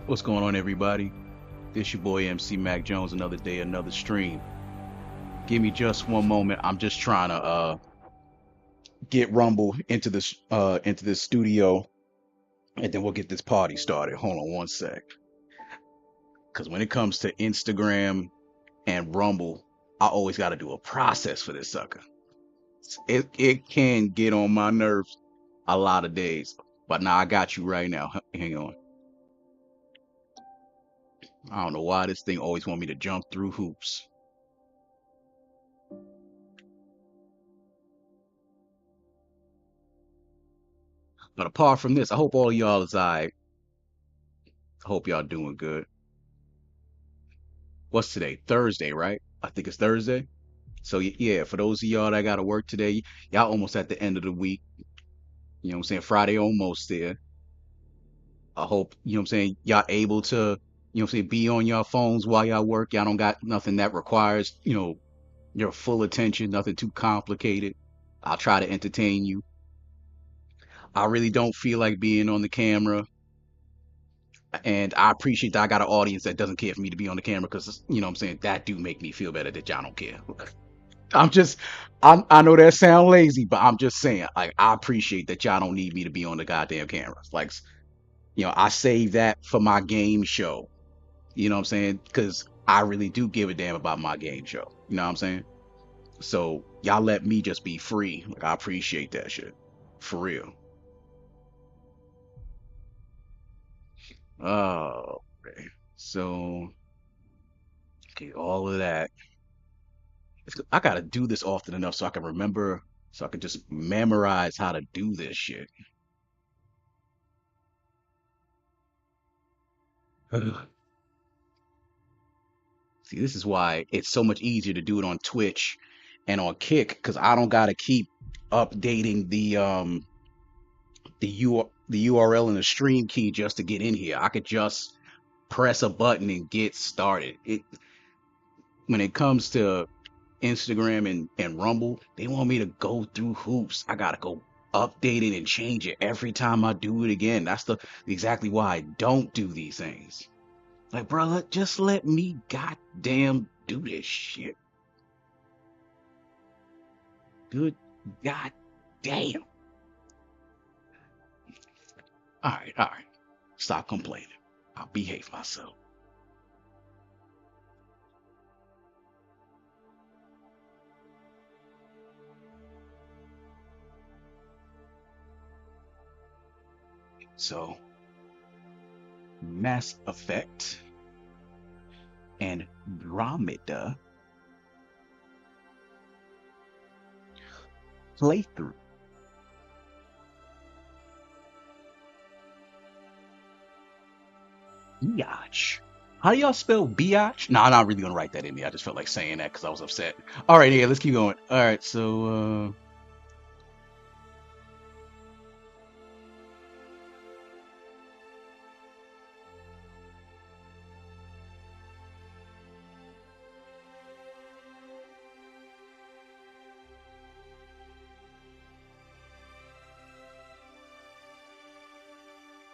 What's going on, everybody? This your boy MC Mac Jones. Another day, another stream. Give me just one moment. I'm just trying to get Rumble into this studio, and then we'll get this party started. Hold on one sec. Because when it comes to Instagram and Rumble, I always got to do a process for this sucker. It can get on my nerves a lot of days. But now I got you right now. Hang on. I don't know why this thing always want me to jump through hoops. But apart from this, I hope all of y'all is alright. I hope y'all doing good. What's today? Thursday, right? I think it's Thursday. So yeah, for those of y'all that gotta work today, y'all almost at the end of the week. You know what I'm saying? Friday almost there. I hope, you know what I'm saying, y'all able to, you know what I'm saying, be on your phones while y'all work. Y'all don't got nothing that requires, your full attention, nothing too complicated. I'll try to entertain you. I really don't feel like being on the camera. And I appreciate that I got an audience that doesn't care for me to be on the camera because, you know what I'm saying, that do make me feel better that y'all don't care. I'm just, I know that sound lazy, but I'm just saying, like, I appreciate that y'all don't need me to be on the goddamn cameras. Like, I save that for my game show. You know what I'm saying? Because I really do give a damn about my game show. You know what I'm saying? So y'all let me just be free. Like, I appreciate that shit. For real. Oh, okay. So, okay, all of that. I gotta do this often enough so I can remember, so I can just memorize how to do this shit. See, this is why it's so much easier to do it on Twitch and on Kick because I don't gotta keep updating the URL and the stream key just to get in here. I could just press a button and get started. It When it comes to Instagram and Rumble, they want me to go through hoops. I gotta go update it and change it every time I do it again. That's the exactly why I don't do these things. Like, brother, just let me goddamn do this shit. Good goddamn. All right. Stop complaining. I'll behave myself. So, Mass Effect and Andromeda playthrough. Biatch. How do y'all spell biatch? No, I'm not really gonna write that in there. I just felt like saying that because I was upset. All right, yeah, let's keep going. All right, so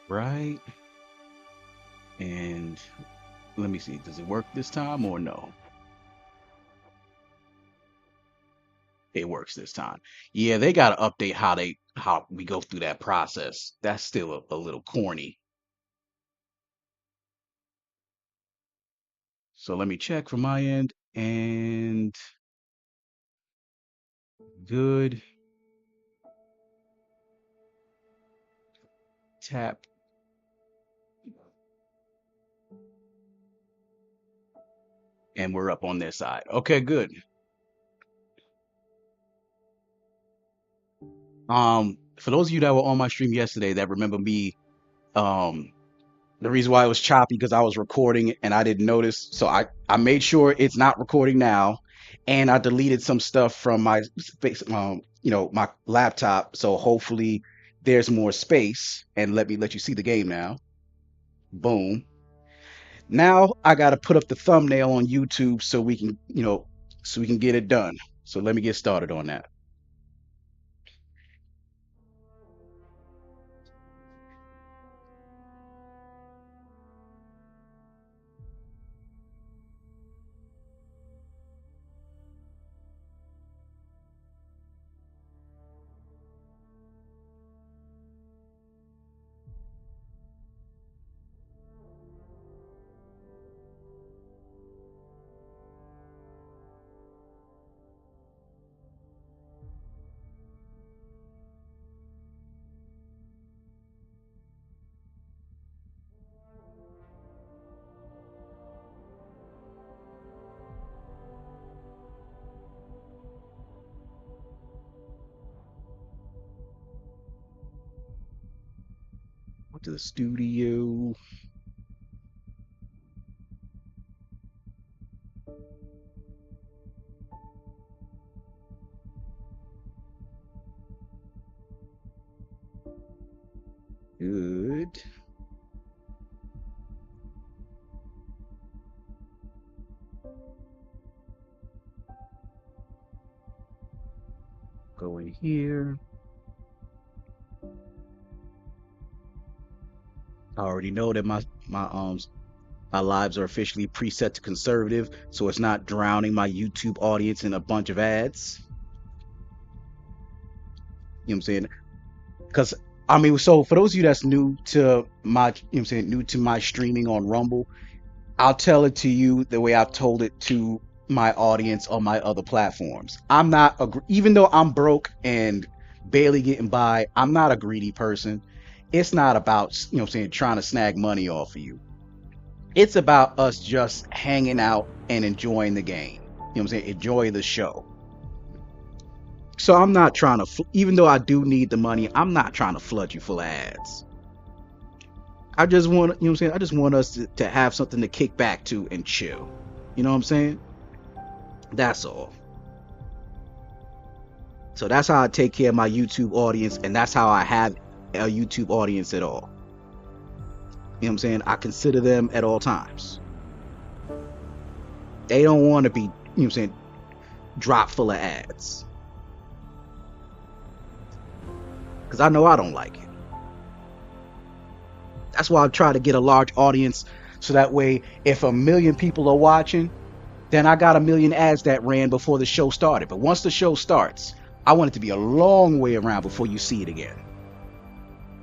right, and let me see. Does it work this time or no? It works this time. Yeah, they gotta update how we go through that process. That's still a little corny. So let me check from my end and good. Tap. And we're up on this side. Okay, good. For those of you that were on my stream yesterday that remember me, um, the reason why it was choppy because I was recording and I didn't notice. So I made sure it's not recording now. and I deleted some stuff from my space, my laptop. So hopefully there's more space. And let me let you see the game now. Boom. Now I got to put up the thumbnail on YouTube so we can, so we can get it done. So let me get started on that. Went to the studio. Good. Go in here. I already know that my lives are officially preset to conservative, so it's not drowning my YouTube audience in a bunch of ads. You know what I'm saying? Because I mean, so for those of you that's new to my, new to my streaming on Rumble, I'll tell it to you the way I've told it to my audience on my other platforms. I'm not even though I'm broke and barely getting by, I'm not a greedy person. It's not about, trying to snag money off of you. It's about us just hanging out and enjoying the game. Enjoy the show. So I'm not trying to, even though I do need the money, I'm not trying to flood you full of ads. I just want, I just want us to have something to kick back to and chill. You know what I'm saying? That's all. So that's how I take care of my YouTube audience, and that's how I have a YouTube audience at all. You know what I'm saying? I consider them at all times. They don't want to be, drop full of ads. Because I know I don't like it. That's why I try to get a large audience so that way if a million people are watching, then I got a million ads that ran before the show started. But once the show starts, I want it to be a long way around before you see it again.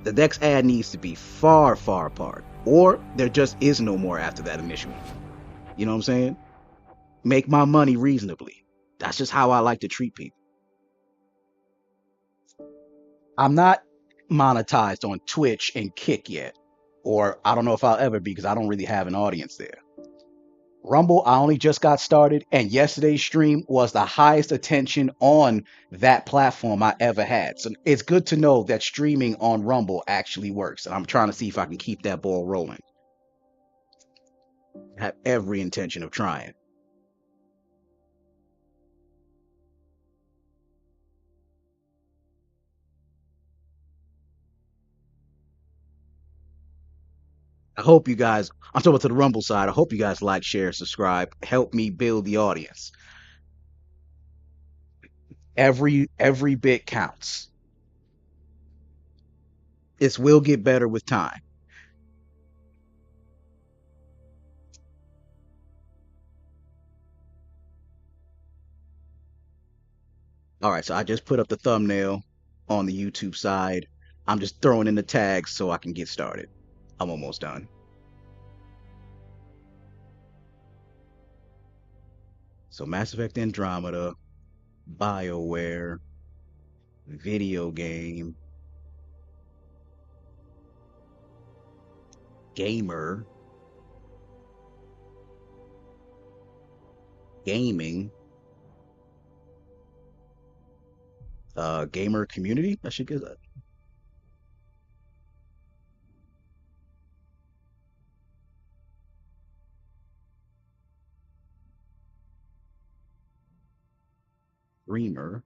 The next ad needs to be far, far apart. Or there just is no more after that initial one. You know what I'm saying? Make my money reasonably. That's just how I like to treat people. I'm not monetized on Twitch and Kick yet. Or I don't know if I'll ever be because I don't really have an audience there. Rumble, I only just got started, and yesterday's stream was the highest attention on that platform I ever had. So it's good to know that streaming on Rumble actually works. And I'm trying to see if I can keep that ball rolling. I have every intention of trying. I hope you guys, I'm talking about to the Rumble side, I hope you guys like, share, subscribe, help me build the audience. Every bit counts. It will get better with time. All right, so I just put up the thumbnail on the YouTube side. I'm just throwing in the tags so I can get started. I'm almost done. So Mass Effect Andromeda, BioWare, video game, gamer, gaming, gamer community. I should get that. streamer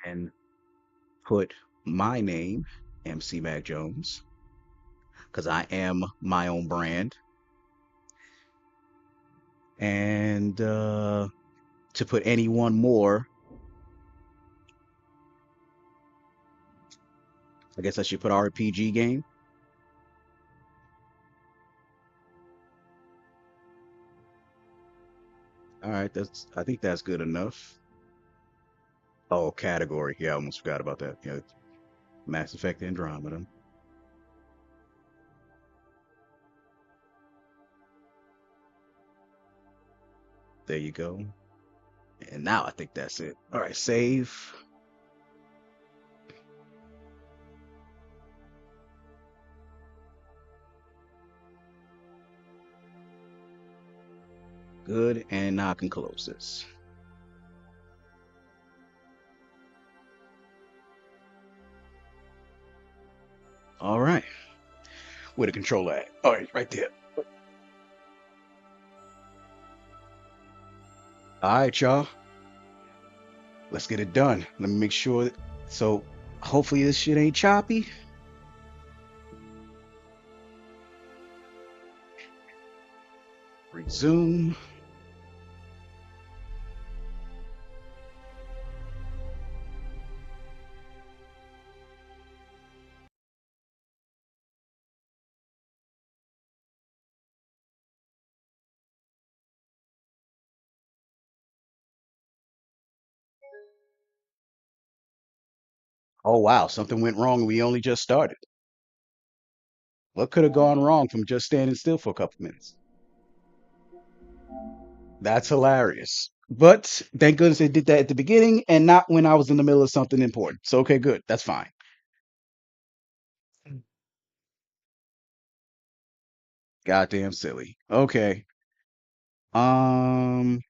and put my name, MC Mac Jones, because I am my own brand, and to put anyone more, I guess I should put RPG game. All right, that's I think that's good enough. Oh, category. Yeah, I almost forgot about that. Yeah, Mass Effect Andromeda. There you go. And now I think that's it. All right, save. Good. And now I can close this. All right. Where the controller at? All right, right there. All right, y'all. Let's get it done. Let me make sure. So hopefully this shit ain't choppy. Resume. Oh wow, something went wrong. We only just started. What could have gone wrong from just standing still for a couple minutes? That's hilarious. But thank goodness they did that at the beginning and not when I was in the middle of something important. So okay, good. That's fine. Goddamn silly. Okay. Um,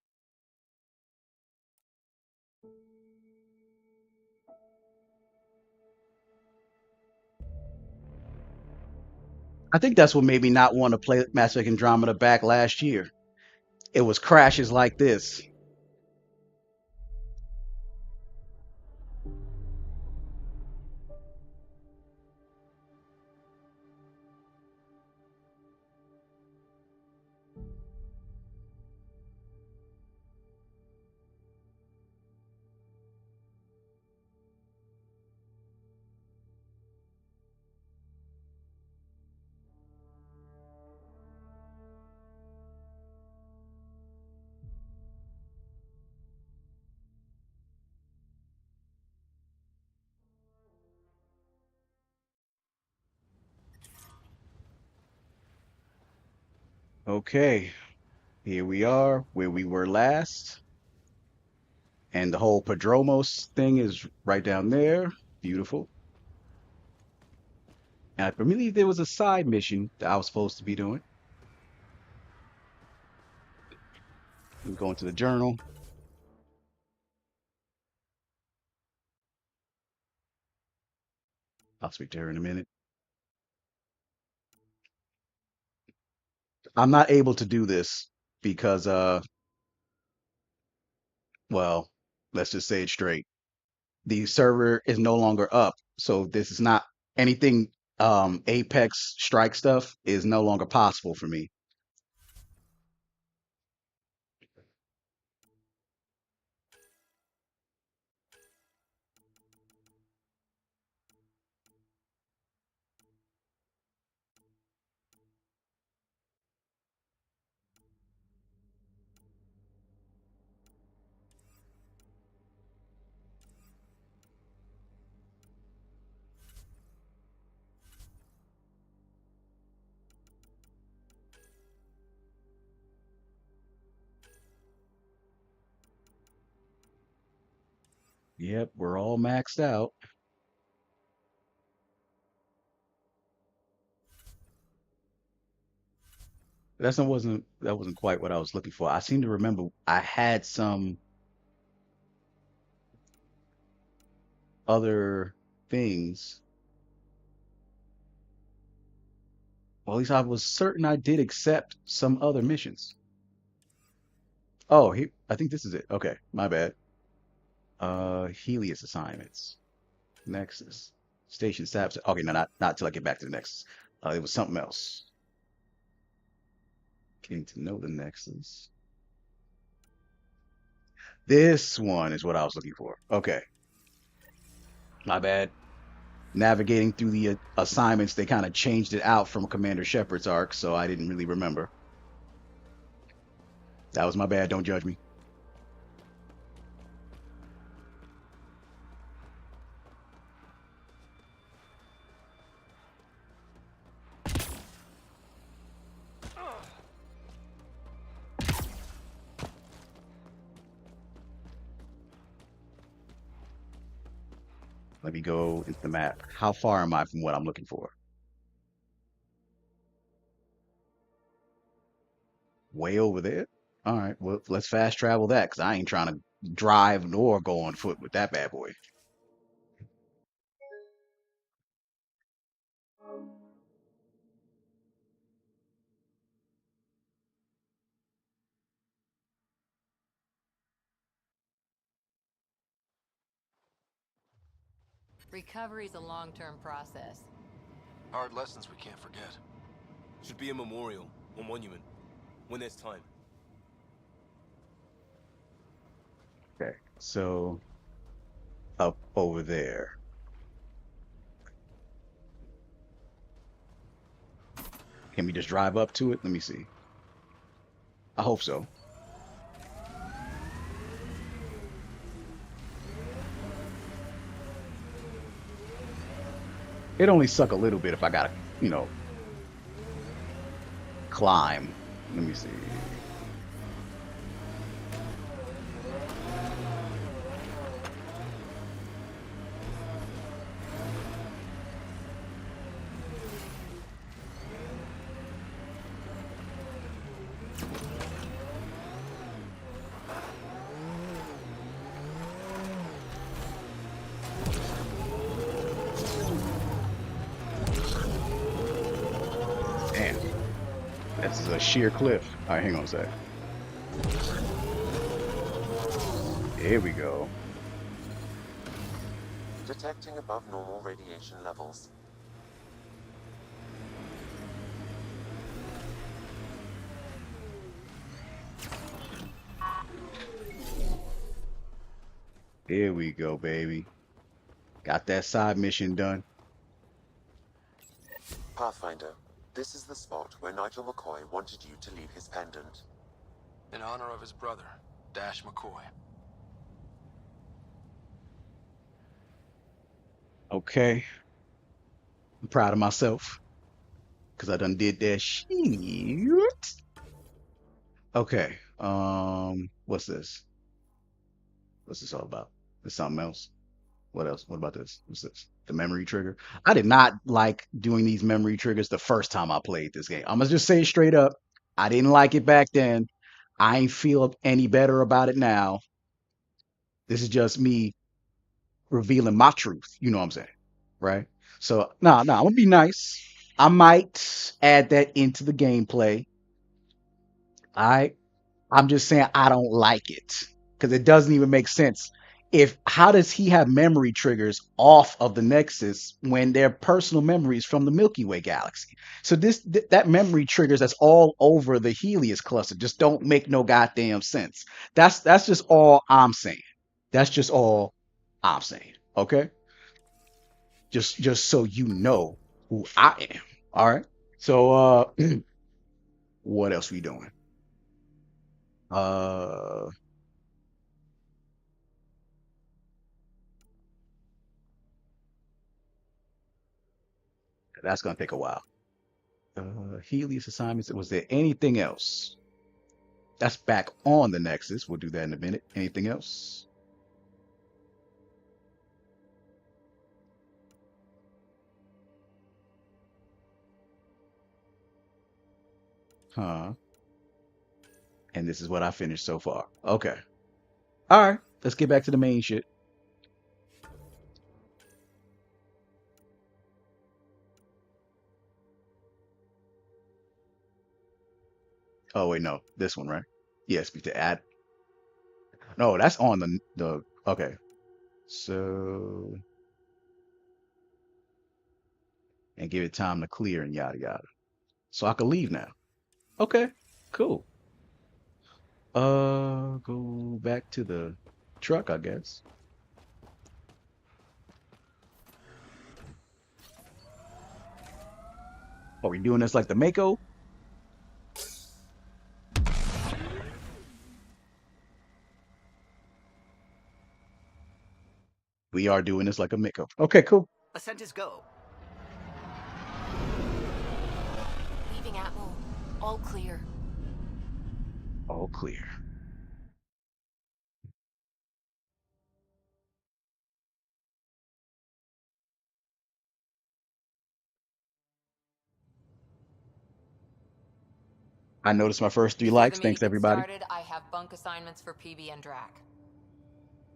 I think that's what made me not want to play Mass Effect Andromeda back last year. It was crashes like this. Okay, here we are where we were last. And the whole Padromos thing is right down there. Beautiful. And I believe there was a side mission that I was supposed to be doing. We go into the journal. I'll speak to her in a minute. I'm not able to do this because well, let's just say it straight. The server is no longer up. So this is not anything Apex Strike stuff is no longer possible for me. Yep, we're all maxed out. That wasn't quite what I was looking for. I seem to remember I had some other things. Well, at least I was certain I did accept some other missions. Oh, I think this is it. Okay, my bad. Helios assignments. Nexus. Station staff. Okay, no, not till I get back to the Nexus. It was something else. Getting to know the Nexus. This one is what I was looking for. Okay, my bad. Navigating through the assignments, they kind of changed it out from Commander Shepard's arc, so I didn't really remember. That was my bad. Don't judge me. Let me go into the map. How far am I from what I'm looking for? Way over there? All right, well, let's fast travel that because I ain't trying to drive nor go on foot with that bad boy. Recovery is a long-term process. Hard lessons we can't forget. Should be a memorial or monument when there's time. Okay, so up over there. Can we just drive up to it? Let me see. I hope so. It only suck a little bit if I gotta, you know, climb. Let me see. Damn, this is a sheer cliff. All right, hang on a sec. Here we go. Detecting above normal radiation levels. Here we go, baby. Got that side mission done. Pathfinder, this is the spot where Nigel McCoy wanted you to leave his pendant. In honor of his brother, Dash McCoy. Okay, I'm proud of myself because I done did that shit. Okay, what's this? What's this all about? There's something else. What else? What about this? What's this? The memory trigger. I did not like doing these memory triggers the first time I played this game. I'm gonna just say it straight up. I didn't like it back then. I ain't feel any better about it now. This is just me revealing my truth. You know what I'm saying? Right? So, nah, I'm gonna be nice. I might add that into the gameplay. I I'm just saying I don't like it because it doesn't even make sense. If how does he have memory triggers off of the Nexus when they're personal memories from the Milky Way galaxy? So that memory triggers that's all over the Helios cluster just don't make no goddamn sense. That's just all I'm saying. That's just all I'm saying. Okay? Just so you know who I am. All right? So what else we doing? Uh that's gonna take a while. Helios assignments. Was there anything else? That's back on the Nexus. We'll do that in a minute. Anything else? Huh? And this is what I finished so far. Okay. All right. Let's get back to the main shit. Oh wait, no, this one, right? Yeah, speak to add. No, that's on the. Okay, so and give it time to clear and yada yada. So I can leave now. Okay, cool. Go back to the truck, I guess. Are we doing this like the Mako? We are doing this like a Mako. Okay, cool. Ascent is go. Leaving Atmo. All clear. All clear. I noticed my first three Before the likes. meeting Thanks, gets everybody. started, I have bunk assignments for PB and Drac.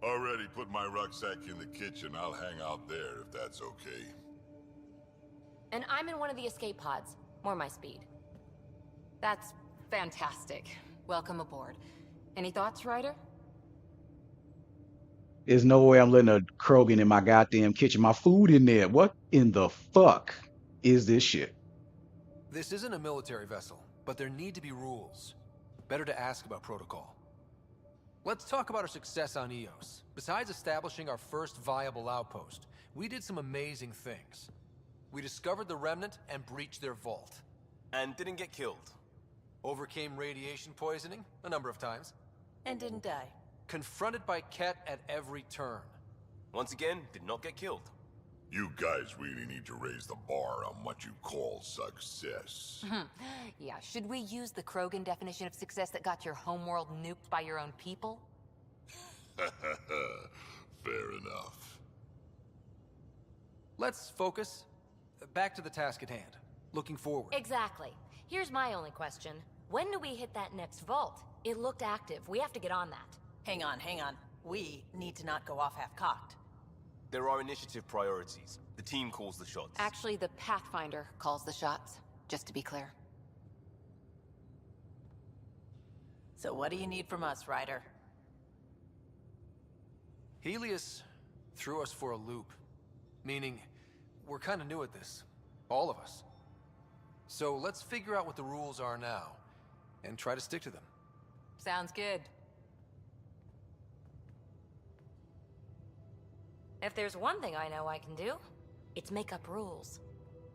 Already put my rucksack in the kitchen. I'll hang out there if that's okay. And I'm in one of the escape pods. More my speed. That's fantastic. Welcome aboard. Any thoughts, Ryder? There's no way I'm letting a Krogan in my goddamn kitchen. My food in there. What in the fuck is this shit? This isn't a military vessel, but there need to be rules. Better to ask about protocol. Let's talk about our success on Eos. Besides establishing our first viable outpost, we did some amazing things. We discovered the Remnant and breached their vault. And didn't get killed. Overcame radiation poisoning a number of times. And didn't die. Confronted by Ket at every turn. Once again, did not get killed. You guys really need to raise the bar on what you call success. Yeah, should we use the Krogan definition of success that got your homeworld nuked by your own people? Fair enough. Let's focus. Back to the task at hand. Looking forward. Exactly. Here's my only question. When do we hit that next vault? It looked active. We have to get on that. Hang on, hang on. We need to not go off half-cocked. There are initiative priorities. The team calls the shots. Actually, the Pathfinder calls the shots, just to be clear. So what do you need from us, Ryder? Helios threw us for a loop. Meaning, we're kind of new at this. All of us. So let's figure out what the rules are now, and try to stick to them. Sounds good. If there's one thing I know I can do, it's make up rules.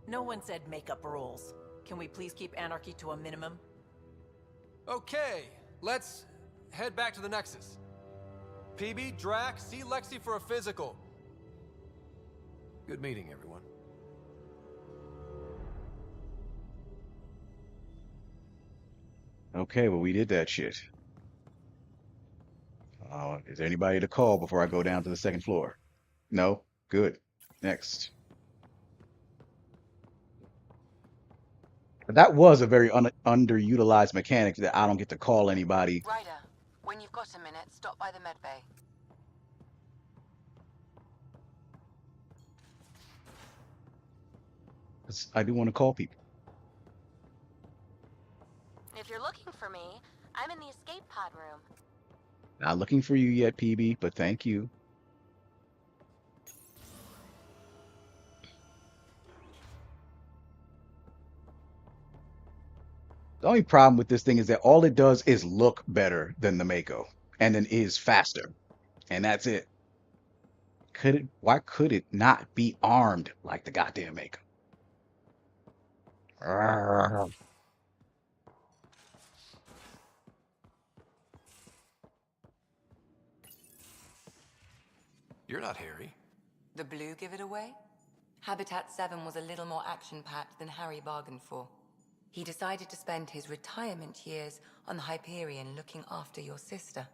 No one said make up rules. Can we please keep anarchy to a minimum? Okay, let's head back to the Nexus. PB, Drac, see Lexi for a physical. Good meeting, everyone. Okay, well, we did that shit. Is there anybody to call before I go down to the second floor? No? Good. Next. That was a very underutilized mechanic that I don't get to call anybody. Ryder, when you've got a minute, stop by the medbay. 'Cause I do want to call people. If you're looking for me, I'm in the escape pod room. Not looking for you yet, PB, but thank you. The only problem with this thing is that all it does is look better than the Mako, and then is faster, and that's it. Why could it not be armed like the goddamn Mako? Arrgh. You're not Harry. The blue give it away? Habitat 7 was a little more action-packed than Harry bargained for. He decided to spend his retirement years on the Hyperion looking after your sister.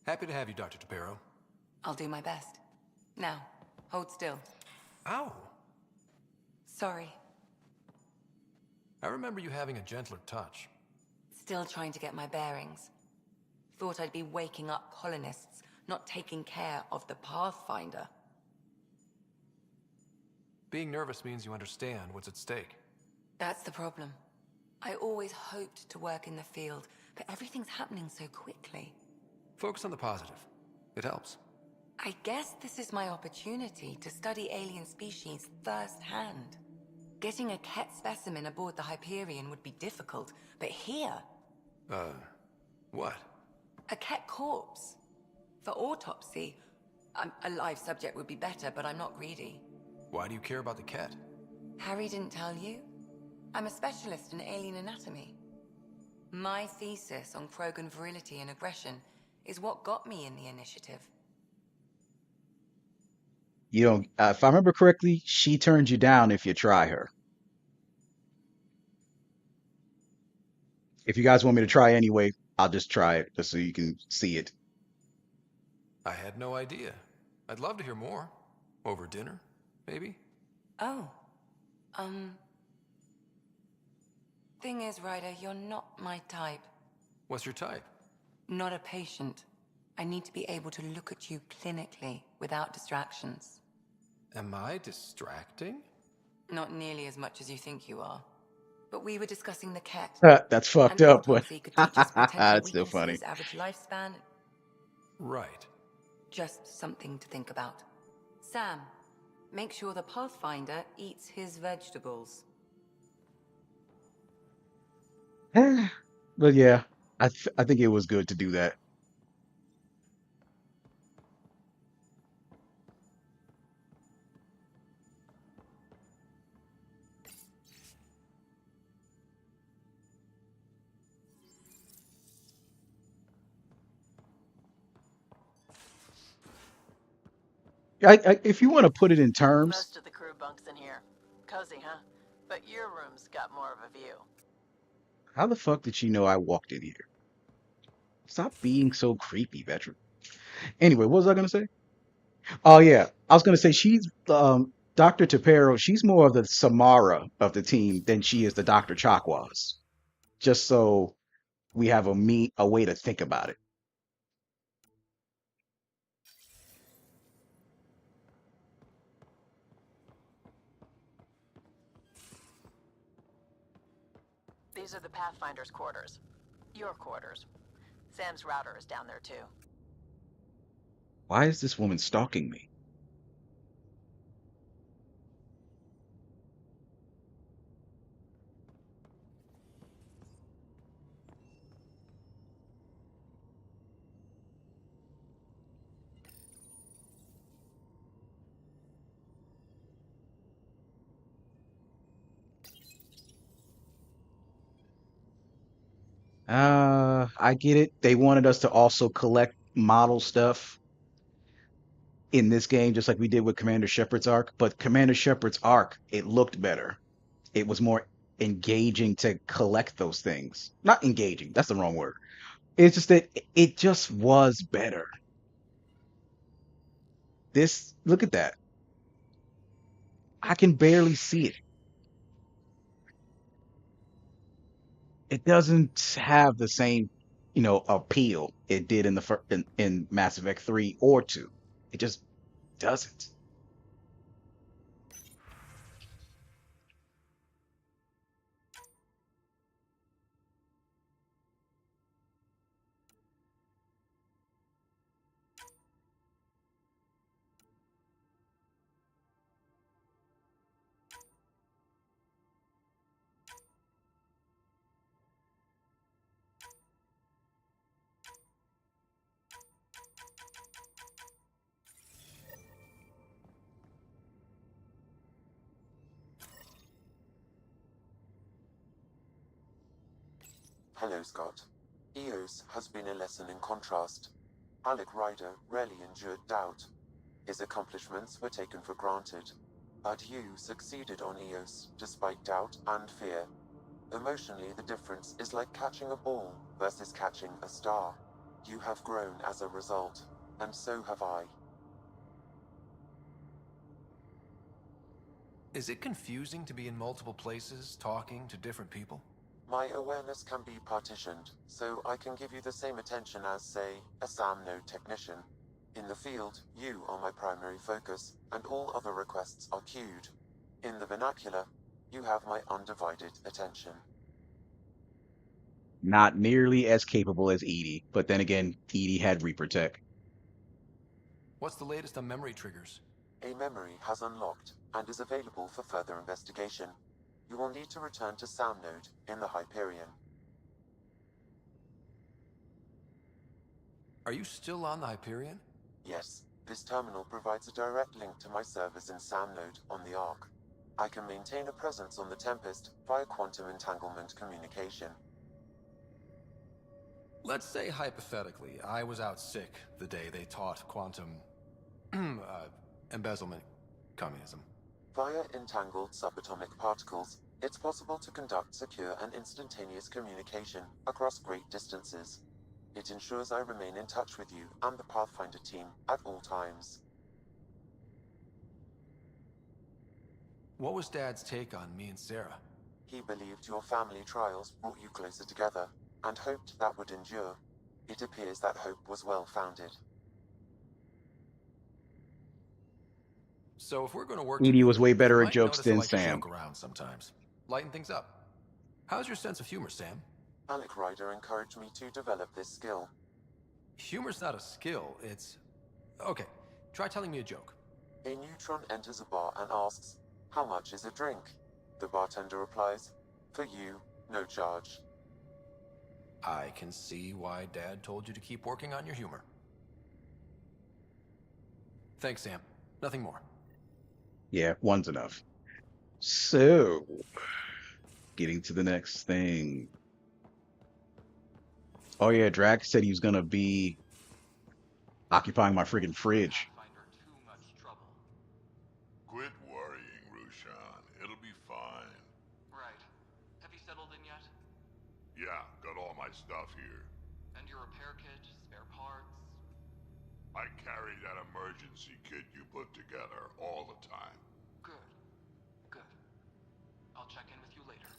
Happy to have you, Dr. Tapero. I'll do my best. Now, hold still. Ow! Sorry. I remember you having a gentler touch. Still trying to get my bearings. Thought I'd be waking up colonists, not taking care of the Pathfinder. Being nervous means you understand what's at stake. That's the problem. I always hoped to work in the field, but everything's happening so quickly. Focus on the positive. It helps. I guess this is my opportunity to study alien species firsthand. Getting a Ket specimen aboard the Hyperion would be difficult, but here, What? a Ket corpse. For autopsy, a live subject would be better, but I'm not greedy. Why do you care about the cat? Harry didn't tell you? I'm a specialist in alien anatomy. My thesis on Krogan virility and aggression is what got me in the initiative. You don't, if I remember correctly, she turns you down if you try her. If you guys want me to try anyway, I'll just try it just so you can see it. I had no idea. I'd love to hear more. Over dinner, maybe? Oh, um... Thing is, Ryder, you're not my type. What's your type? Not a patient. I need to be able to look at you clinically without distractions. Am I distracting? Not nearly as much as you think you are. But we were discussing the Ket. That's fucked An up, but autopsy could teach us potential it's still funny. weaknesses, average lifespan. Right. Just something to think about. Sam, make sure the Pathfinder eats his vegetables. But yeah, I think it was good to do that. If you want to put it in terms, Most of the crew bunks in here. Cozy, huh? But your room's got more of a view. how the fuck did she know I walked in here? Stop being so creepy, veteran. Anyway, what was I gonna say? Oh yeah, I was gonna say she's Dr. Tapero. She's more of the Samara of the team than she is the Dr. Chakwas. Just so we have a way to think about it. These are the Pathfinder's quarters. Your quarters. Sam's router is down there too. Why is this woman stalking me? I get it. They wanted us to also collect model stuff in this game, just like we did with Commander Shepard's arc. But Commander Shepard's arc, it looked better. It was more engaging to collect those things. Not engaging, that's the wrong word. It's just that it just was better. This, look at that. I can barely see it. It doesn't have the same, appeal it did in in Mass Effect 3 or 2. It just doesn't. Hello, Scott. Eos has been a lesson in contrast. Alec Ryder rarely endured doubt. His accomplishments were taken for granted. But you succeeded on Eos, despite doubt and fear. Emotionally, the difference is like catching a ball versus catching a star. You have grown as a result, and so have I. Is it confusing to be in multiple places, talking to different people? My awareness can be partitioned, so I can give you the same attention as, say, a SAM node technician. In the field, you are my primary focus, and all other requests are queued. In the vernacular, You have my undivided attention. Not nearly as capable as Edie, but then again, Edie had Reaper tech. What's the latest on memory triggers? A memory has unlocked and is available for further investigation. You will need to return to Sound Node in the Hyperion. Are you still on the Hyperion? Yes, this terminal provides a direct link to my servers in Sound Node on the Ark. I can maintain a presence on the Tempest via quantum entanglement communication. Let's say hypothetically, I was out sick the day they taught quantum embezzlement communism. Via entangled subatomic particles, it's possible to conduct secure and instantaneous communication across great distances. It ensures I remain in touch with you and the Pathfinder team at all times. What was Dad's take on me and Sarah? He believed your family trials brought you closer together, and hoped that would endure. It appears that hope was well-founded. So if we're going to work Edie was together, way you better at might jokes notice I than like to Sam. joke around sometimes. Lighten things up. How's your sense of humor, Sam? Alec Ryder encouraged me to develop this skill. Humor's not a skill, it's... Okay, try telling me a joke. A neutron enters a bar and asks, "How much is a drink?" The bartender replies, "For you, no charge." I can see why Dad told you to keep working on your humor. Thanks, Sam. Nothing more. Yeah, one's enough. So, getting to the next thing. Oh yeah, Drax said he was gonna be occupying my friggin' fridge. Quit worrying, Rushan. It'll be fine. Right. Have you settled in yet? Yeah, got all my stuff here. And your repair kit, spare parts? I carry that emergency kit you put together all the time. Good. Good. I'll check in with you later.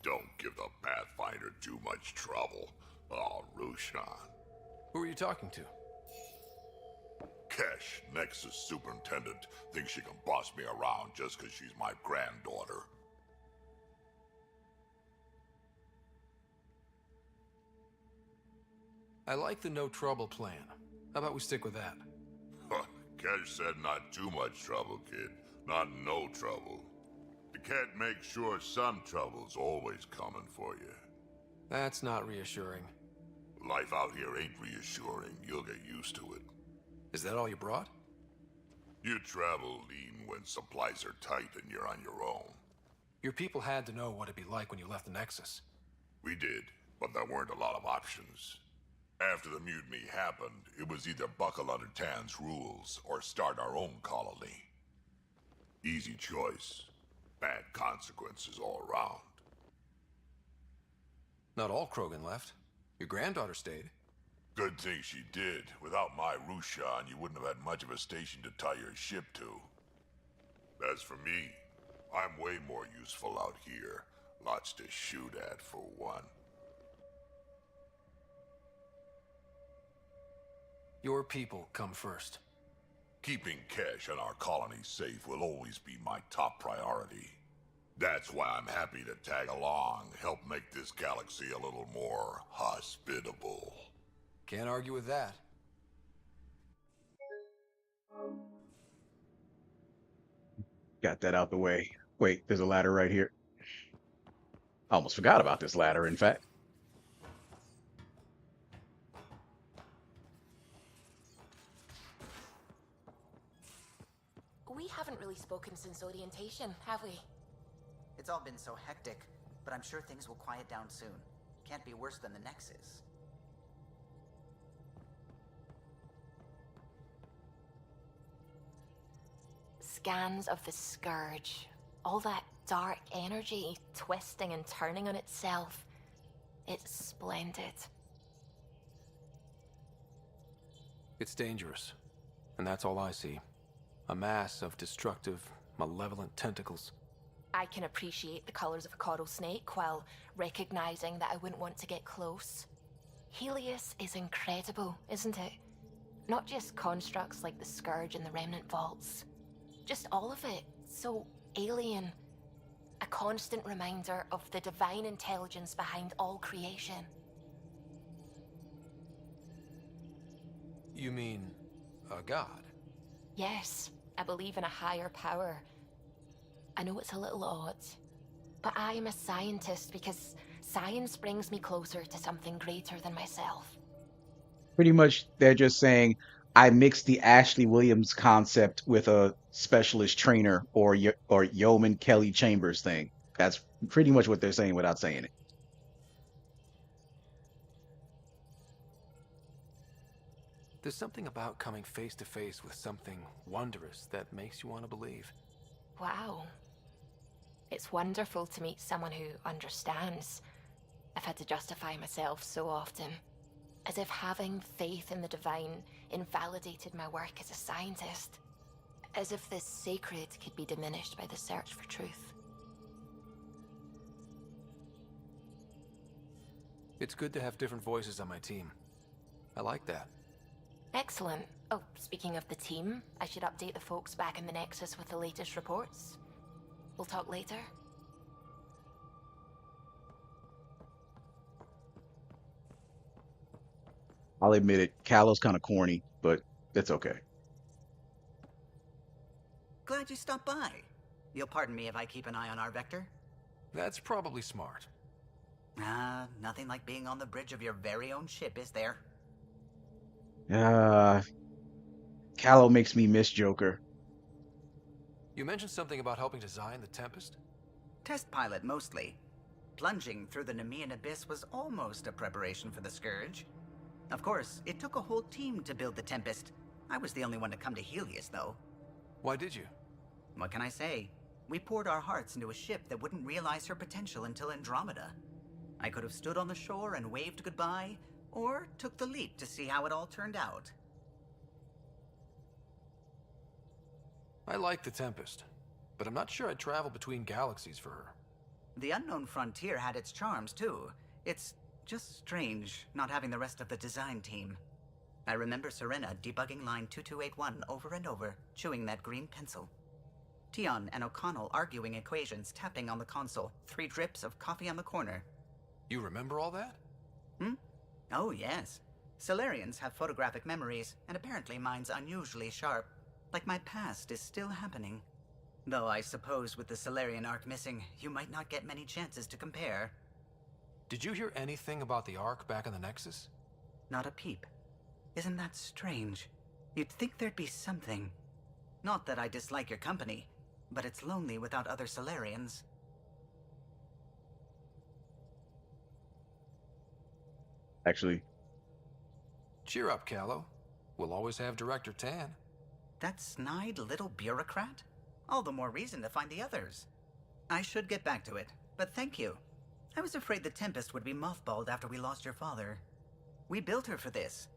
Don't give the Pathfinder too much trouble. Oh, Rushan. Who are you talking to? Kesh, Nexus Superintendent, thinks she can boss me around just because she's my granddaughter. I like the no trouble plan. How about we stick with that? Kesh said not too much trouble, kid. Not no trouble. You can't make sure some trouble's always coming for you. That's not reassuring. Life out here ain't reassuring. You'll get used to it. Is that all you brought? You travel lean when supplies are tight and you're on your own. Your people had to know what it'd be like when you left the Nexus. We did, but there weren't a lot of options. After the mutiny happened, it was either buckle under Tan's rules or start our own colony. Easy choice. Bad consequences all around. Not all Krogan left. Your granddaughter stayed. Good thing she did. Without my Rushan, you wouldn't have had much of a station to tie your ship to. As for me, I'm way more useful out here. Lots to shoot at, for one. Your people come first. Keeping Kesh and our colony safe will always be my top priority. That's why I'm happy to tag along, help make this galaxy a little more hospitable. Can't argue with that. Got that out the way. Wait, there's a ladder right here. I almost forgot about this ladder, in fact. We haven't really spoken since orientation, have we? It's all been so hectic, but I'm sure things will quiet down soon. Can't be worse than the Nexus. Scans of the Scourge. All that dark energy twisting and turning on itself. It's splendid. It's dangerous. And that's all I see. A mass of destructive, malevolent tentacles. I can appreciate the colors of a coral snake while recognizing that I wouldn't want to get close. Helios is incredible, isn't it? Not just constructs like the Scourge and the Remnant Vaults. Just all of it. So alien, constant reminder of the divine intelligence behind all creation. You mean a god? Yes, I believe in a higher power. I know it's a little odd, but I am a scientist because science brings me closer to something greater than myself. Pretty much, they're just saying I mixed the Ashley Williams concept with a specialist trainer or Yeoman Kelly Chambers thing. That's pretty much what they're saying without saying it. There's something about coming face to face with something wondrous that makes you want to believe. Wow. It's wonderful to meet someone who understands. I've had to justify myself so often, as if having faith in the divine invalidated my work as a scientist. As if this sacred could be diminished by the search for truth. It's good to have different voices on my team. I like that. Excellent. Oh, speaking of the team, I should update the folks back in the Nexus with the latest reports. We'll talk later. I'll admit it, Callow's kind of corny, but it's okay. Glad you stopped by. You'll pardon me if I keep an eye on our vector? That's probably smart. Nothing like being on the bridge of your very own ship, is there? Uh, Callow makes me miss Joker. You mentioned something about helping design the Tempest? Test pilot, mostly. Plunging through the Nemean abyss was almost a preparation for the Scourge. Of course, it took a whole team to build the Tempest. I was the only one to come to Helios, though. Why did you? What can I say? We poured our hearts into a ship that wouldn't realize her potential until Andromeda. I could have stood on the shore and waved goodbye, or took the leap to see how it all turned out. I like the Tempest, but I'm not sure I'd travel between galaxies for her. The unknown frontier had its charms, too. It's just strange not having the rest of the design team. I remember Serena debugging line 2281 over and over, chewing that green pencil. Tion and O'Connell arguing equations, tapping on the console, 3 drips of coffee on the corner. You remember all that? Oh, yes. Solarians have photographic memories, and apparently mine's unusually sharp. Like my past is still happening. Though I suppose with the Solarian arc missing, you might not get many chances to compare. Did you hear anything about the Ark back in the Nexus? Not a peep. Isn't that strange? You'd think there'd be something. Not that I dislike your company, but it's lonely without other Solarians. Actually, Cheer up, Callow. We'll always have Director Tan. That snide little bureaucrat? All the more reason to find the others. I should get back to it, but thank you. I was afraid the Tempest would be mothballed after we lost your father. We built her for this.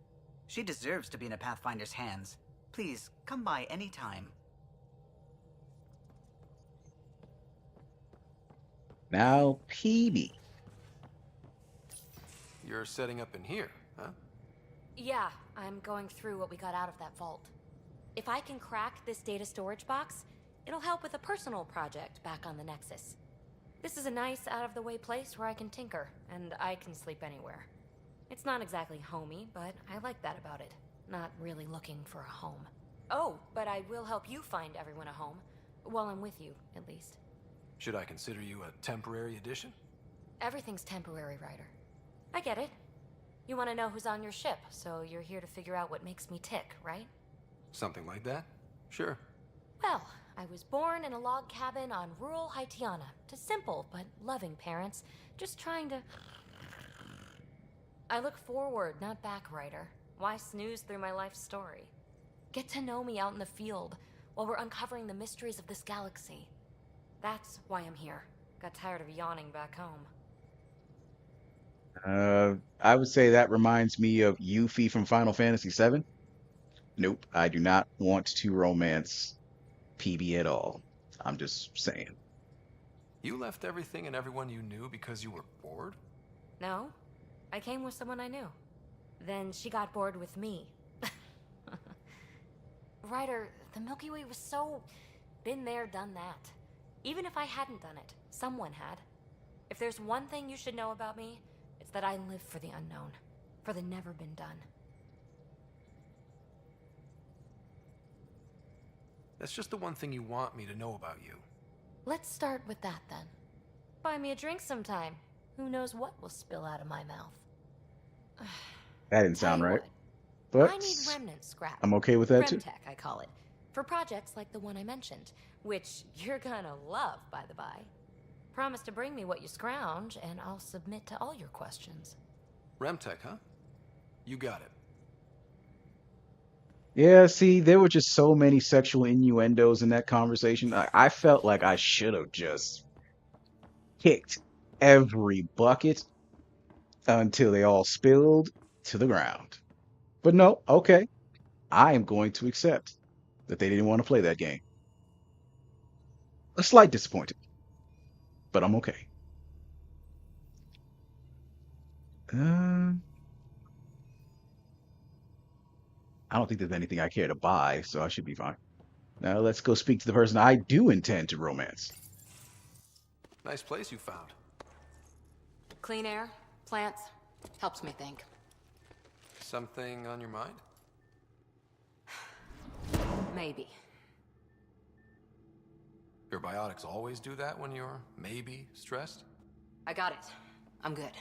She deserves to be in a Pathfinder's hands. Please, come by any time. now PB. You're setting up in here, huh? Yeah, I'm going through what we got out of that vault. If I can crack this data storage box, it'll help with a personal project back on the Nexus. This is a nice, out-of-the-way place where I can tinker, and I can sleep anywhere. It's not exactly homey, but I like that about it. Not really looking for a home. Oh, but I will help you find everyone a home. While I'm with you, at least. Should I consider you a temporary addition? Everything's temporary, Ryder. I get it. You want to know who's on your ship, so you're here to figure out what makes me tick, right? Something like that? Sure. Well, I was born in a log cabin on rural Haitiana to simple but loving parents, just trying to... I look forward, not back, Ryder. Why snooze through my life story? Get to know me out in the field while we're uncovering the mysteries of this galaxy. That's why I'm here. Got tired of yawning back home. I would say that reminds me of Yuffie from Final Fantasy VII. Nope, I do not want to romance PB at all. I'm just saying. You left everything and everyone you knew because you were bored? No, I came with someone I knew. Then she got bored with me. Ryder, the Milky Way was so... been there, done that. Even if I hadn't done it, someone had. If there's one thing you should know about me, it's that I live for the unknown, for the never been done. That's just the one thing you want me to know about you. Let's start with that then. Buy me a drink sometime. Who knows what will spill out of my mouth. That didn't Tell sound you right, what, I but need remnant scrap. I'm okay with that too. Remtech, I call it. For projects like the one I mentioned, which you're gonna love, by the by. Promise to bring me what you scrounge, and I'll submit to all your questions. Remtech, huh? You got it. Yeah, see, there were just so many sexual innuendos in that conversation. I felt like I should have just kicked every bucket until they all spilled to the ground. But no, okay, I am going to accept that they didn't want to play that game. A slight disappointment, but I'm okay. Uh, I don't think there's anything I care to buy, so I should be fine. Now let's go speak to the person I do intend to romance. Nice place you found. Clean air, plants, helps me think. Something on your mind? Maybe. Your biotics always do that when you're maybe stressed? I got it. I'm good.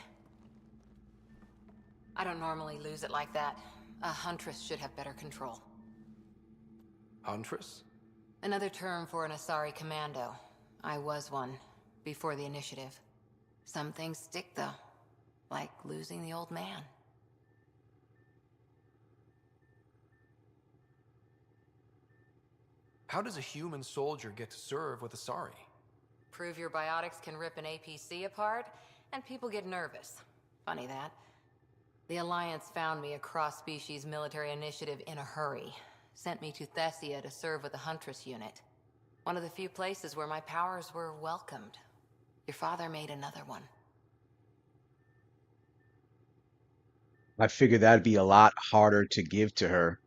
I don't normally lose it like that. A huntress should have better control. Huntress? Another term for an Asari commando. I was one, before the initiative. Some things stick, though. Like losing the old man. How does a human soldier get to serve with Asari? Prove your biotics can rip an APC apart, and people get nervous. Funny that. The Alliance found me a cross-species military initiative in a hurry. Sent me to Thessia to serve with the Huntress unit. One of the few places where my powers were welcomed. Your father made another one. I figured that'd be a lot harder to give to her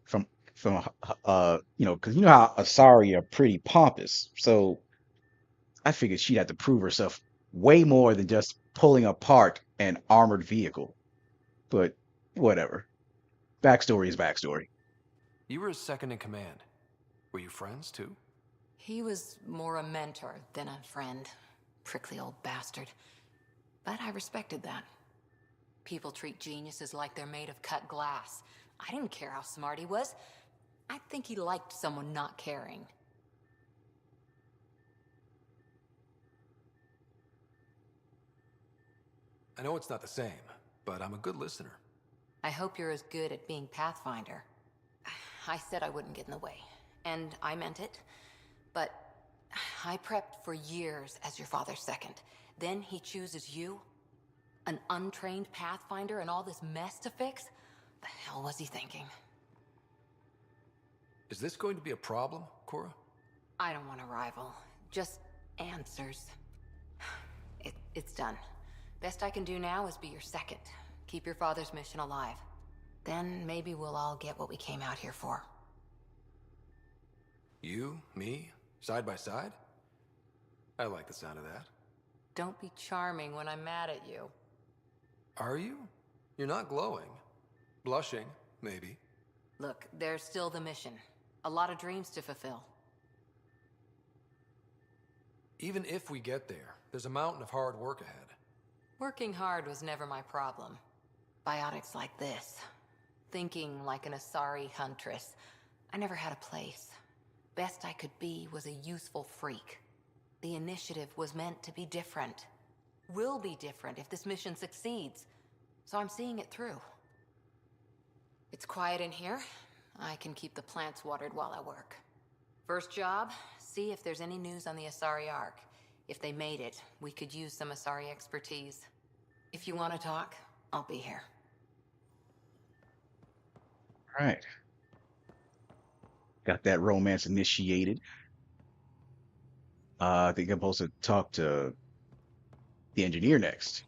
from because you know how Asari are pretty pompous. So I figured she'd have to prove herself way more than just pulling apart an armored vehicle. But whatever. Backstory is backstory. You were his second in command. Were you friends, too? He was more a mentor than a friend. Prickly old bastard. But I respected that. People treat geniuses like they're made of cut glass. I didn't care how smart he was. I think he liked someone not caring. I know it's not the same, but I'm a good listener. I hope you're as good at being Pathfinder. I said I wouldn't get in the way, and I meant it. But I prepped for years as your father's second. Then he chooses you? An untrained Pathfinder and all this mess to fix? The hell was he thinking? Is this going to be a problem, Cora? I don't want a rival. Just answers. It's done. Best I can do now is be your second. Keep your father's mission alive. Then maybe we'll all get what we came out here for. You, me, side by side? I like the sound of that. Don't be charming when I'm mad at you. Are you? You're not glowing. Blushing, maybe. Look, there's still the mission. A lot of dreams to fulfill. Even if we get there, there's a mountain of hard work ahead. Working hard was never my problem. Biotics like this. Thinking like an Asari huntress. I never had a place. Best I could be was a useful freak. The initiative was meant to be different. Will be different if this mission succeeds. So I'm seeing it through. It's quiet in here. I can keep the plants watered while I work. First job, see if there's any news on the Asari Ark. If they made it, we could use some Asari expertise. If you want to talk, I'll be here. All right. Got that romance initiated. I think I'm supposed to talk to the engineer next.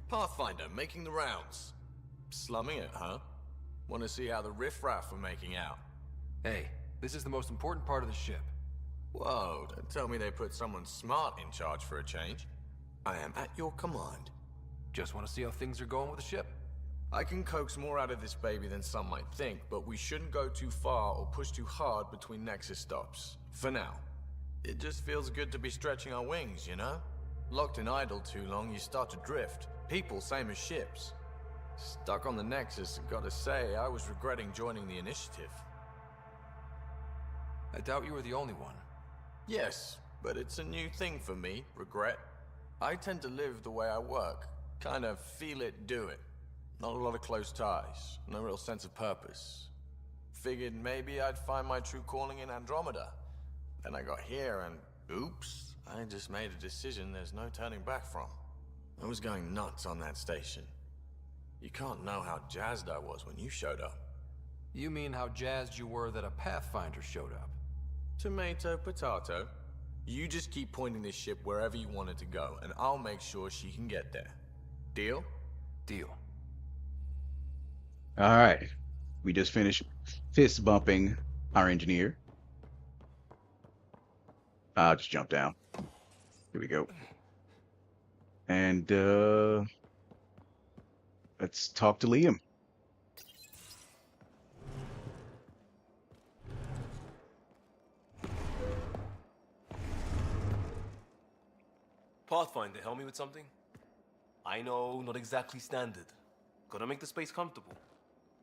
Pathfinder, making the rounds. Slumming it, huh? Want to see how the riffraff are making out? Hey, this is the most important part of the ship. Whoa, don't tell me they put someone smart in charge for a change. I am at your command. Just want to see how things are going with the ship. I can coax more out of this baby than some might think, but we shouldn't go too far or push too hard between Nexus stops. For now. It just feels good to be stretching our wings, you know? Locked in idle too long, you start to drift. People, same as ships. Stuck on the Nexus, gotta say, I was regretting joining the Initiative. I doubt you were the only one. Yes, but it's a new thing for me, regret. I tend to live the way I work. Kind of feel it, do it. Not a lot of close ties, no real sense of purpose. Figured maybe I'd find my true calling in Andromeda. Then I got here and, oops, I just made a decision there's no turning back from. I was going nuts on that station. You can't know how jazzed I was when you showed up. You mean how jazzed you were that a Pathfinder showed up? Tomato, potato. You just keep pointing this ship wherever you want it to go, and I'll make sure she can get there. Deal? Deal. All right. We just finished fist bumping our engineer. I'll just jump down. Here we go. And let's talk to Liam. Pathfinder, help me with something? I know, not exactly standard. Gotta make the space comfortable.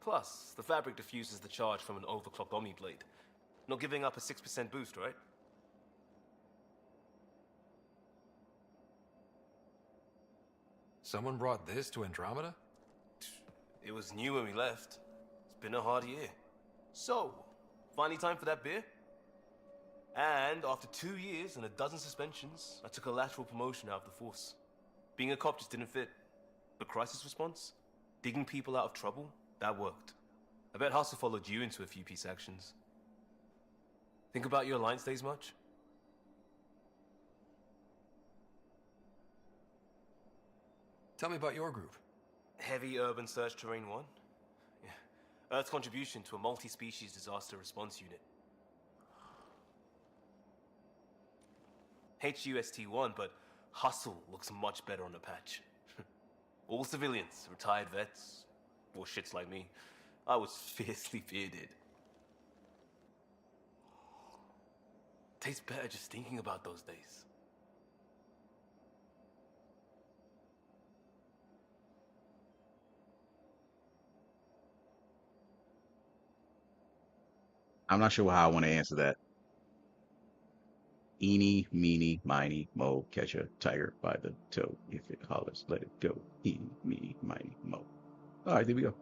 Plus, the fabric diffuses the charge from an overclocked Omni blade. Not giving up a 6% boost, right? Someone brought this to Andromeda? It was new when we left. It's been a hard year. So, finally time for that beer? And after 2 years and a dozen suspensions, I took a lateral promotion out of the force. Being a cop just didn't fit. But crisis response? Digging people out of trouble? That worked. I bet Hustle followed you into a few peace actions. Think about your Alliance days much? Tell me about your group. Heavy Urban Search Terrain 1? Yeah. Earth's contribution to a multi-species disaster response unit. HUST-1, but Hustle looks much better on the patch. All civilians, retired vets, or shits like me. I was fiercely bearded. Tastes better just thinking about those days. I'm not sure how I want to answer that. Eeny, meeny, miny, mo, catch a tiger by the toe. If it hollers, let it go. Eeny, meeny, miny, mo. All right, there we go.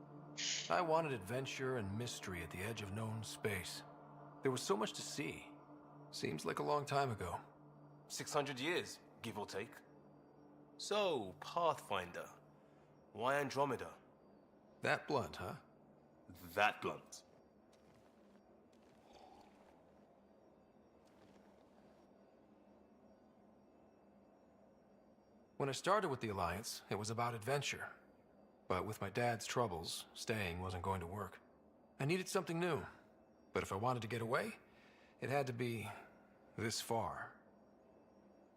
I wanted adventure and mystery at the edge of known space. There was so much to see. Seems like a long time ago. 600 years, give or take. So, Pathfinder. Why Andromeda? That blunt, huh? That blunt. When I started with the Alliance, it was about adventure. But with my dad's troubles, staying wasn't going to work. I needed something new. But if I wanted to get away, it had to be this far.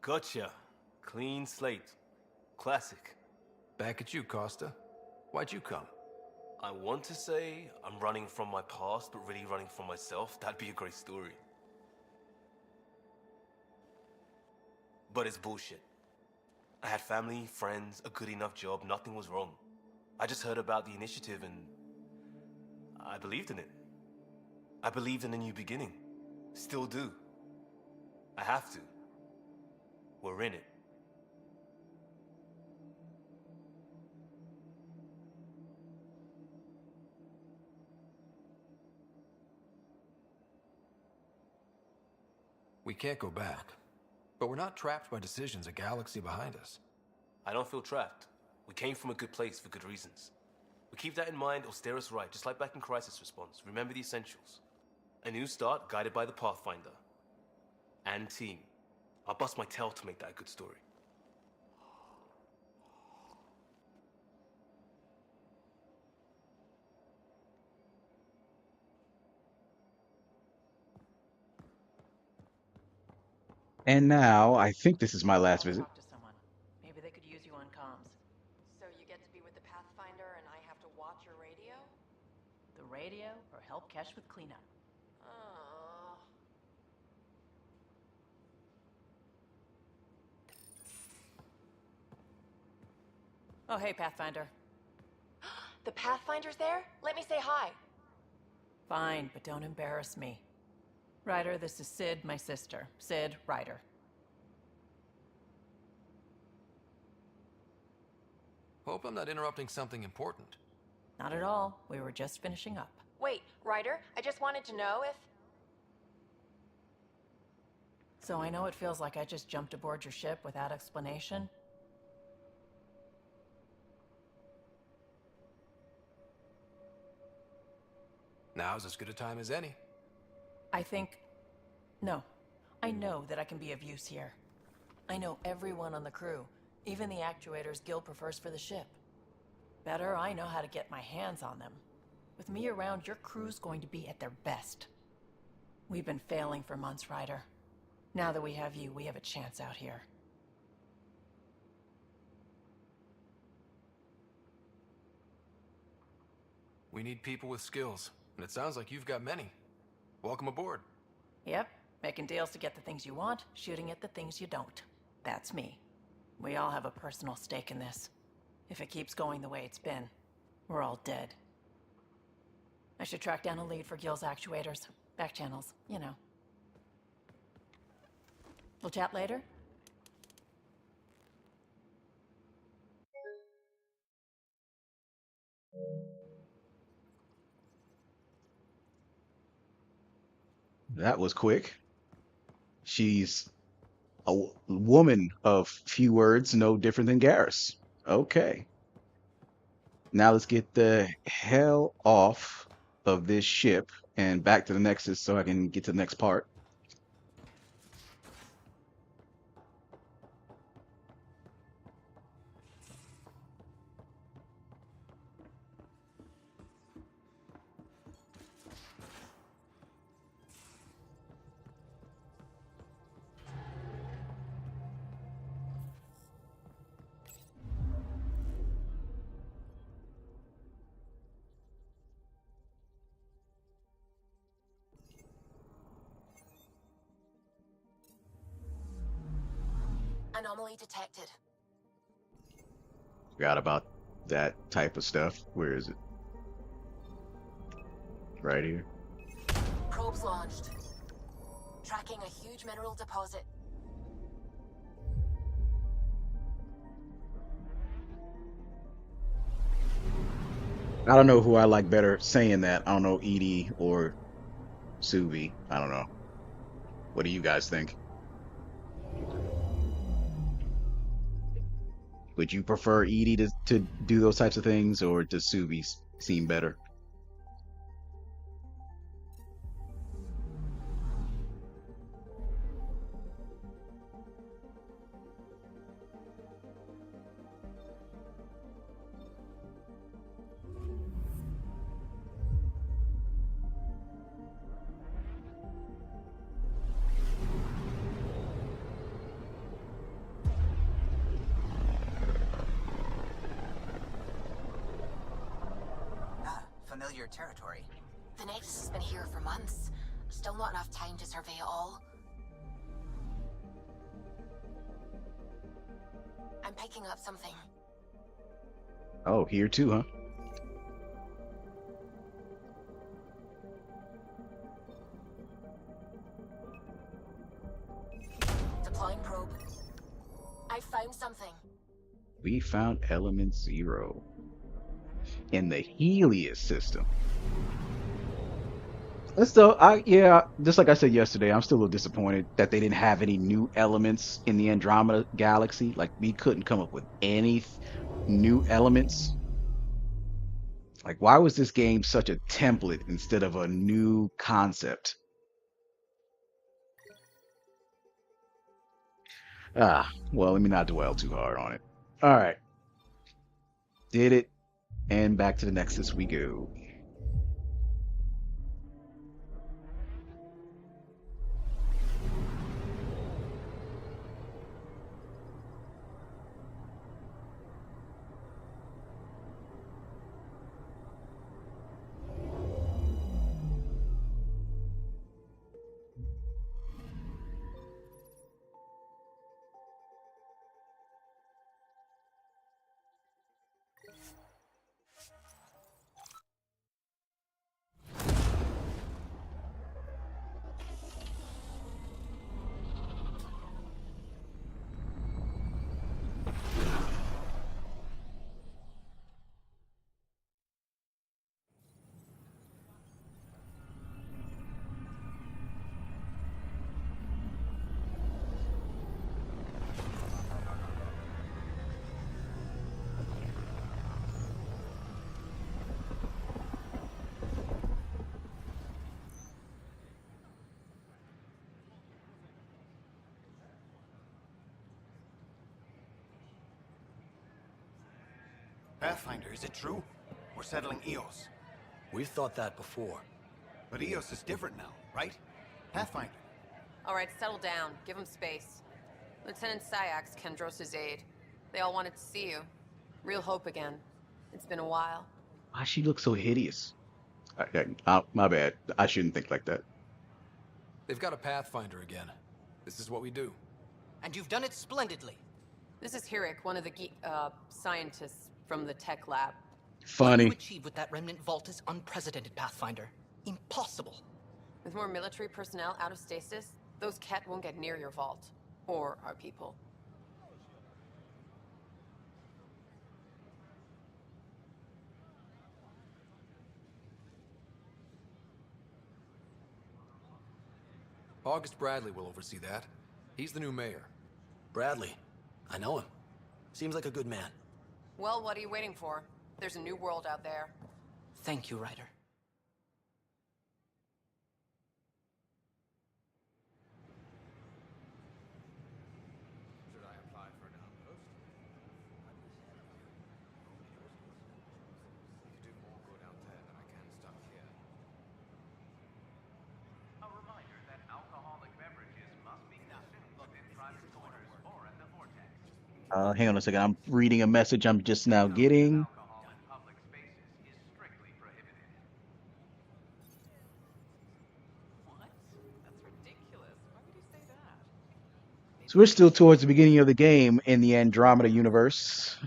Gotcha. Clean slate. Classic. Back at you, Costa. Why'd you come? I want to say I'm running from my past, but really running from myself. That'd be a great story. But it's bullshit. I had family, friends, a good enough job, nothing was wrong. I just heard about the initiative and I believed in it. I believed in a new beginning. Still do. I have to. We're in it. We can't go back. But we're not trapped by decisions a galaxy behind us. I don't feel trapped. We came from a good place for good reasons. We keep that in mind, it'll steer us right, just like back in Crisis Response. Remember the essentials. A new start guided by the Pathfinder. And team. I'll bust my tail to make that a good story. And now I think this is my I last want to visit. talk to someone. Maybe they could use you on comms. So you get to be with the Pathfinder and I have to watch your radio? The radio or help Kesh with cleanup. Oh. Oh, hey, Pathfinder. The Pathfinder's there? Let me say hi. Fine, but don't embarrass me. Ryder, this is Sid, my sister. Sid, Ryder. Hope I'm not interrupting something important. Not at all. We were just finishing up. Wait, Ryder, I just wanted to know if... So I know it feels like I just jumped aboard your ship without explanation. Now's as good a time as any. I think... No. I know that I can be of use here. I know everyone on the crew, even the actuators Gil prefers for the ship. Better, I know how to get my hands on them. With me around, your crew's going to be at their best. We've been failing for months, Ryder. Now that we have you, we have a chance out here. We need people with skills, and it sounds like you've got many. Welcome aboard. Yep, making deals to get the things you want, shooting at the things you don't. That's me. We all have a personal stake in this. If it keeps going the way it's been, we're all dead. I should track down a lead for Gil's actuators. Back channels, you know. We'll chat later? That was quick. She's a woman of few words, no different than Garrus. Okay. Now let's get the hell off of this ship and back to the Nexus so I can get to the next part. Anomaly detected. Forgot about that type of stuff. Where is it? Right here. Probes launched. Tracking a huge mineral deposit. I don't know who I like better saying that. I don't know, Edie or Suvi. I don't know. What do you guys think? Would you prefer Edie to do those types of things, or does Suvi seem better? Familiar territory. The Nexus has been here for months. Still not enough time to survey it all. I'm picking up something. Oh, here too, huh? Deploying probe. I found something. We found element 0 in the Helios system. And still, yeah, just like I said yesterday, I'm still a little disappointed that they didn't have any new elements in the Andromeda galaxy. Like, we couldn't come up with any new elements. Like, why was this game such a template instead of a new concept? Well, let me not dwell too hard on it. All right, did it, and back to the Nexus we go. Pathfinder, is it true? We're settling Eos. We've thought that before. But Eos is different now, right? Pathfinder. All right, settle down. Give him space. Lieutenant Syax, Kendros' aide. They all wanted to see you. Real hope again. It's been a while. Why she look so hideous? My bad. I shouldn't think like that. They've got a Pathfinder again. This is what we do. And you've done it splendidly. This is Hirik, one of the scientists from the tech lab. What you Funny. achieved with that remnant vault is unprecedented, Pathfinder. Impossible. With more military personnel out of stasis, those Ket won't get near your vault. Or our people. August Bradley will oversee that. He's the new mayor. Bradley. I know him. Seems like a good man. Well, what are you waiting for? There's a new world out there. Thank you, Ryder. Should I apply for an outpost? You do more good out there than I can stuck here. A reminder that alcoholic beverages must be consumed within private quarters or at the vortex. Hang on a second. I'm reading a message I'm just now getting. Alcohol in public spaces is strictly prohibited. What? That's ridiculous. Why would you say that? So we're still towards the beginning of the game in the Andromeda universe.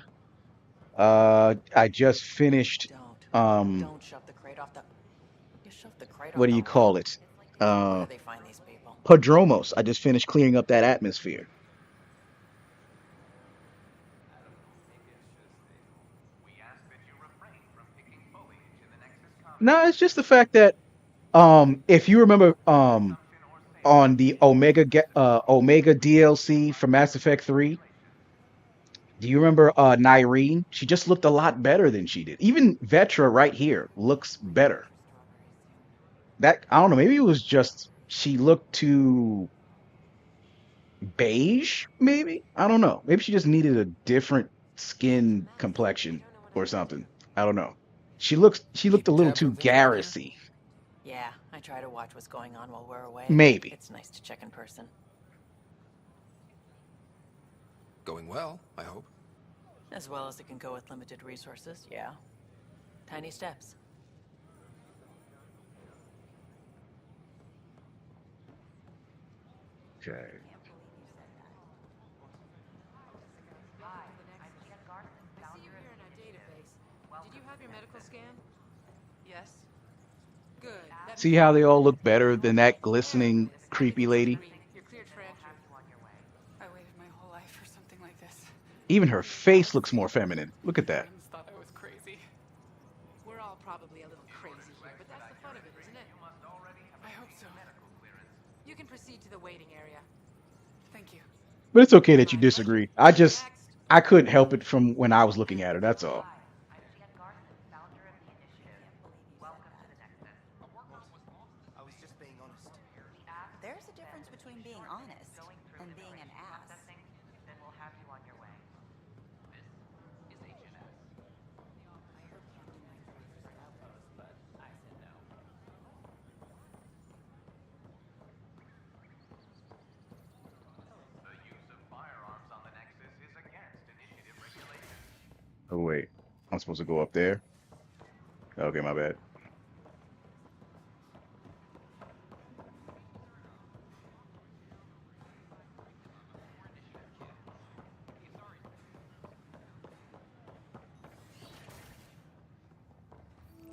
I just finished. Don't shove the crate off the. You shoved the crate What off do the you call wall. it? Where do they find these people? Padromos. I just finished clearing up that atmosphere. We ask that you refrain from picking foliage in the Nexus common. No, it's just the fact that if you remember on the Omega DLC for Mass Effect 3, do you remember Nyreen? She just looked a lot better than she did. Even Vetra right here looks better. That I don't know, maybe it was just she looked too beige, maybe? I don't know. Maybe she just needed a different skin complexion or something. I don't know. She looked a little too garrusy. Yeah, I try to watch what's going on while we're away. Maybe. It's nice to check in person. Going well, I hope. As well as it can go with limited resources, yeah. Tiny steps. Okay. Did you have your medical scan? Yes. Good. See how they all look better than that glistening, creepy lady? You're cleared for entry. I waited my whole life for something like this. Even her face looks more feminine. Look at that. Friends thought I was crazy. We're all probably a little crazy here, but that's the fun of it, isn't it? I hope so. You can proceed to the waiting area. Thank you. But it's okay that you disagree. I couldn't help it from when I was looking at her, that's all. I was just being honest. There's a difference between being honest and being an ass. Then we'll have you on your way. This is HNS. The use of firearms on the Nexus is against initiative regulations. Oh wait, I'm supposed to go up there? Okay, my bad.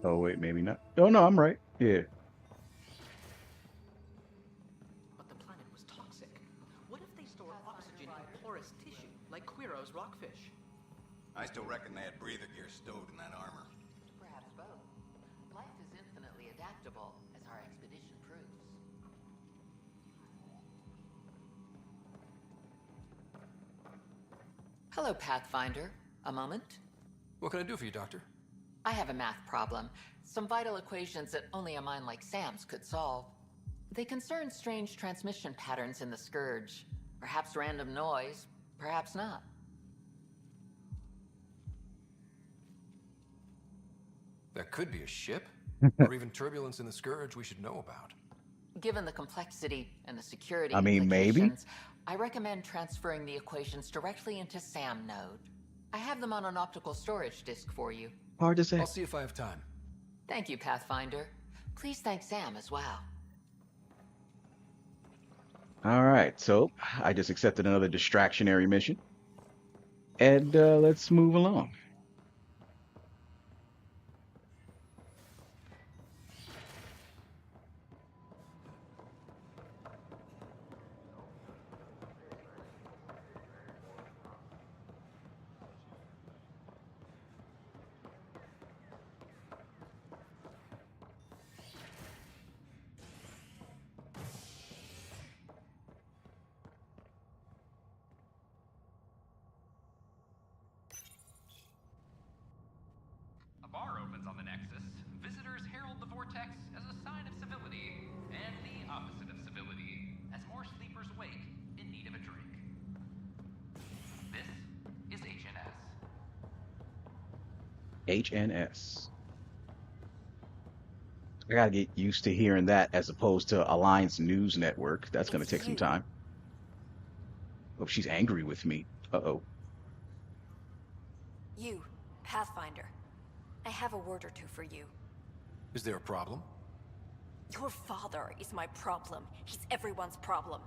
Oh wait, maybe not. Oh no, I'm right. Yeah. But the planet was toxic. What if they store oxygen in porous tissue, like Quiro's rockfish? I still reckon they had breather gear stowed in that armor. Perhaps both. Life is infinitely adaptable, as our expedition proves. Hello, Pathfinder. A moment? What can I do for you, Doctor? I have a math problem. Some vital equations that only a mind like Sam's could solve. They concern strange transmission patterns in the Scourge. Perhaps random noise, perhaps not. That could be a ship, or even turbulence in the Scourge we should know about. Given the complexity and the security I mean, maybe. implications, I recommend transferring the equations directly into SAM node. I have them on an optical storage disk for you. Hard to say. I'll see if I have time. Thank you, Pathfinder. Please thank Sam as well. All right, so I just accepted another distractionary mission, and let's move along. A bar opens on the Nexus. Visitors herald the vortex as a sign of civility, and the opposite of civility, as more sleepers wake in need of a drink. This is HNS. HNS. I gotta get used to hearing that as opposed to Alliance News Network. That's gonna take some time. Oh, she's angry with me. Uh-oh. You, Pathfinder. I have a word or two for you. Is there a problem? Your father is my problem. He's everyone's problem.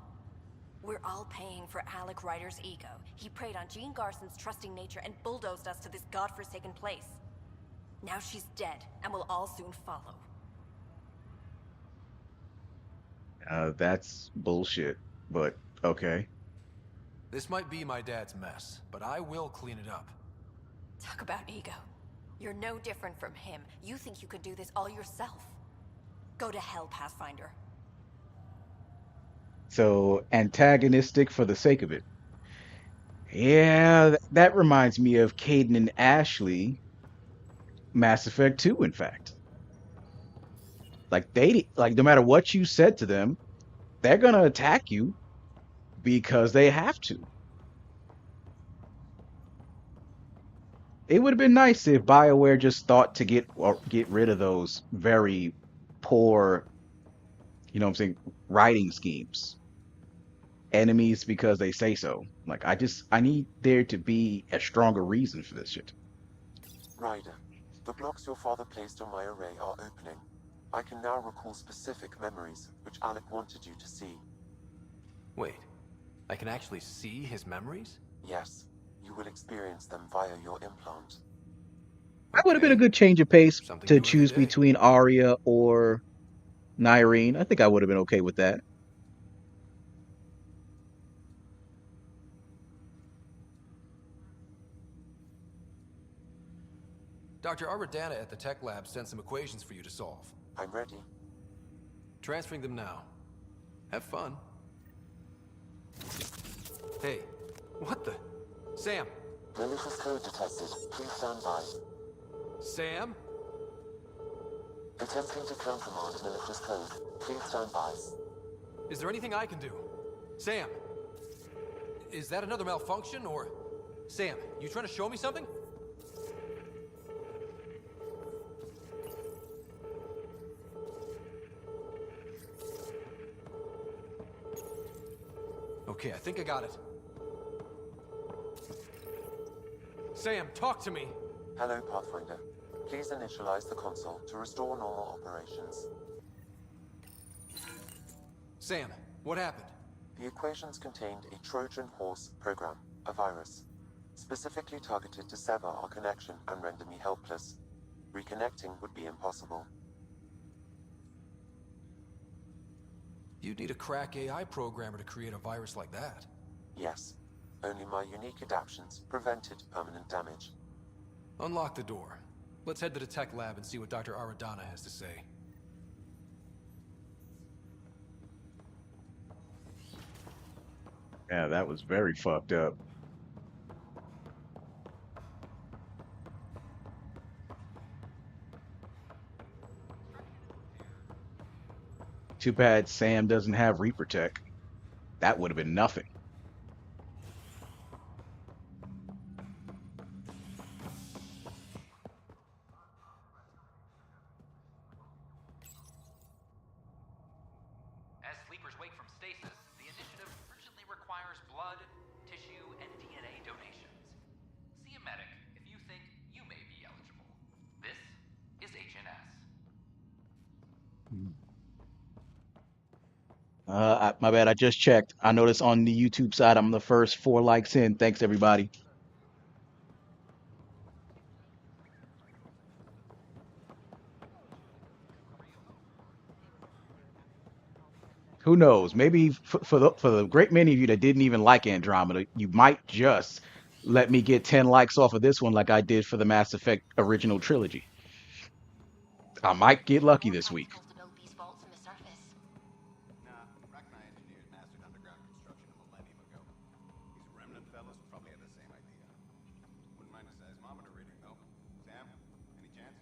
We're all paying for Alec Ryder's ego. He preyed on Jean Garson's trusting nature and bulldozed us to this godforsaken place. Now she's dead, and we'll all soon follow. That's bullshit, but okay. This might be my dad's mess, but I will clean it up. Talk about ego. You're no different from him. You think you could do this all yourself. Go to hell, Pathfinder. So antagonistic for the sake of it. Yeah, that reminds me of Caden and Ashley, Mass Effect 2, in fact. Like no matter what you said to them, they're gonna attack you because they have to. It would have been nice if BioWare just thought to get rid of those very poor, you know what I'm saying, writing schemes. Enemies because they say so. Like I need there to be a stronger reason for this shit. Ryder, the blocks your father placed on my array are opening. I can now recall specific memories, which Alec wanted you to see. Wait, I can actually see his memories? Yes, you will experience them via your implant. That would have been a good change of pace Something to new every choose day. between Arya or Nyreen. I think I would have been okay with that. Dr. Arbordana at the tech lab sent some equations for you to solve. I'm ready. Transferring them now. Have fun. Hey, what the? Sam! Malicious code detected. Please stand by. Sam? Attempting to countermand malicious code. Please stand by. Is there anything I can do? Sam! Is that another malfunction, or... Sam, you trying to show me something? Okay, I think I got it. Sam, talk to me! Hello, Pathfinder. Please initialize the console to restore normal operations. Sam, what happened? The equations contained a Trojan horse program, a virus, specifically targeted to sever our connection and render me helpless. Reconnecting would be impossible. You'd need a crack AI programmer to create a virus like that. Yes. Only my unique adaptions prevented permanent damage. Unlock the door. Let's head to the tech lab and see what Dr. Aradana has to say. Yeah, that was very fucked up. Too bad Sam doesn't have Reaper tech. That would have been nothing. sleeper's wake from stasis, the initiative urgently requires blood, tissue, and DNA donations. See a medic if you think you may be eligible. This is HNS. My bad. I just checked. I noticed on the YouTube side, I'm the first 4 likes in. Thanks, everybody. Who knows? Maybe for the great many of you that didn't even like Andromeda, you might just let me get 10 likes off of this one, like I did for the Mass Effect original trilogy. I might get lucky this week. Nah, Rachni engineers mastered underground construction a millennium ago. These remnant fellas probably had the same idea. Wouldn't mind a seismometer reading, though. Sam, any chance?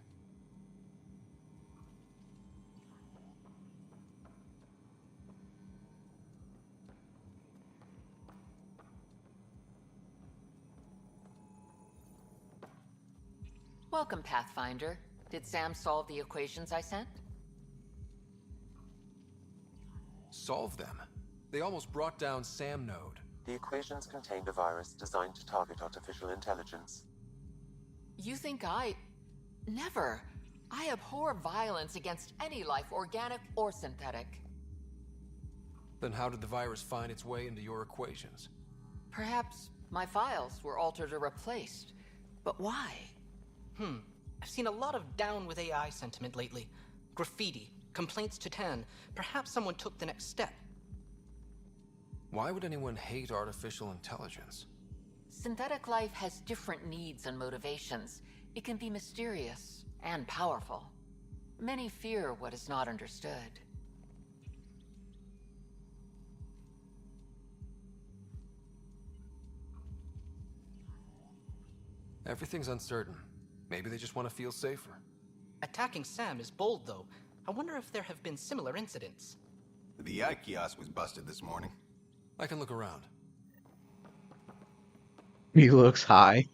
Welcome, Pathfinder. Did Sam solve the equations I sent? Solve them? They almost brought down Sam Node. The equations contained a virus designed to target artificial intelligence. You think I... Never. I abhor violence against any life, organic or synthetic. Then how did the virus find its way into your equations? Perhaps my files were altered or replaced. But why? I've seen a lot of down with AI sentiment lately. Graffiti, complaints to 10. Perhaps someone took the next step. Why would anyone hate artificial intelligence? Synthetic life has different needs and motivations. It can be mysterious and powerful. Many fear what is not understood. Everything's uncertain. Maybe they just want to feel safer. Attacking Sam is bold, though. I wonder if there have been similar incidents. The AI kiosk was busted this morning. I can look around. He looks high.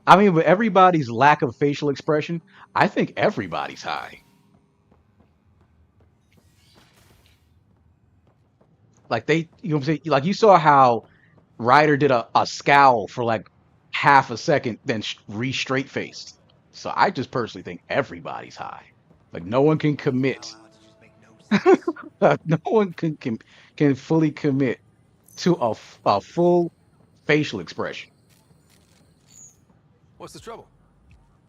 I mean, with everybody's lack of facial expression, I think everybody's high. Like you know what I'm saying? Like you saw how Ryder did a scowl for like half a second, then re-straight faced. So I just personally think everybody's high. Like no one can commit. No one can fully commit to a full facial expression. What's the trouble?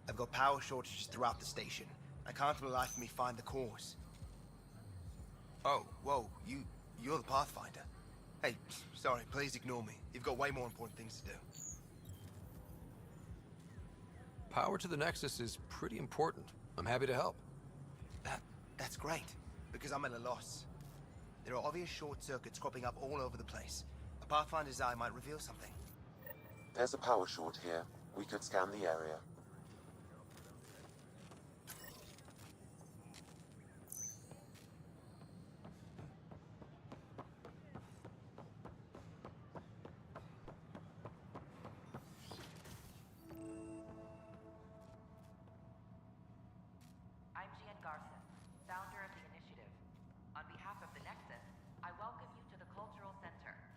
I've got power shortages throughout the station. I can't for the life of me find the cause. Oh, whoa, you're the Pathfinder. Hey, sorry, please ignore me. You've got way more important things to do. Power to the Nexus is pretty important. I'm happy to help. That's great, because I'm at a loss. There are obvious short circuits cropping up all over the place. A Pathfinder's eye might reveal something. There's a power short here. We could scan the area.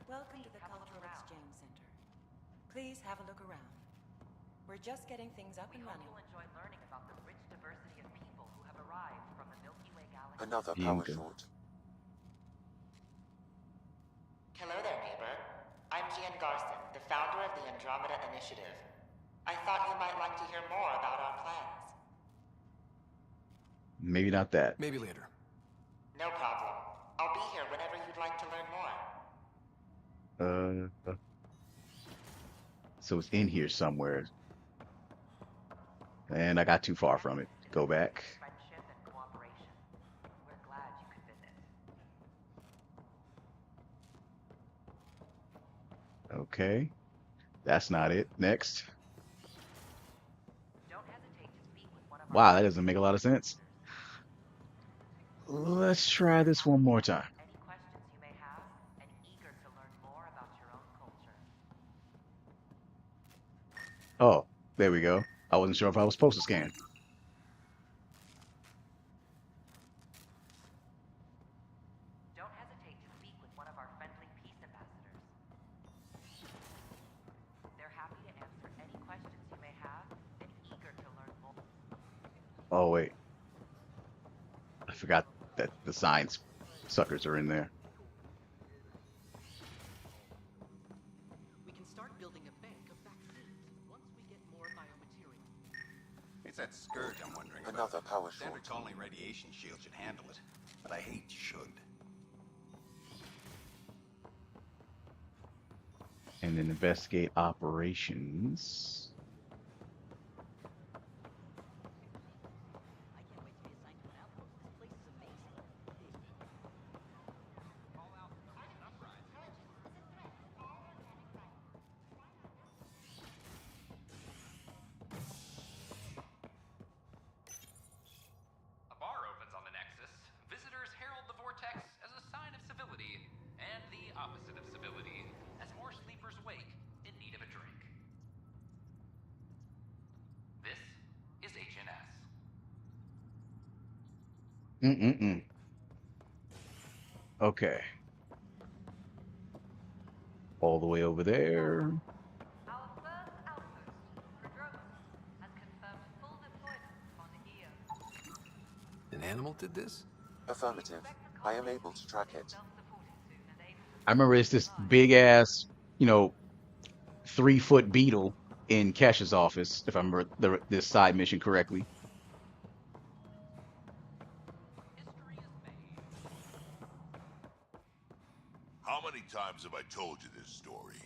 Welcome to the Cultural Exchange Center. Please have a look around. We're just getting things up and running. You'll enjoy learning about the rich diversity of people who have arrived from the Milky Way galaxy. Another power short. Hello there, neighbor. I'm Gian Garson, the founder of the Andromeda Initiative. I thought you might like to hear more about our plans. Maybe not that. Maybe later. No problem. I'll be here whenever you'd like to learn more. So it's in here somewhere. And I got too far from it. Go back. Friendship and cooperation. We're glad you could visit. Okay. That's not it. Next. Don't hesitate to speak with one of Wow, that doesn't make a lot of sense. Let's try this one more time. any questions you may have and eager to learn more about your own culture. Oh, there we go. I wasn't sure if I was supposed to scan. Don't hesitate Oh wait, I forgot that the science suckers are in there. We can start building a bank of vaccines once we get more biomaterial. It's that scourge I'm wondering about. Another power Standard short. colony radiation shield should handle it, but I hate should. And then investigate operations. A bar opens on the Nexus. Visitors herald the vortex as a sign of civility, and the opposite of civility, as more sleepers wake in need of a drink. This is HNS. Mm-mm-mm. Okay. All the way over there. Our first outpost, Andromeda, has confirmed full deployment on EO. An animal did this? Affirmative. I am able to track it. I remember it's this big ass, you know, 3-foot beetle in Kesh's office, if I remember this side mission correctly. How many times have I told you this story?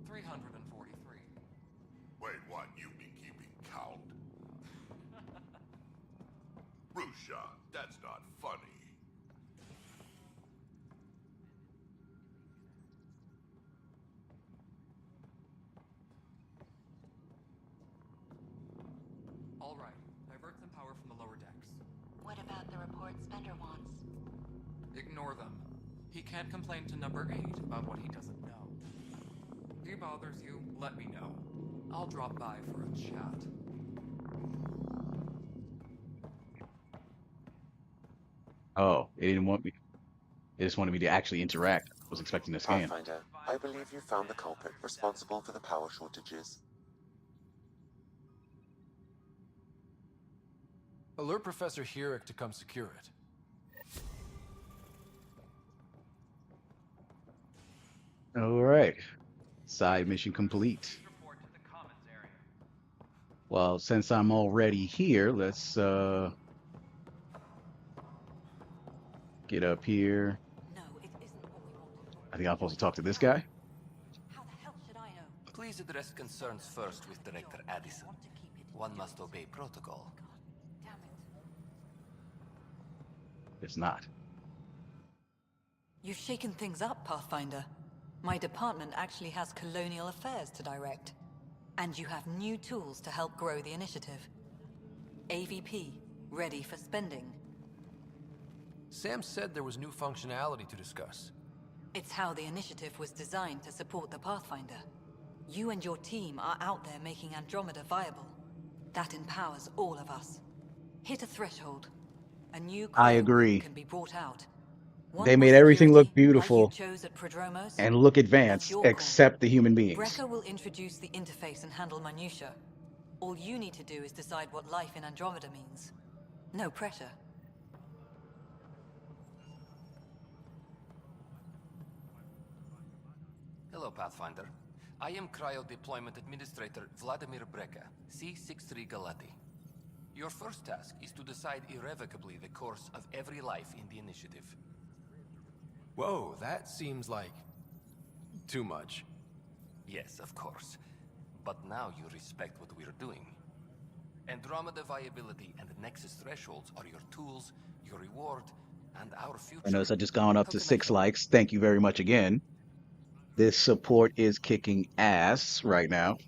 343. Wait, what? You've been keeping count? Rusha, that's not funny. All right, divert some power from the lower decks. What about the reports Spender wants? Ignore them. He can't complain to number 8 about what he doesn't know. If he bothers you, let me know. I'll drop by for a chat. Oh, it didn't want me. It just wanted me to actually interact. I was expecting a scan. Pathfinder, I believe you found the culprit responsible for the power shortages. Alert Professor Hurek to come secure it. All right. Side mission complete. Well, since I'm already here, let's get up here. I think I'm supposed to talk to this guy. Please address concerns first with Director Addison. One must obey protocol. It's not. You've shaken things up, Pathfinder. My department actually has colonial affairs to direct. And you have new tools to help grow the initiative. AVP, ready for spending. Sam said there was new functionality to discuss. It's how the initiative was designed to support the Pathfinder. You and your team are out there making Andromeda viable. That empowers all of us. Hit a threshold. A new I crew agree. can be brought out. They Want made more everything look security, like you beautiful chose at Prodromos? and look That's advanced, your call. except the human beings. Brecker will introduce the interface and handle minutia. All you need to do is decide what life in Andromeda means. No pressure. Hello, Pathfinder. I am Cryo Deployment Administrator Vladimir Breca, C-63 Galati. Your first task is to decide irrevocably the course of every life in the initiative. Whoa, that seems like too much. Yes, of course. But now you respect what we're doing. Andromeda viability and Nexus thresholds are your tools, your reward, and our future. I notice I just gone up How to can I 6 help? likes. Thank you very much again. This support is kicking ass right now.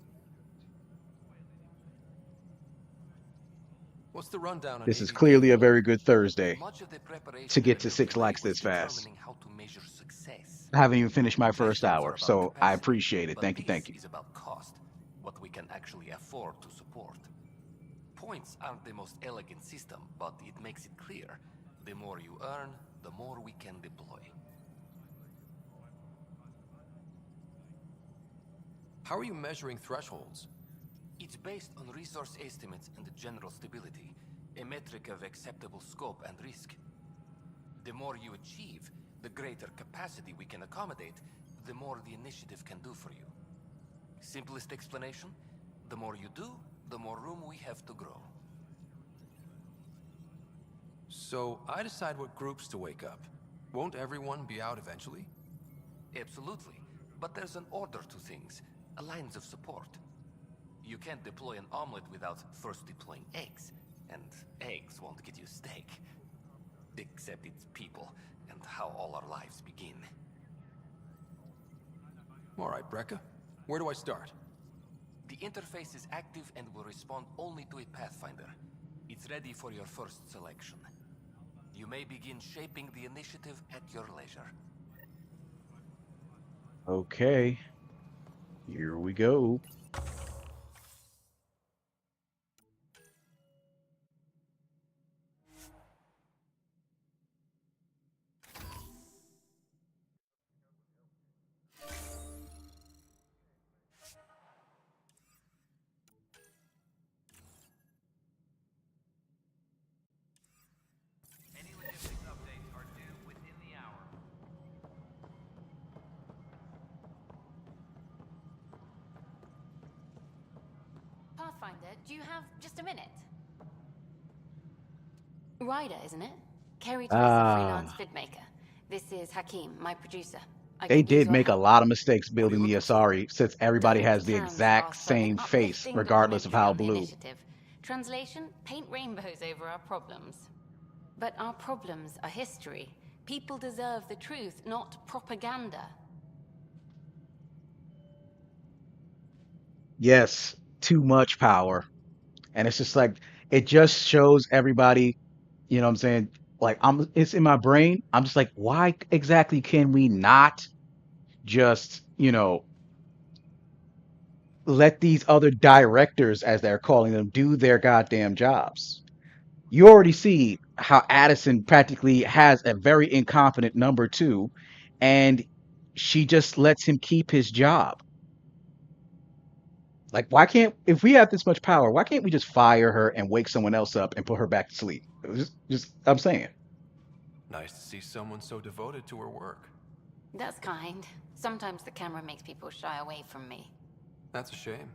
What's the rundown on This is AVP? clearly a very good Thursday Much of the preparation to get and to 6 build likes was this fast. determining how to measure success. I haven't even finished my first Missions hour, are about so I capacity, appreciate it. but Thank you, this thank you. is about cost, what we can actually afford to support. Points aren't the most elegant system, but it makes it clear. The more you earn, the more we can deploy. How are you measuring thresholds? It's based on resource estimates and general stability. a metric of acceptable scope and risk. The more you achieve, the greater capacity we can accommodate, the more the initiative can do for you. Simplest explanation, the more you do, the more room we have to grow. So, I decide what groups to wake up. Won't everyone be out eventually? Absolutely. But there's an order to things, lines of support. You can't deploy an omelet without first deploying eggs. And eggs won't get you steak. Except it's people, and how all our lives begin. All right, Brekka. Where do I start? The interface is active and will respond only to a Pathfinder. It's ready for your first selection. You may begin shaping the initiative at your leisure. Okay, here we go. Any logistics updates are due within the hour. Pathfinder, do you have just a minute? Ryder, isn't it? Kerry Teresa, freelance Ah, vidmaker. This is Hakim, my producer. I they could use did your make a help. lot of mistakes building the Asari since everybody Don't has the can exact fast, but an same face, uplifting regardless of documentary how on the blue. initiative. Translation, paint rainbows over our problems. But our problems are history. People deserve the truth, not propaganda. Yes, too much power. And it's just like, it just shows everybody, you know what I'm saying? Like, it's in my brain. I'm just like, why exactly can we not just, let these other directors, as they're calling them, do their goddamn jobs? You already see how Addison practically has a very incompetent number two, and she just lets him keep his job. Like, why can't, if we have this much power, why can't we just fire her and wake someone else up and put her back to sleep? I'm saying. Nice to see someone so devoted to her work. That's kind. Sometimes the camera makes people shy away from me. That's a shame.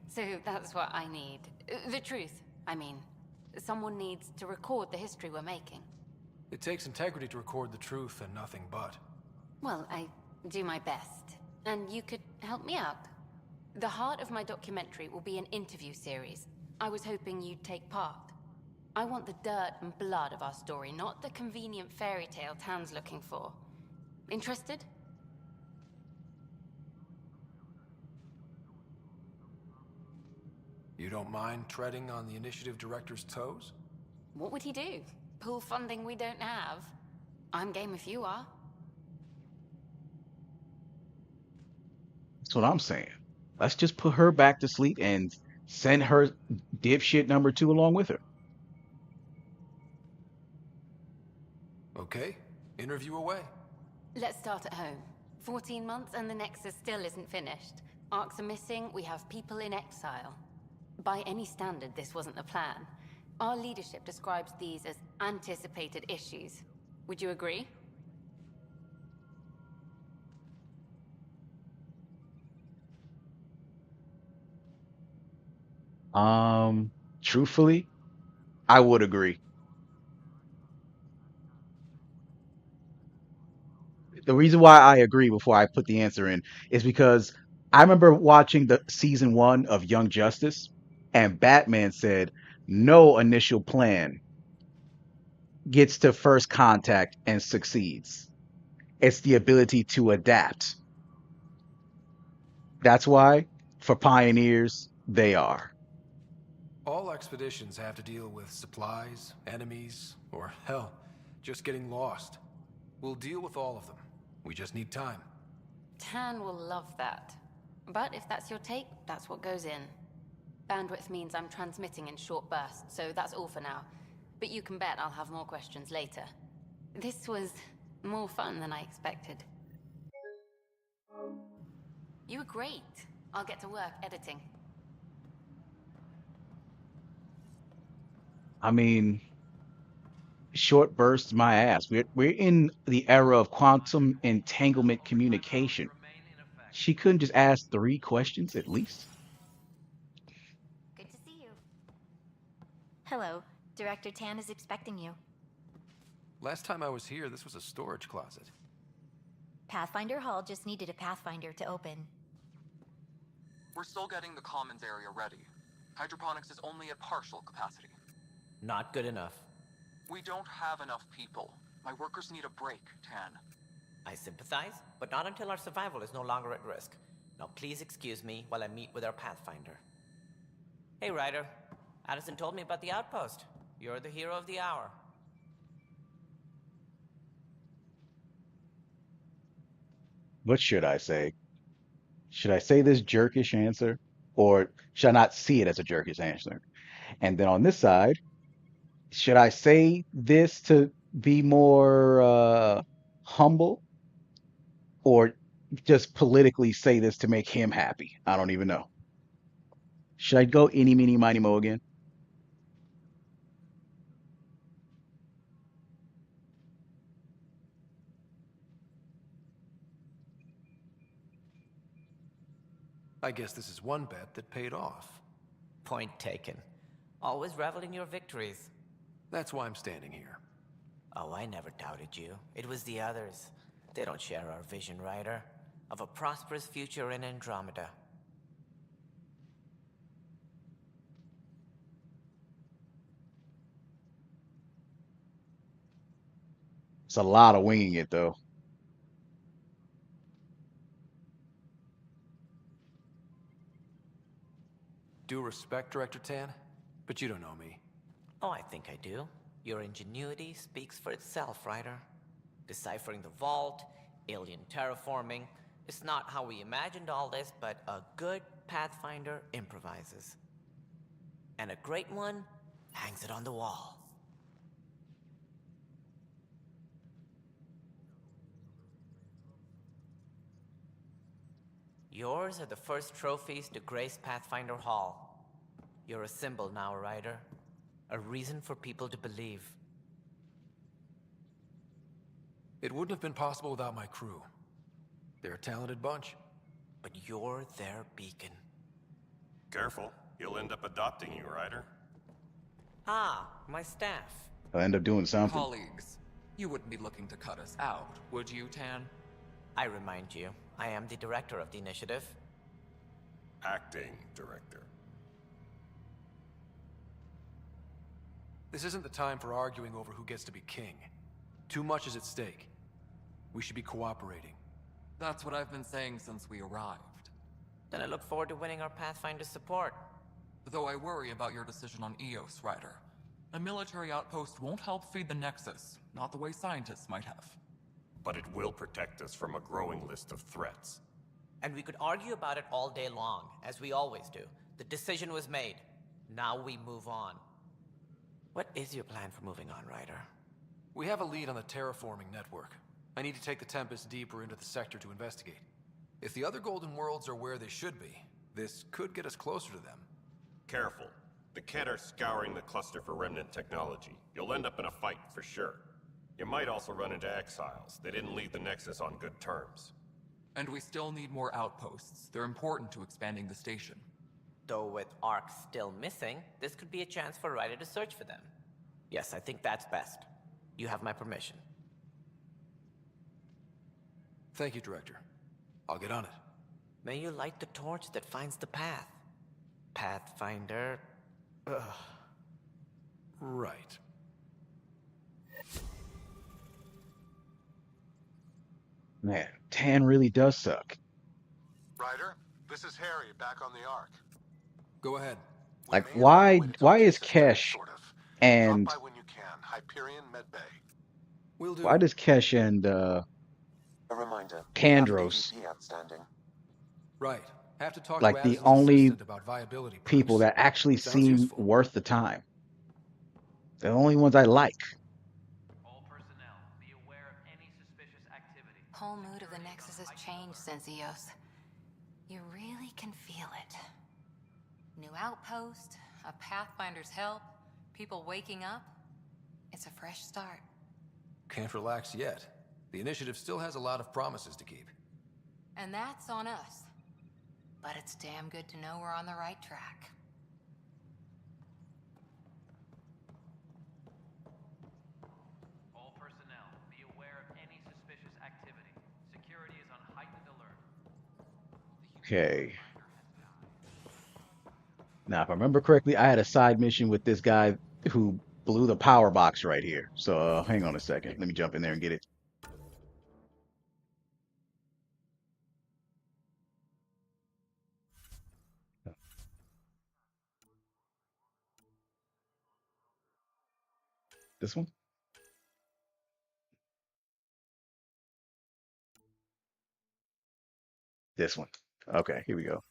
So that's what I need. The truth, I mean. Someone needs to record the history we're making. It takes integrity to record the truth and nothing but. Well, I do my best. And you could help me out. The heart of my documentary will be an interview series. I was hoping you'd take part. I want the dirt and blood of our story, not the convenient fairy tale Tan's looking for. Interested? You don't mind treading on the initiative director's toes? What would he do? Pool funding we don't have? I'm game if you are. That's what I'm saying. Let's just put her back to sleep and send her dipshit number two along with her. Okay, interview away. Let's start at home. 14 months and the Nexus still isn't finished. Arcs are missing, we have people in exile. By any standard, this wasn't the plan. Our leadership describes these as anticipated issues. Would you agree? Truthfully, I would agree. The reason why I agree before I put the answer in is because I remember watching the season one of Young Justice, and Batman said no initial plan gets to first contact and succeeds. It's the ability to adapt. That's why, for pioneers, they are. All expeditions have to deal with supplies, enemies, or hell, just getting lost. We'll deal with all of them. We just need time. Tan will love that. But if that's your take, that's what goes in. Bandwidth means I'm transmitting in short bursts, so that's all for now. But you can bet I'll have more questions later. This was more fun than I expected. You were great. I'll get to work editing. I mean, short bursts, my ass. We're in the era of quantum entanglement communication. She couldn't just ask 3 questions at least. Good to see you. Hello. Director Tan is expecting you. Last time I was here, this was a storage closet. Pathfinder Hall just needed a Pathfinder to open. We're still getting the commons area ready. Hydroponics is only at partial capacity. Not good enough. We don't have enough people. My workers need a break, Tan. I sympathize, but not until our survival is no longer at risk. Now please excuse me while I meet with our Pathfinder. Hey, Ryder. Addison told me about the outpost. You're the hero of the hour. What should I say? Should I say this jerkish answer? Or should I not see it as a jerkish answer? And then on this side, should I say this to be more humble? Or just politically say this to make him happy? I don't even know. Should I go any, meeny, miny, mo again? I guess this is one bet that paid off. Point taken. Always revel in your victories. That's why I'm standing here. Oh, I never doubted you. It was the others. They don't share our vision, Ryder, of a prosperous future in Andromeda. It's a lot of winging it, though. Due respect, Director Tan, but you don't know me. Oh, I think I do. Your ingenuity speaks for itself, Ryder. Deciphering the vault, alien terraforming. It's not how we imagined all this, but a good Pathfinder improvises. And a great one hangs it on the wall. Yours are the first trophies to grace Pathfinder Hall. You're a symbol now, Ryder. A reason for people to believe. It wouldn't have been possible without my crew. They're a talented bunch. But you're their beacon. Careful, he'll end up adopting you, Ryder. Ah, my staff. I'll end up doing something. Colleagues, you wouldn't be looking to cut us out, would you, Tan? I remind you, I am the director of the initiative. Acting director. This isn't the time for arguing over who gets to be king. Too much is at stake. We should be cooperating. That's what I've been saying since we arrived. Then I look forward to winning our Pathfinder's support. Though I worry about your decision on Eos, Ryder. A military outpost won't help feed the Nexus, not the way scientists might have. But it will protect us from a growing list of threats. And we could argue about it all day long, as we always do. The decision was made. Now we move on. What is your plan for moving on, Ryder? We have a lead on the terraforming network. I need to take the Tempest deeper into the sector to investigate. If the other Golden Worlds are where they should be, this could get us closer to them. Careful. The Kett are scouring the cluster for remnant technology. You'll end up in a fight for sure. You might also run into exiles. They didn't leave the Nexus on good terms. And we still need more outposts. They're important to expanding the station. Though with Ark still missing, this could be a chance for Ryder to search for them. Yes, I think that's best. You have my permission. Thank you, Director. I'll get on it. May you light the torch that finds the path. Pathfinder... Ugh. Right. Man, Tan really does suck. Ryder, this is Harry back on the Ark. Go ahead. Like, why is Kesh and Drop by when you can. Hyperion Med Bay. Will do. why does Kesh and A reminder. Pandros, AVP outstanding. Right. Have to talk like to the Addison's only assistant about viability people perks. that actually Sounds seem useful. worth the time? They're the only ones I like. Whole mood of the Nexus has changed since Eos. You really can feel it. New outpost, a Pathfinder's help, People waking up, it's a fresh start. Can't relax yet. The initiative still has a lot of promises to keep. And that's on us. But it's damn good to know we're on the right track. All personnel, be aware of any suspicious activity. Security is on heightened alert. Okay. Now, if I remember correctly, I had a side mission with this guy who blew the power box right here. So hang on a second. Let me jump in there and get it. This one? This one. Okay, here we go.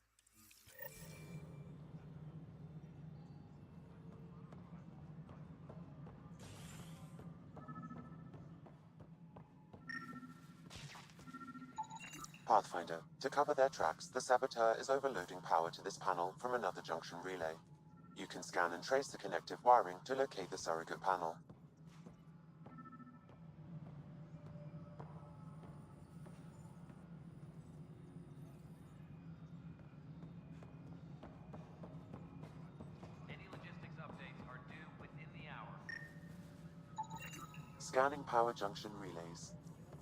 Pathfinder, to cover their tracks, the saboteur is overloading power to this panel from another junction relay. You can scan and trace the connective wiring to locate the surrogate panel. Any logistics updates are due within the hour. Scanning power junction relays.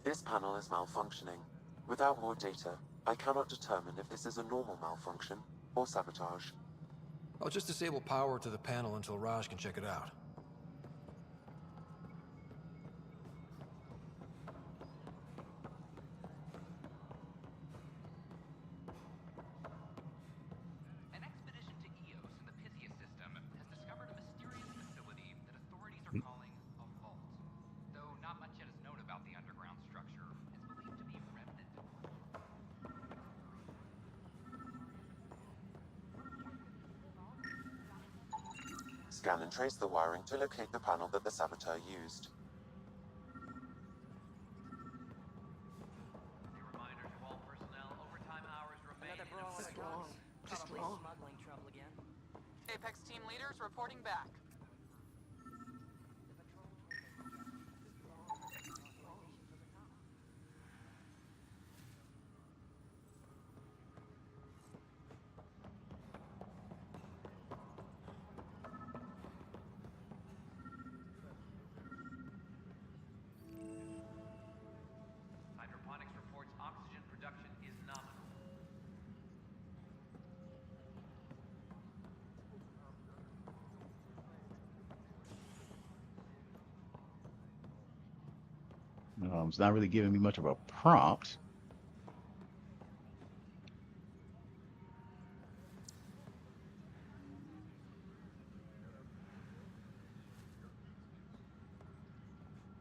This panel is malfunctioning. Without more data, I cannot determine if this is a normal malfunction or sabotage. I'll just disable power to the panel until Raj can check it out. An expedition to Eos in the Pythia system has discovered a mysterious facility that authorities are calling a vault. Though not much yet is known about the underground structure, it's believed to be remnant. Scan and trace the wiring to locate the panel that the saboteur used. Apex team leaders reporting back. Hydroponics reports oxygen production is nominal. It's not really giving me much of a prompt.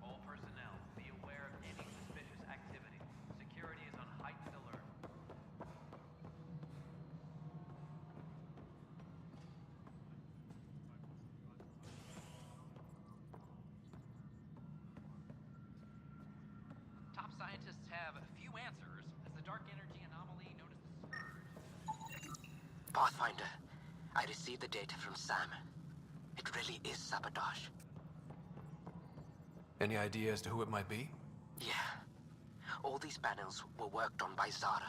All personnel, be aware of any suspicious activity. Security is on heightened alert. Top scientists have few answers, as the dark energy anomaly known as the Scourge. Pathfinder, I received the data from Sam. It really is sabotage. Any idea as to who it might be? Yeah. All these panels were worked on by Zara.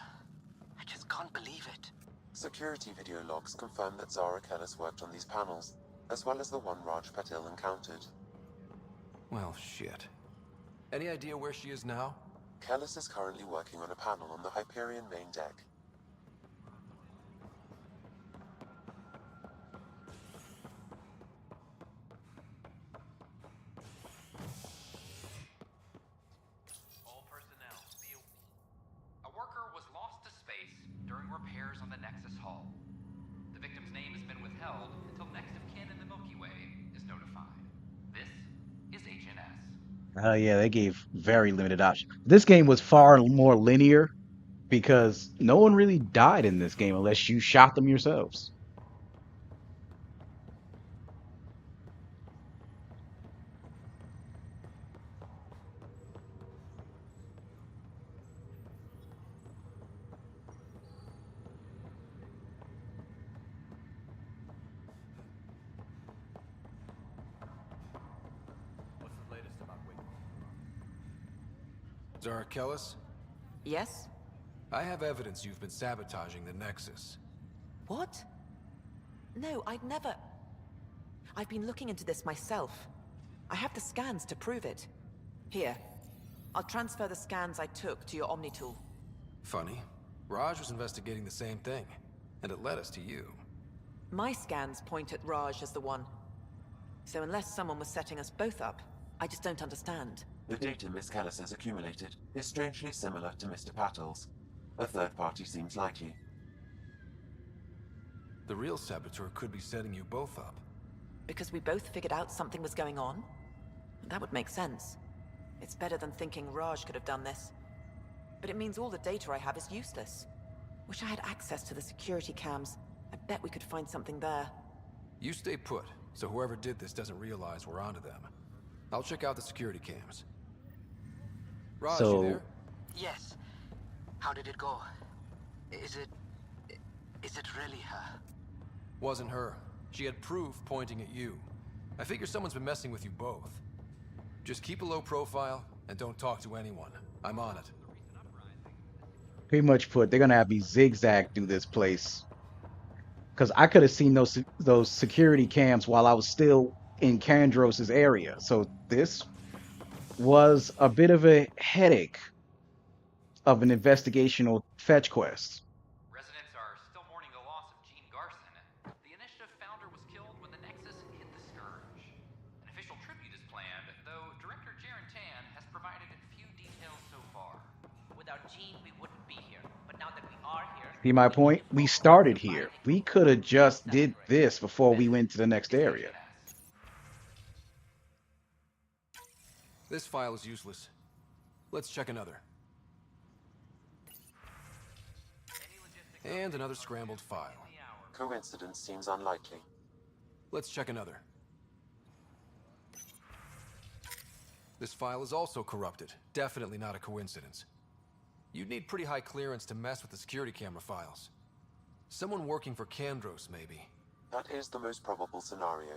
I just can't believe it. Security video logs confirm that Zara Kellis worked on these panels, as well as the one Raj Patil encountered. Well, shit. Any idea where she is now? Kellis is currently working on a panel on the Hyperion main deck. All personnel, a worker was lost to space during repairs on the Nexus hull. The victim's name has been withheld until next of kin in the Milky Way is notified. This is HNS. Oh yeah, they gave very limited options. This game was far more linear because no one really died in this game unless you shot them yourselves. Zara Kellis? Yes? I have evidence you've been sabotaging the Nexus. What? No, I'd never... I've been looking into this myself. I have the scans to prove it. Here. I'll transfer the scans I took to your Omni tool. Funny. Raj was investigating the same thing, and it led us to you. My scans point at Raj as the one. So unless someone was setting us both up, I just don't understand. The data Miss Kellis has accumulated is strangely similar to Mr. Patel's. A third party seems likely. The real saboteur could be setting you both up. Because we both figured out something was going on? That would make sense. It's better than thinking Raj could have done this. But it means all the data I have is useless. Wish I had access to the security cams. I bet we could find something there. You stay put, so whoever did this doesn't realize we're onto them. I'll check out the security cams. Raj, you there? Yes. How did it go? Is it really her? Wasn't her. She had proof pointing at you. I figure someone's been messing with you both. Just keep a low profile and don't talk to anyone. I'm on it. Pretty much put, they're gonna have me zigzag through this place. Because I could have seen those security cams while I was still in Kandros's area. So this was a bit of a headache of an investigational fetch quest. Residents are still mourning the loss of Gene Garson. The Initiative founder was killed when the Nexus hit the Scourge. An official tribute is planned, though Director Jaren Tan has provided few details so far. Without Gene, we wouldn't be here. But now that we are here... See my point? We started here. We could have just did this before we went to the next area. This file is useless. Let's check another. And another scrambled file. Coincidence seems unlikely. Let's check another. This file is also corrupted. Definitely not a coincidence. You'd need pretty high clearance to mess with the security camera files. Someone working for Kandros, maybe. That is the most probable scenario.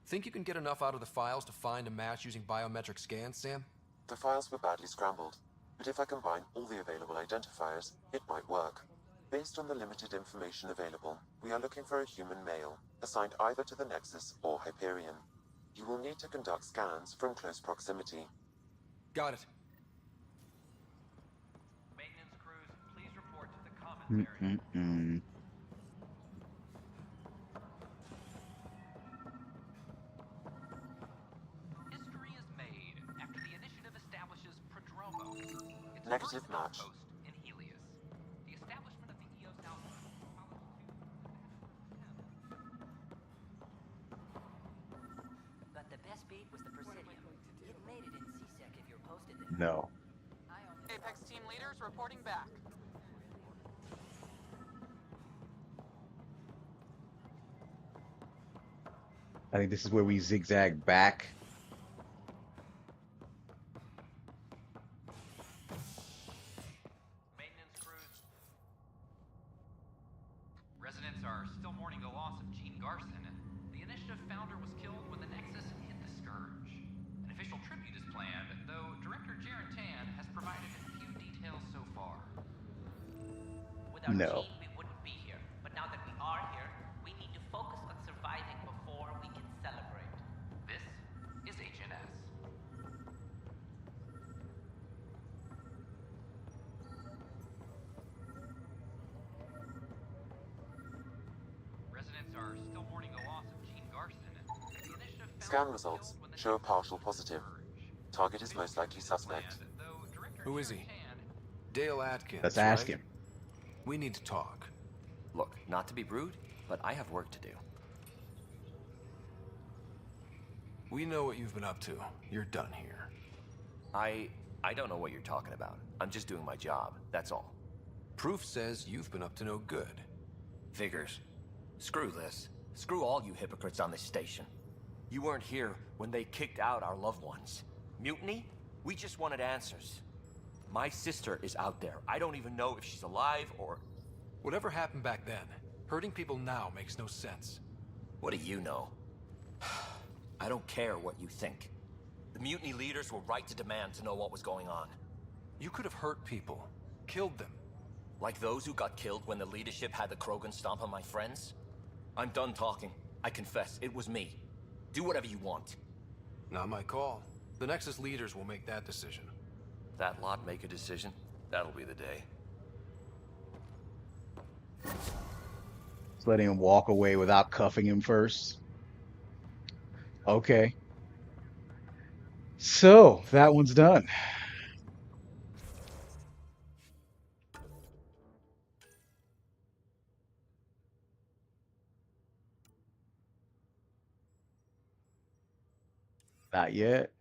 Think you can get enough out of the files to find a match using biometric scans, Sam? The files were badly scrambled, but if I combine all the available identifiers, it might work. Based on the limited information available, we are looking for a human male, assigned either to the Nexus or Hyperion. You will need to conduct scans from close proximity. Got it. Maintenance crews, please report to the commons area. History is made after the Initiative establishes Prodromo. It's Negative the first match. outpost in Helios. The establishment of the EOS outpost But the best beat was the Presidium. It made it in C-Sec if you're posted there. No. Apex team leaders reporting back. I think this is where we zigzag back. Maintenance crews. Residents are still mourning the loss of Gene Garson. The Initiative founder was killed when the Nexus hit the Scourge. An official tribute is planned, though Director Jaren Tan has provided few details so far. Without No. Gene, we wouldn't be here. But now that we are here, we need to focus on surviving before we can celebrate. This is HNS. Residents are still mourning the loss of Gene Garson. The Initiative Scan results show a partial positive. Target is most likely suspect. Who is he? Dale Atkins. Let's ask right? him. We need to talk. Look, not to be rude, but I have work to do. We know what you've been up to. You're done here. I don't know what you're talking about. I'm just doing my job, that's all. Proof says you've been up to no good. Figures. Screw this. Screw all you hypocrites on this station. You weren't here when they kicked out our loved ones. Mutiny? We just wanted answers. My sister is out there. I don't even know if she's alive or... Whatever happened back then, hurting people now makes no sense. What do you know? I don't care what you think. The mutiny leaders were right to demand to know what was going on. You could have hurt people, killed them. Like those who got killed when the leadership had the Krogan stomp on my friends? I'm done talking. I confess, it was me. Do whatever you want. Not my call. The Nexus leaders will make that decision. That lot make a decision? That'll be the day. Just letting him walk away without cuffing him first. Okay. So that one's done. Not yet.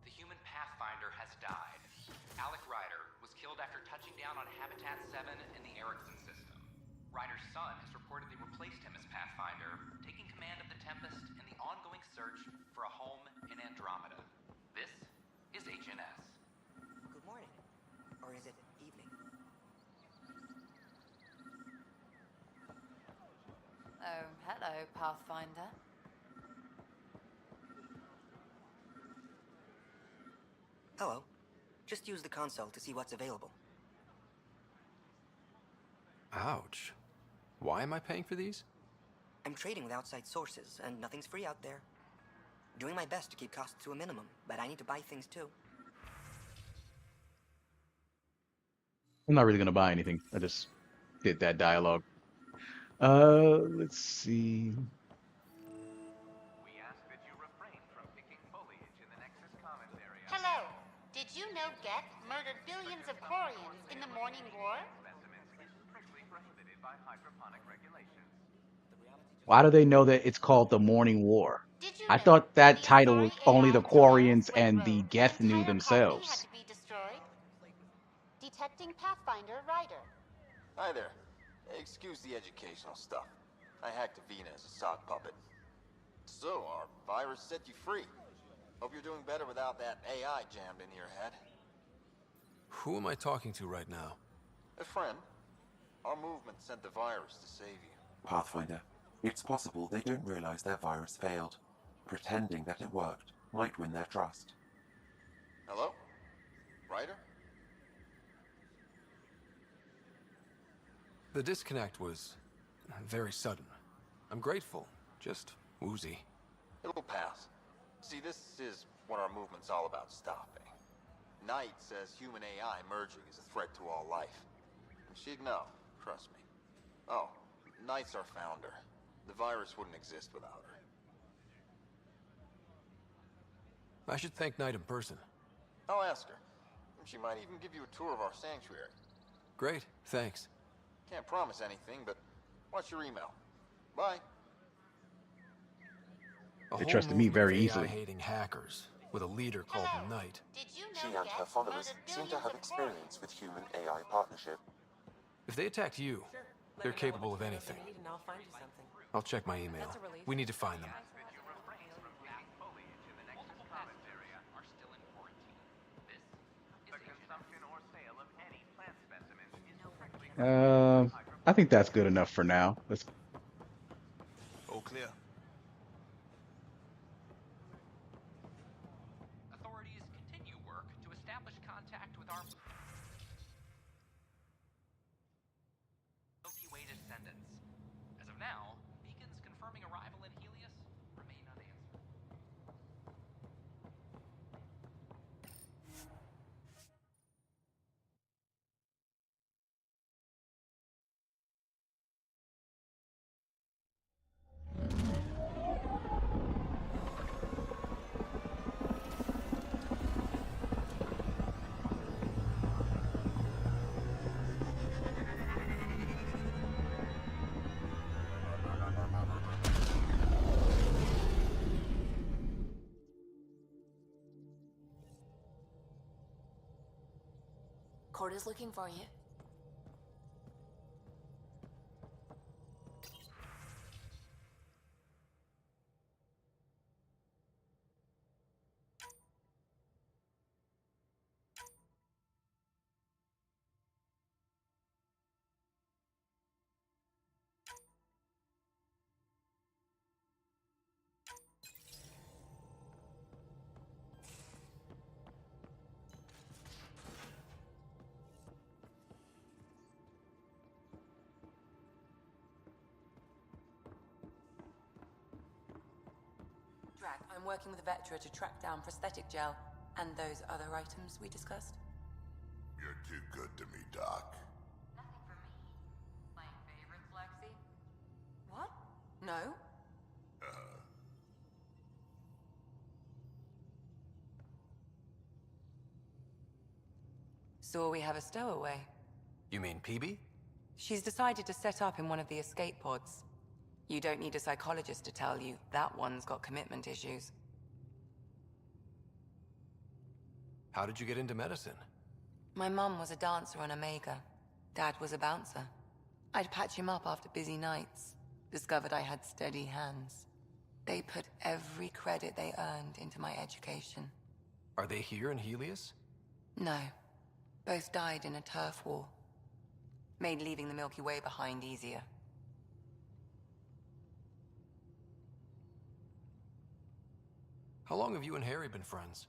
The human Pathfinder has died. Alec Ryder was killed after touching down on Habitat 7 in the Erickson system. Ryder's son has reportedly replaced him as Pathfinder, taking command of the Tempest in the ongoing search for a home in Andromeda. This is HNS. Good morning. Or is it evening? Oh, hello, Pathfinder. Hello. Just use the console to see what's available. Ouch. Why am I paying for these? I'm trading with outside sources, and nothing's free out there. Doing my best to keep costs to a minimum, but I need to buy things too. I'm not really gonna buy anything. I just did that dialogue. Let's see. Hello. Did you know Geth murdered billions of Quarians in the Morning War? Why do they know that it's called the Morning War? Did you I know thought that the title Asari only AI the Kal-El Quarians Slave and the Road, Geth an knew entire colony had themselves. to be destroyed? Detecting Pathfinder Ryder. Hi there. Excuse the educational stuff. I hacked Avina as a sock puppet. So, our virus set you free. Hope you're doing better without that AI jammed into your head. Who am I talking to right now? A friend. Our movement sent the virus to save you. Pathfinder, it's possible they don't realize their virus failed. Pretending that it worked might win their trust. Hello? Ryder? The disconnect was very sudden. I'm grateful, just woozy. It'll pass. See, this is what our movement's all about stopping. Knight says human AI merging is a threat to all life. And she'd know, trust me. Oh, Knight's our founder. The virus wouldn't exist without her. I should thank Knight in person. I'll ask her. She might even give you a tour of our sanctuary. Great, thanks. Can't promise anything, but watch your email. Bye. They trusted me very easily. AI-hating hackers with a leader called Knight. She and her followers seem to have experience with human-AI partnership. If they attacked you, they're capable of anything. I'll check my email. We need to find them. I think that's good enough for now. Let's All clear. Authorities continue work to establish contact with our Milky Way descendants. As of now, beacons confirming arrival in Helios remain unanswered. Corda's looking for you. Drac, I'm working with Vetra to track down prosthetic gel and those other items we discussed. You're too good to me, Doc. Nothing for me. Playing favorites, Lexi? What? No? So we have a stowaway. You mean PB? She's decided to set up in one of the escape pods. You don't need a psychologist to tell you that one's got commitment issues. How did you get into medicine? My mum was a dancer on Omega. Dad was a bouncer. I'd patch him up after busy nights. Discovered I had steady hands. They put every credit they earned into my education. Are they here in Helios? No. Both died in a turf war. Made leaving the Milky Way behind easier. How long have you and Harry been friends?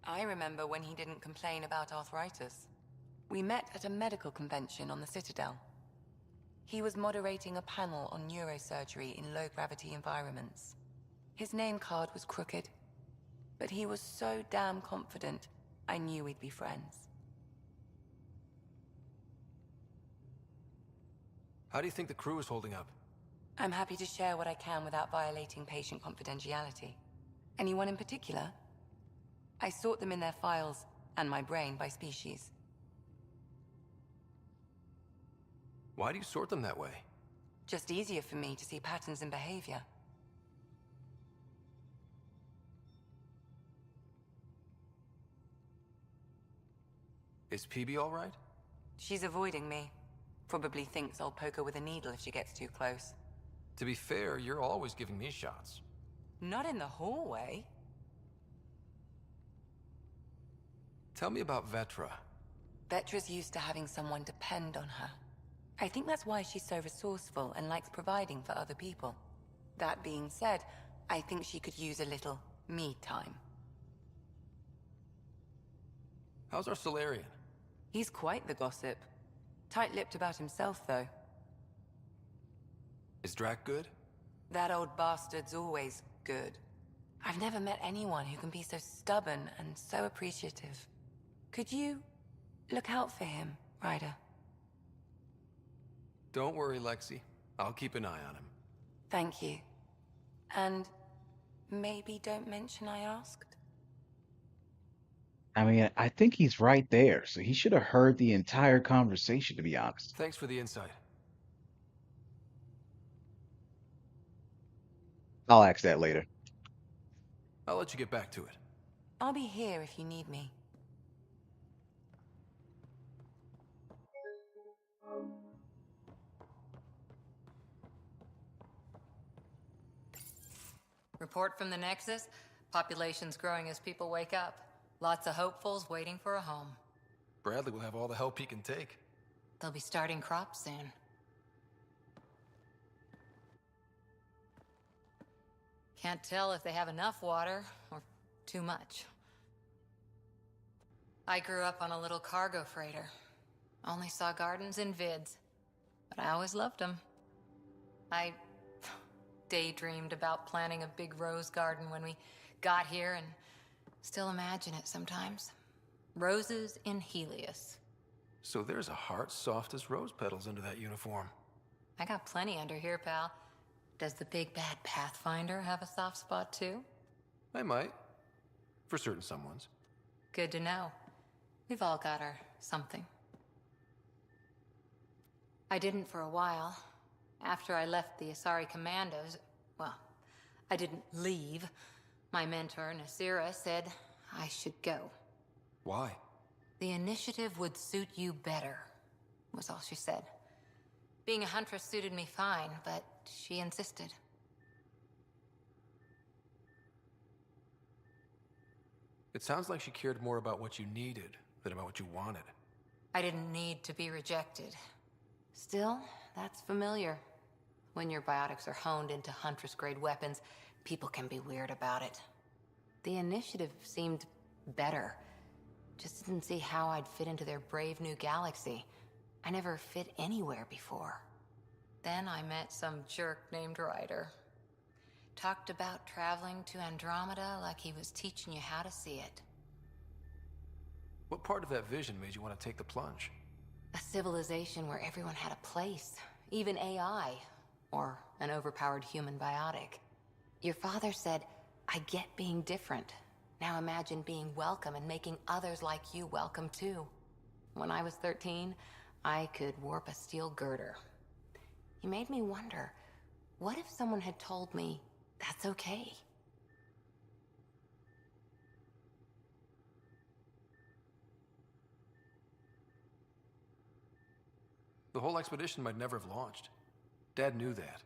I remember when he didn't complain about arthritis. We met at a medical convention on the Citadel. He was moderating a panel on neurosurgery in low-gravity environments. His name card was crooked, but he was so damn confident, I knew we'd be friends. How do you think the crew is holding up? I'm happy to share what I can without violating patient confidentiality. Anyone in particular? I sort them in their files, and my brain by species. Why do you sort them that way? Just easier for me to see patterns in behavior. Is PB all right? She's avoiding me. Probably thinks I'll poke her with a needle if she gets too close. To be fair, you're always giving me shots. Not in the hallway. Tell me about Vetra. Vetra's used to having someone depend on her. I think that's why she's so resourceful and likes providing for other people. That being said, I think she could use a little me time. How's our Solarian? He's quite the gossip. Tight-lipped about himself, though. Is Drac good? That old bastard's always good. I've never met anyone who can be so stubborn and so appreciative. Could you look out for him, Ryder? Don't worry, Lexi. I'll keep an eye on him. Thank you. And maybe don't mention I asked? I mean, I think he's right there, so he should have heard the entire conversation, to be honest. Thanks for the insight. I'll ask that later. I'll let you get back to it. I'll be here if you need me. Report from the Nexus. Population's growing as people wake up. Lots of hopefuls waiting for a home. Bradley will have all the help he can take. They'll be starting crops soon. Can't tell if they have enough water or too much. I grew up on a little cargo freighter. Only saw gardens in vids, but I always loved them. I daydreamed about planting a big rose garden when we got here and still imagine it sometimes. Roses in Helios. So there's a heart soft as rose petals under that uniform. I got plenty under here, pal. Does the big bad Pathfinder have a soft spot too? I might. For certain someones. Good to know. We've all got our something. I didn't for a while. After I left the Asari Commandos, well, I didn't leave. My mentor, Nasira, said I should go. Why? The The initiative would suit you better, was all she said. Being a huntress suited me fine, but she insisted. It sounds like she cared more about what you needed than about what you wanted. I didn't need to be rejected. Still, that's familiar. When your biotics are honed into Huntress-grade weapons, people can be weird about it. The initiative seemed better. Just didn't see how I'd fit into their brave new galaxy. I never fit anywhere before. Then I met some jerk named Ryder. Talked about traveling to Andromeda like he was teaching you how to see it. What part of that vision made you want to take the plunge? A civilization where everyone had a place, even AI, or an overpowered human biotic. Your father said, I get being different. Now imagine being welcome and making others like you welcome too. When I was 13, I could warp a steel girder. He made me wonder, what if someone had told me that's okay? The whole expedition might never have launched. Dad knew that.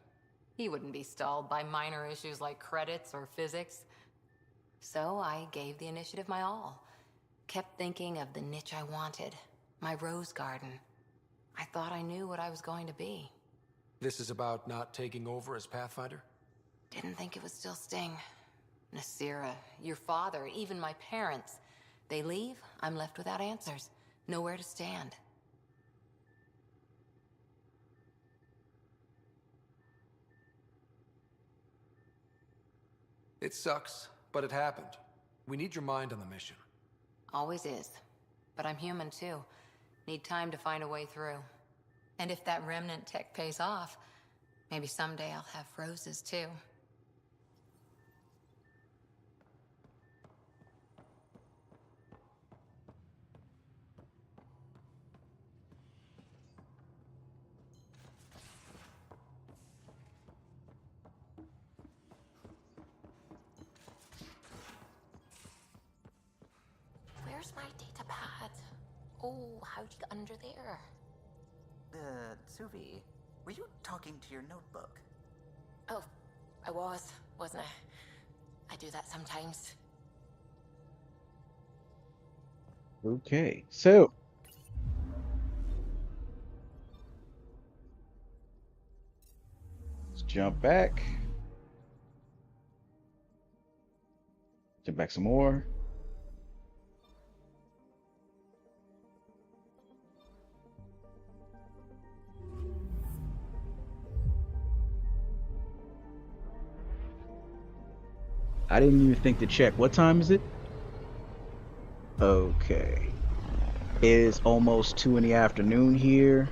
He wouldn't be stalled by minor issues like credits or physics. So I gave the initiative my all. Kept thinking of the niche I wanted, my rose garden. I thought I knew what I was going to be. This is about not taking over as Pathfinder? Didn't think it would still sting. Nasira, your father, even my parents. They leave, I'm left without answers. Nowhere to stand. It sucks, but it happened. We need your mind on the mission. Always is. But I'm human too. Need time to find a way through. And if that remnant tech pays off, maybe someday I'll have roses too. Where's my data pad? Oh, how'd you get under there? Suvi, were you talking to your notebook? Oh, I wasn't I? I do that sometimes. Okay, so let's jump back. Jump back some more. I didn't even think to check. What time is it? Okay. It is almost 2 in the afternoon here.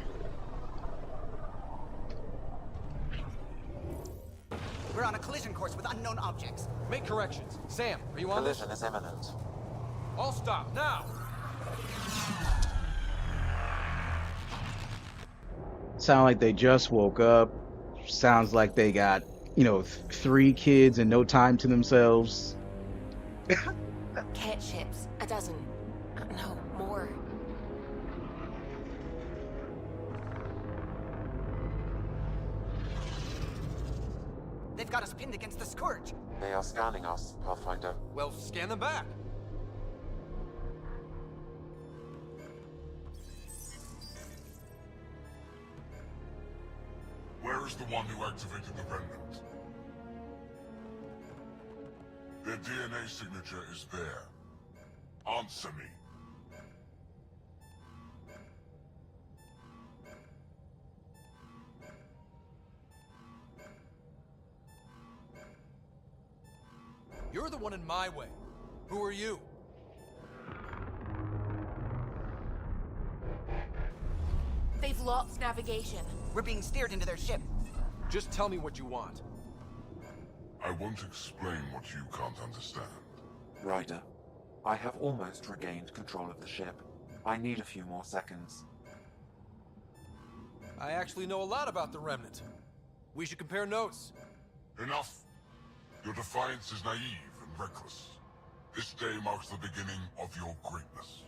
We're on a collision course with unknown objects. Make corrections. Sam, are you on this? Collision is imminent. All stop, now! Sound like they just woke up. Sounds like they got, 3 kids and no time to themselves. Cat ships, a dozen. No, more. They've got us pinned against the Scourge. They are scanning us, Pathfinder. Well, scan them back. Where is the one who activated the remnant? Their DNA signature is there. Answer me. You're the one in my way. Who are you? They've lost navigation. We're being steered into their ship. Just tell me what you want. I won't explain what you can't understand. Ryder, I have almost regained control of the ship. I need a few more seconds. I actually know a lot about the Remnant. We should compare notes. Enough! Your defiance is naive and reckless. This day marks the beginning of your greatness.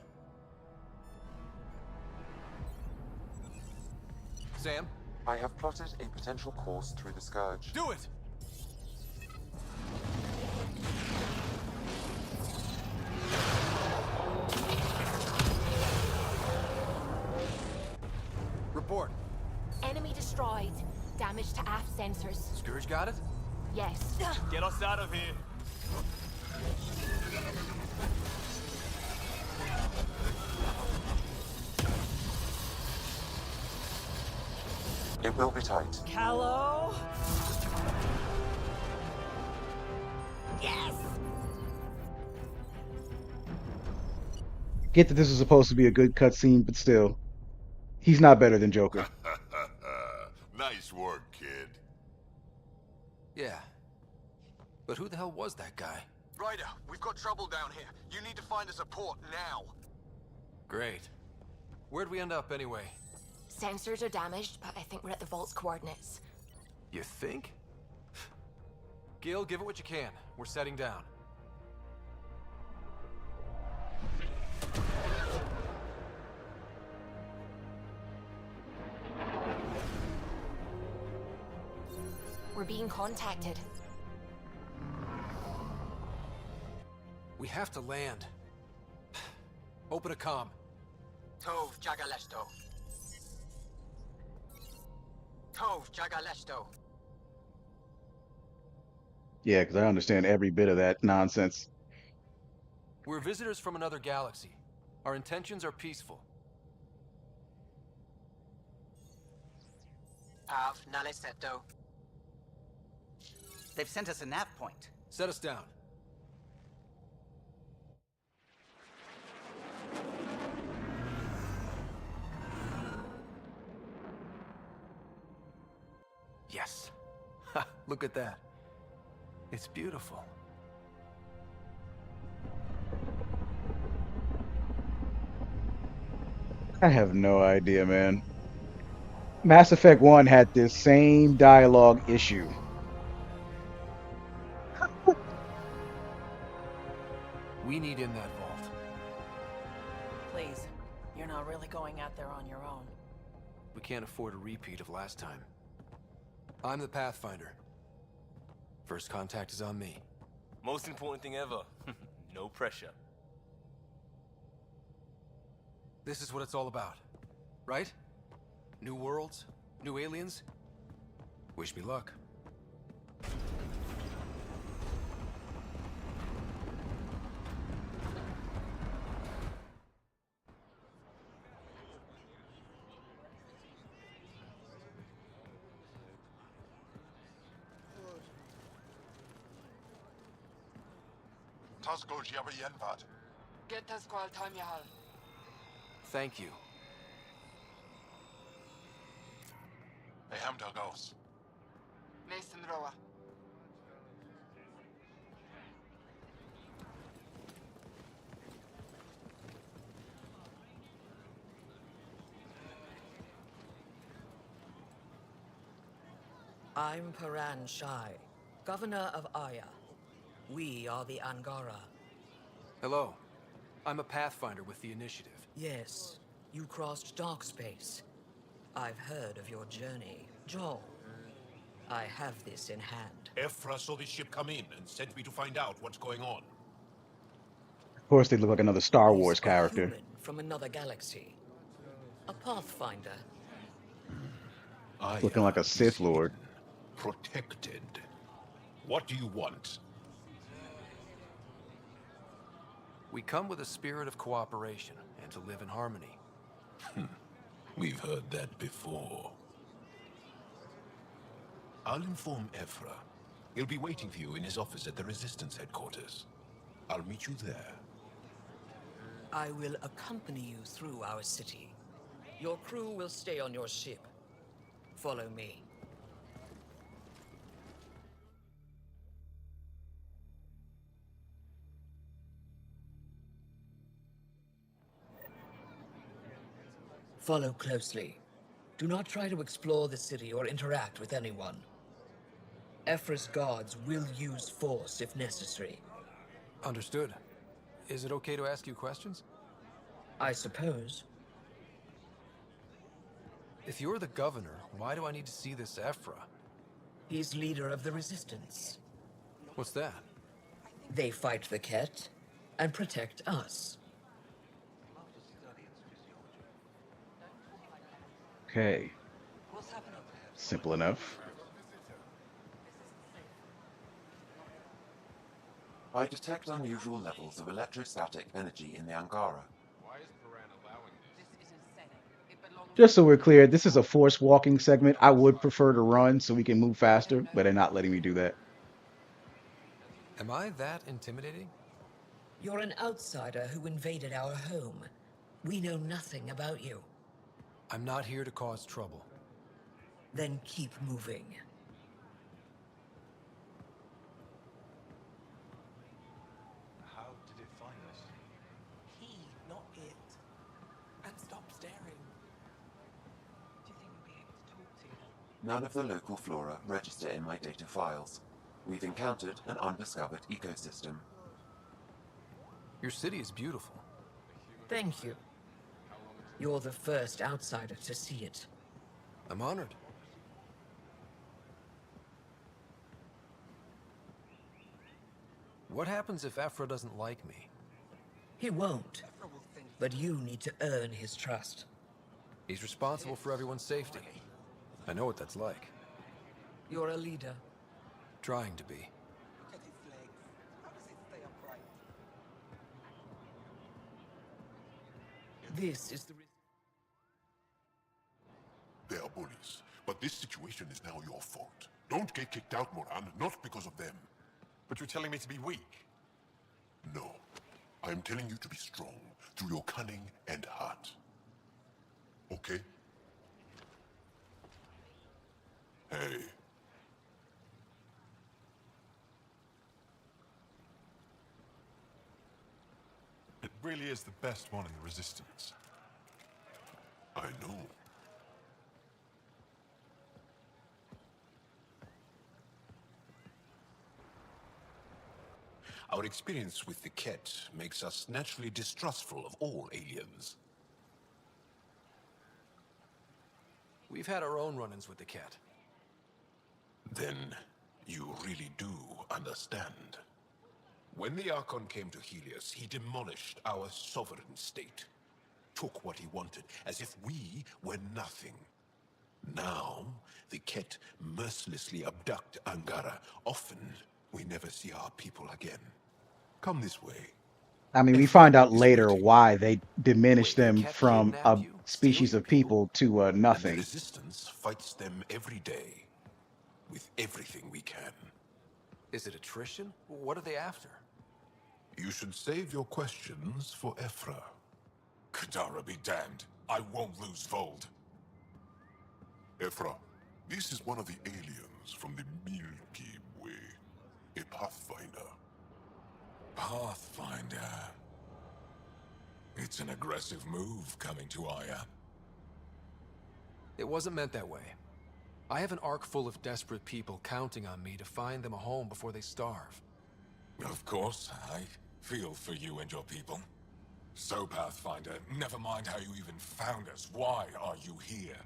Sam? I have plotted a potential course through the Scourge. Do it! Report. Enemy destroyed. Damage to aft sensors. Scourge got it? Yes. Get us out of here. It will be tight. Hello? Yes! Get that this is supposed to be a good cutscene, but still, he's not better than Joker. Nice work, kid. Yeah. But who the hell was that guy? Ryder, we've got trouble down here. You need to find us a port now. Great. Where'd we end up anyway? Sensors are damaged, but I think we're at the vault's coordinates. You think? Gil, give it what you can. We're setting down. We're being contacted. We have to land. Open a comm. Tov Jagalesto. Tov Jagalesto. Yeah, because I understand every bit of that nonsense. We're visitors from another galaxy. Our intentions are peaceful. Av Naleseto. They've sent us a nav point. Set us down. Yes. Ha, look at that. It's beautiful. I have no idea, man. Mass Effect 1 had this same dialogue issue. We need in that vault. Please, you're not really going out there on your own. We can't afford a repeat of last time. I'm the Pathfinder. First contact is on me. Most important thing ever. No pressure. This is what it's all about, right? New worlds, new aliens. Wish me luck. Tasko Jabba Yenvat. Get Tasqual Tamyahal. Thank you. Aham Dagos. Mason Roa. I'm Paran Shai, Governor of Aya. We are the Angara. Hello. I'm a Pathfinder with the Initiative. Yes, you crossed dark space. I've heard of your journey, Joel. I have this in hand. Ephra saw the ship come in and sent me to find out what's going on. Of course, they look like another Star He's Wars a character. human from another galaxy. A Pathfinder. Looking like a Sith Lord. Protected. What do you want? We come with a spirit of cooperation and to live in harmony. We've heard that before. I'll inform Ephra. He'll be waiting for you in his office at the Resistance headquarters. I'll meet you there. I will accompany you through our city. Your crew will stay on your ship. Follow me. Follow closely. Do not try to explore the city or interact with anyone. Ephra's guards will use force if necessary. Understood. Is it okay to ask you questions? I suppose. If you're the governor, why do I need to see this Ephra? He's leader of the resistance. What's that? They fight the Ket and protect us. Okay. Simple enough. I detect unusual levels of electrostatic energy in the Angara. Just so we're clear, this is a forced walking segment. I would prefer to run so we can move faster, but they're not letting me do that. Am I that intimidating? You're an outsider who invaded our home. We know nothing about you. I'm not here to cause trouble. Then keep moving. How did it find us? He, not it. And stop staring. Do you think we'll be able to talk to them? None of the local flora register in my data files. We've encountered an undiscovered ecosystem. Your city is beautiful. Thank you. You're the first outsider to see it. I'm honored. What happens if Ephra doesn't like me? He won't. But you need to earn his trust. He's responsible for everyone's safety. I know what that's like. You're a leader. Trying to be. This is the... They are bullies, but this situation is now your fault. Don't get kicked out, Moran, not because of them. But you're telling me to be weak? No. I am telling you to be strong through your cunning and heart. Okay? Hey. It really is the best one in the Resistance. I know. Our experience with the Ket makes us naturally distrustful of all aliens. We've had our own run-ins with the Ket. Then you really do understand. When the Archon came to Helios, he demolished our sovereign state. Took what he wanted, as if we were nothing. Now, the Ket mercilessly abduct Angara. Often, we never see our people again. Come this way. I mean, we find out later why they diminished them from a species of people to And the nothing. Resistance fights them every day. With everything we can. Is it attrition? What are they after? You should save your questions for Ephra. Kadara be damned. I won't lose Vold. Ephra, this is one of the aliens from the Milky Way. A Pathfinder. Pathfinder. It's an aggressive move coming to Aya. It wasn't meant that way. I have an ark full of desperate people counting on me to find them a home before they starve. Of course, I feel for you and your people. So, Pathfinder, never mind how you even found us. Why are you here?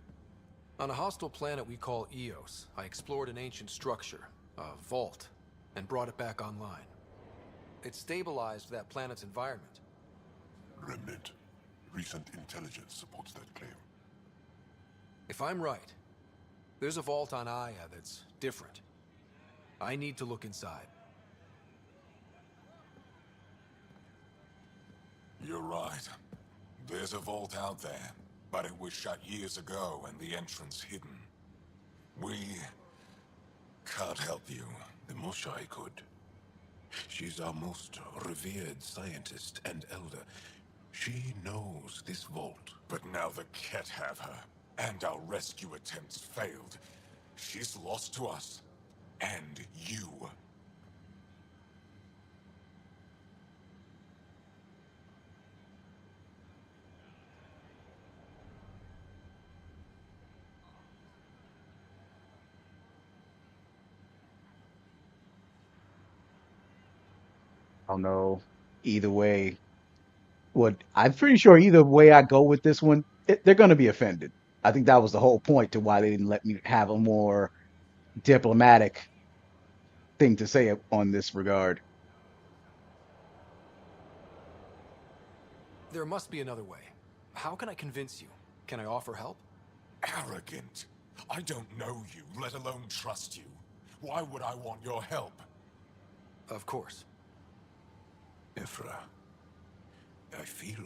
On a hostile planet we call Eos, I explored an ancient structure, a vault, and brought it back online. It stabilized that planet's environment. Remnant. Recent intelligence supports that claim. If I'm right, there's a vault on Aya that's different. I need to look inside. You're right. There's a vault out there, but it was shut years ago and the entrance hidden. We can't help you. The Moshai could. She's our most revered scientist and elder. She knows this vault. But now the Ket have her, and our rescue attempts failed. She's lost to us, and you. I don't know. Either way, I'm pretty sure either way I go with this one, they're going to be offended. I think that was the whole point to why they didn't let me have a more diplomatic thing to say on this regard. There must be another way. How can I convince you? Can I offer help? Arrogant. I don't know you, let alone trust you. Why would I want your help? Of course. Ephra, I feel...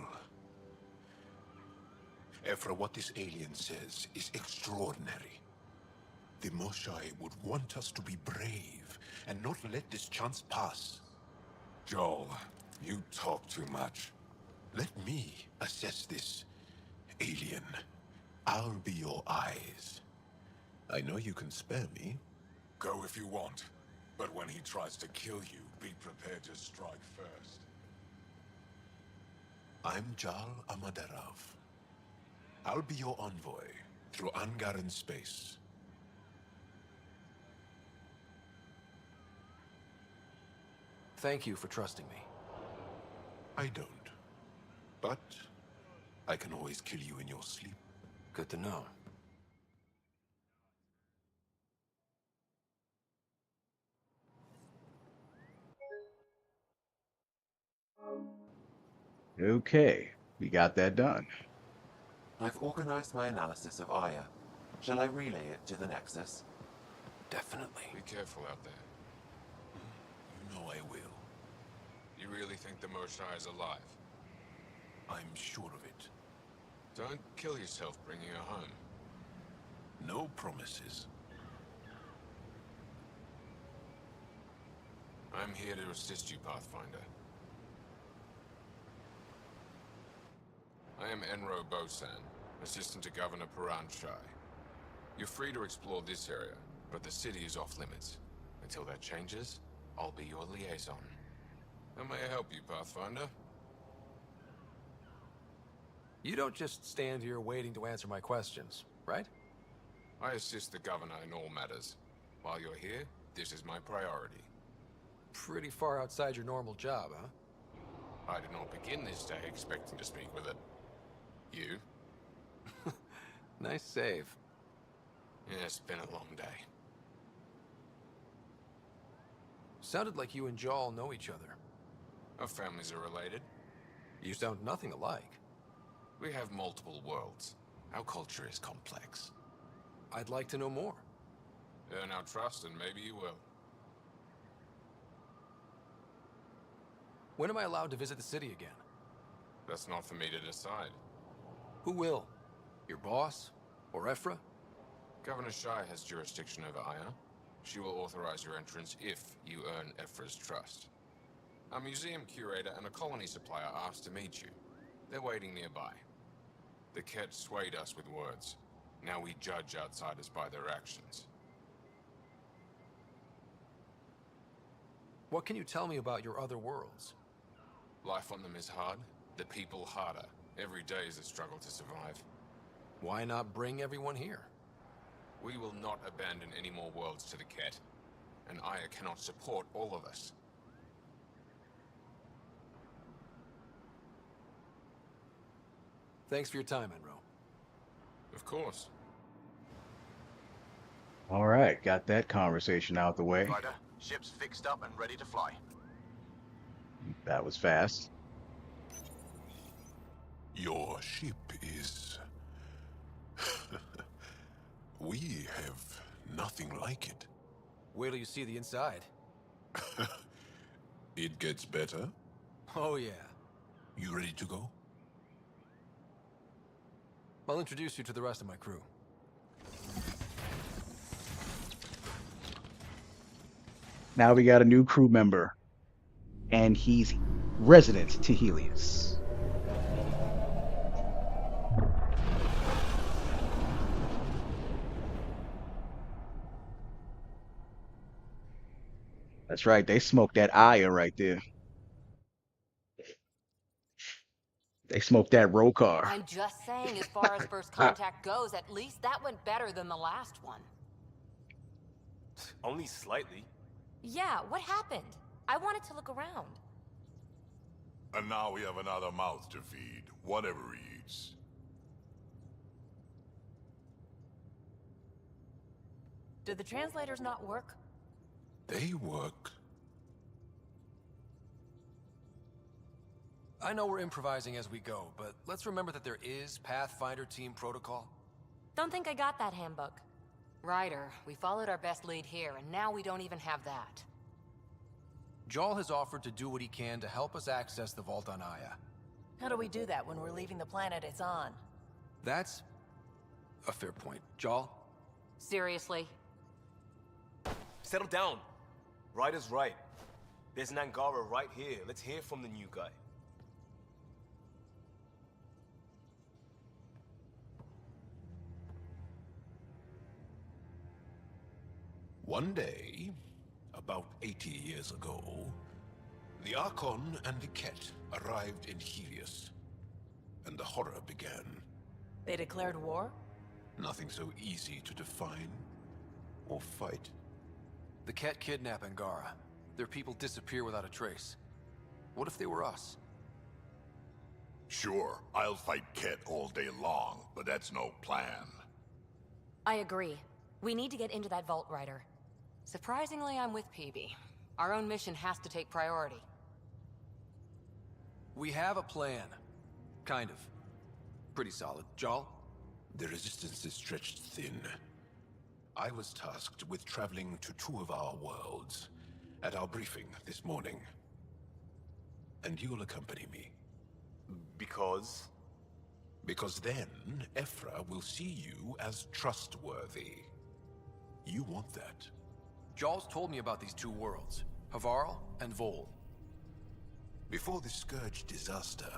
Ephra, what this alien says is extraordinary. The Moshai would want us to be brave and not let this chance pass. Joel, you talk too much. Let me assess this, alien. I'll be your eyes. I know you can spare me. Go if you want. But when he tries to kill you, be prepared to strike first. I'm Jal Amaderov. I'll be your envoy through Angaran space. Thank you for trusting me. I don't. But I can always kill you in your sleep. Good to know. Okay, we got that done. I've organized my analysis of Aya. Shall I relay it to the Nexus? Definitely. Be careful out there. You know I will. You really think the Moshai is alive? I'm sure of it. Don't kill yourself bringing her home. No promises. I'm here to assist you, Pathfinder. I am Enro Bosan, assistant to Governor Paran Shai. You're free to explore this area, but the city is off limits. Until that changes, I'll be your liaison. How may I help you, Pathfinder? You don't just stand here waiting to answer my questions, right? I assist the Governor in all matters. While you're here, this is my priority. Pretty far outside your normal job, huh? I did not begin this day expecting to speak with it. You? Nice save. Yeah, it's been a long day. Sounded like you and Jal know each other. Our families are related. You sound nothing alike. We have multiple worlds. Our culture is complex. I'd like to know more. Earn our trust and maybe you will. When am I allowed to visit the city again? That's not for me to decide. Who will? Your boss? Or Ephra? Governor Shai has jurisdiction over Aya. She will authorize your entrance if you earn Ephra's trust. A museum curator and a colony supplier asked to meet you. They're waiting nearby. The Ket swayed us with words. Now we judge outsiders by their actions. What can you tell me about your other worlds? Life on them is hard, the people harder. Every day is a struggle to survive. Why not bring everyone here? We will not abandon any more worlds to the Ket, and Aya cannot support all of us. Thanks for your time, Enro. Of course. All right, got that conversation out the way. Ryder, ship's fixed up and ready to fly. That was fast. Your ship is... We have nothing like it. Wait till you see the inside. It gets better? Oh yeah. You ready to go? I'll introduce you to the rest of my crew. Now we got a new crew member, and he's resident to Helios. That's right, they smoked that Aya right there. They smoked that Rokar. I'm just saying, as far as first contact goes, at least that went better than the last one. Only slightly. Yeah, what happened? I wanted to look around. And now we have another mouth to feed, whatever he eats. Do the translators not work? They work. I know we're improvising as we go, but let's remember that there is Pathfinder team protocol. Don't think I got that handbook. Ryder, we followed our best lead here, and now we don't even have that. Jarl has offered to do what he can to help us access the vault on Aya. How do we do that when we're leaving the planet it's on? That's a fair point. Jarl? Seriously? Settle down. Ryder's right. There's an Angara right here. Let's hear from the new guy. One day, about 80 years ago, the Archon and the Ket arrived in Helios, and the horror began. They declared war? Nothing so easy to define or fight. The Ket kidnap Angara. Their people disappear without a trace. What if they were us? Sure, I'll fight Ket all day long, but that's no plan. I agree. We need to get into that vault, Ryder. Surprisingly, I'm with PB. Our own mission has to take priority. We have a plan. Kind of. Pretty solid. Jarl? The resistance is stretched thin. I was tasked with traveling to two of our worlds at our briefing this morning. And you'll accompany me. Because? Because then, Ephra will see you as trustworthy. You want that. Jarl's told me about these two worlds, Havarl and Vold. Before the Scourge disaster,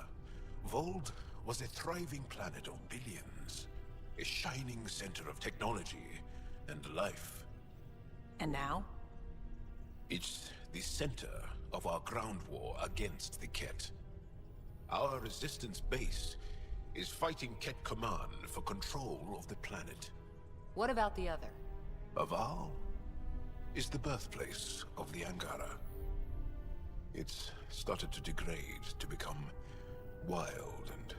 Vold was a thriving planet of billions, a shining center of technology and life. And now? It's the center of our ground war against the Ket. Our resistance base is fighting Ket Command for control of the planet. What about the other? Havarl is the birthplace of the Angara. It's started to degrade, to become wild and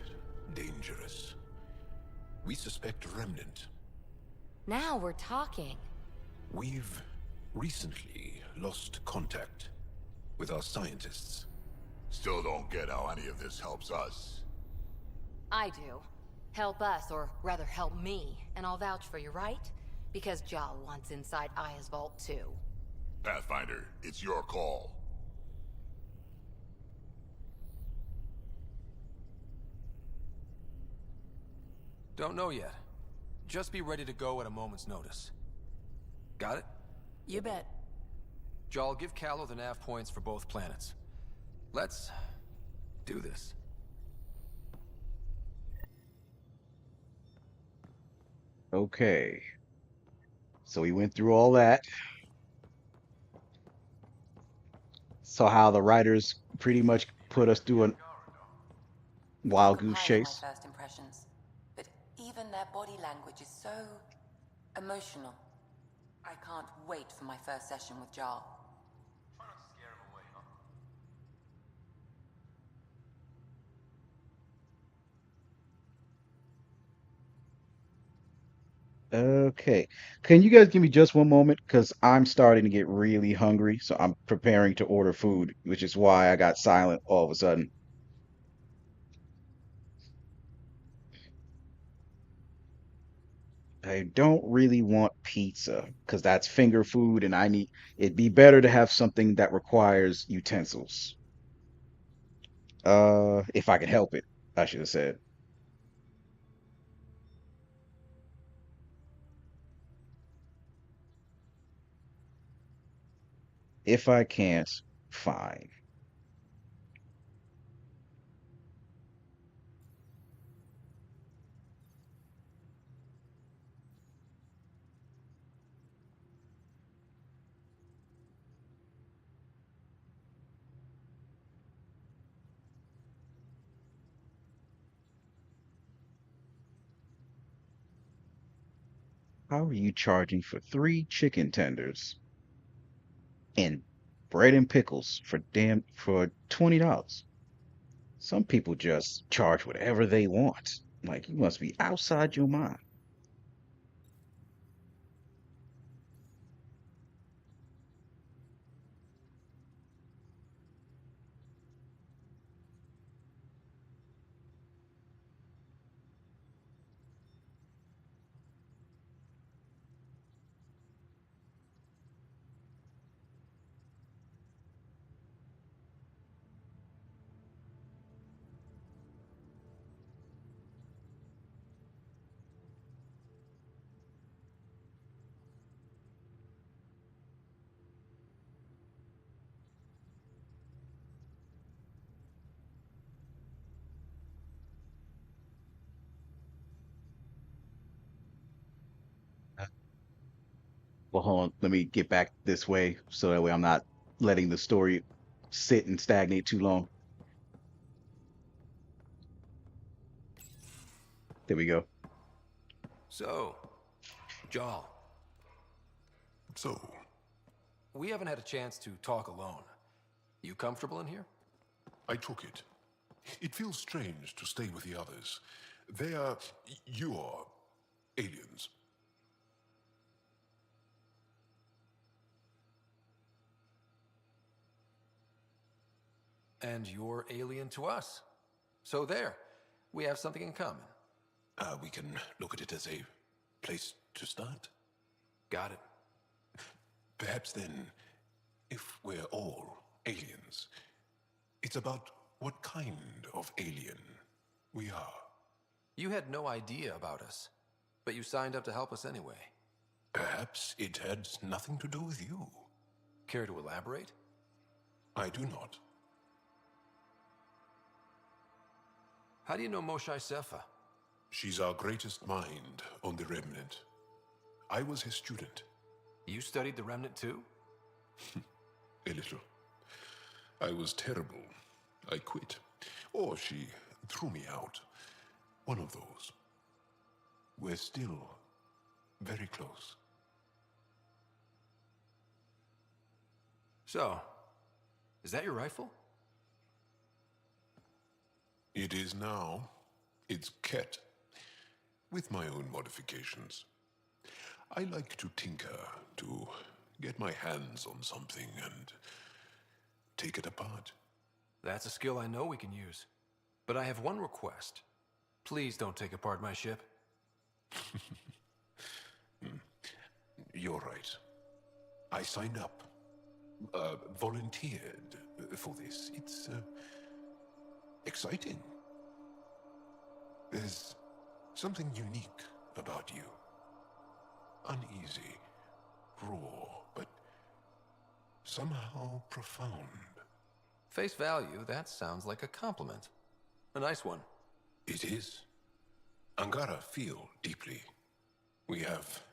dangerous. We suspect a remnant. Now we're talking. We've recently lost contact with our scientists. Still don't get how any of this helps us. I do. Help us, or rather help me, and I'll vouch for you, right? Because Jarl wants inside Aya's vault too. Pathfinder, it's your call. Don't know yet. Just be ready to go at a moment's notice. Got it? You bet. Jarl, give Callow the nav points for both planets. Let's do this. Okay. So we went through all that. Saw how the writers pretty much put us through a wild goose Compiling chase. my first impressions, but even their body language is so emotional. I can't wait for my first session with Jarl. Okay. Can you guys give me just one moment? Because I'm starting to get really hungry, so I'm preparing to order food, which is why I got silent all of a sudden. I don't really want pizza because that's finger food and it'd be better to have something that requires utensils. If I could help it, I should have said. If I can't, fine. How are you charging for three chicken tenders and bread and pickles for $20? Some people just charge whatever they want. Like you must be outside your mind. Well, hold on. Let me get back this way so that way I'm not letting the story sit and stagnate too long. There we go. So, Jarl. So, we haven't had a chance to talk alone. You comfortable in here? I took it. It feels strange to stay with the others. They are your aliens. And you're alien to us. So there, we have something in common. We can look at it as a place to start. Got it. Perhaps then, if we're all aliens, it's about what kind of alien we are. You had no idea about us, but you signed up to help us anyway. Perhaps it had nothing to do with you. Care to elaborate? I do not. How do you know Moshae Sefa? She's our greatest mind on the Remnant. I was his student. You studied the Remnant too? A little. I was terrible. I quit. Or she threw me out. One of those. We're still very close. So, is that your rifle? It is now. It's Ket. With my own modifications. I like to tinker, to get my hands on something and take it apart. That's a skill I know we can use. But I have one request. Please don't take apart my ship. You're right. I signed up. Volunteered for this. It's exciting. There's something unique about you. Uneasy, raw, but somehow profound. Face value, that sounds like a compliment. A nice one. It is. Angara feel deeply. We have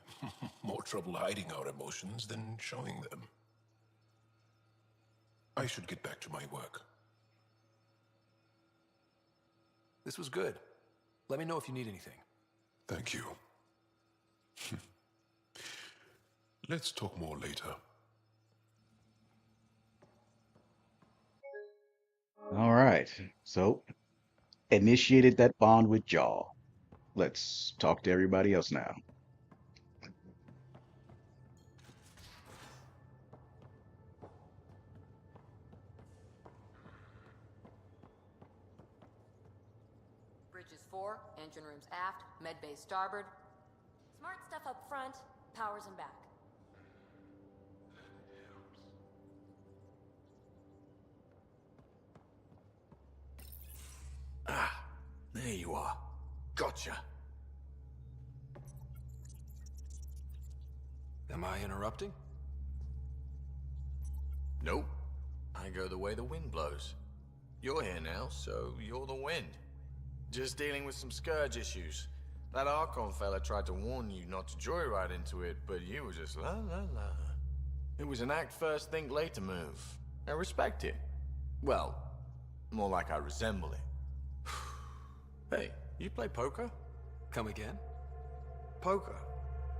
more trouble hiding our emotions than showing them. I should get back to my work. This was good. Let me know if you need anything. Thank you. Let's talk more later. All right. So, initiated that bond with Jaw. Let's talk to everybody else now. Bridges 4, engine rooms aft, med bay starboard. Smart stuff up front, powers in back. Ah, there you are. Gotcha. Am I interrupting? Nope. I go the way the wind blows. You're here now, so you're the wind. Just dealing with some scourge issues. That Archon fella tried to warn you not to joyride into it, but you were just la la la. It was an act first, think later move. I respect it. Well, more like I resemble it. Hey, you play poker? Come again? Poker.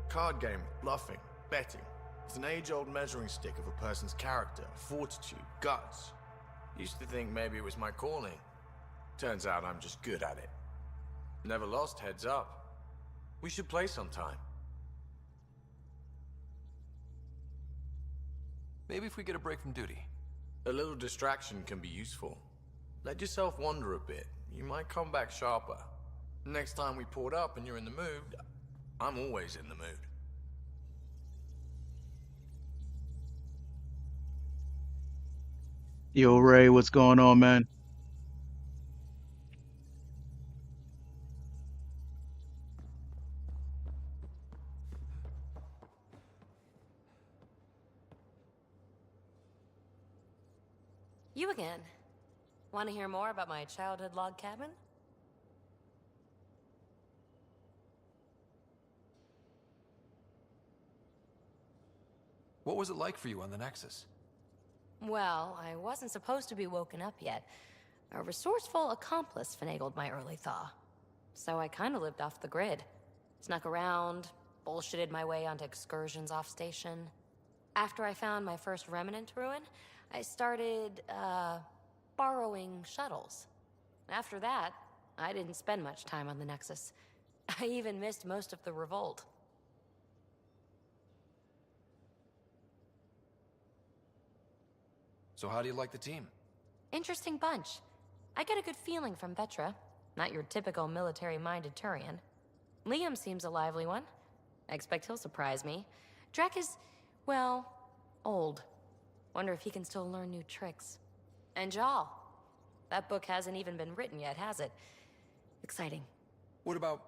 Card game, bluffing, betting. It's an age-old measuring stick of a person's character, fortitude, guts. Used to think maybe it was my calling. Turns out I'm just good at it. Never lost, heads up. We should play sometime. Maybe if we get a break from duty. A little distraction can be useful. Let yourself wander a bit. You might come back sharper. Next time we port up and you're in the mood, I'm always in the mood. Yo, Ray, what's going on, man? You again. Want to hear more about my childhood log cabin? What was it like for you on the Nexus? Well, I wasn't supposed to be woken up yet. A resourceful accomplice finagled my early thaw. So I kind of lived off the grid. Snuck around, bullshitted my way onto excursions off station. After I found my first remnant ruin, I started, borrowing shuttles. After that, I didn't spend much time on the Nexus. I even missed most of the revolt. So how do you like the team? Interesting bunch. I get a good feeling from Vetra. Not your typical military-minded Turian. Liam seems a lively one. I expect he'll surprise me. Drek is, well, old. Wonder if he can still learn new tricks. And Jal. That book hasn't even been written yet, has it? Exciting. What about...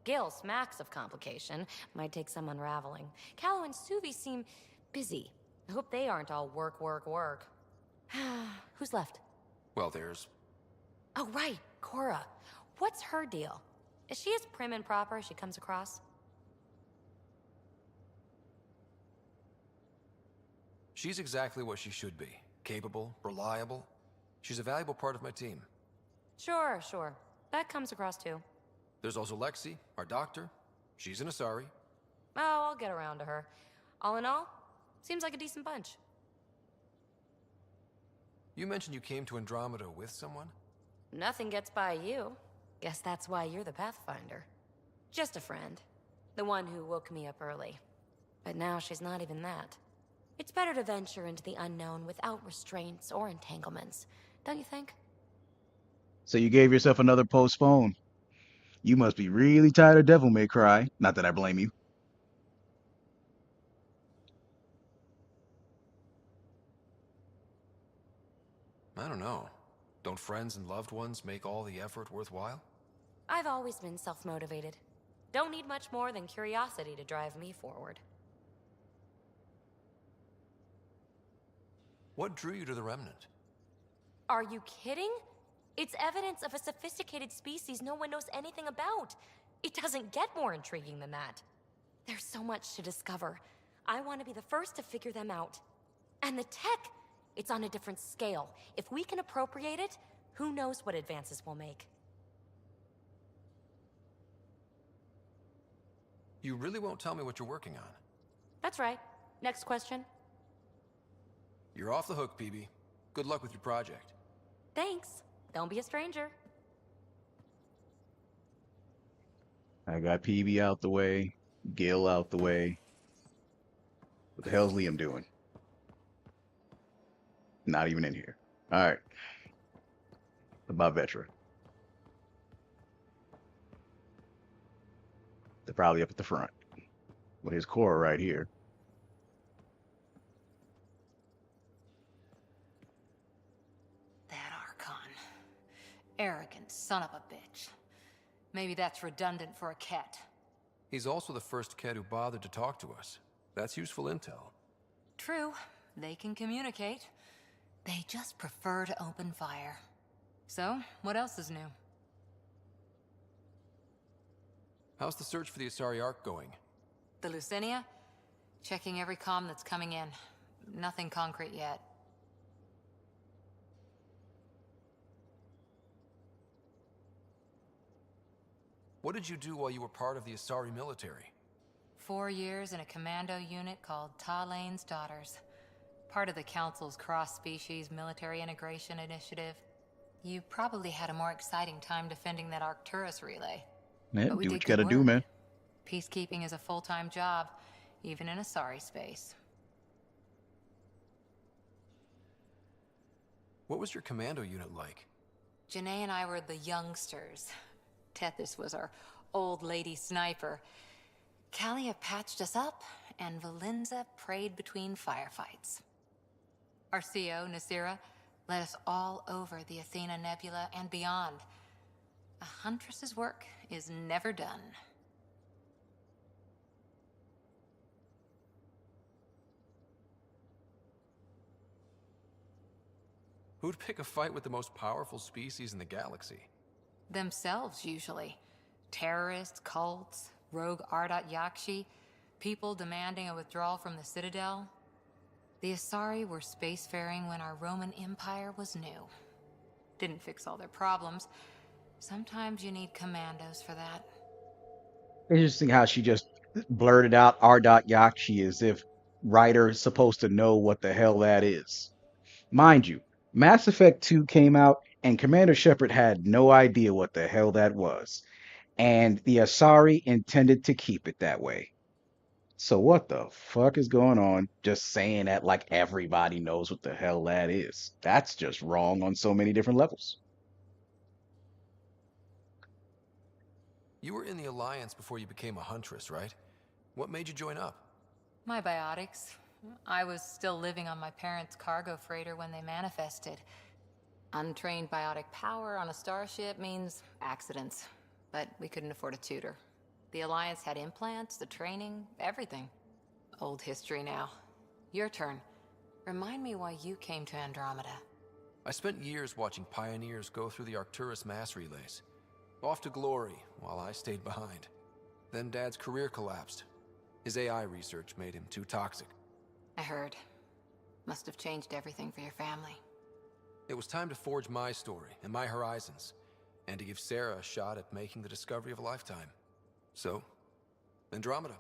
Gil smacks of complication. Might take some unraveling. Callow and Suvi seem busy. I hope they aren't all work, work, work. Who's left? Well, there's... Oh, right, Cora. What's her deal? Is she as prim and proper as she comes across? She's exactly what she should be. Capable, reliable. She's a valuable part of my team. Sure, sure. That comes across too. There's also Lexi, our doctor. She's an Asari. Oh, I'll get around to her. All in all, seems like a decent bunch. You mentioned you came to Andromeda with someone? Nothing gets by you. Guess that's why you're the Pathfinder. Just a friend. The one who woke me up early. But now she's not even that. It's better to venture into the unknown without restraints or entanglements, don't you think? So you gave yourself another postpone. You must be really tired of Devil May Cry. Not that I blame you. I don't know. Don't friends and loved ones make all the effort worthwhile? I've always been self-motivated. Don't need much more than curiosity to drive me forward. What drew you to the Remnant? Are you kidding? It's evidence of a sophisticated species no one knows anything about. It doesn't get more intriguing than that. There's so much to discover. I want to be the first to figure them out. And the tech, it's on a different scale. If we can appropriate it, who knows what advances we'll make. You really won't tell me what you're working on? That's right. Next question. You're off the hook, PB. Good luck with your project. Thanks. Don't be a stranger. I got PB out the way, Gil out the way. What the hell's Liam doing? Not even in here. All right. About Vetra. They're probably up at the front with his core right here. That Archon. Arrogant son of a bitch. Maybe that's redundant for a Ket. He's also the first Ket who bothered to talk to us. That's useful intel. True. They can communicate. They just prefer to open fire. So, what else is new? How's the search for the Asari Ark going? The Lucinia? Checking every comm that's coming in. Nothing concrete yet. What did you do while you were part of the Asari military? 4 years in a commando unit called Talane's Daughters. Part of the Council's cross-species military integration initiative. You probably had a more exciting time defending that Arcturus relay. Man, But we do did what you gotta good do, work. man. Peacekeeping is a full-time job, even in Asari space. What was your commando unit like? Janae and I were the youngsters. Tethys was our old lady sniper. Kalia patched us up, and Valenza prayed between firefights. Our CO, Nasira, led us all over the Athena Nebula and beyond. A huntress's work is never done. Who'd pick a fight with the most powerful species in the galaxy? Themselves, usually. Terrorists, cults, rogue Ardat Yakshi, people demanding a withdrawal from the Citadel. The Asari were spacefaring when our Roman Empire was new. Didn't fix all their problems. Sometimes you need commandos for that. Interesting how she just blurted out R.Yakshi as if Ryder is supposed to know what the hell that is. Mind you, Mass Effect 2 came out and Commander Shepard had no idea what the hell that was. And the Asari intended to keep it that way. So what the fuck is going on? Just saying that like everybody knows what the hell that is. That's just wrong on so many different levels. You were in the Alliance before you became a Huntress, right? What made you join up? My biotics. I was still living on my parents' cargo freighter when they manifested. Untrained biotic power on a starship means accidents, but we couldn't afford a tutor. The Alliance had implants, the training, everything. Old history now. Your turn. Remind me why you came to Andromeda. I spent years watching pioneers go through the Arcturus mass relays. Off to glory, while I stayed behind. Then Dad's career collapsed. His AI research made him too toxic. I heard. Must have changed everything for your family. It was time to forge my story and my horizons, and to give Sarah a shot at making the discovery of a lifetime. So, Andromeda.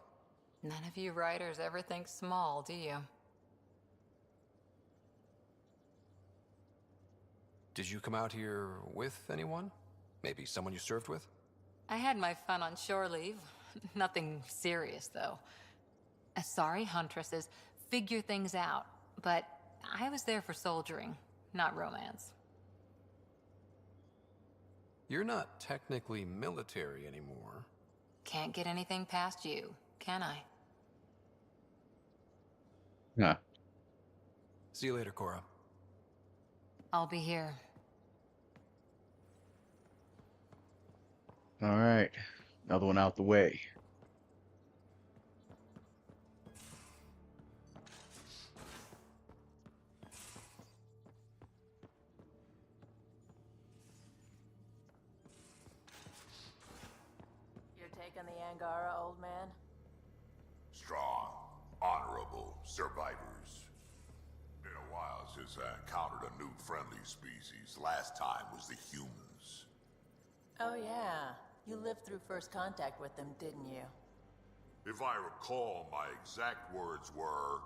None of you writers ever think small, do you? Did you come out here with anyone? Maybe someone you served with? I had my fun on shore leave. Nothing serious, though. Asari huntresses figure things out, but I was there for soldiering, not romance. You're not technically military anymore. Can't get anything past you, can I? Yeah. See you later, Cora. I'll be here. All right. Another one out the way. You're taking the Angara, old man? Strong, honorable survivors. Been a while since I encountered a new friendly species. Last time was the humans. Oh yeah, you lived through first contact with them, didn't you? If I recall, my exact words were,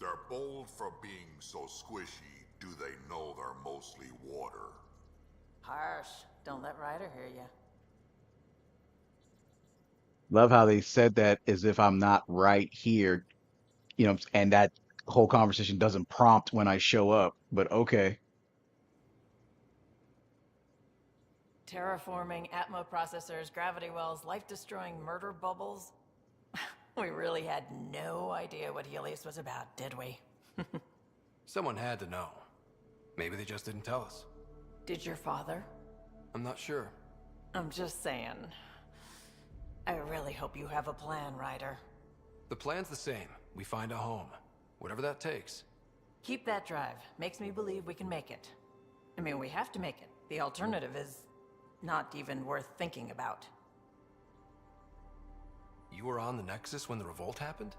"They're bold for being so squishy, do they know they're mostly water?" Harsh. Don't let Ryder hear you. Love how they said that as if I'm not right here, and that whole conversation doesn't prompt when I show up, but okay. Terraforming, Atmo processors, gravity wells, life-destroying murder bubbles. We really had no idea what Helios was about, did we? Someone had to know. Maybe they just didn't tell us. Did your father? I'm not sure. I'm just saying. I really hope you have a plan, Ryder. The plan's the same. We find a home. Whatever that takes. Keep that drive. Makes me believe we can make it. I mean, we have to make it. The alternative is not even worth thinking about. You were on the Nexus when the revolt happened?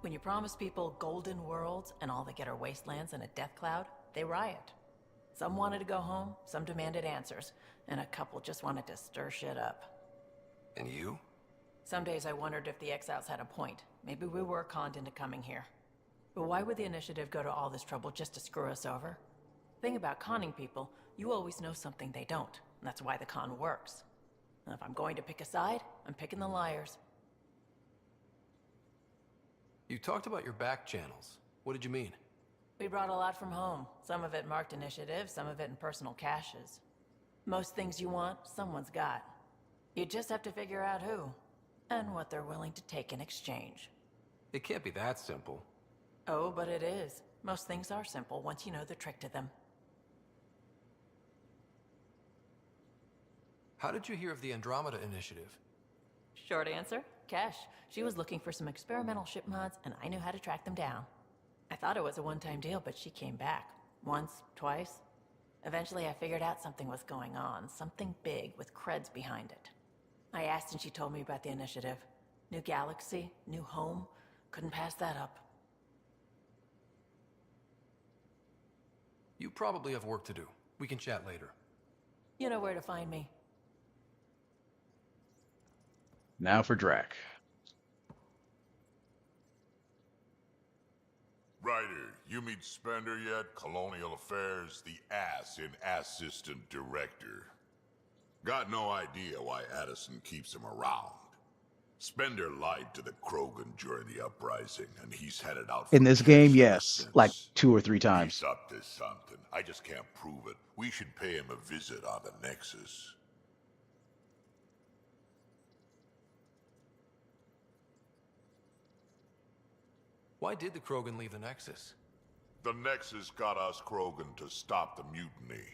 When you promise people golden worlds and all they get are wastelands and a death cloud, they riot. Some wanted to go home, some demanded answers, and a couple just wanted to stir shit up. And you? Some days I wondered if the exiles had a point. Maybe we were conned into coming here. But why would the Initiative go to all this trouble just to screw us over? Thing about conning people, you always know something they don't. And that's why the con works. And if I'm going to pick a side, I'm picking the liars. You talked about your back channels. What did you mean? We brought a lot from home. Some of it marked initiative, some of it in personal caches. Most things you want, someone's got. You just have to figure out who, and what they're willing to take in exchange. It can't be that simple. Oh, but it is. Most things are simple once you know the trick to them. How did you hear of the Andromeda Initiative? Short answer, Cash. She was looking for some experimental ship mods, and I knew how to track them down. I thought it was a one-time deal, but she came back. Once, twice. Eventually I figured out something was going on, something big with creds behind it. I asked and she told me about the initiative. New galaxy, new home. Couldn't pass that up. You probably have work to do. We can chat later. You know where to find me. Now for Drac. Ryder, you meet Spender yet? Colonial Affairs, the ass in Assistant Director. Got no idea why Addison keeps him around. Spender lied to the Krogan during the uprising, and he's headed out for In this Cash game, ever yes, like since. 2 or 3 He's times. up to something. I just can't prove it. We should pay him a visit on the Nexus. Why did the Krogan leave the Nexus? The Nexus got us Krogan to stop the mutiny.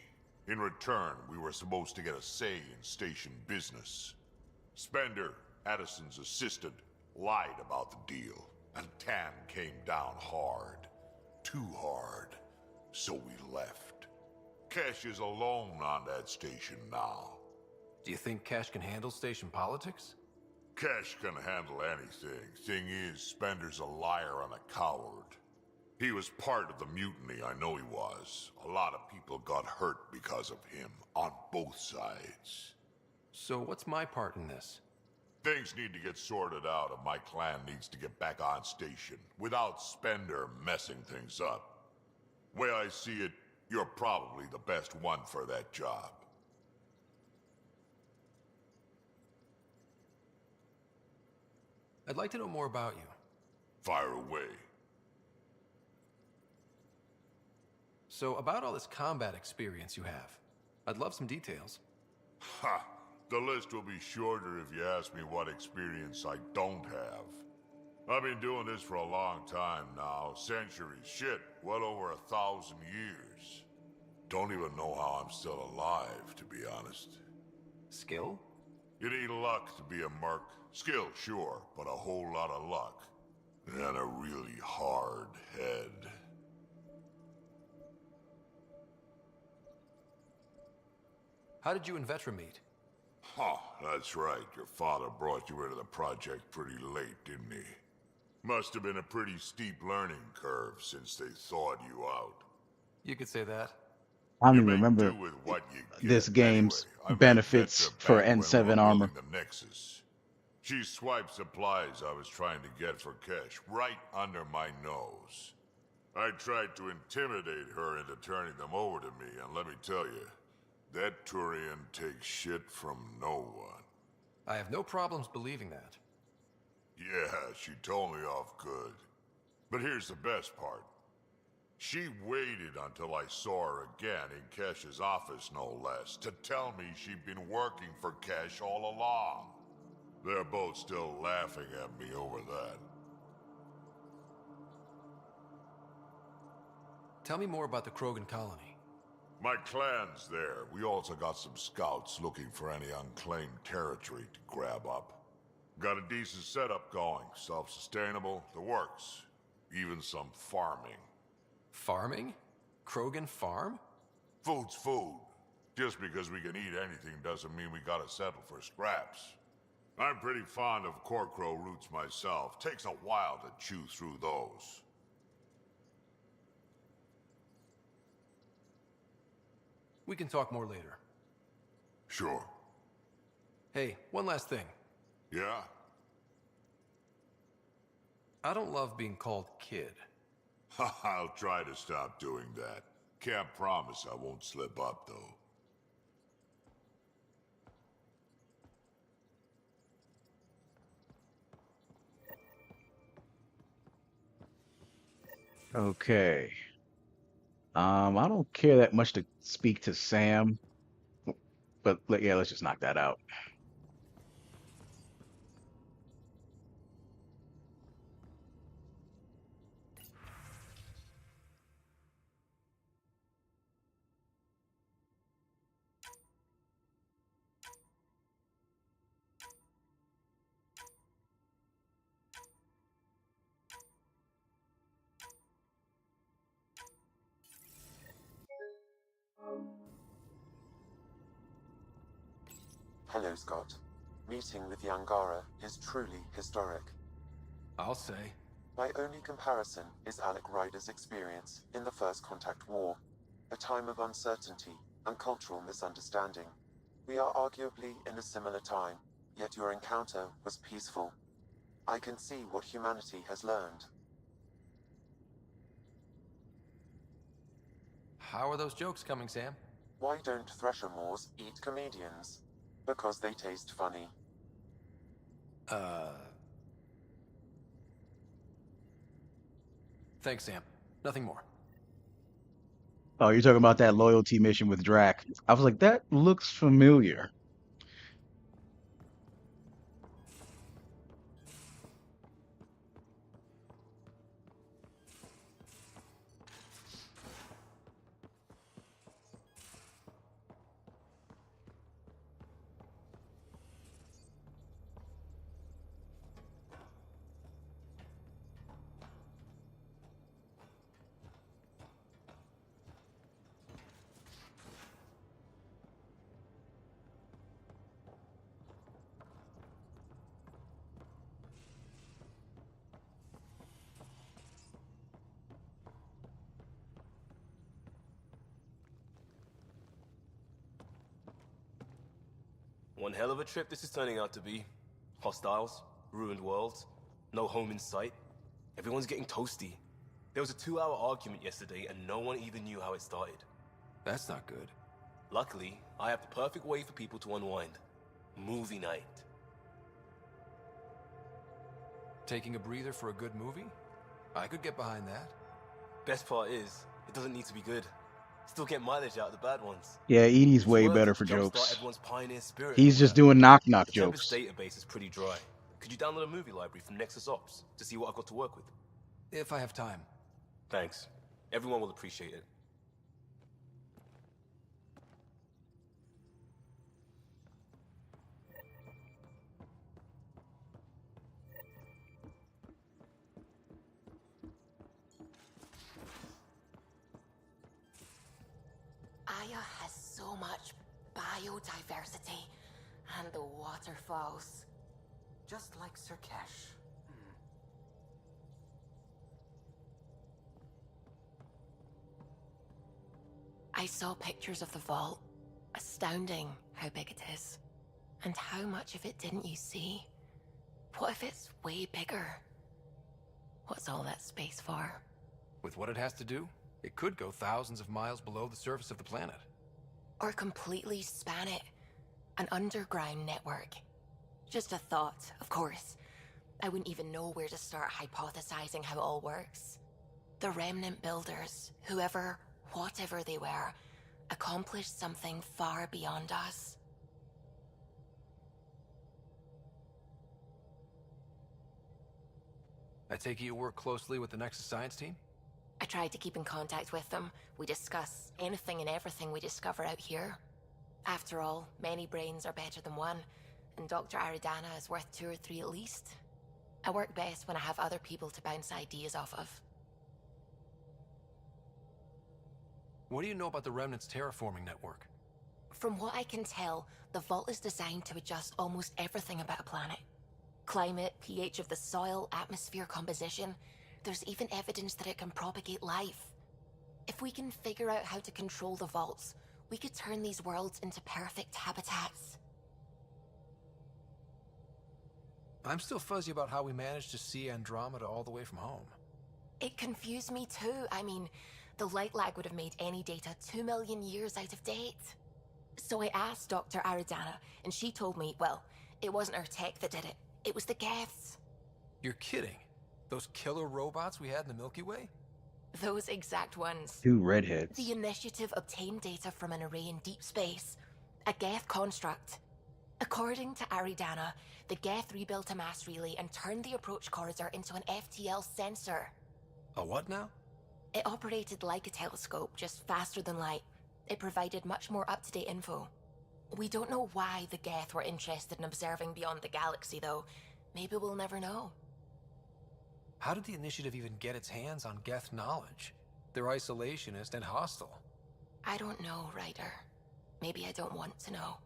In return, we were supposed to get a say in station business. Spender, Addison's assistant, lied about the deal, and Tan came down hard. Too hard. So we left. Cash is alone on that station now. Do you think Cash can handle station politics? Cash can handle anything. Thing is, Spender's a liar and a coward. He was part of the mutiny, I know he was. A lot of people got hurt because of him, on both sides. So what's my part in this? Things need to get sorted out, and my clan needs to get back on station, without Spender messing things up. Way I see it, you're probably the best one for that job. I'd like to know more about you. Fire away. So, about all this combat experience you have, I'd love some details. Ha! The list will be shorter if you ask me what experience I don't have. I've been doing this for a long time now, centuries, shit, well over 1,000 years. Don't even know how I'm still alive, to be honest. Skill? You need luck to be a merc. Skill, sure, but a whole lot of luck. And a really hard head. How did you and Vetra meet? Huh, that's right. Your father brought you into the project pretty late, didn't he? Must have been a pretty steep learning curve since they thawed you out. You could say that. I don't even remember Do with what you get. this game's Anyway, I met benefits Vetra for back when we N7 were armor. building the Nexus. She swiped supplies I was trying to get for cash right under my nose. I tried to intimidate her into turning them over to me, and let me tell you, that Turian takes shit from no one. I have no problems believing that. Yeah, she told me off good. But here's the best part. She waited until I saw her again in Cash's office, no less, to tell me she'd been working for Cash all along. They're both still laughing at me over that. Tell me more about the Krogan colony. My clan's there. We also got some scouts looking for any unclaimed territory to grab up. Got a decent setup going. Self-sustainable, the works. Even some farming. Farming? Krogan farm? Food's food. Just because we can eat anything doesn't mean we gotta settle for scraps. I'm pretty fond of Corcrow roots myself. Takes a while to chew through those. We can talk more later. Sure. Hey, one last thing. Yeah? I don't love being called kid. I'll try to stop doing that. Can't promise I won't slip up, though. Okay. I don't care that much to speak to Sam, but yeah, let's just knock that out. Hello, Scott. Meeting with the Angara is truly historic. I'll say. My only comparison is Alec Ryder's experience in the First Contact War. a time of uncertainty and cultural misunderstanding. We are arguably in a similar time, yet your encounter was peaceful. I can see what humanity has learned. How are those jokes coming, Sam? Why don't Thresher Moors eat comedians? Because they taste funny. Thanks, Sam. Nothing more. Oh, you're talking about that loyalty mission with Drac. I was like, that looks familiar. One hell of a trip this is turning out to be. Hostiles, ruined worlds, no home in sight. Everyone's getting toasty. There was a 2-hour argument yesterday and no one even knew how it started. That's not good. Luckily, I have the perfect way for people to unwind. Movie night. Taking a breather for a good movie? I could get behind that. Best part is, it doesn't need to be good. Still get mileage out of the bad ones. Yeah, Edie's It's way worth better it to for jumpstart jokes. everyone's pioneer spirit He's and all just that. doing knock-knock The Tempest jokes. database is pretty dry. Could you download a movie library from Nexus Ops to see what I've got to work with? If I have time. Thanks. Everyone will appreciate it. Aya has so much biodiversity and the waterfalls. Just like Sirkesh. I saw pictures of the vault. Astounding how big it is. And how much of it didn't you see? What if it's way bigger? What's all that space for? With what it has to do, it could go thousands of miles below the surface of the planet. Or completely span it. An underground network. Just a thought, of course. I wouldn't even know where to start hypothesizing how it all works. The Remnant builders, whoever, whatever they were, accomplished something far beyond us. I take it you work closely with the Nexus science team? I tried to keep in contact with them. We discuss anything and everything we discover out here. After all, many brains are better than one, and Dr. Aridana is worth 2 or 3 at least. I work best when I have other people to bounce ideas off of. What do you know about the Remnant's terraforming network? From what I can tell, the vault is designed to adjust almost everything about a planet. Climate, pH of the soil, atmosphere composition. There's even evidence that it can propagate life. If we can figure out how to control the vaults, we could turn these worlds into perfect habitats. I'm still fuzzy about how we managed to see Andromeda all the way from home. It confused me too. I mean, the light lag would have made any data 2 million years out of date. So I asked Dr. Aridana, and she told me, well, it wasn't her tech that did it. It was the Geths. You're kidding. Those killer robots we had in the Milky Way? Those exact ones. 2 redheads. The initiative obtained data from an array in deep space. A Geth construct. According to Aridana, the Geth rebuilt a mass relay and turned the approach corridor into an FTL sensor. A what now? It operated like a telescope, just faster than light. It provided much more up-to-date info. We don't know why the Geth were interested in observing beyond the galaxy, though. Maybe we'll never know. How did the Initiative even get its hands on Geth knowledge? They're isolationist and hostile. I don't know, Ryder. Maybe I don't want to know.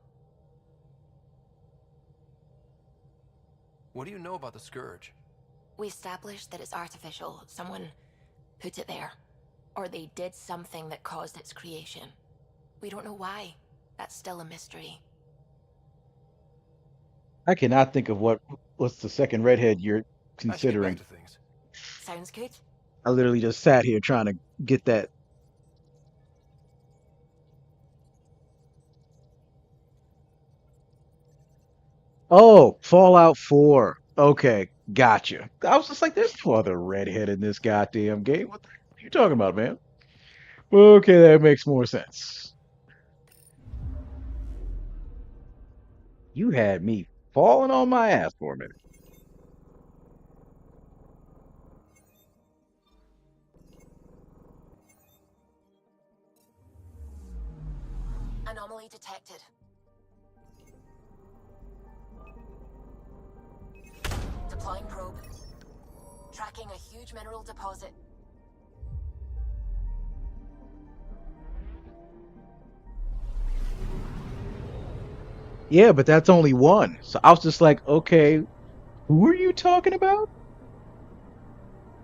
What do you know about the Scourge? We established that it's artificial. Someone put it there. Or they did something that caused its creation. We don't know why. That's still a mystery. I cannot think of what's the second redhead you're I should get back considering. to things. Sounds good. I literally just sat here trying to get that. Oh, Fallout 4. Okay, gotcha. I was just like, there's no other redhead in this goddamn game. What the heck are you talking about, man? Okay, that makes more sense. You had me falling on my ass for a minute. Anomaly detected. Deploying probe. Tracking a huge mineral deposit. Yeah, but that's only one. So I was just like, okay, who are you talking about?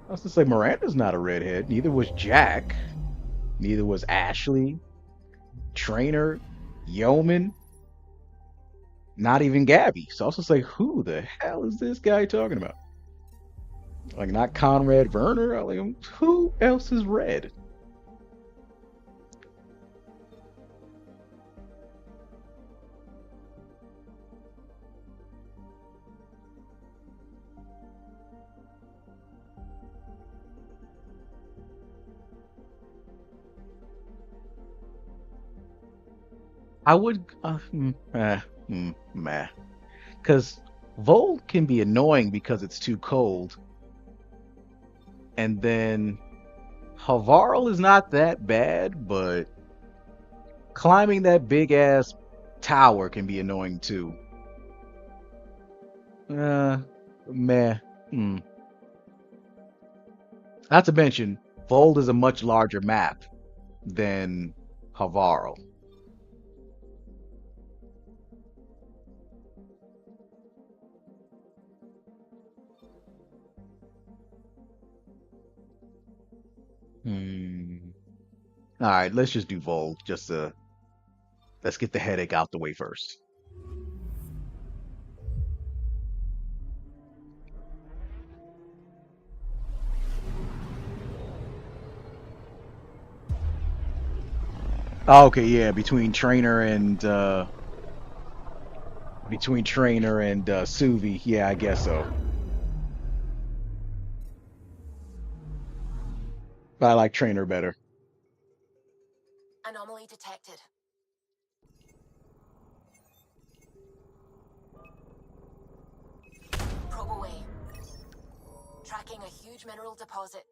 I was just like, Miranda's not a redhead. Neither was Jack. Neither was Ashley, Trainer, Yeoman, not even Gabby. So I was just like, who the hell is this guy talking about? Like, not Conrad Werner. I'm like, who else is red? I would, meh. Because Volt can be annoying because it's too cold. And then Havarl is not that bad, but climbing that big ass tower can be annoying too. Uh, meh. Hmm. Not to mention, Fold is a much larger map than Havarl. Hmm. All right, let's just do Vold. Let's get the headache out the way first. Oh, okay, yeah, between Trainer and Suvi, yeah, I guess so. But I like Trainer better. Anomaly detected. Probe away. Tracking a huge mineral deposit.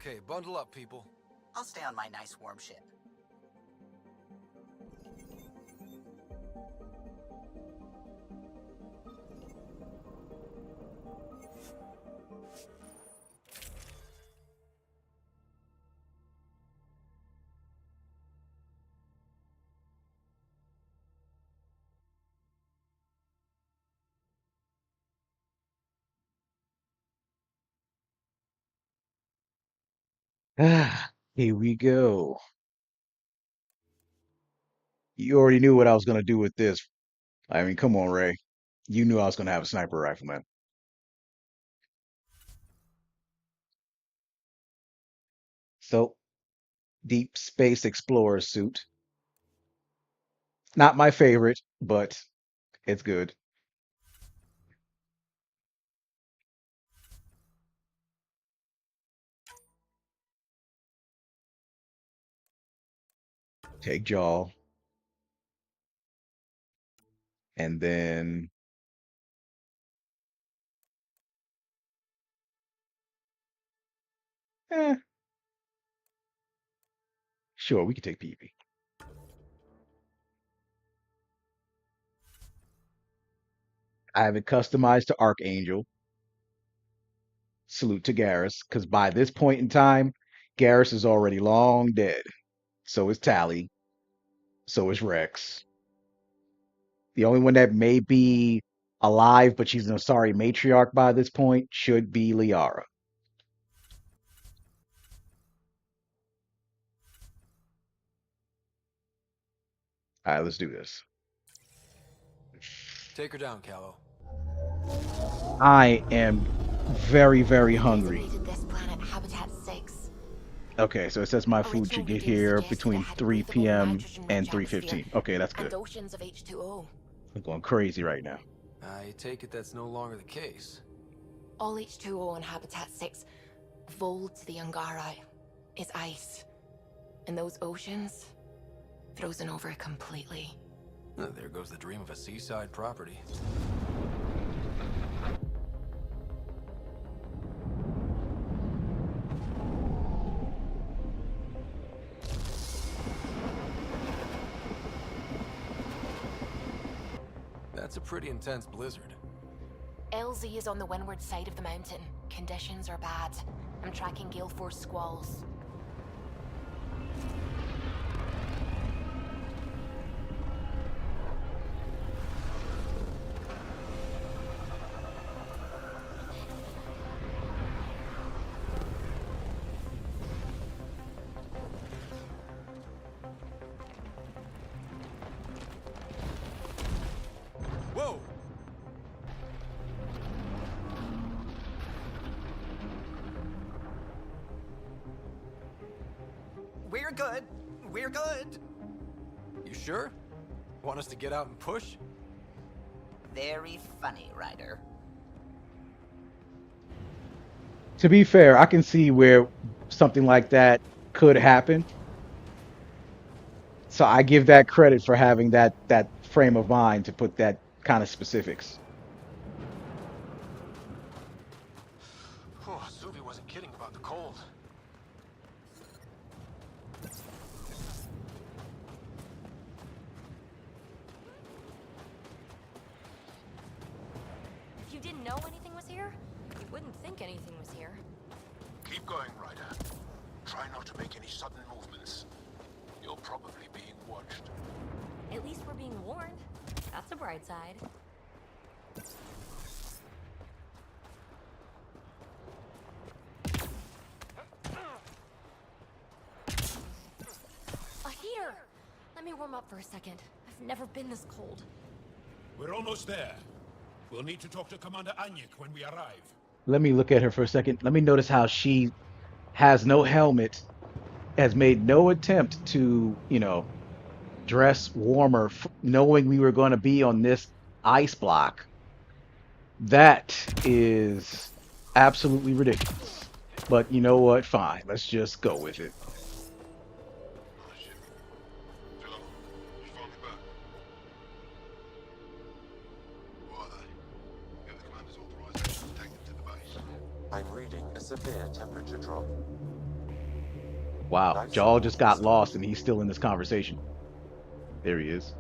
Okay, bundle up, people. I'll stay on my nice warm ship. Ah, here we go. You already knew what I was gonna do with this. I mean, come on, Ray. You knew I was gonna have a sniper rifle, man. So, Deep Space Explorer suit. Not my favorite, but it's good. Take Jaw, and then eh, sure, we can take Peepee. I have it customized to Archangel. Salute to Garrus, because by this point in time, Garrus is already long dead. So is Tally. So is Rex. The only one that may be alive, but she's an Asari matriarch by this point, should be Liara. All right, let's do this. Take her down, Callow. I am very, very We hungry. designated this planet Habitat 6. Okay, so it says my food Original should get readings here suggested it between had a 3 breathable p.m. and nitrogen-rich atmosphere 3:15. Okay, that's and good. oceans of H2O. I'm going crazy right now. I take it that's no longer the case. All H2O on Habitat 6, vold to the Angarai, is ice. And those oceans, frozen over completely. There goes the dream of a seaside property. That's a pretty intense blizzard. LZ is on the windward side of the mountain. Conditions are bad. I'm tracking gale force squalls. Whoa! We're good. We're good. You sure? Want us to get out and push? Very funny, Ryder. To be fair, I can see where something like that could happen. So I give that credit for having that frame of mind to put that kind of specifics. Oh, Suvi wasn't kidding about the cold. If you didn't know anything was here, you wouldn't think anything was here. Keep going, Ryder. Try not to make any sudden movements. You're probably being watched. At least we're being warned. That's a bright side. A heater! Let me warm up for a second. I've never been this cold. We're almost there. We'll need to talk to Commander Anyik when we arrive. Let me look at her for a second. Let me notice how she has no helmet, has made no attempt to, dress warmer, knowing we were going to be on this ice block. That is absolutely ridiculous. But you know what? Fine. Let's just go with it. I'm reading a severe temperature drop. Wow. Life Jaw support just got is lost and he's still in this conversation. There he is.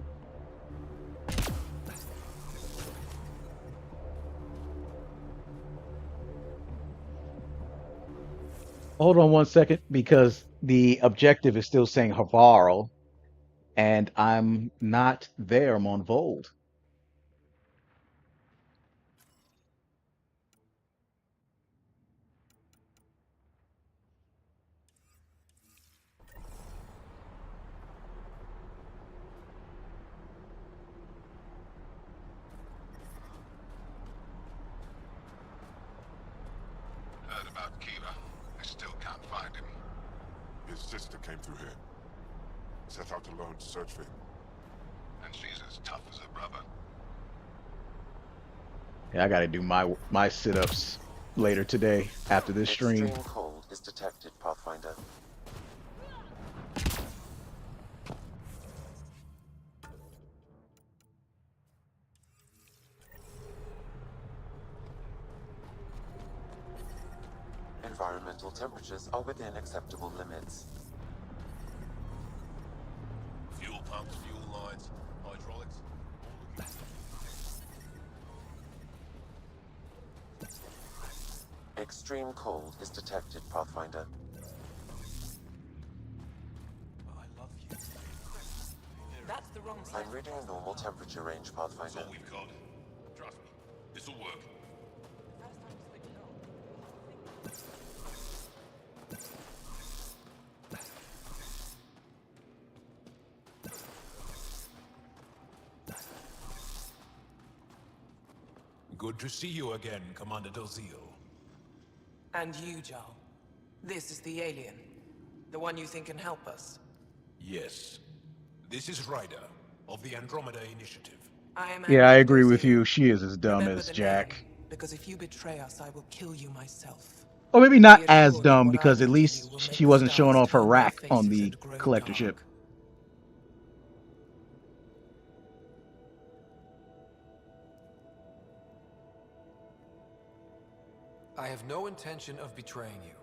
Hold on one second because the objective is still saying Havarl, and I'm not there. I'm on Vold. Heard about Kiva. I still can't find him. His sister came through here. Set out alone to search for him. and she's as tough as her brother. Yeah, I gotta do my sit-ups later today after this stream. Extreme cold is detected, Pathfinder. Environmental temperatures are within acceptable limits. Fuel pumps, fuel lines, hydraulics. Extreme cold is detected, Pathfinder. That's the wrong side. I'm reading a normal temperature range, Pathfinder. That's all we've got. Trust me, this'll work. Good to see you again, Commander Dalziel. And you, Jarl. This is the alien. The one you think can help us. Yes. This is Ryder, of the Andromeda Initiative. I am Yeah, I Andromeda agree with Dalziel. you. She is as dumb Remember as the Jack. name, because if you betray us, I will kill you myself. Or maybe not Be as assured that dumb what I because at will give you least will make she the wasn't showing stars off her turn their rack on faces the and grow collector ship. dark. I have no intention of betraying you.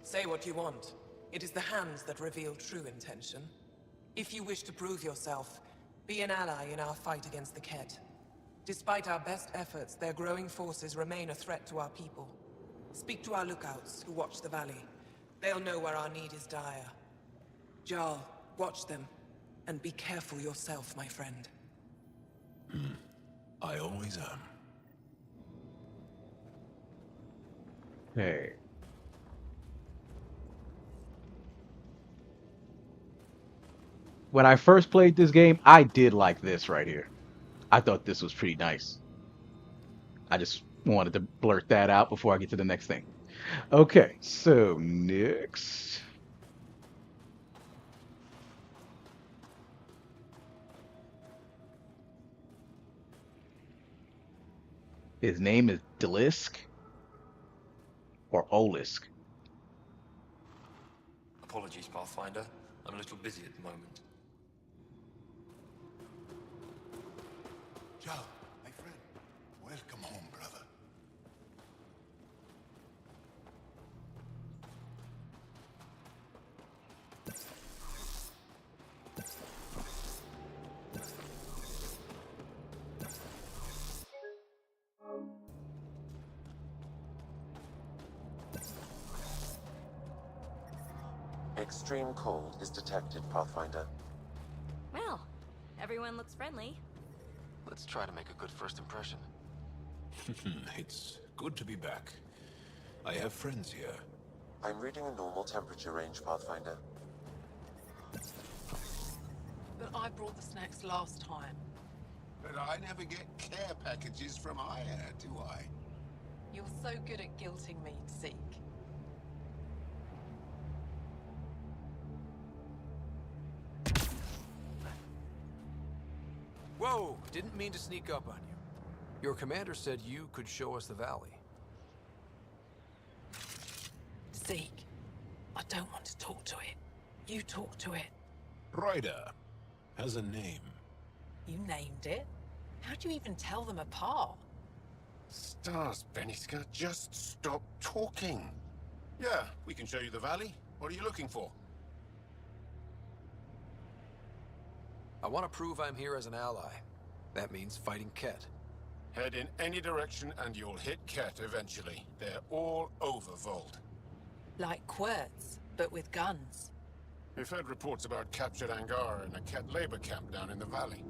Say what you want. It is the hands that reveal true intention. If you wish to prove yourself, be an ally in our fight against the Ket. Despite our best efforts, their growing forces remain a threat to our people. Speak to our lookouts who watch the valley. They'll know where our need is dire. Jarl, watch them. And be careful yourself, my friend. I always am. Hey. When I first played this game, I did like this right here. I thought this was pretty nice. I just wanted to blurt that out before I get to the next thing. Okay, so next. His name is Delisk or Olisk. Apologies, Pathfinder. I'm a little busy at the moment. Joe, my friend, welcome home, brother. Extreme cold is detected, Pathfinder. Well, everyone looks friendly. Let's try to make a good first impression. It's good to be back. I have friends here. I'm reading a normal temperature range, Pathfinder. But I brought the snacks last time. But I never get care packages from Aya, do I? You're so good at guilting me, Zeke. Whoa! Didn't mean to sneak up on you. Your commander said you could show us the valley. Zeke, I don't want to talk to it. You talk to it. Ryder has a name. You named it? How'd you even tell them apart? Stars, Beniska, just stop talking. Yeah, we can show you the valley. What are you looking for? I want to prove I'm here as an ally. That means fighting Ket. Head in any direction and you'll hit Ket eventually. They're all over Vault. Like Quirts, but with guns. We've heard reports about captured Angara and a Ket labor camp down in the valley.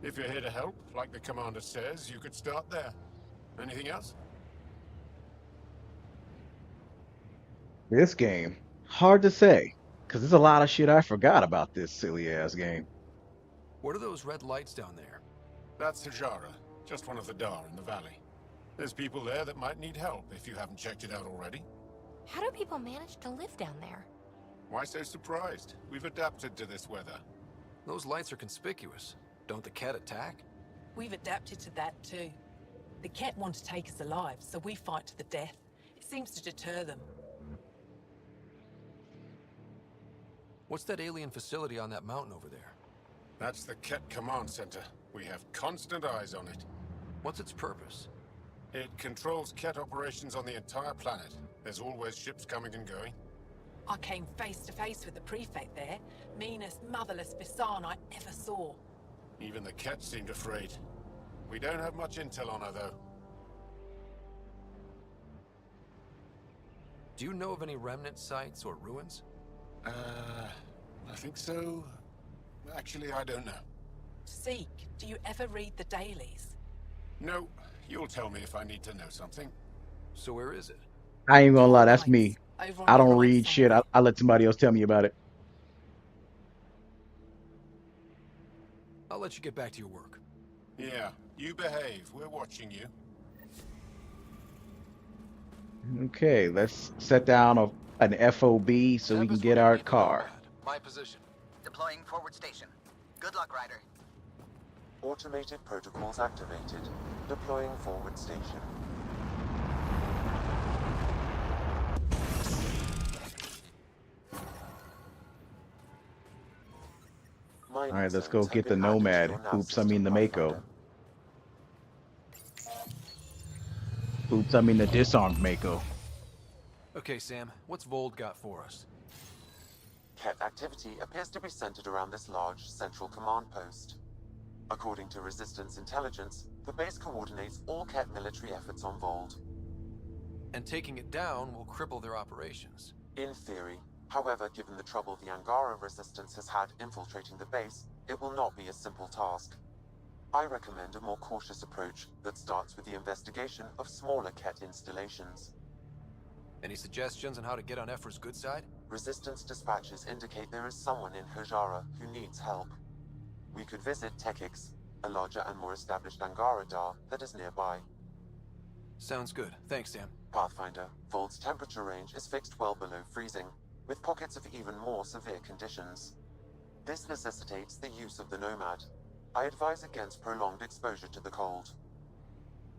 If you're here to help, like the commander says, you could start there. Anything else? This game, hard to say, because there's a lot of shit I forgot about this silly ass game. What are those red lights down there? That's Hajara, just one of the Dar in the valley. There's people there that might need help if you haven't checked it out already. How do people manage to live down there? Why so surprised? We've adapted to this weather. Those lights are conspicuous. Don't the Ket attack? We've adapted to that too. The Ket want to take us alive, so we fight to the death. It seems to deter them. What's that alien facility on that mountain over there? That's the Ket Command Center. We have constant eyes on it. What's its purpose? It controls Ket operations on the entire planet. There's always ships coming and going. I came face to face with the prefect there. Meanest, motherless Visan I ever saw. Even the Ket seemed afraid. We don't have much intel on her, though. Do you know of any remnant sites or ruins? I think so. Actually, I don't know. Seek, do you ever read the dailies? No, you'll tell me if I need to know something. So where is it? I ain't gonna lie, that's me. Over on I the don't right read somewhere. shit. I let somebody else tell me about it. I'll let you get back to your work. Yeah, you behave. We're watching you. Okay, let's set down an FOB so we can get our car. My position. Deploying forward station. Good luck, Ryder. Automated protocols activated. Deploying forward station. All right, let's go get the Nomad. Oops, I mean the Mako. Oops, I mean the disarmed Mako. Okay, Sam, what's Vold got for us? Ket activity appears to be centered around this large central command post. According to Resistance intelligence, the base coordinates all Ket military efforts on Vold. And taking it down will cripple their operations. In theory. However, given the trouble the Angara Resistance has had infiltrating the base, it will not be a simple task. I recommend a more cautious approach that starts with the investigation of smaller Ket installations. Any suggestions on how to get on Ephra's good side? Resistance dispatches indicate there is someone in Hajara who needs help. We could visit Tekix, a larger and more established Angara Dar that is nearby. Sounds good. Thanks, Sam. Pathfinder, Vold's temperature range is fixed well below freezing, with pockets of even more severe conditions. This necessitates the use of the Nomad. I advise against prolonged exposure to the cold.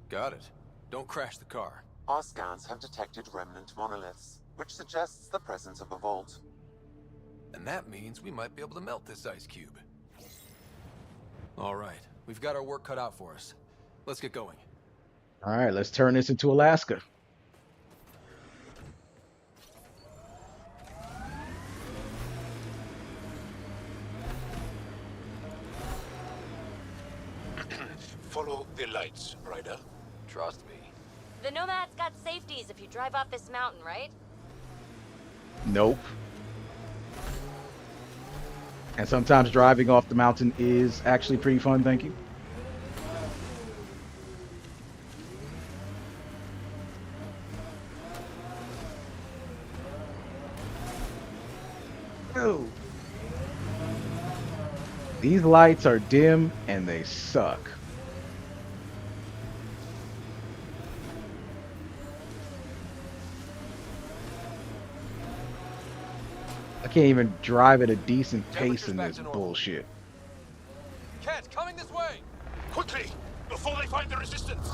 Got it. Don't crash the car. Our scans have detected remnant monoliths, which suggests the presence of a vault. And that means we might be able to melt this ice cube. All right, we've got our work cut out for us. Let's get going. All right, let's turn this into Alaska. Follow the lights, Ryder. Trust me. The Nomad's got safeties if you drive off this mountain, right? Nope. And sometimes driving off the mountain is actually pretty fun, thank you. Oh. These lights are dim and they suck. I can't even drive at a decent pace in this bullshit. Ket, coming this way! Quickly, before they find the resistance!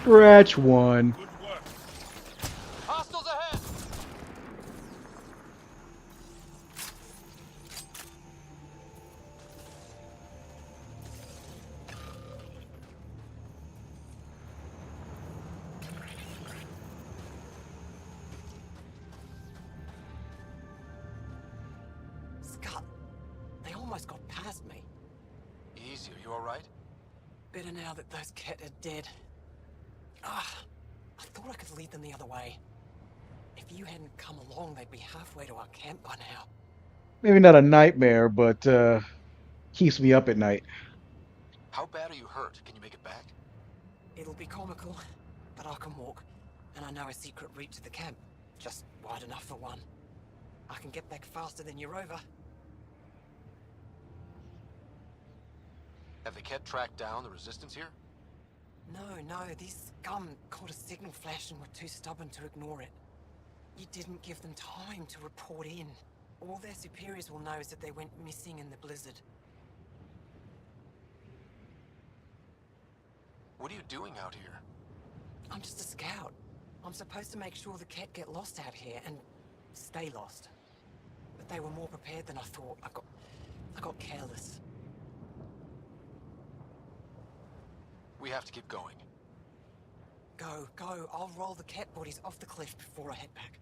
Scratch one. Hostiles ahead! Scott, they almost got past me. Easy, are you alright? Better now that those Ket are dead. Ah, I thought I could lead them the other way. If you hadn't come along, they'd be halfway to our camp by now. maybe not a nightmare, but keeps me up at night. How bad are you hurt? Can you make it back? It'll be comical, but I can walk. And I know a secret route to the camp. Just wide enough for one. I can get back faster than your rover. Have the Ket tracked down the resistance here? No, these scum caught a signal flash and were too stubborn to ignore it. You didn't give them time to report in. All their superiors will know is that they went missing in the blizzard. What are you doing out here? I'm just a scout. I'm supposed to make sure the Ket get lost out here and stay lost. But they were more prepared than I thought. I got careless. We have to keep going. Go. I'll roll the Ket bodies off the cliff before I head back.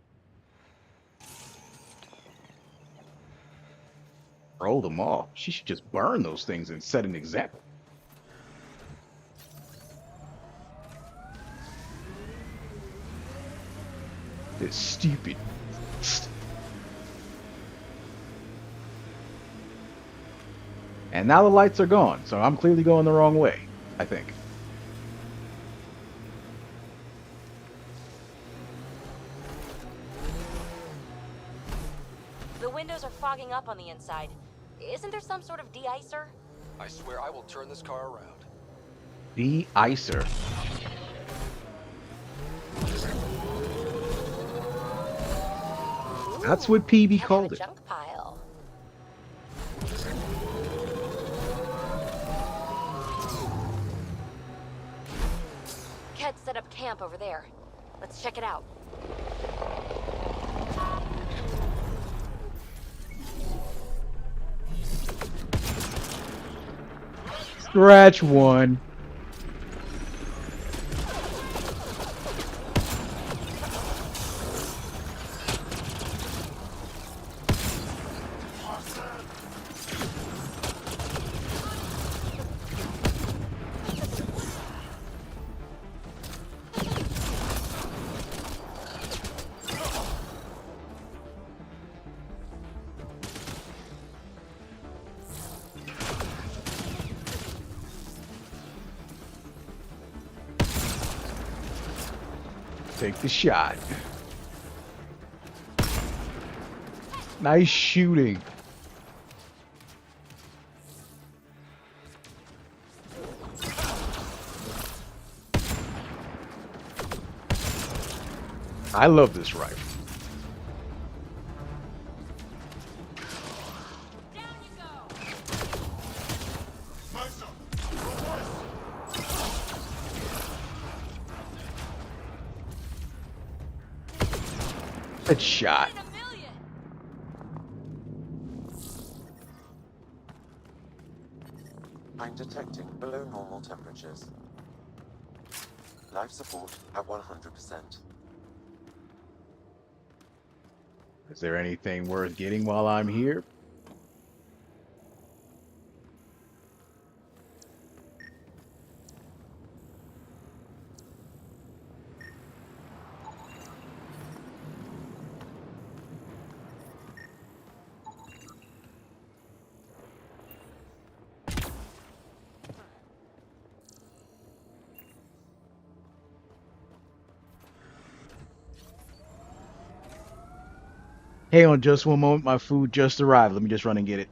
Roll them off. She should just burn those things and set an example. This stupid. And now the lights are gone, so I'm clearly going the wrong way, I think. The windows are fogging up on the inside. Isn't there some sort of de-icer? I swear I will turn this car around. The icer. That's what PB called it. Junk pile. Ket set up camp over there. Let's check it out. Scratch one. Take the shot. Nice shooting. I love this rifle. Good shot. I'm detecting below normal temperatures. Life support at 100%. Is there anything worth getting while I'm here? Hey, on just one moment, my food just arrived. Let me just run and get it.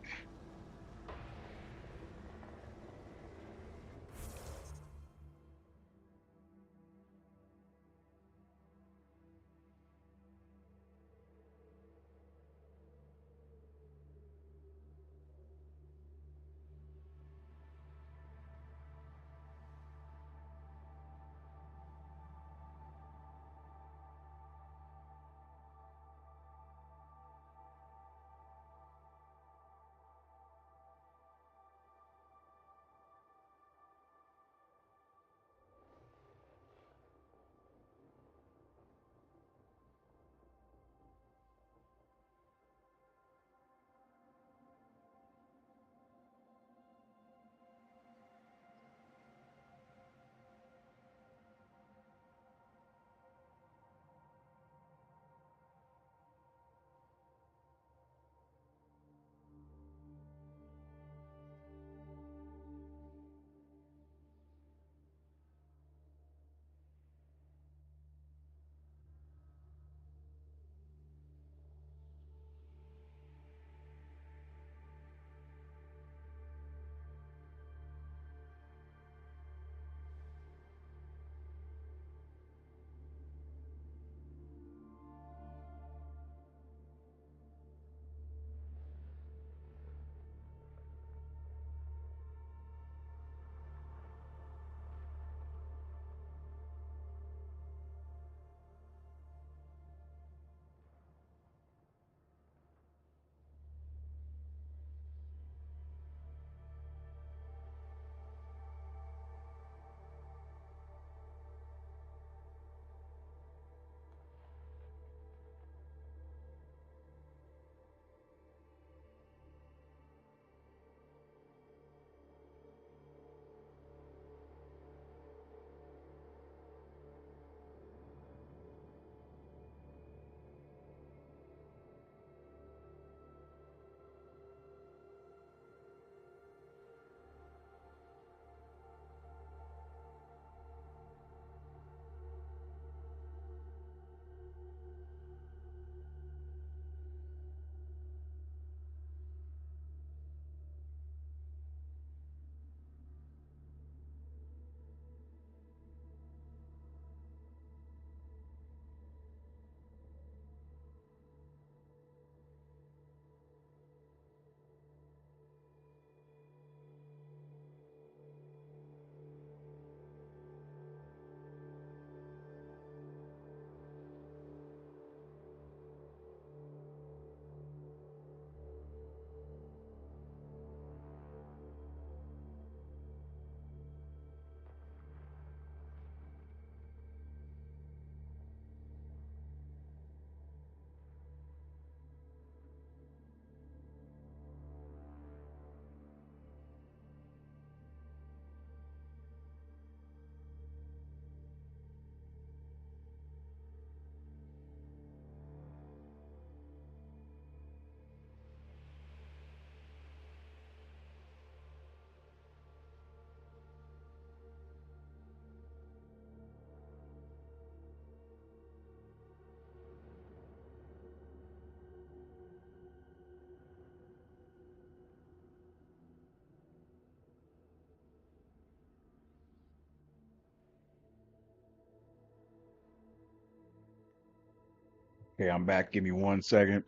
Okay, I'm back. Give me 1 second.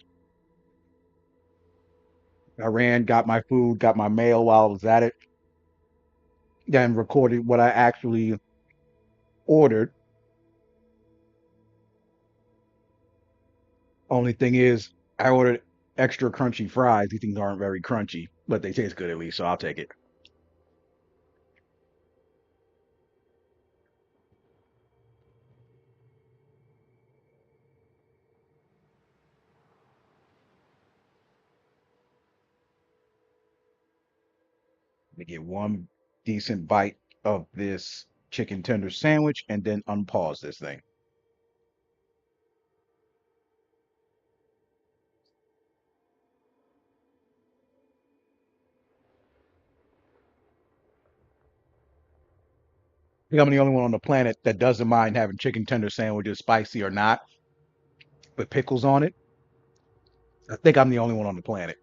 I ran, got my food, got my mail while I was at it, then recorded what I actually ordered. Only thing is, I ordered extra crunchy fries. These things aren't very crunchy, but they taste good at least, so I'll take it. Let me get one decent bite of this chicken tender sandwich and then unpause this thing. I think I'm the only one on the planet that doesn't mind having chicken tender sandwiches, spicy or not, with pickles on it. I think I'm the only one on the planet.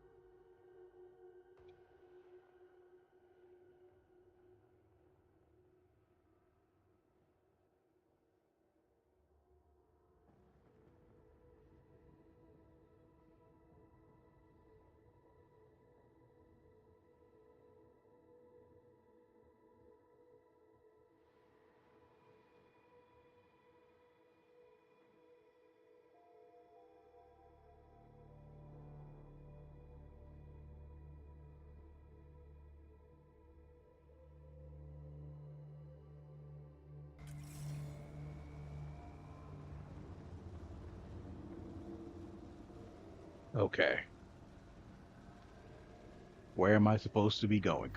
Okay, where am I supposed to be going?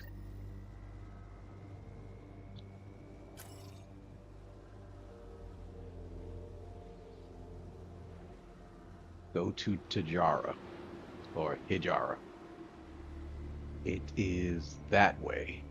Go to Tajara or Hijara. It is that way.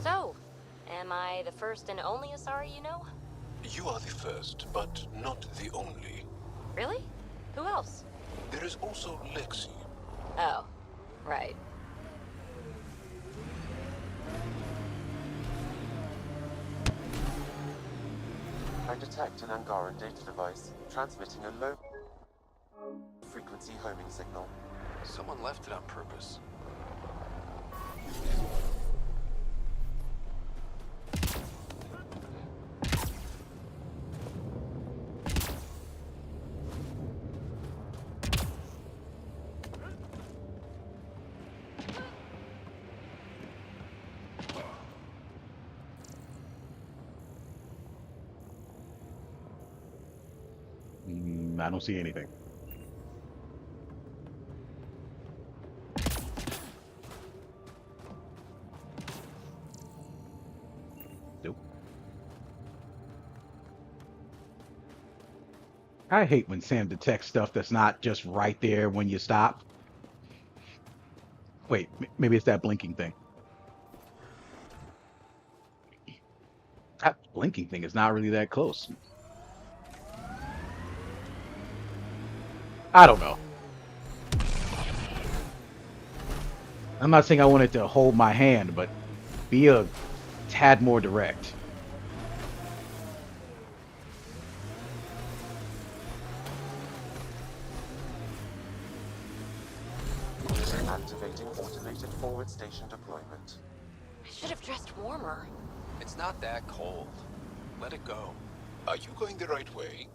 So, am I the first and only Asari you know? You are the first, but not the only. Really? Who else? There is also Lexi. Oh, right. I detect an Angaran data device transmitting a low-frequency homing signal. Someone left it on purpose. I don't see anything. Nope. I hate when Sam detects stuff that's not just right there when you stop. Wait, maybe it's that blinking thing. That blinking thing is not really that close. I don't know. I'm not saying I want it to hold my hand, but be a tad more direct. Activating automated forward station deployment. I should have dressed warmer. It's not that cold. Let it go. Are you going the right way?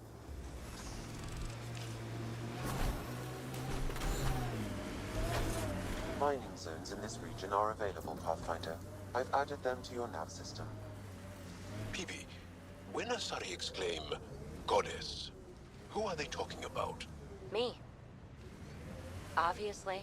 Mining zones in this region are available, Pathfinder. I've added them to your nav system. PB, when Asari exclaim, Goddess, who are they talking about? Me. Obviously.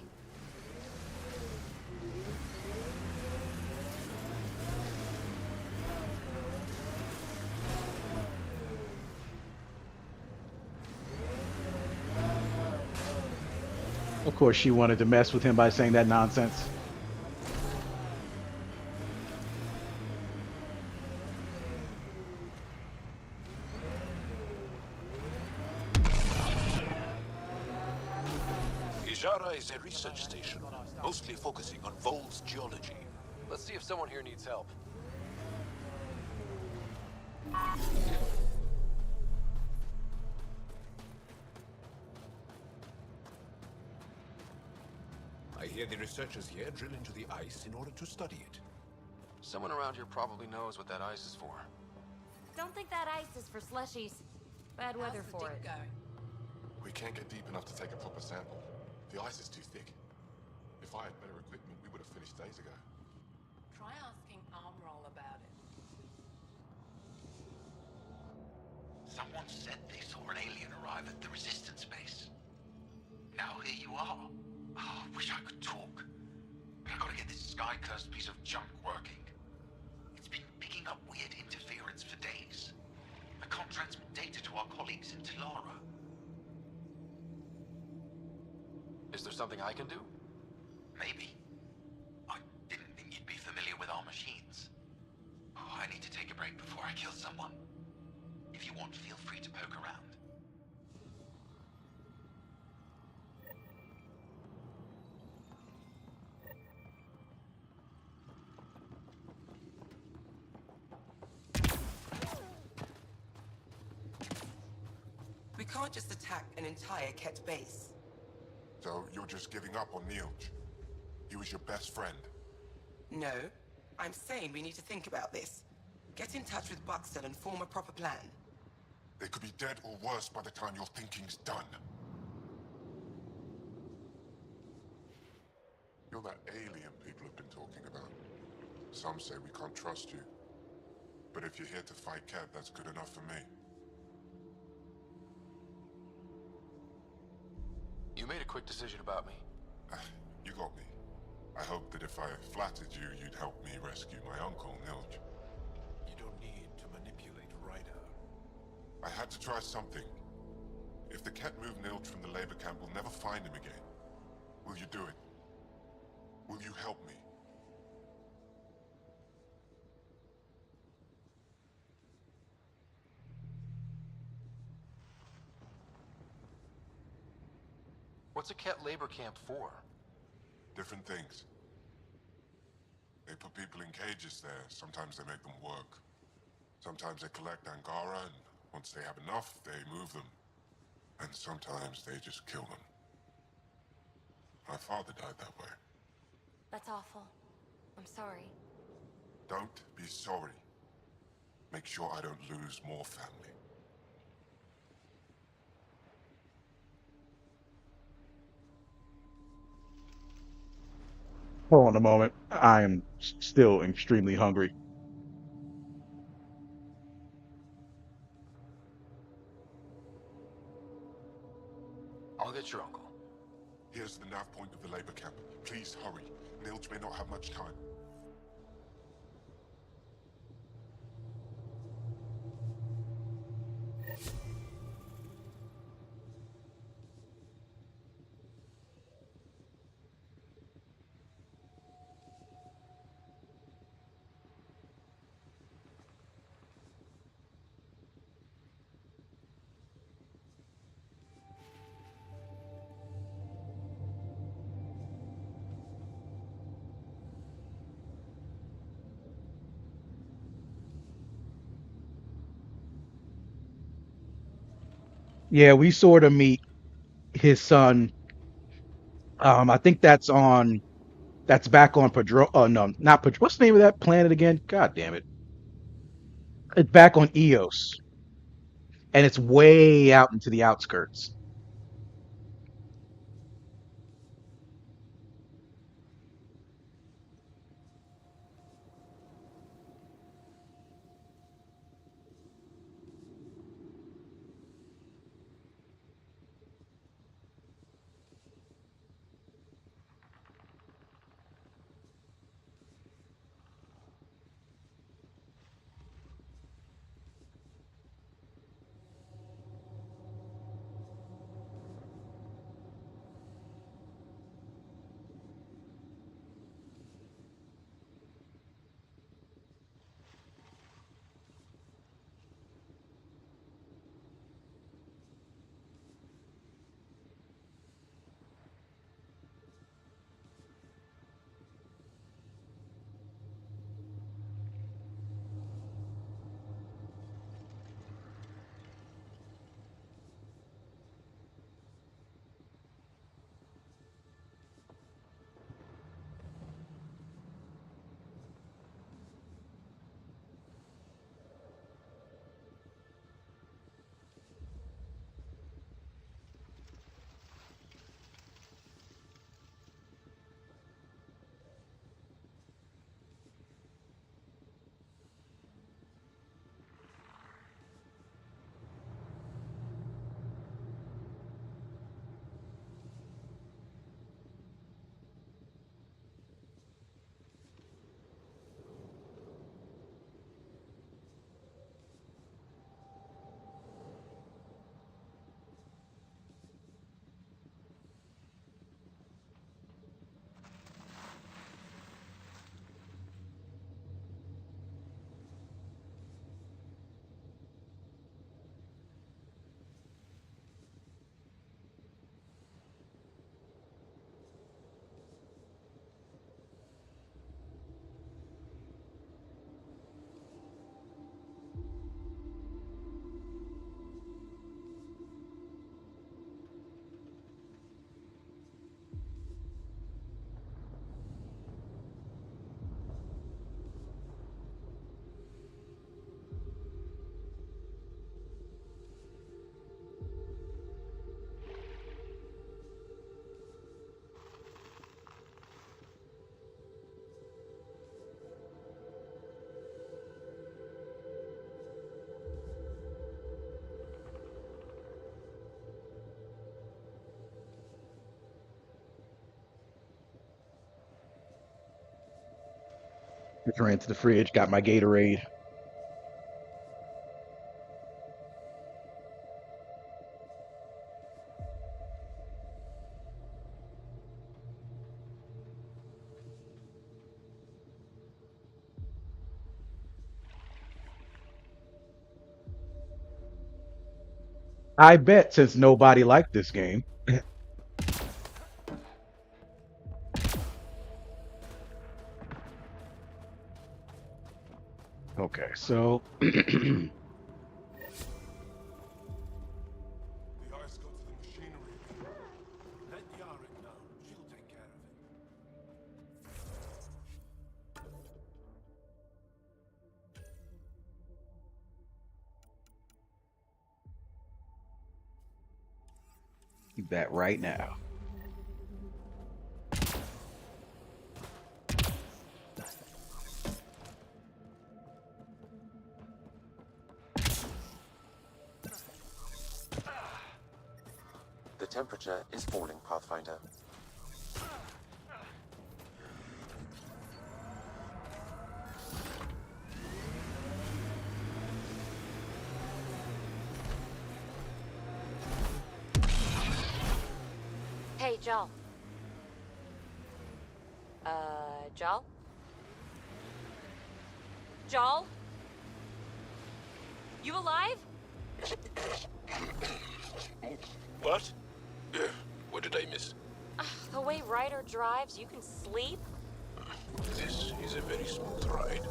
Of course, she wanted to mess with him by saying that nonsense. Izara is a research station, mostly focusing on Vol's geology. Let's see if someone here needs help. I hear the researchers here drill into the ice in order to study it. Someone around here probably knows what that ice is for. Don't think that ice is for slushies. Bad weather for it. We can't get deep enough to take a proper sample. The ice is too thick. If I had better equipment, we would have finished days ago. Try asking Armroll about it. Someone said they saw an alien arrive at the Resistance base. Now here you are. Oh, I wish I could talk. But I gotta get this sky-cursed piece of junk working. It's been picking up weird interference for days. I can't transmit data to our colleagues in Talara. Is there something I can do? Maybe. I didn't think you'd be familiar with our machines. Oh, I need to take a break before I kill someone. If you want, feel free to poke around. We can't just attack an entire Ket base. So you're just giving up on Neilj? He was your best friend. No. I'm saying we need to think about this. Get in touch with Buxton and form a proper plan. They could be dead or worse by the time your thinking's done. You're that alien people have been talking about. Some say we can't trust you. But if you're here to fight Ket, that's good enough for me. You made a quick decision about me. You got me. I hoped that if I flattered you, you'd help me rescue my uncle, Neilj. You don't need to manipulate Ryder. I had to try something. If the Ket move Neilj from the labor camp, we'll never find him again. Will you do it? Will you help me? What's a Ket labor camp for? Different things. They put people in cages there. Sometimes they make them work. Sometimes they collect Angara, and once they have enough, they move them. And sometimes they just kill them. My father died that way. That's awful. I'm sorry. Don't be sorry. Make sure I don't lose more family. Hold on a moment. I am still extremely hungry. I'll get your uncle. Here's the nav point of the labor camp. Please hurry. Neilj may not have much time. Yeah, we sort of meet his son. I think that's back on Padro. Oh no, not Padro. What's the name of that planet again? God damn it! It's back on Eos, and it's way out into the outskirts. Just ran to the fridge, got my Gatorade. I bet since nobody liked this game. Okay, so that right now. The temperature is falling, Pathfinder. Hey, Jal. Jal? Jal? You alive? What? What did I miss? The way Ryder drives, you can sleep? This is a very smooth ride.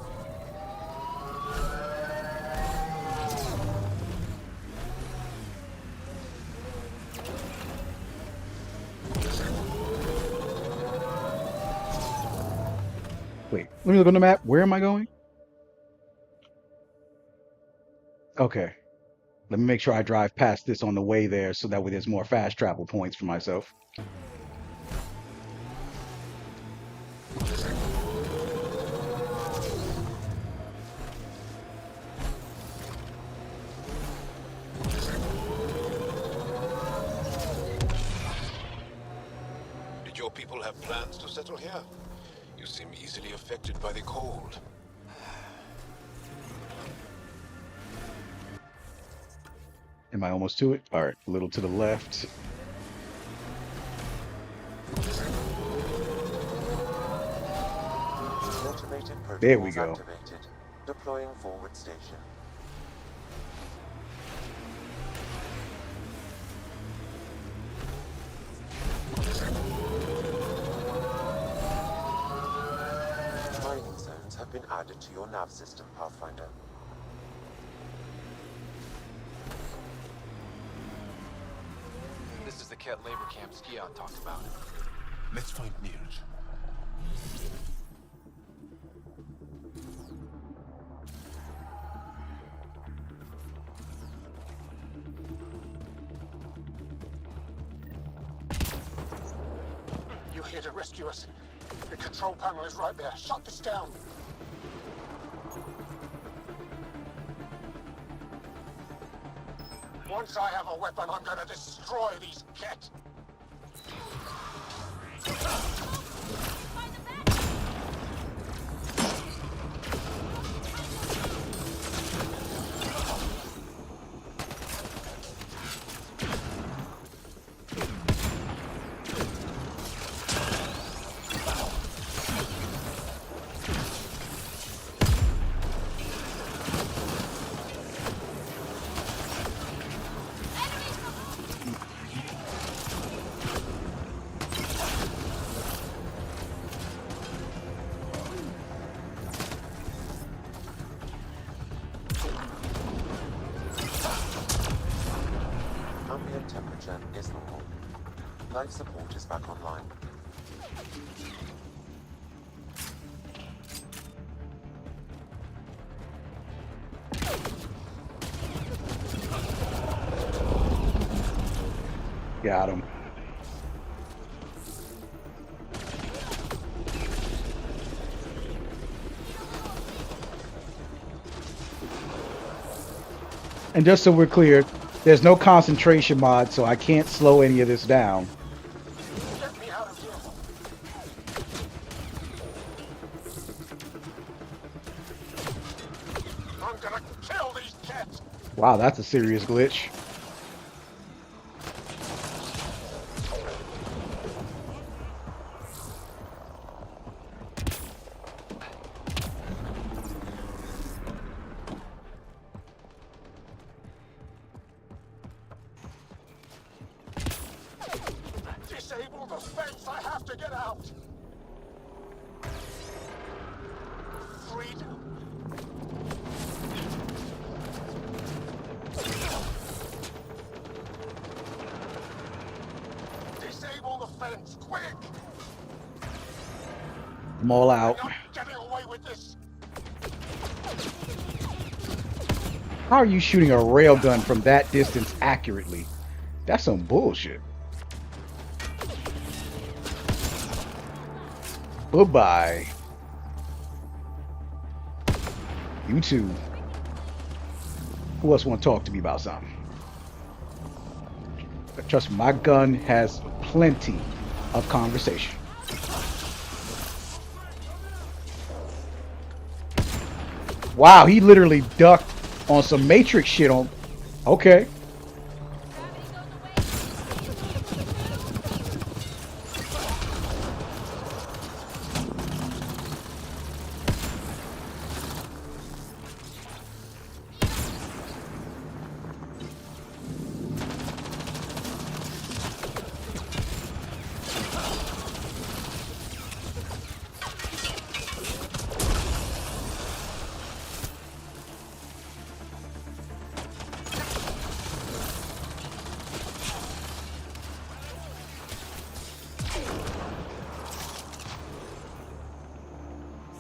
Wait, let me look on the map. Where am I going? Okay. Let me make sure I drive past this on the way there so that way there's more fast travel points for myself. Did your people have plans to settle here? You seem easily affected by the cold. Am I almost to it? All right, a little to the left. Automated There we protocols go. activated. Deploying forward station. Mining zones have been added to your nav system, Pathfinder. This is the Ket labor camp Skion talked about. Let's find Mirage. You here to rescue us? The control panel is right there. Shut this down. Once I have a weapon, I'm gonna destroy these Ket. Ambient temperature is normal. Life support is back online. Got him. And just so we're clear, there's no concentration mod, so I can't slow any of this down. Get me out of here. Wow, that's a serious glitch. Disable the fence! I have to get out! Freedom! Disable the fence, quick! I'm all out. I'm not getting away with this! How are you shooting a railgun from that distance accurately? That's some bullshit. Bye-bye. You too. Who else want to talk to me about something? Trust me, my gun has plenty of conversation. Wow, he literally ducked on some Matrix shit on. Okay.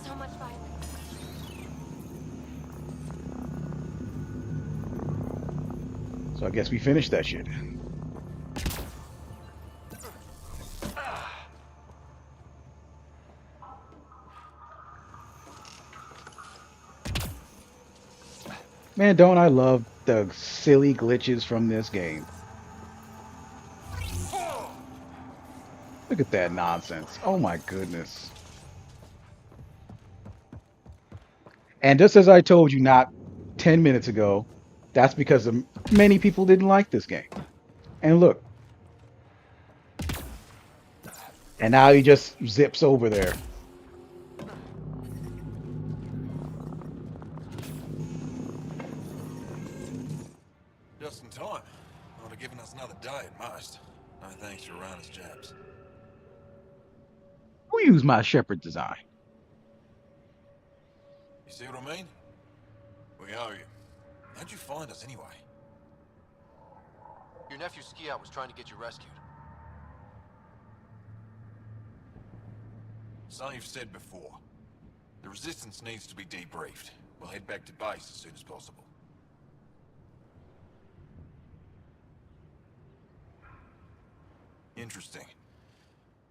So much violence. So I guess we finished that shit. Man, don't I love the silly glitches from this game? Look at that nonsense. Oh my goodness. And just as I told you not 10 minutes ago, that's because many people didn't like this game. And look, and now he just zips over there. Just in time. Would have given us another day at most. No thanks to Rana's jabs. Who used my Shepherd design? You see what I mean? We owe you. How'd you find us anyway? Your nephew Ski-Out was trying to get you rescued. Something you've said before. The Resistance needs to be debriefed. We'll head back to base as soon as possible. Interesting.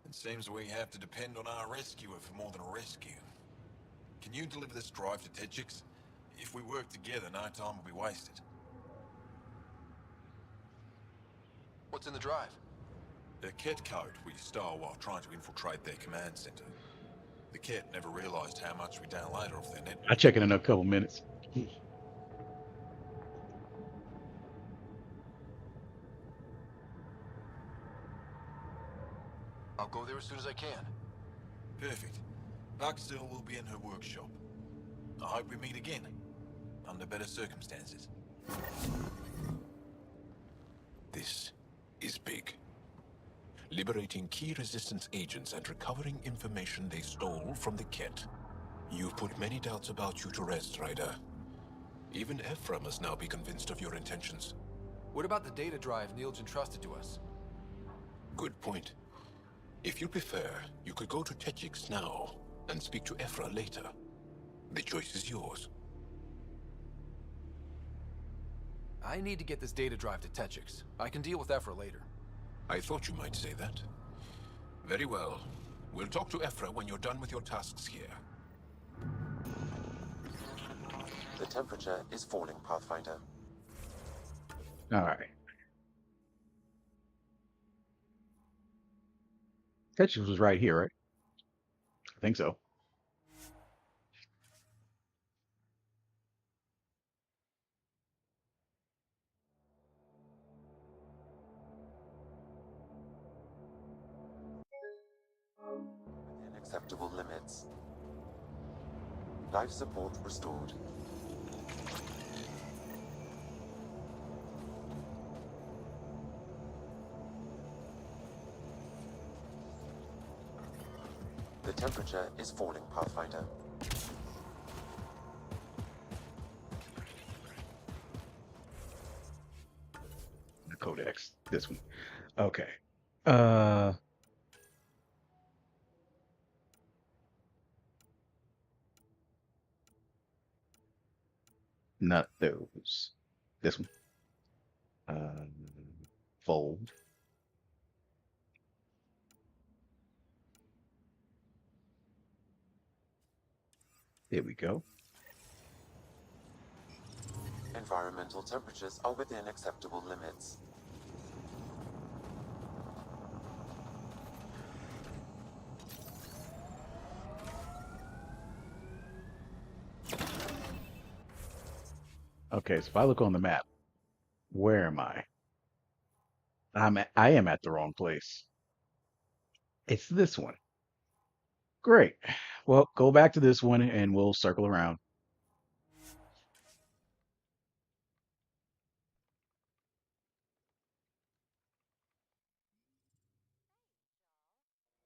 It seems we have to depend on our rescuer for more than a rescue. Can you deliver this drive to Techix? If we work together, no time will be wasted. What's in the drive? The Ket code we stole while trying to infiltrate their command center. The Ket never realized how much we downloaded off their network. I'll check in a couple minutes. I'll go there as soon as I can. Perfect. Buckstill will be in her workshop. I hope we meet again. Under better circumstances. This is big. Liberating key resistance agents and recovering information they stole from the Ket. You've put many doubts about you to rest, Ryder. Even Ephra must now be convinced of your intentions. What about the data drive Neil's entrusted to us? Good point. If you prefer, you could go to Techix now and speak to Ephra later. The choice is yours. I need to get this data drive to Techix. I can deal with Ephra later. I thought you might say that. Very well. We'll talk to Ephra when you're done with your tasks here. The temperature is falling, Pathfinder. All right. Tetris was right here, right? I think so. Within acceptable limits. Life support restored. The temperature is falling, Pathfinder. The codex. This one. Okay. Uh, Not those. This one. Um, Fold. There we go. Environmental temperatures are within acceptable limits. Okay, so if I look on the map, where am I? I am at the wrong place. It's this one. Great. Well, go back to this one and we'll circle around.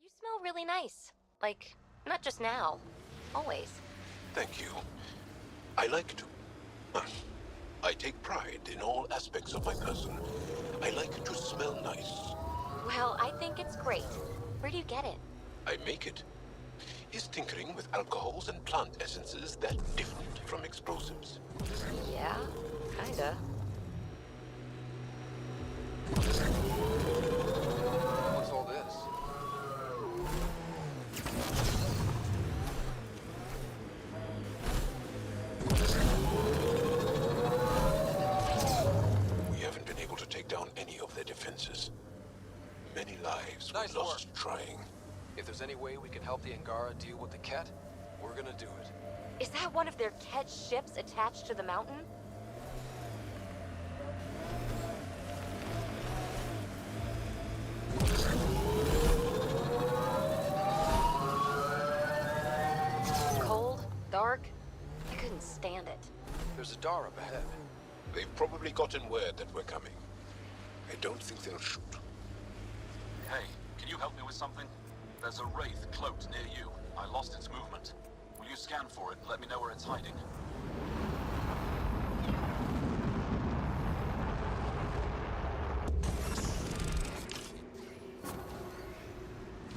You smell really nice. Like, not just now. Always. Thank you. I like to. I take pride in all aspects of my person. I like to smell nice. Well, I think it's great. Where do you get it? I make it. Is tinkering with alcohols and plant essences that different from explosives? Yeah, kinda. What's all this? We haven't been able to take down any of their defenses. Many lives Nice were lost trying. If there's any way we can help the Angara deal with the Ket, we're gonna do it. Is that one of their Ket ships attached to the mountain? Cold, dark. I couldn't stand it. There's a door up ahead. They've probably gotten word that we're coming. I don't think they'll shoot. Hey, can you help me with something? There's a wraith cloaked near you. I lost its movement. Will you scan for it and let me know where it's hiding?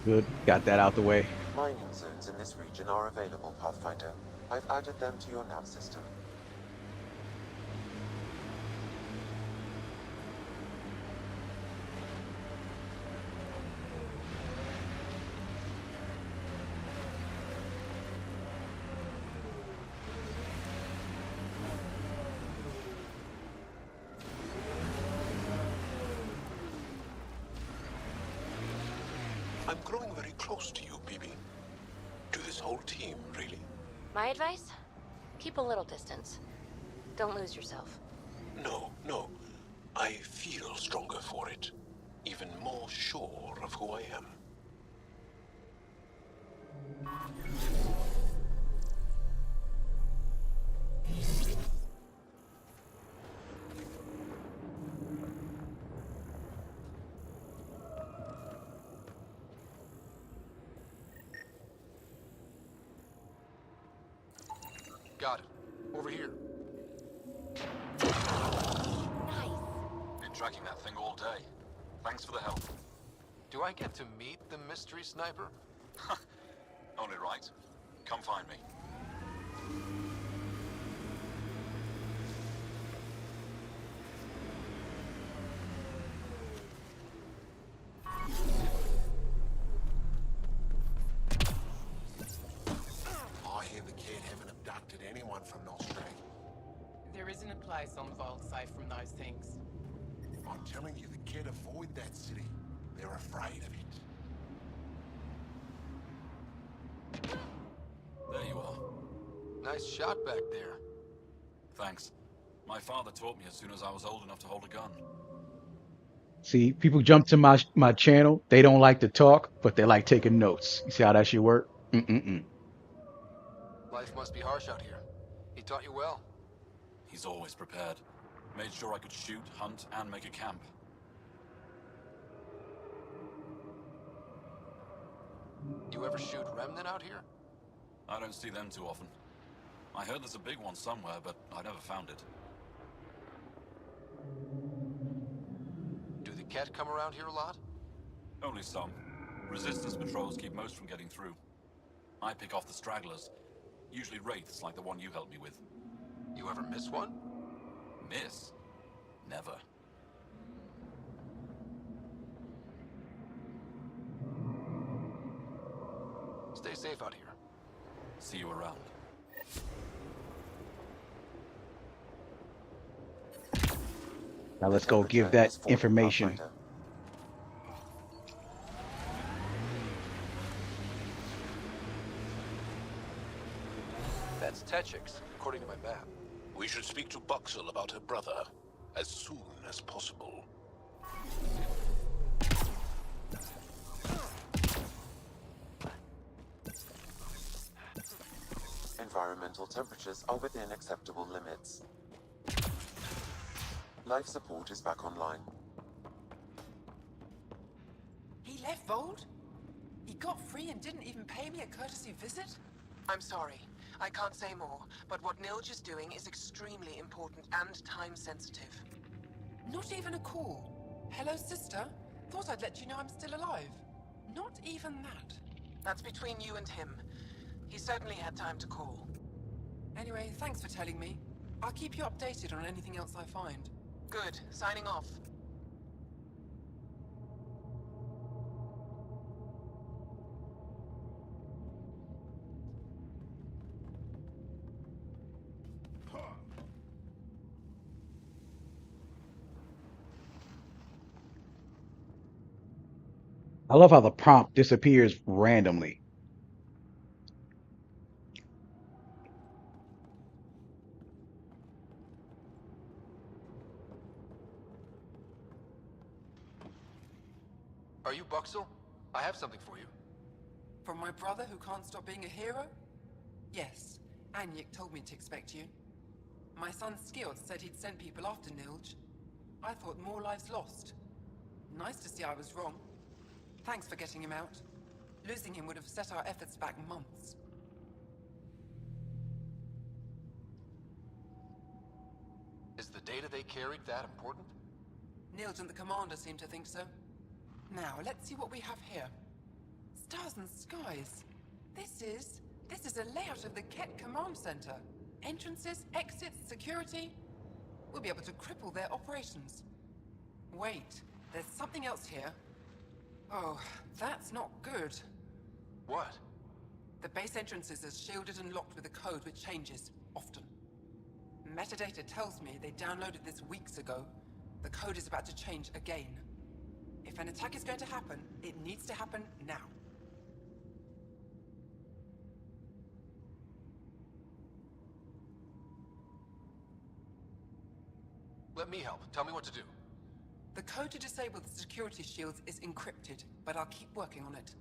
Good. Got that out the way. Mining zones in this region are available, Pathfinder. I've added them to your nav system. I'm growing very close to you, BB. To this whole team, really. My advice? Keep a little distance. Don't lose yourself. No, no. I feel stronger for it. Even more sure of who I am. Got it. Over here. Nice. Been tracking that thing all day. Thanks for the help. Do I get to meet the mystery sniper? Only right. Come find me. I hear the kid haven't abducted anyone from Nostrad. There isn't a place on Vault safe from those things. I'm telling you, the kid avoid that city. They're afraid of it. There you are. Nice shot back there. Thanks. My father taught me as soon as I was old enough to hold a gun. See, people jump to my channel. They don't like to talk, but they like taking notes. You see how that shit work? Mm-mm-mm. Life must be harsh out here. He taught you well. He's always prepared. Made sure I could shoot, hunt, and make a camp. You ever shoot remnant out here? I don't see them too often. I heard there's a big one somewhere, but I never found it. Do the Ket come around here a lot? Only some. Resistance patrols keep most from getting through. I pick off the stragglers. Usually wraiths like the one you helped me with. You ever miss one? Miss? Never. Stay safe out here. See you around. Now The let's go give temperature that has fallen, information. Pathfinder. That's Techix, according to my map. We should speak to Buxel about her brother as soon as possible. Environmental temperatures are within acceptable limits. Life support is back online. He left Vold? He got free and didn't even pay me a courtesy visit? I'm sorry. I can't say more, but what Nilge is doing is extremely important and time-sensitive. Not even a call. Hello, sister. Thought I'd let you know I'm still alive. Not even that. That's between you and him. He certainly had time to call. Anyway, thanks for telling me. I'll keep you updated on anything else I find. Good. Signing off. I love how the prompt disappears randomly. Are you Buxel? I have something for you. From my brother who can't stop being a hero? Yes. Anyik told me to expect you. My son Skjord said he'd send people after Nilge. I thought more lives lost. Nice to see I was wrong. Thanks for getting him out. Losing him would have set our efforts back months. Is the data they carried that important? Nilge and the commander seem to think so. Now, let's see what we have here. Stars and skies. This is a layout of the Ket Command Center. Entrances, exits, security. We'll be able to cripple their operations. Wait, there's something else here. Oh, that's not good. What? The base entrances are shielded and locked with a code which changes, often. Metadata tells me they downloaded this weeks ago. The code is about to change again. If an attack is going to happen, it needs to happen now. Let me help. Tell me what to do. The code to disable the security shields is encrypted, but I'll keep working on it.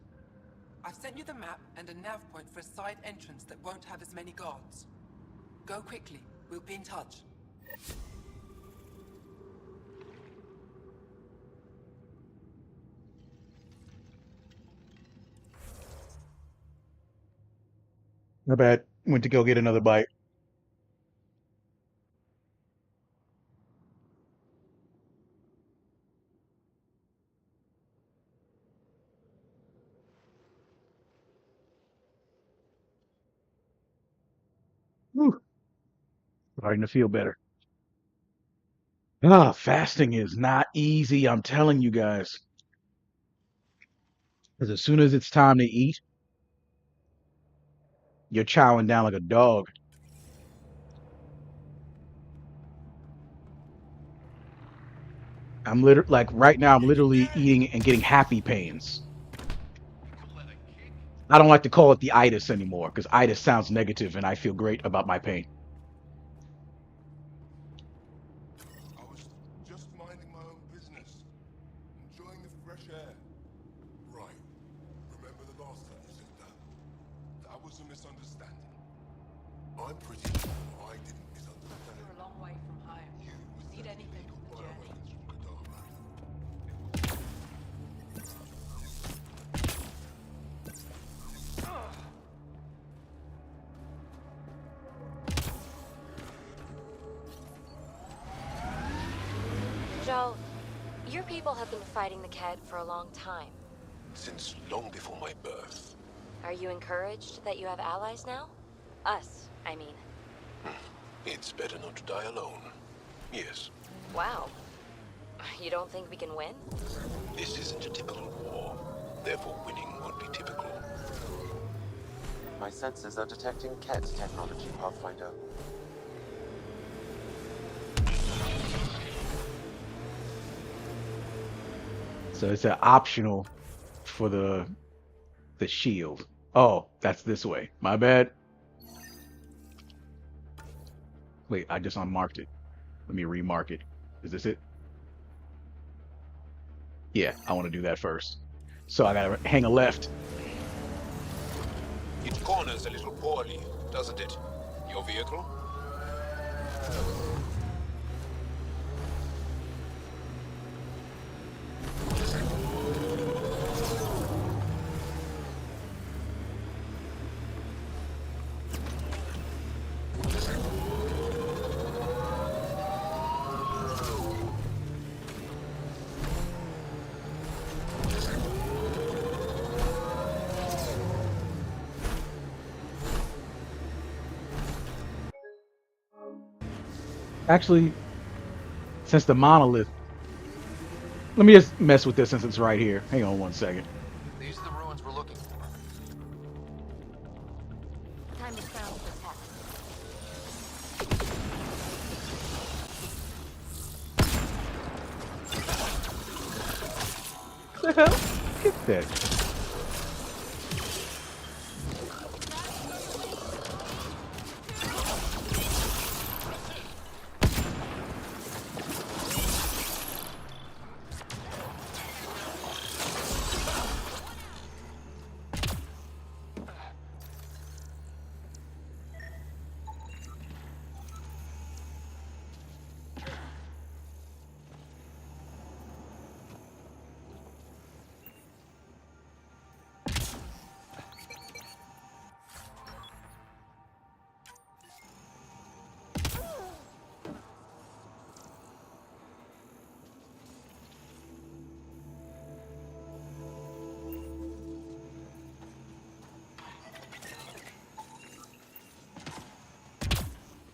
I've sent you the map and a nav point for a side entrance that won't have as many guards. Go quickly. We'll be in touch. My bad. Went to go get another bite. Whew. Starting to feel better. Ah, fasting is not easy. I'm telling you guys. Because as soon as it's time to eat, you're chowing down like a dog. I'm literally like right now. I'm literally eating and getting happy pains. I don't like to call it the itis anymore because itis sounds negative, and I feel great about my pain. I was just minding my own business. fresh air. Right. Remember the last time you said that? That was a misunderstanding. I'm pretty sure I didn't misunderstand. You're a long way from home. You were Need sending anything illegal on the journey? bioweapons from Kadama. Joe, your people have been fighting the Ked for a long time. Since long before my birth. Are you encouraged that you have allies now? Us, I mean. It's better not to die alone. Yes. Wow. You don't think we can win? This isn't a typical war. Therefore, winning won't be typical. My sensors are detecting Ket technology, Pathfinder. So it's an optional for the shield. Oh, that's this way. My bad. Wait, I just unmarked it. Let me remark it. Is this it? Yeah, I want to do that first. So I gotta hang a left. It corners a little poorly, doesn't it? Your vehicle? Actually, since the monolith, let me just mess with this since it's right here. Hang on one second. These are the ruins we're looking for. Time to scrounge for tech. What the hell? Get that.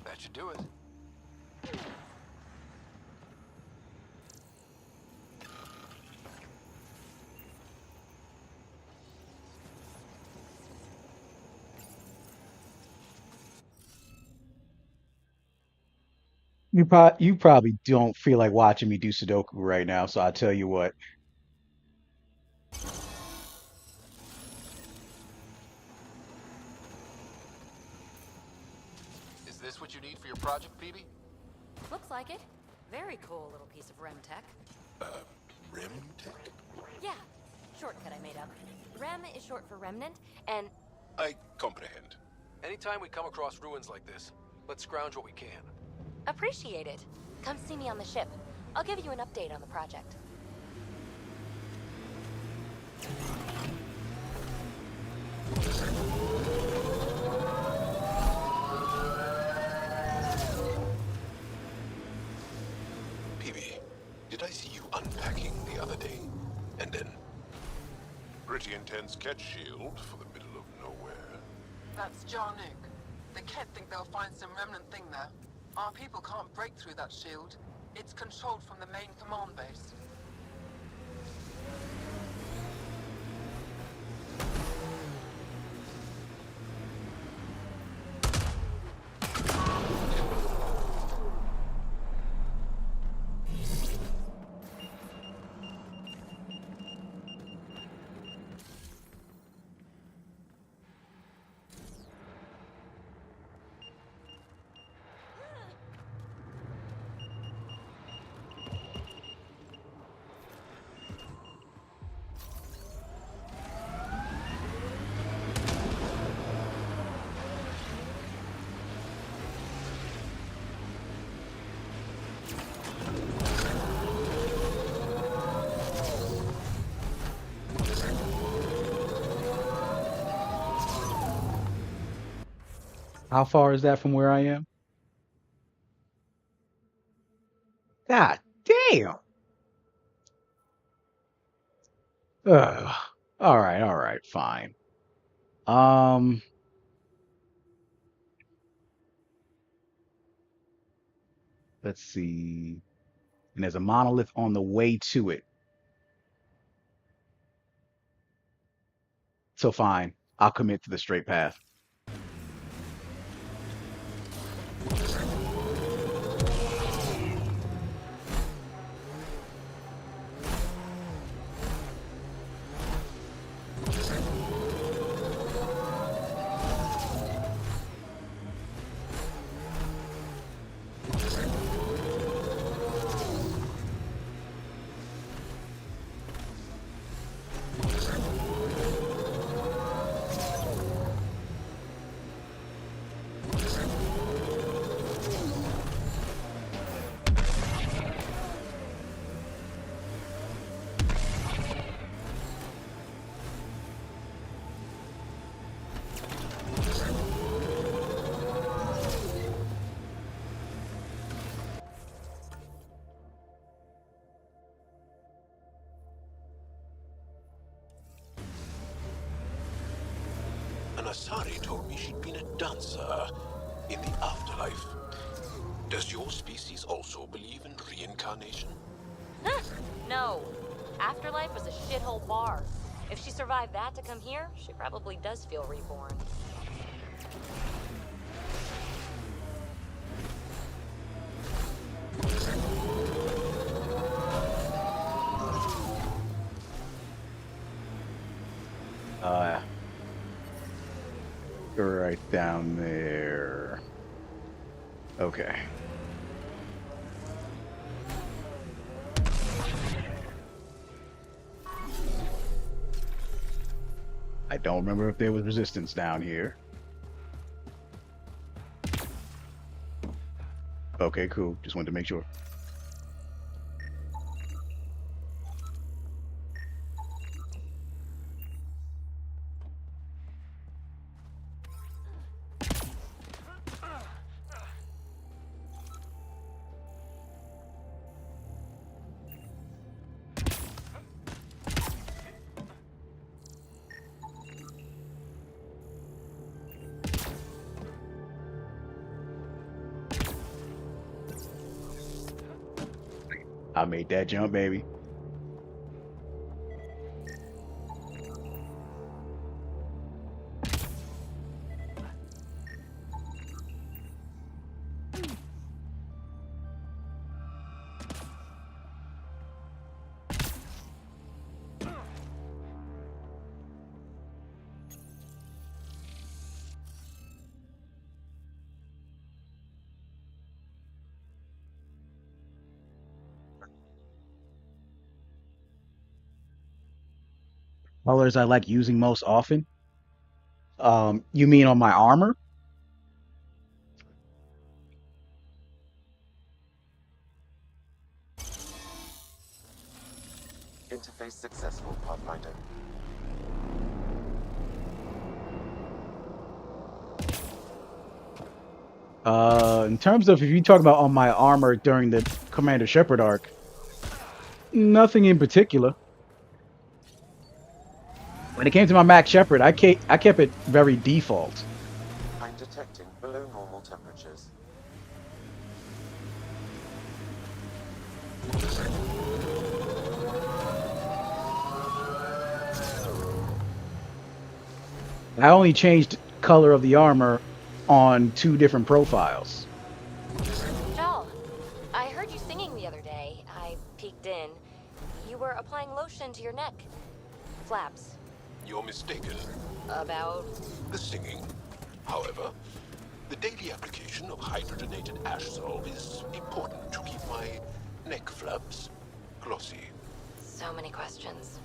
That should do it. You probably don't feel like watching me do Sudoku right now, so I tell you what. Is this what you need for your project, PB? Looks like it. Very cool little piece of REM tech. Rem tech? Yeah, shortcut I made up. REM is short for remnant, and I comprehend. Anytime we come across ruins like this, let's scrounge what we can. appreciate it. Come see me on the ship. I'll give you an update on the project. PB, did I see you unpacking the other day? And then? Pretty intense catch shield for the middle of nowhere. That's Jarnook. The Kett think they'll find some remnant thing there. Our people can't break through that shield. It's controlled from the main command base. How far is that from where I am? God damn. Ugh. All right, fine. Um, let's see. And there's a monolith on the way to it. So fine. I'll commit to the straight path. An Asari told me she'd been a dancer in the afterlife. Does your species also believe in reincarnation? No. Afterlife was a shithole bar. If she survived that to come here, she probably does feel reborn. Uh, right down there. Okay. I don't remember if there was resistance down here. Okay, cool. Just wanted to make sure. I made that jump, baby. Colors I like using most often. You mean on my armor? Interface successful, Pathfinder. In terms of if you talk about on my armor during the Commander Shepard arc, nothing in particular. When it came to my Max Shepard, I kept it very default. I'm detecting below normal temperatures. I only changed color of the armor on 2 different profiles. Jal, I heard you singing the other day. I peeked in. You were applying lotion to your neck. Flaps. You're mistaken. About? The singing. However, the daily application of hydrogenated ash salve is important to keep my neck flaps glossy. So many questions.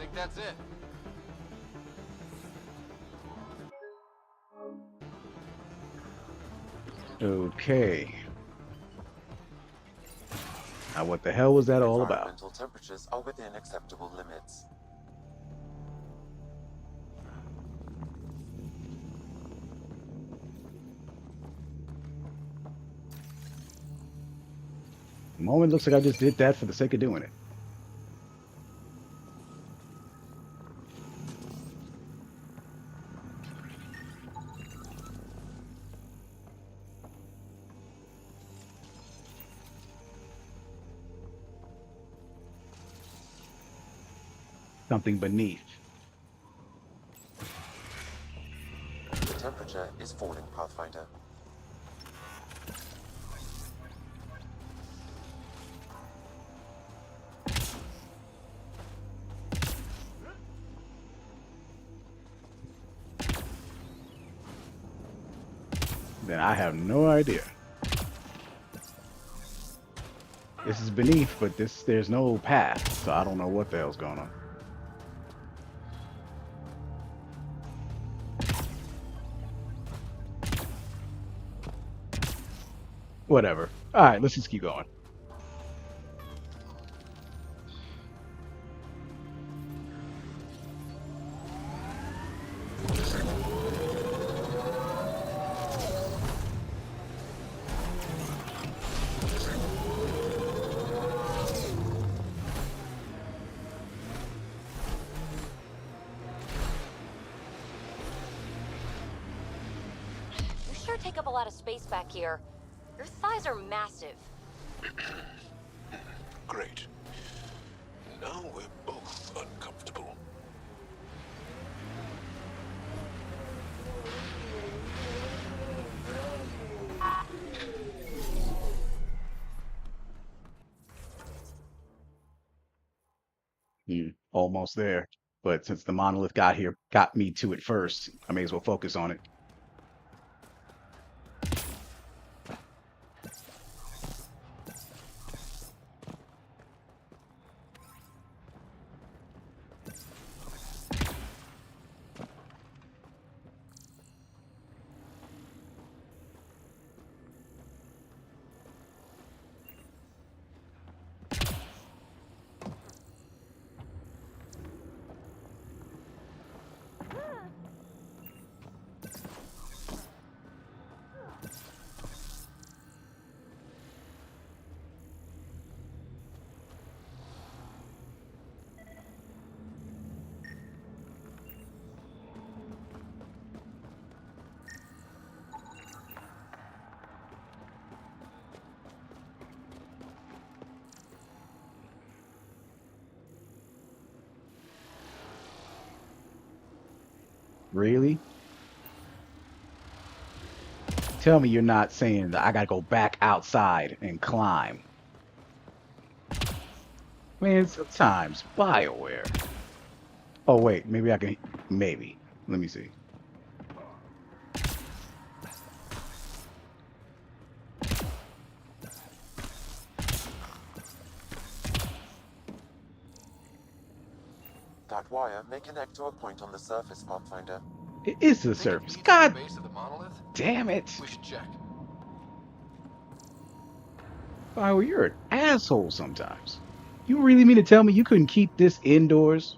think that's it. Okay. Now, what the hell was that all about? Environmental temperatures are within acceptable limits. The moment looks like I just did that for the sake of doing it. Something beneath. The temperature is falling, Pathfinder. Then I have no idea. This is beneath, but there's no path, so I don't know what the hell's going on. Whatever. All right, let's just keep going. You sure take up a lot of space back here. Your thighs are massive. Great. Now we're both uncomfortable. Almost there. But since the monolith got me to it first, I may as well focus on it. Really? Tell me you're not saying that I gotta go back outside and climb. Man, sometimes BioWare. Oh wait, maybe I can. Maybe. Let me see. That wire may connect to a point on the surface, Pathfinder. It is the Think it surface. leads to God the base of the monolith? damn it! We should check. BioWare, you're an asshole sometimes. You really mean to tell me you couldn't keep this indoors?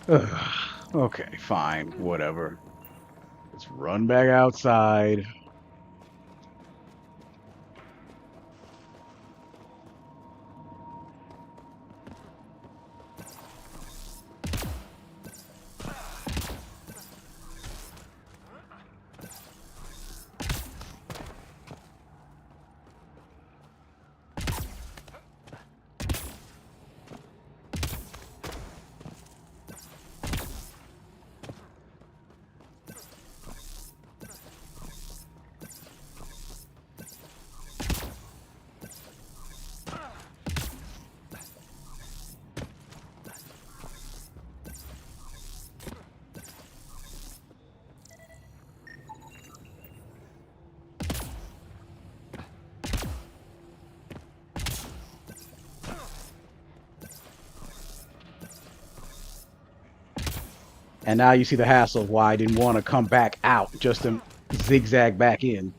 Ugh. Okay, fine, whatever. Let's run back outside. And now you see the hassle of why I didn't want to come back out just to zigzag back in.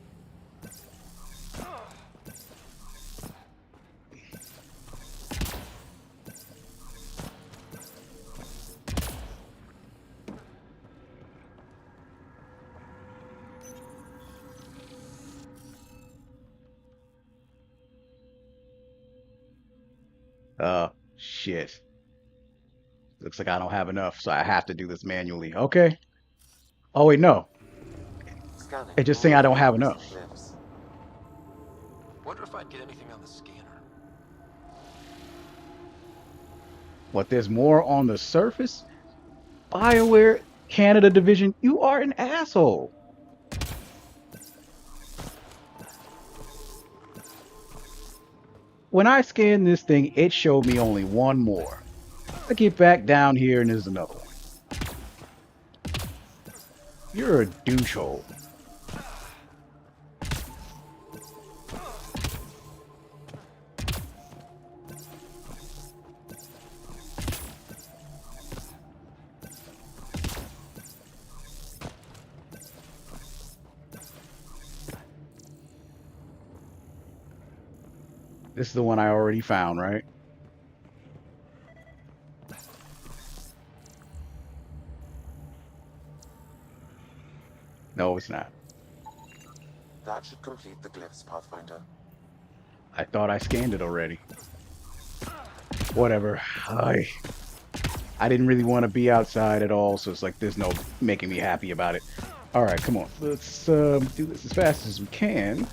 Shit. Looks like I don't have enough, so I have to do this manually. Okay. Oh, wait, no. Scanning It's just all saying I of don't the have missing enough. glyphs. Wonder if I'd get anything on the scanner. What, there's more on the surface? BioWare Canada Division, you are an asshole. When I scanned this thing, it showed me only one more. I get back down here and there's another one. You're a douchehole. This is the one I already found, right? No, it's not. That should complete the glyphs, Pathfinder. I thought I scanned it already. Whatever. I didn't really want to be outside at all, so it's like there's no making me happy about it. All right, come on. Let's do this as fast as we can.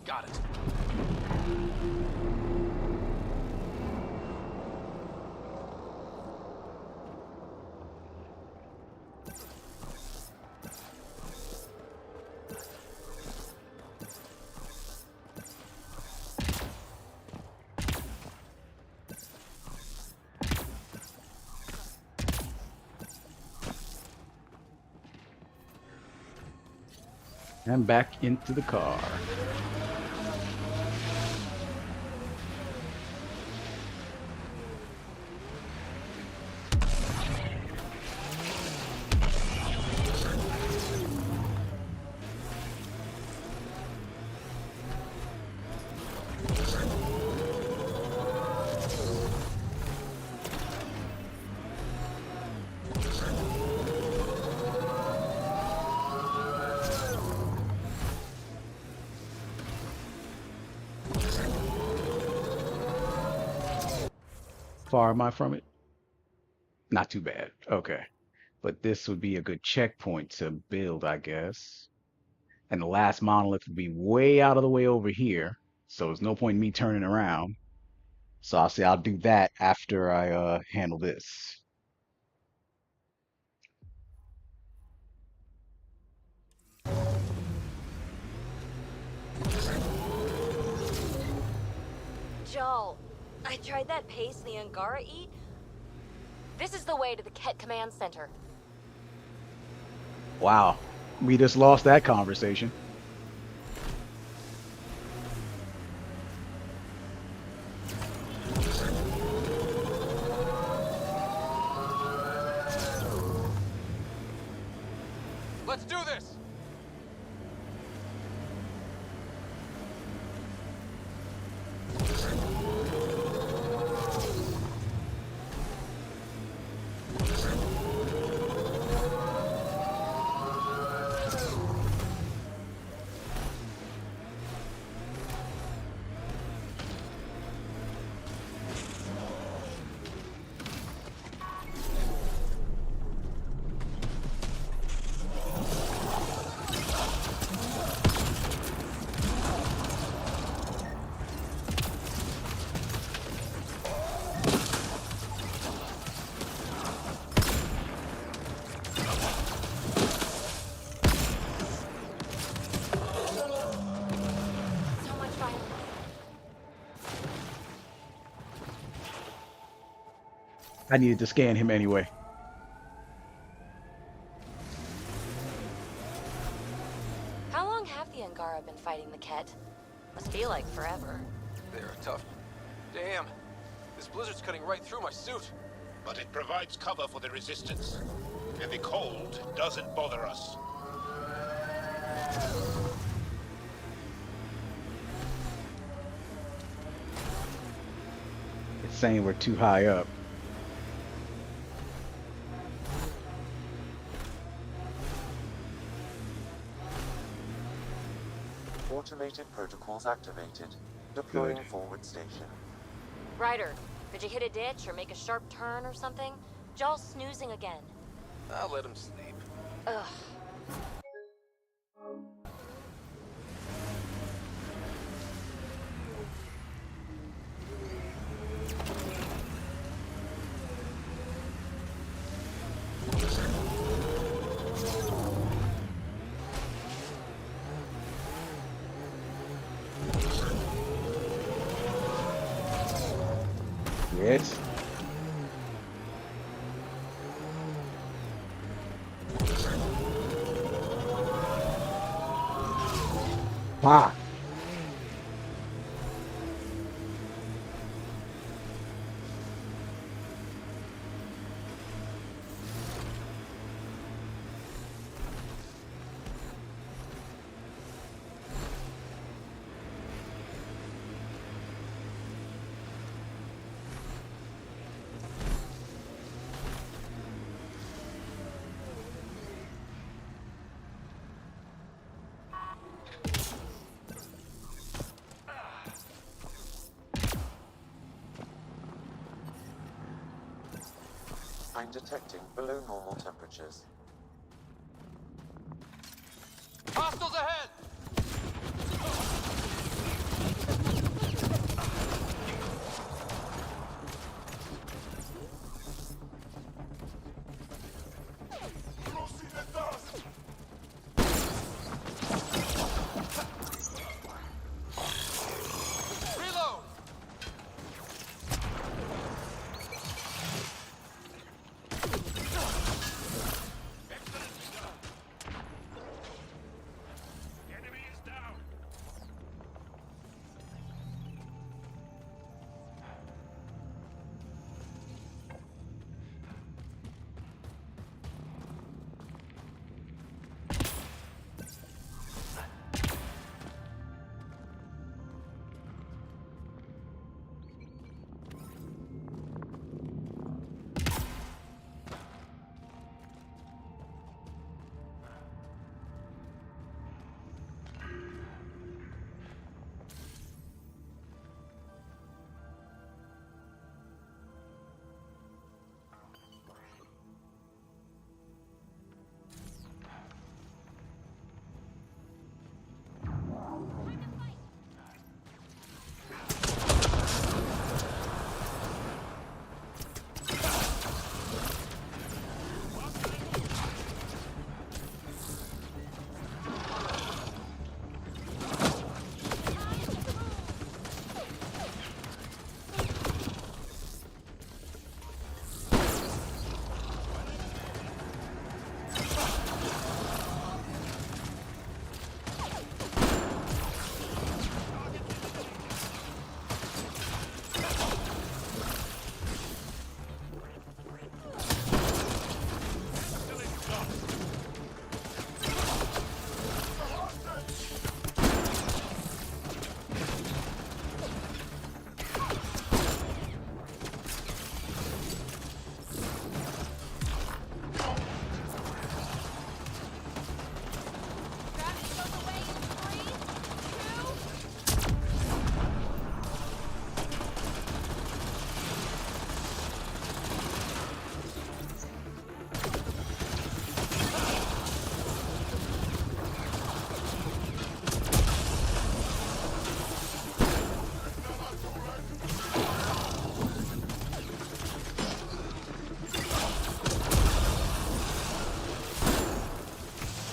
Got it. And back into the car. Far am I from it? Not too bad. Okay. But this would be a good checkpoint to build, I guess. And the last monolith would be way out of the way over here. So there's no point in me turning around. So I'll say I'll do that after I handle this. Joel, I tried that paste the Angara eat. This is the way to the Ket Command Center. Wow. We just lost that conversation. Let's do this! I needed to scan him anyway. How long have the Angara been fighting the Ket? Must feel like forever. They're tough. Damn. This blizzard's cutting right through my suit. But it provides cover for the resistance. And the cold doesn't bother us. It's saying we're too high up. Automated protocols activated. Deploying Good. forward station. Ryder, did you hit a ditch or make a sharp turn or something? Jaw's snoozing again. I'll let him sleep. Ugh. Yes. Ah. I'm detecting below normal temperatures. Hostiles ahead! Reload!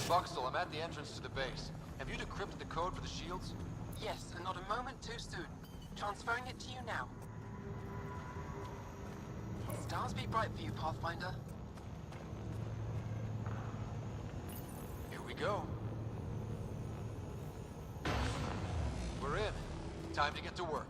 Buxel, I'm at the entrance to the base. Have you decrypted the code for the shields? Yes, and not a moment too soon. Transferring it to you now. Start Must be bright for you, Pathfinder. Here we go. We're in. Time to get to work.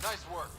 Nice work.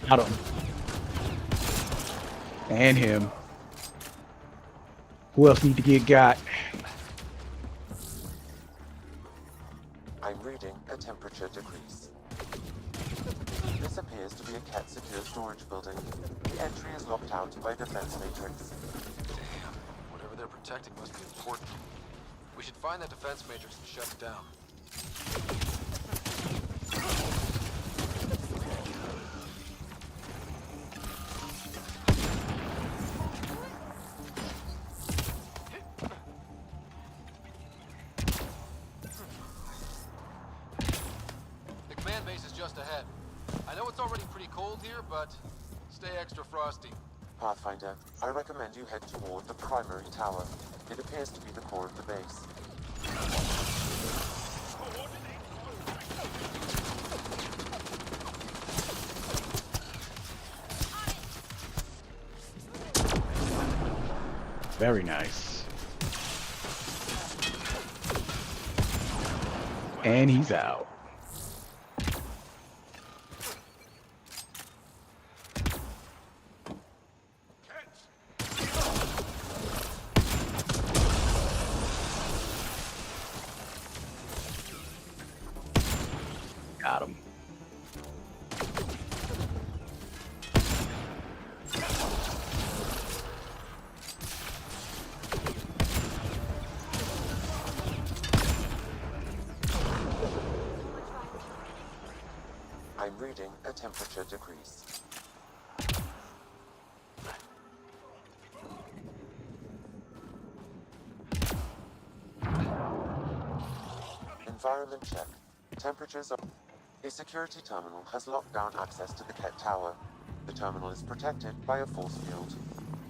Got him. And him. Who else need to get got? I'm reading a temperature decrease. This appears to be a Cat secure storage building. The entry is locked out by defense matrix. Damn. Whatever they're protecting must be important. We should find that defense matrix and shut it down. The command base is just ahead. I know it's already pretty cold here, but stay extra frosty. Pathfinder, I recommend you head toward the primary tower. It appears to be the core of the base. Very nice. And he's out. Got him. I'm reading a temperature decrease. Environment check. Temperatures are... A security terminal has locked down access to the Ket Tower. The terminal is protected by a force field.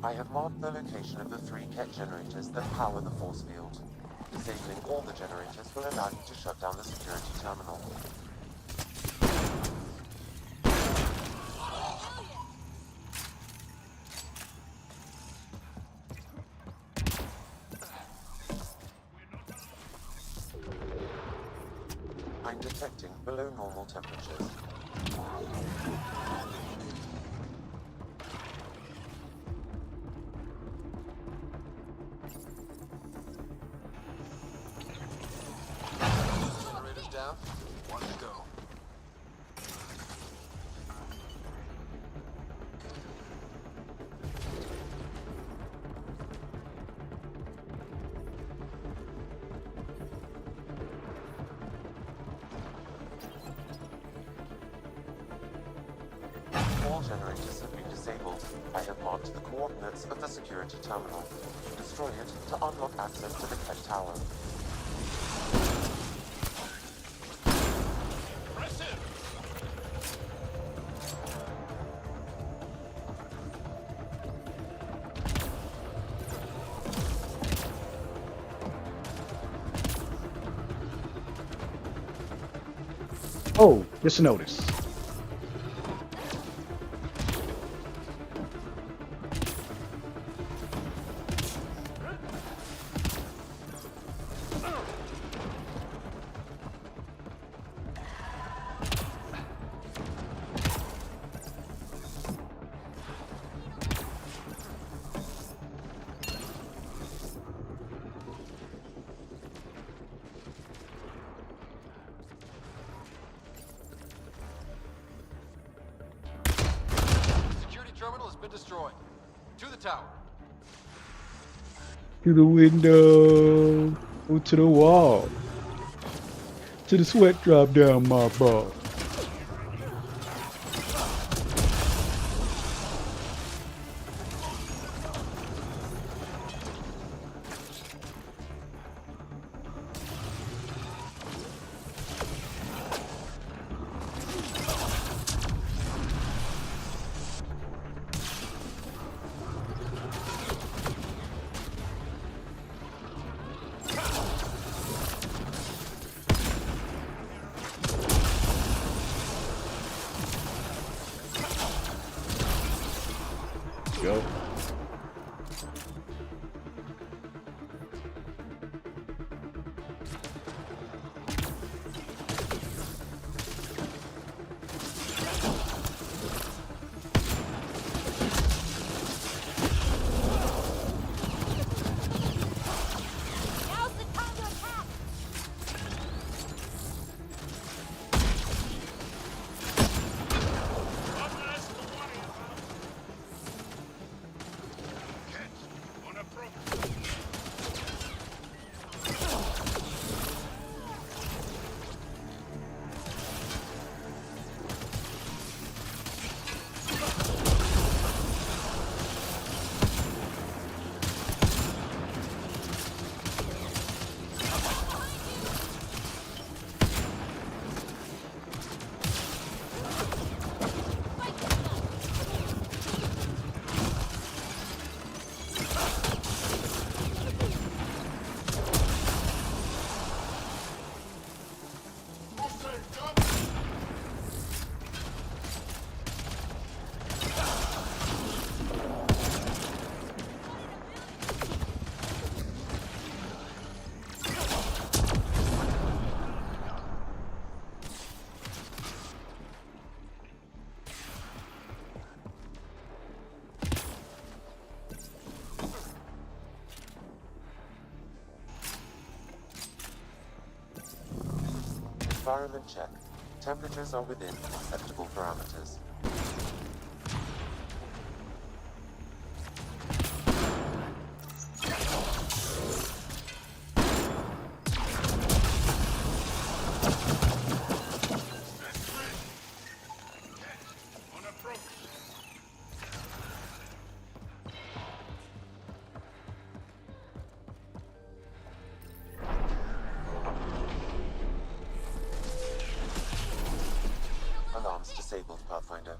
I have marked the location of the 3 Ket generators that power the force field. Disabling all the generators will allow you to shut down the security terminal. I'm detecting below normal temperatures. All generators have been disabled. I have marked the coordinates of the security terminal. Destroy it to unlock access to the Keck Tower. Oh, just a notice. Security terminal has been destroyed. To the tower. To the window. Or to the wall. To the sweat drop down my ball. Go. Now's the time to attack! Environment check. Temperatures are within acceptable parameters. Alarms disabled, Pathfinder.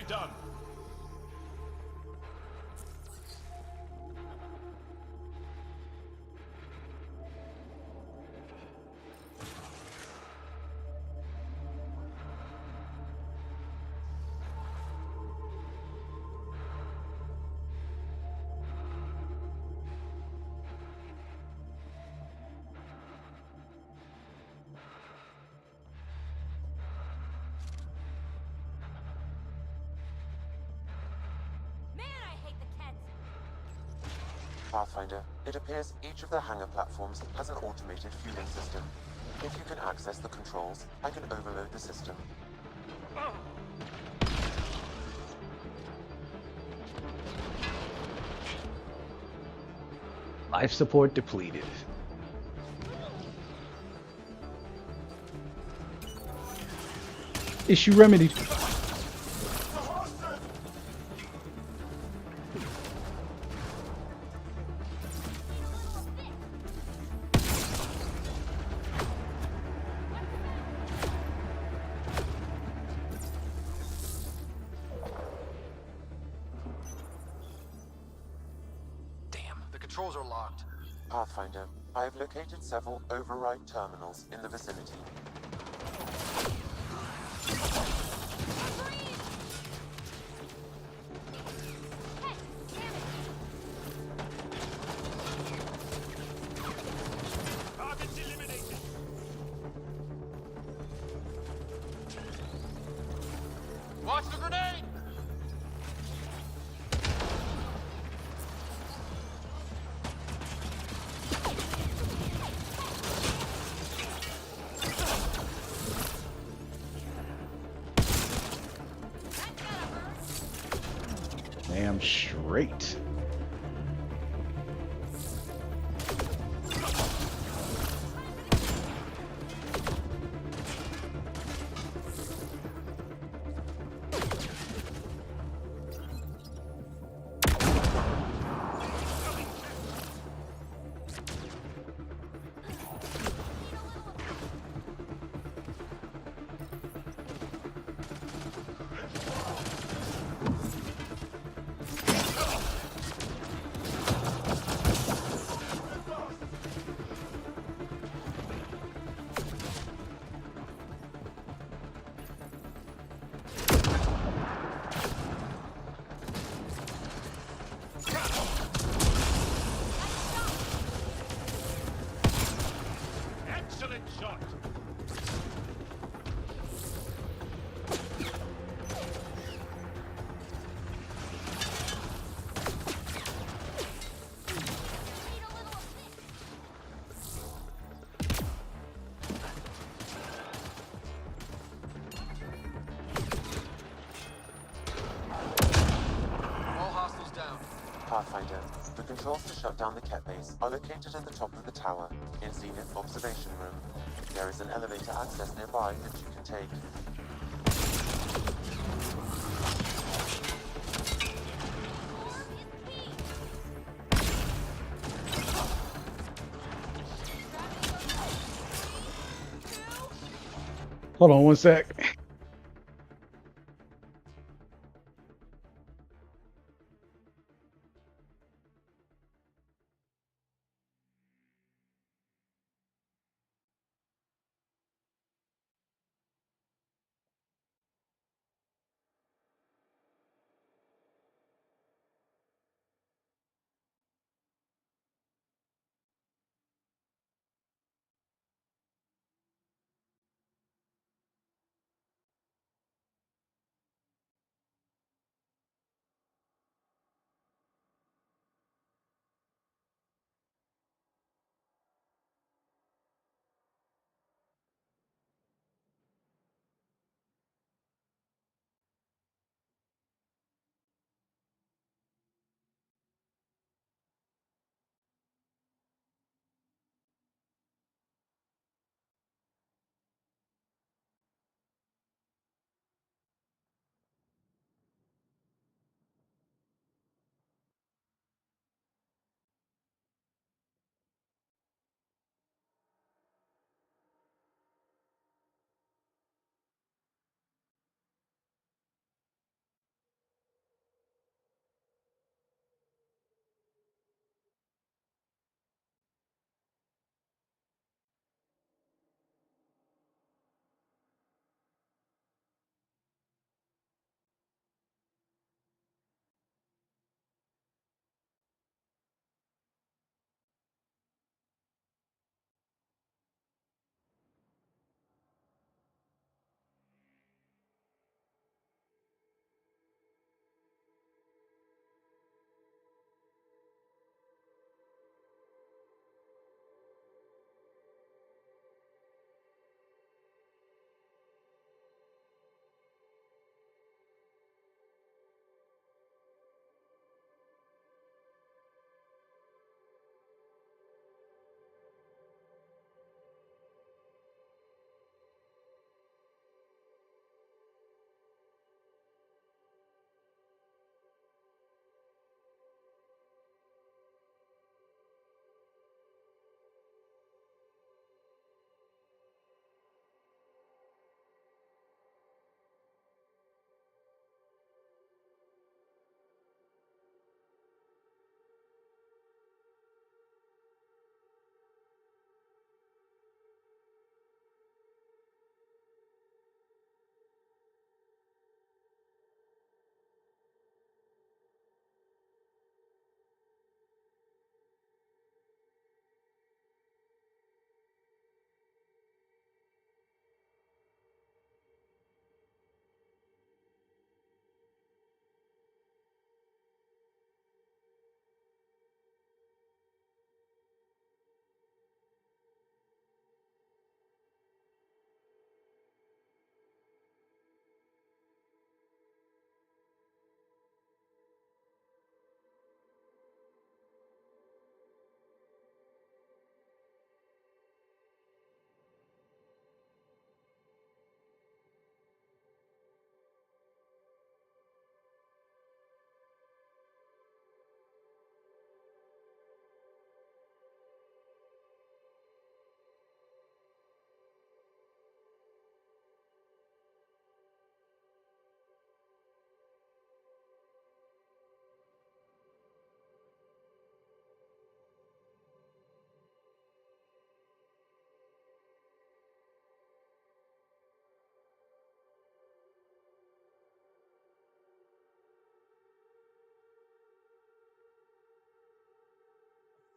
done. Man, I hate the Keds. Pathfinder, it appears each of the hangar platforms has an automated fueling system. If you can access the controls, I can overload the system. Life support depleted. Issue remedied. Damn, the controls are locked. Pathfinder, I have located several override terminals in the vicinity. Targets eliminated. Watch the grenade! Damn straight. Excellent shot. All hostiles down. Pathfinder, the controls to shut down the Ket base are located at the top of the tower, in Zenith Observation Room. There is an elevator access nearby that you can take. Hold on one sec.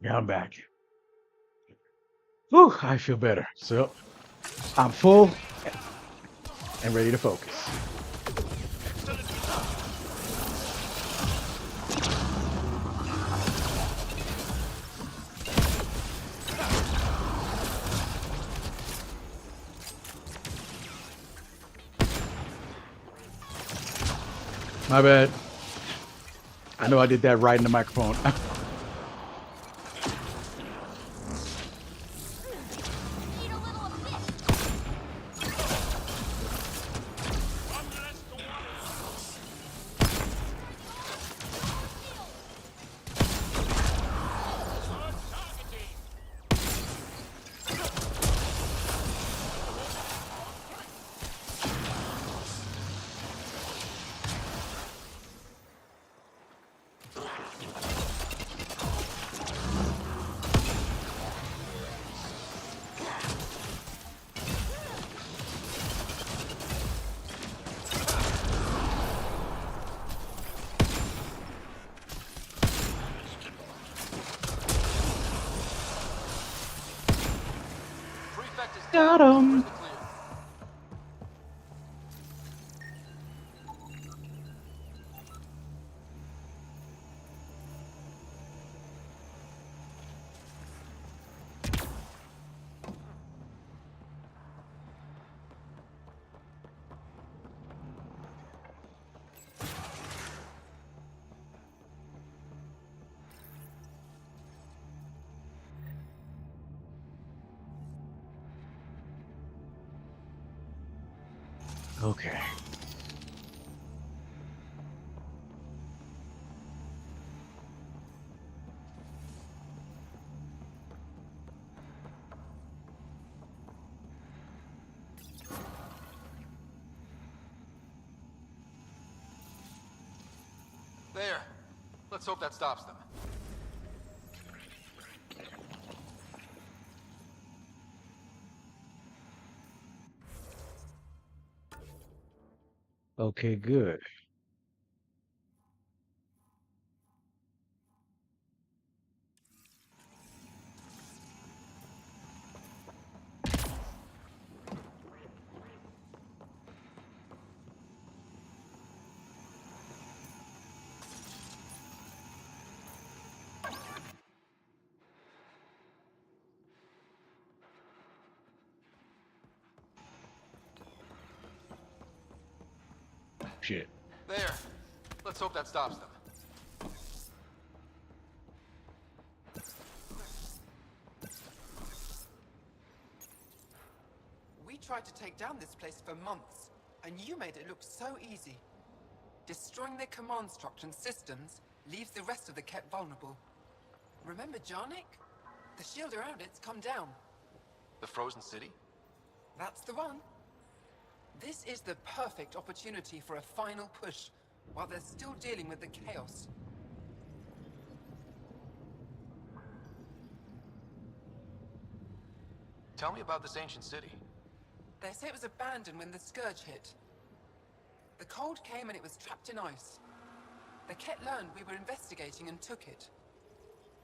Yeah, I'm back. Whew, I feel better. So I'm full and ready to focus. My bad. I know I did that right in the microphone. Prefect is Got down. We're in him. the clear. Okay. There. Let's hope that stops them. Okay, good. Shit. There. Let's hope that stops them. We tried to take down this place for months, and you made it look so easy. Destroying their command structure and systems leaves the rest of the Ket vulnerable. Remember Jarnik? The shield around it's come down. The frozen city? That's the one. This is the perfect opportunity for a final push, while they're still dealing with the chaos. Tell me about this ancient city. They say it was abandoned when the Scourge hit. The cold came and it was trapped in ice. The Ket learned we were investigating and took it.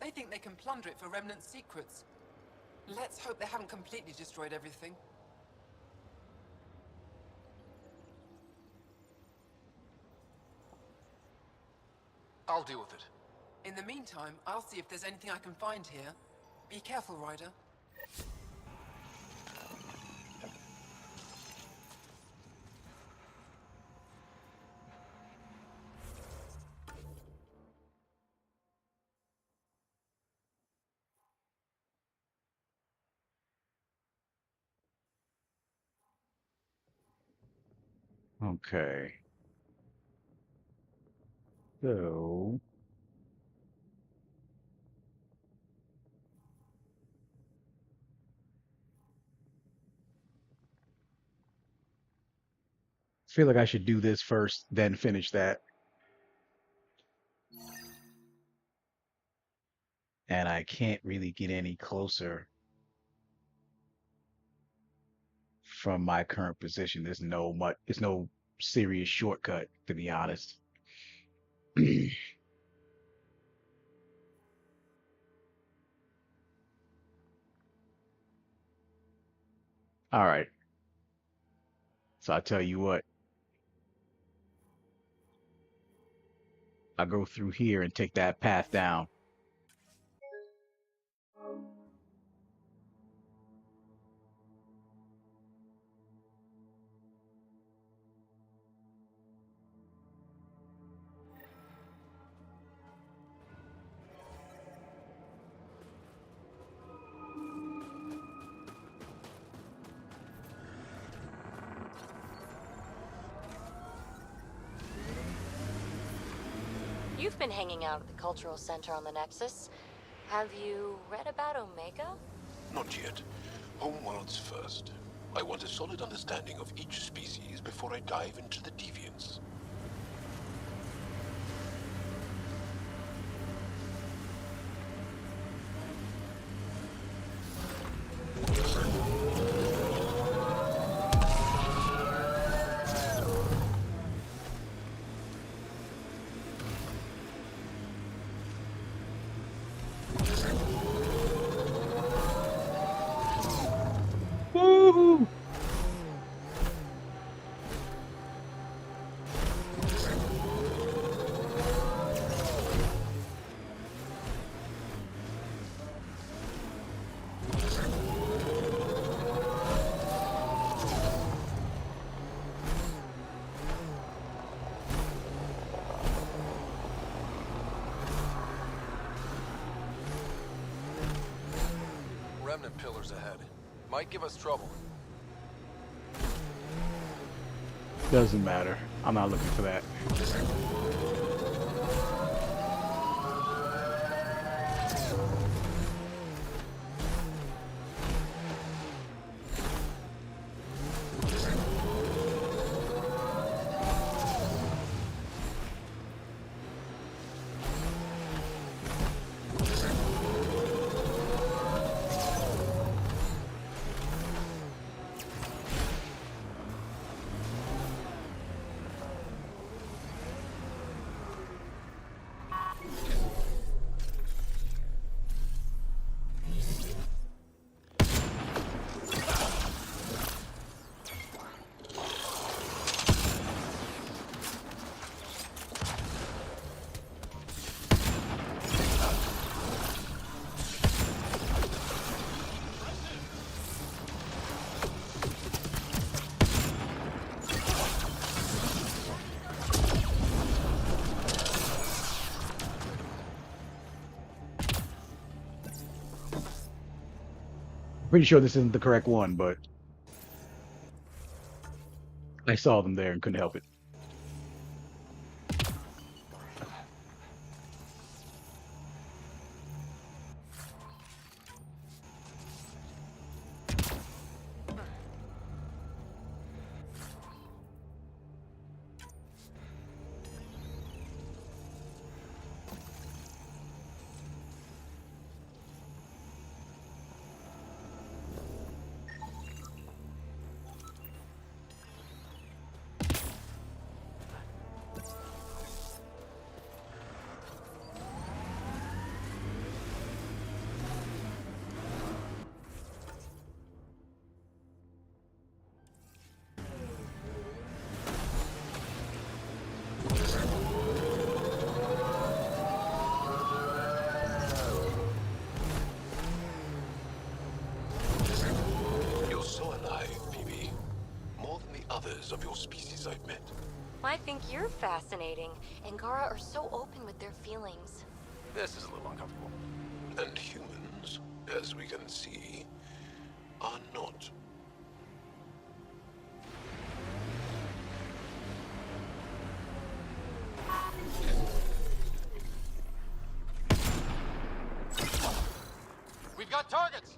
They think they can plunder it for remnant secrets. Let's hope they haven't completely destroyed everything. I'll deal with it. In the meantime, I'll see if there's anything I can find here. Be careful, Ryder. Okay. So I feel like I should do this first, then finish that. And I can't really get any closer from my current position. There's no serious shortcut, to be honest. All right. So I tell you what, I go through here and take that path down. You've been hanging out at the Cultural Center on the Nexus. Have you read about Omega? Not yet. Homeworlds first. I want a solid understanding of each species before I dive into the deviants. Woohoo! Remnant pillars ahead. Might give us trouble. Doesn't matter. I'm not looking for that. Pretty sure this isn't the correct one, but I saw them there and couldn't help it. You're so alive, Phoebe. More than the others of your species I've met. I think you're fascinating. Angara are so open with their feelings. This is a little uncomfortable. And humans, as we can see, are not. We've got targets!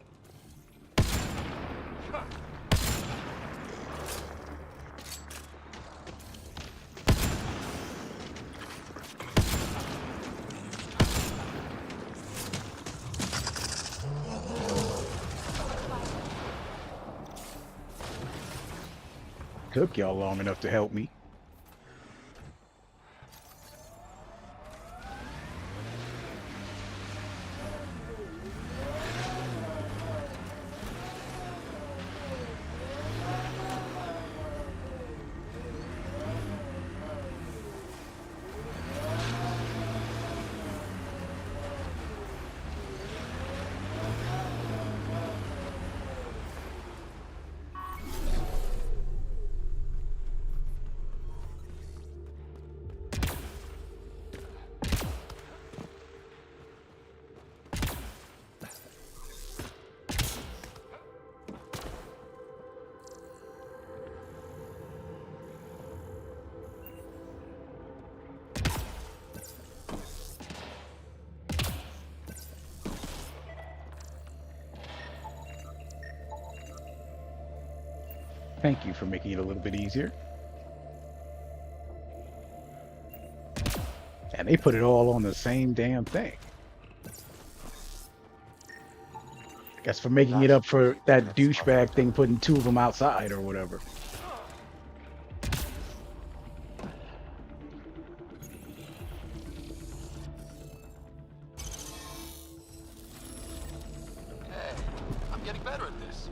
Took y'all long enough to help me. Thank you for making it a little bit easier. And they put it all on the same damn thing. I guess for making it That up for really did that it, douchebag Pathfinder. thing putting two of them outside or whatever. Hey, I'm getting better at this.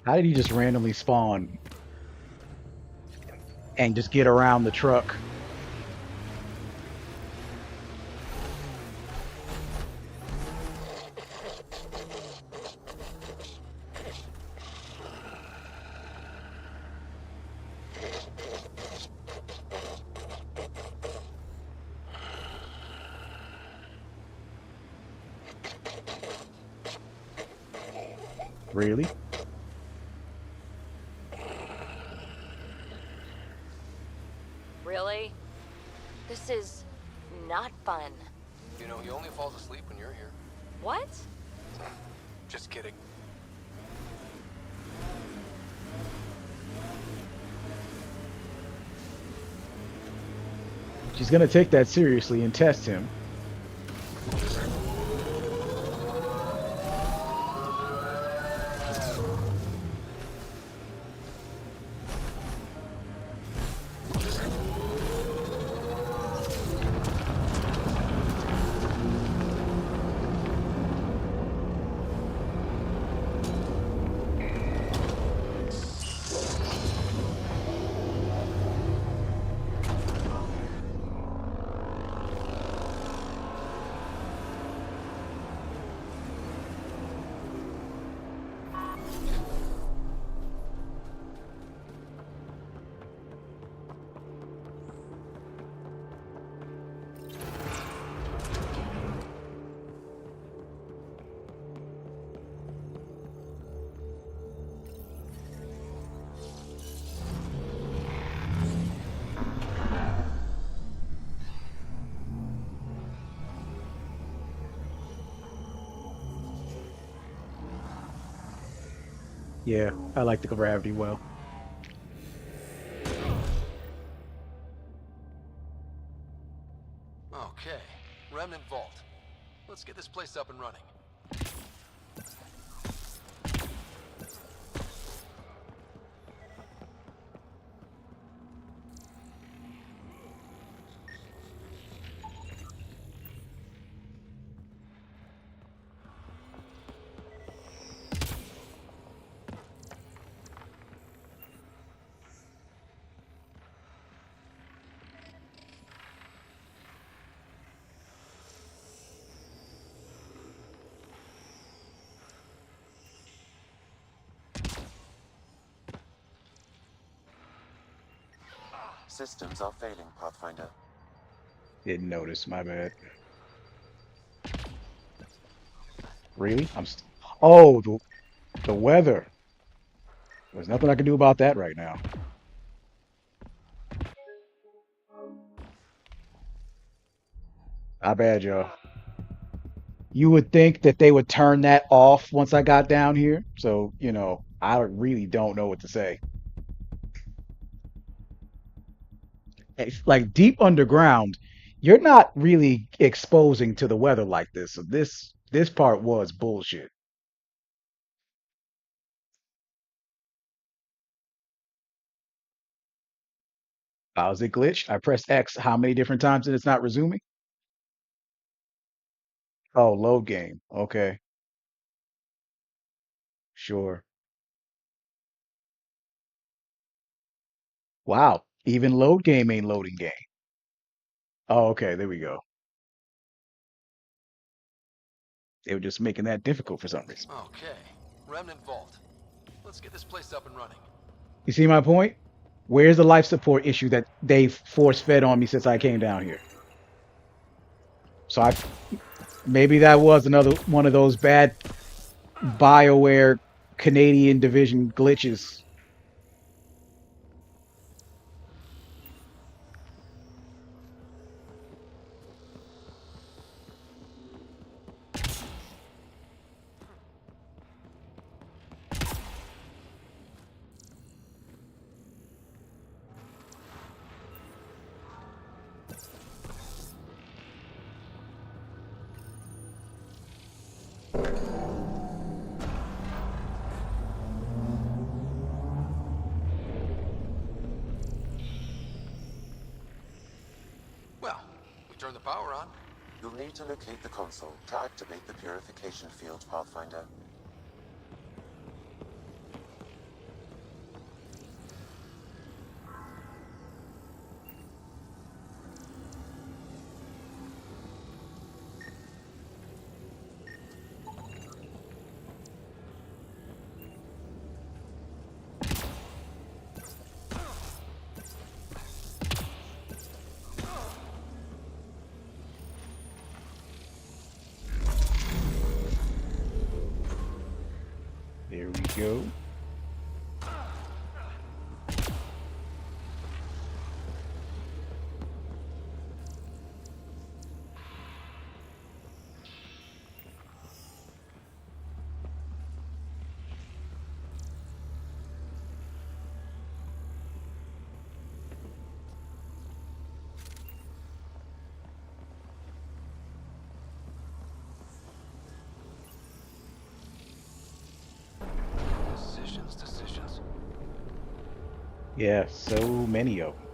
How did he just randomly spawn and just get around the truck? Really? Really? This is not fun. You know, he only falls asleep when you're here. What? Just kidding. She's gonna take that seriously and test him. Yeah, I like the gravity well. Okay, Remnant Vault. Let's get this place up and running. Systems are failing, Pathfinder. Didn't notice, my bad. Really? Oh, the weather. There's nothing I can do about that right now. My bad, y'all. You would think that they would turn that off once I got down here. So, I really don't know what to say. It's like deep underground, you're not really exposing to the weather like this. So this part was bullshit. How's it glitched? I pressed X how many different times and it's not resuming? Oh, load game. Okay, sure. Wow. Even load game ain't loading game. Oh, okay, there we go. They were just making that difficult for some reason. Okay, Remnant Vault. Let's get this place up and running. You see my point? Where's the life support issue that they force fed on me since I came down here? So maybe that was another one of those bad BioWare Canadian division glitches. Well, we turn the power on. You'll need to locate the console to activate the purification field, Pathfinder. There we go. Decisions. Yeah, so many of them.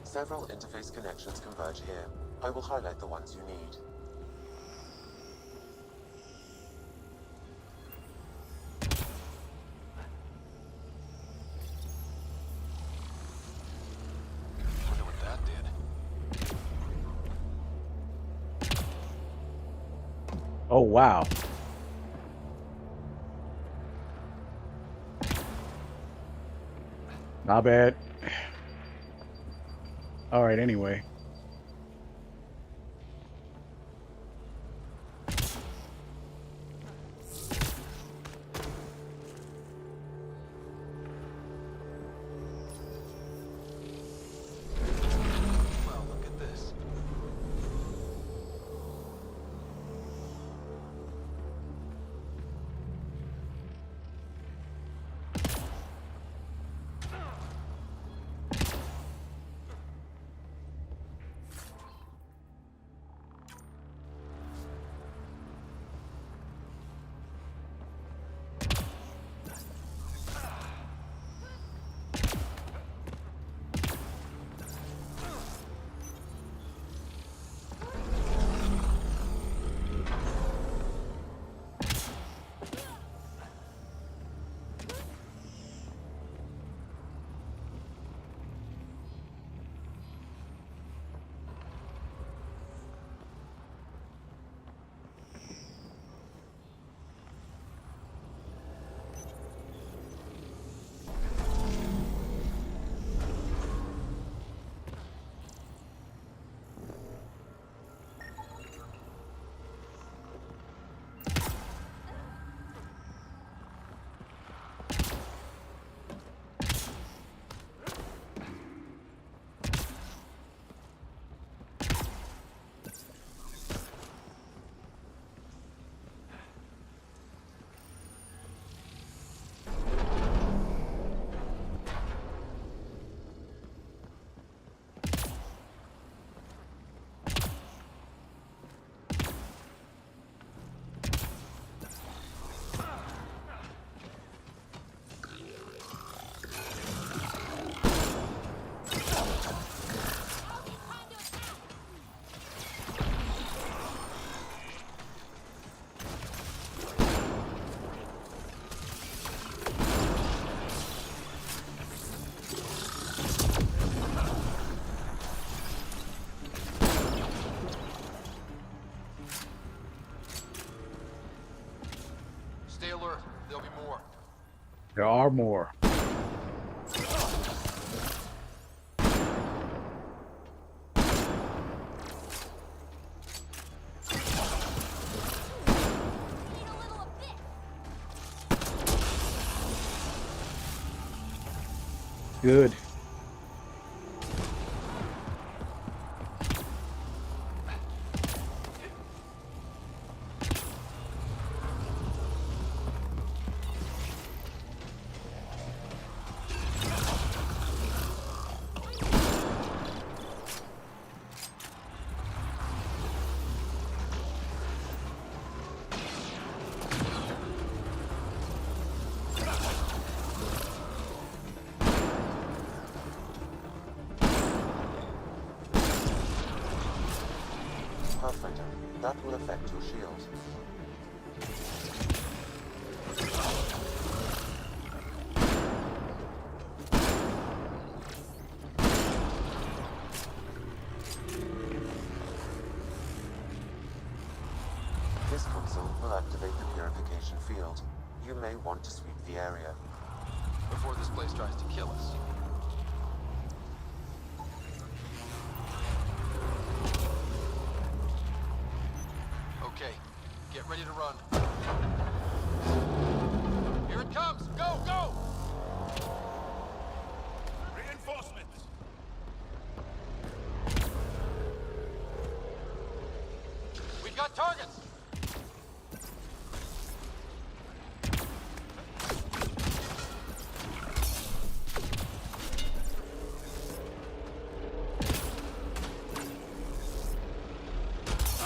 Several interface connections converge here. I will highlight the ones you need. Wonder what that did. Oh, wow. Not bad. All right, anyway. Well, look at this. There are more. Good. Pathfinder, that will affect your shield. This console will activate the purification field. You may want to sweep the area. Before this place tries to kill us. Okay, get ready to run. Here it comes! Go, go! Reinforcements! We've got targets!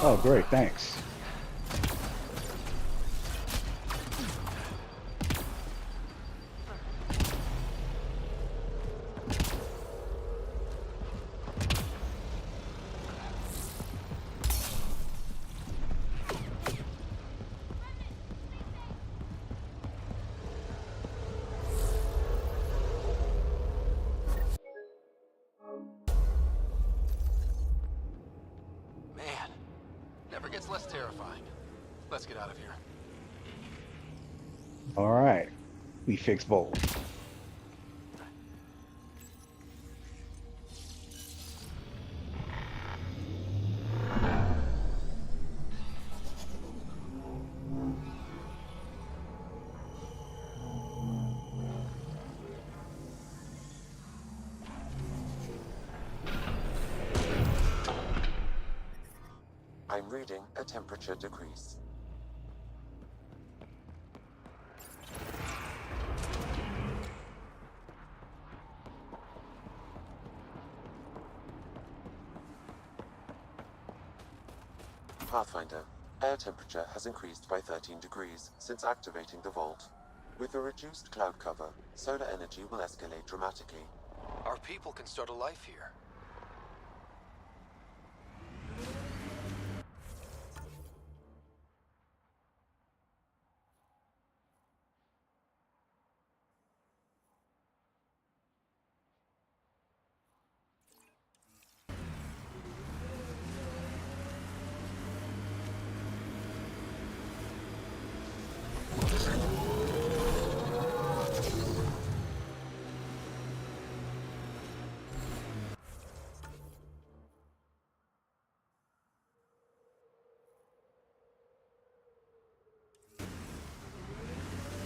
Oh, great, thanks. Man, never gets less terrifying. Let's get out of here. All right, we fixed both. I'm reading a temperature decrease. Pathfinder, air temperature has increased by 13 degrees since activating the vault. With a reduced cloud cover, solar energy will escalate dramatically. Our people can start a life here.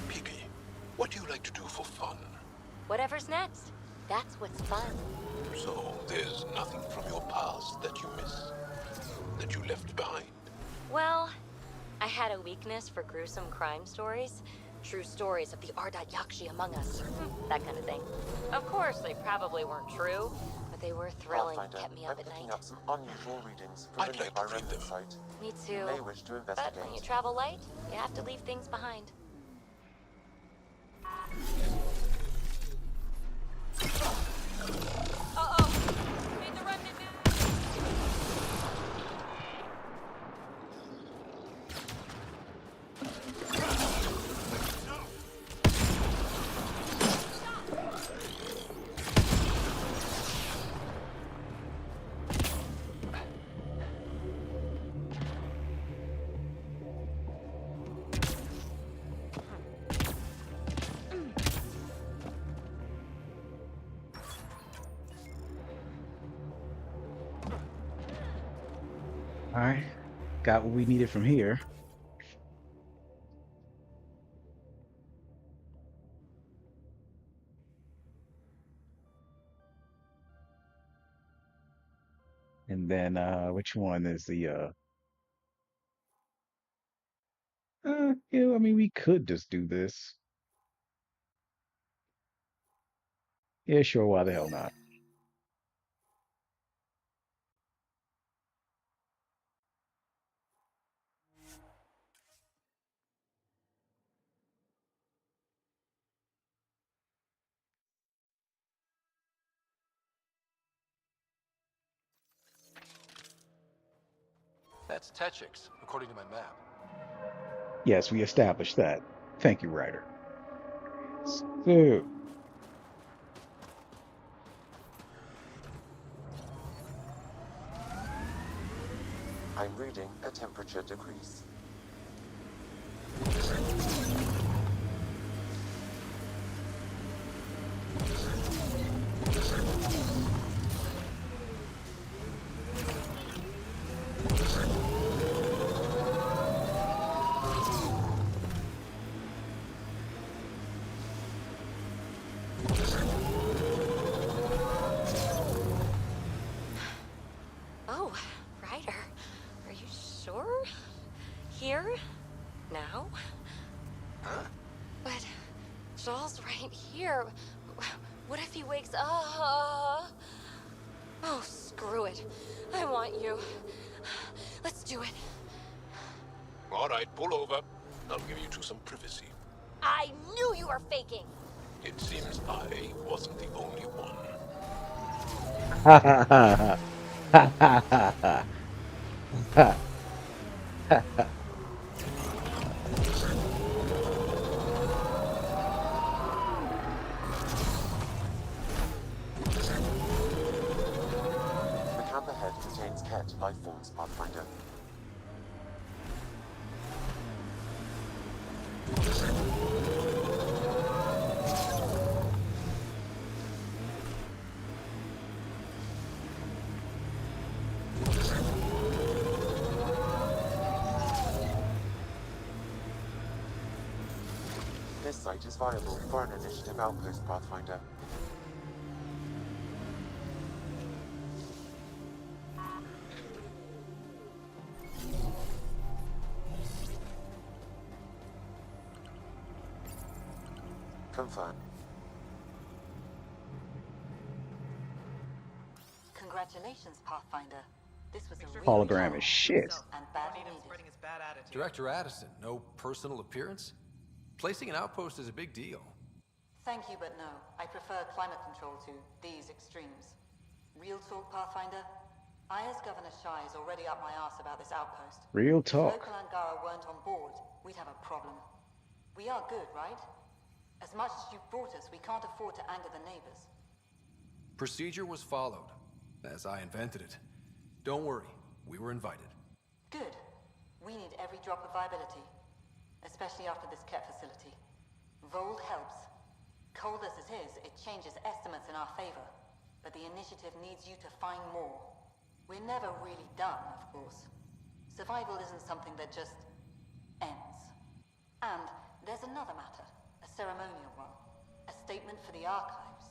Piggy, what do you like to do for fun? Whatever's next. That's what's fun. So there's nothing from your past that you miss? That you left behind? Well, I had a weakness for gruesome crime stories. True stories of the Ardat Yakshi among us. That kind of thing. Of course, they probably weren't true, but they were thrilling. Pathfinder, Kept me I'm up at picking night. up some unusual readings from the nearby remnant site. Me You too. may wish to But investigate. when you travel light, you have to leave things behind. Uh-oh! Made the remnant move! All right, got what we needed from here. And then which one is the yeah, I mean we could just do this. Yeah, sure, why the hell not? That's Techix, according to my map. Yes, we established that. Thank you, Ryder. So, I'm reading a temperature decrease. Oh, Ryder, are you sure? Here? Now? But Joel's right here. What if he wakes up? Oh, screw it. I want you. Let's do it. All right, pull over. I'll give you two some privacy. I knew you were faking. It seems I wasn't the only one. ha ha ha ha ha ha ha ha ha ha. The camp ahead contains Ket life forms, Pathfinder. This site is viable for an initiative outpost, Pathfinder. Confirm. Congratulations, Pathfinder. This was a real Hologram is challenge. shit. And badly needed. Director Addison, no personal appearance? Placing an outpost is a big deal. Thank you, but no. I prefer climate control to these extremes. Real talk, Pathfinder? Aya's Governor Shai is already up my arse about this outpost. Real If talk. local Angara weren't on board, we'd have a problem. We are good, right? As much as you've brought us, we can't afford to anger the neighbors. Procedure was followed, as I invented it. Don't worry, we were invited. Good. We need every drop of viability. Especially after this Ket facility. Vold helps. Cold as it is, it changes estimates in our favor. But the initiative needs you to find more. We're never really done, of course. Survival isn't something that just ends. And there's another matter. A ceremonial one. A statement for the archives.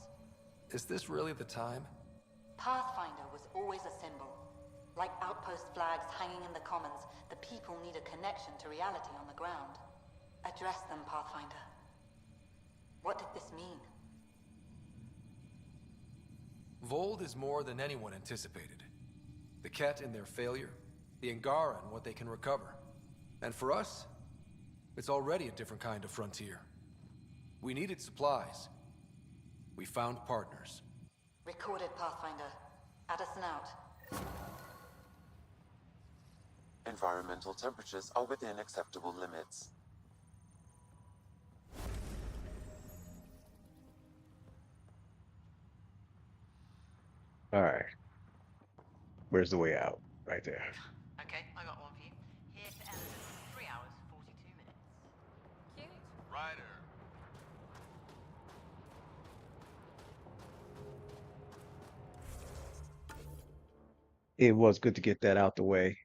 Is this really the time? Pathfinder was always a symbol. Like outpost flags hanging in the commons, the people need a connection to reality on the ground. Address them, Pathfinder. What did this mean? Vold is more than anyone anticipated. The Ket in their failure, the Angara and what they can recover. And for us, it's already a different kind of frontier. We needed supplies. We found partners. Recorded, Pathfinder. Addison out. Environmental temperatures are within acceptable limits. All right. Where's the way out? Right there. Okay, I got one for you. Here to Ellison, 3 hours, 42 minutes. Cute. Ryder. It was good to get that out the way.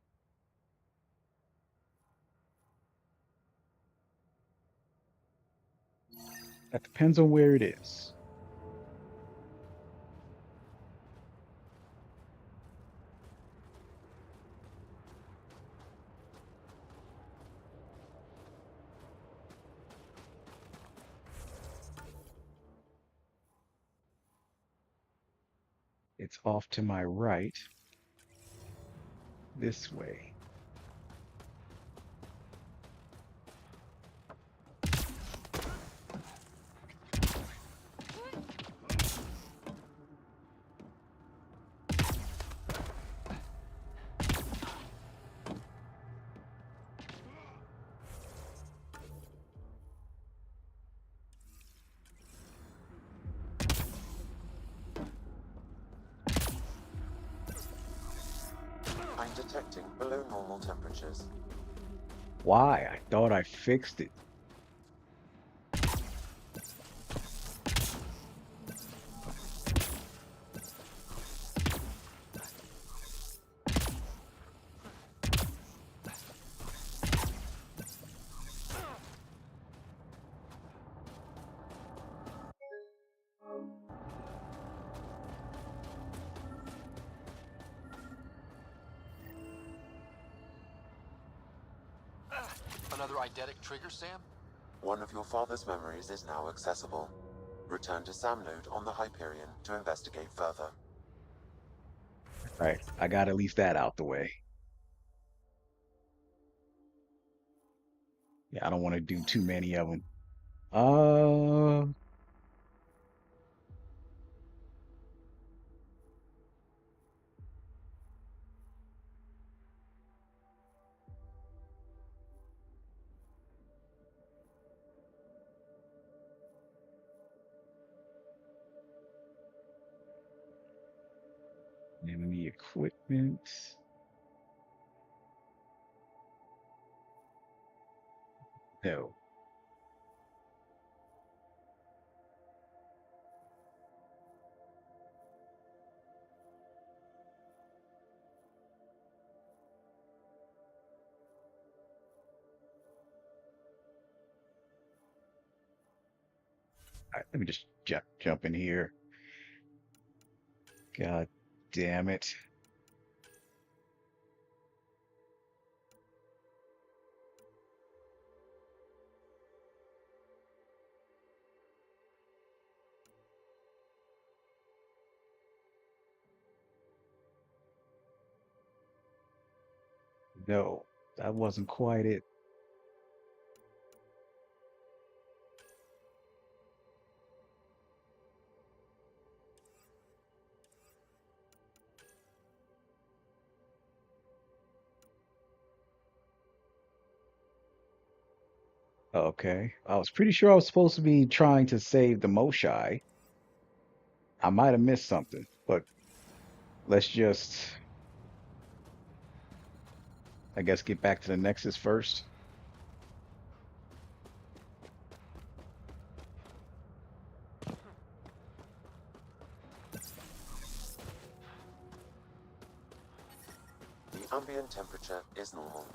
That depends on where it is. It's off to my right, this way. I'm detecting below normal temperatures. Why? I thought I fixed it. Another eidetic trigger, Sam? One of your father's memories is now accessible. Return to Sam node on the Hyperion to investigate further. Right. I got at least that out the way. Yeah, I don't want to do too many of them. Uh, enemy equipment. No. All right, let me just jump in here. God damn it. No, that wasn't quite it. Okay. I was pretty sure I was supposed to be trying to save the Moshai. I might have missed something, but let's just, I guess, get back to the Nexus first. The ambient temperature is normal.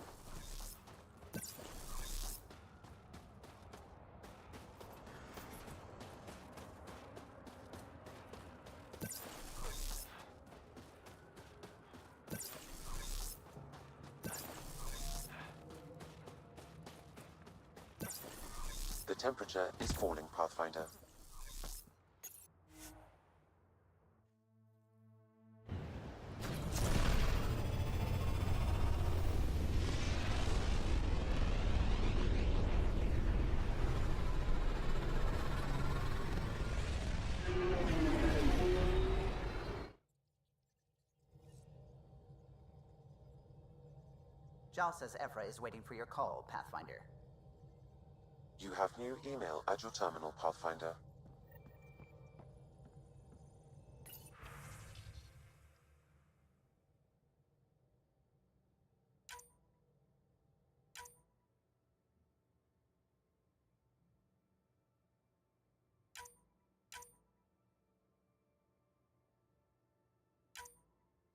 The temperature is falling, Pathfinder. Jal says Evra is waiting for your call, Pathfinder. You have new email at your terminal, Pathfinder.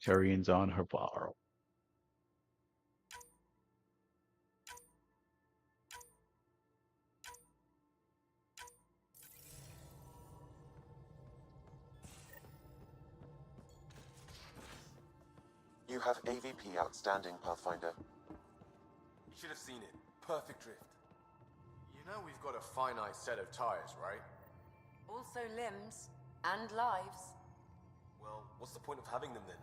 Turian's on her borrow. You have AVP outstanding, Pathfinder. You should have seen it. Perfect drift. You know we've got a finite set of tires, right? Also limbs and lives. Well, what's the point of having them then?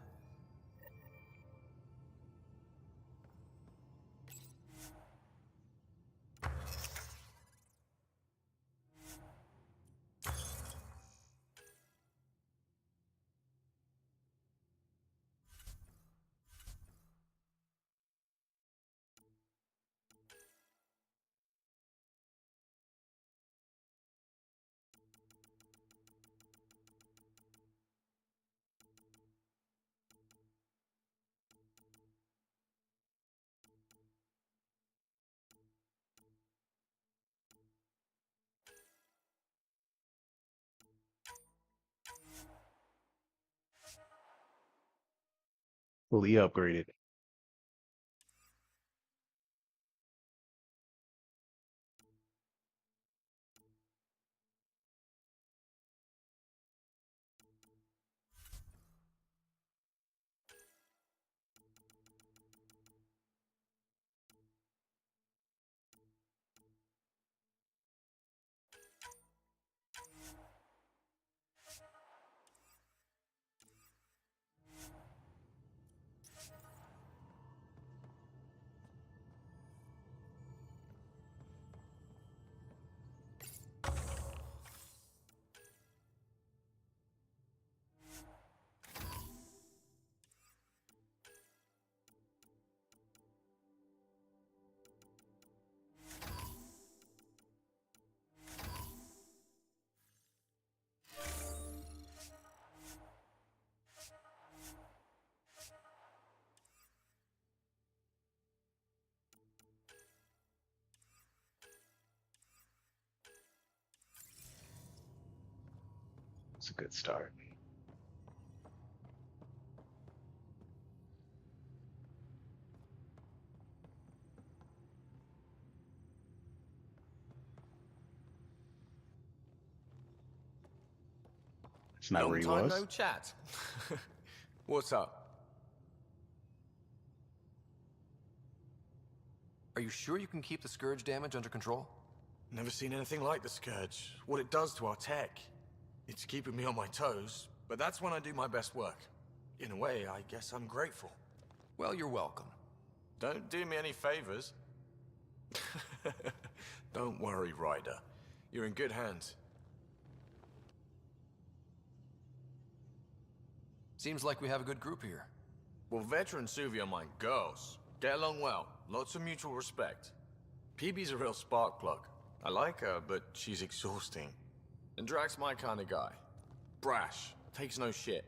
Fully upgraded. It's a good start. It's not where Long he time was. no chat. What's up? Are you sure you can keep the Scourge damage under control? Never seen anything like the Scourge. What it does to our tech. It's keeping me on my toes, but that's when I do my best work. In a way, I guess I'm grateful. Well, you're welcome. Don't do me any favors. Don't worry, Ryder. You're in good hands. Seems like we have a good group here. Well, Veteran Suvi are my girls. Get along well. Lots of mutual respect. PB's a real spark plug. I like her, but she's exhausting. And Drax's my kind of guy. Brash. Takes no shit.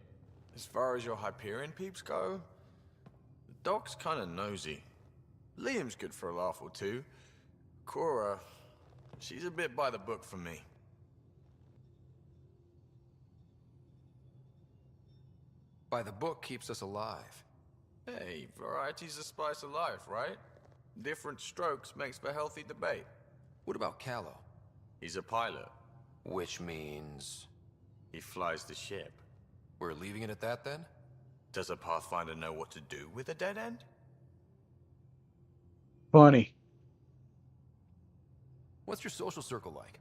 As far as your Hyperion peeps go, the Doc's kind of nosy. Liam's good for a laugh or two. Cora, she's a bit by the book for me. By the book keeps us alive. Hey, variety's the spice of life, right? Different strokes makes for healthy debate. What about Callow? He's a pilot. Which means... he flies the ship. We're leaving it at that, then? Does a Pathfinder know what to do with a dead end? Funny. What's your social circle like?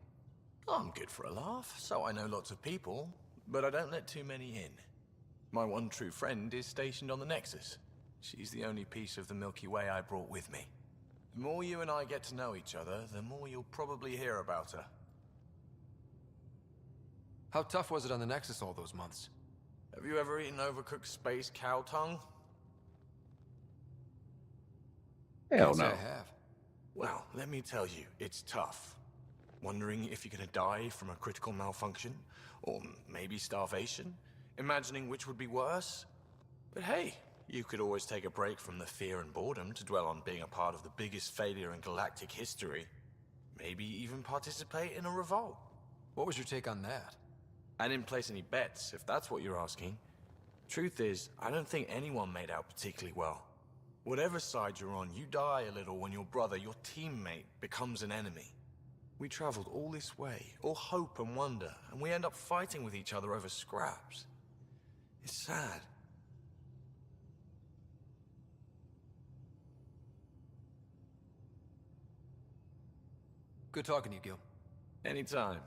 I'm good for a laugh, so I know lots of people, but I don't let too many in. My one true friend is stationed on the Nexus. She's the only piece of the Milky Way I brought with me. The more you and I get to know each other, the more you'll probably hear about her. How tough was it on the Nexus all those months? Have you ever eaten overcooked space cow tongue? Hell Can't say no. I have. Well, let me tell you, it's tough. Wondering if you're gonna die from a critical malfunction, or maybe starvation, imagining which would be worse. But hey, you could always take a break from the fear and boredom to dwell on being a part of the biggest failure in galactic history. Maybe even participate in a revolt. What was your take on that? I didn't place any bets, if that's what you're asking. Truth is, I don't think anyone made out particularly well. Whatever side you're on, you die a little when your brother, your teammate, becomes an enemy. We traveled all this way, all hope and wonder, and we end up fighting with each other over scraps. It's sad. Good talking to you, Gil. Anytime.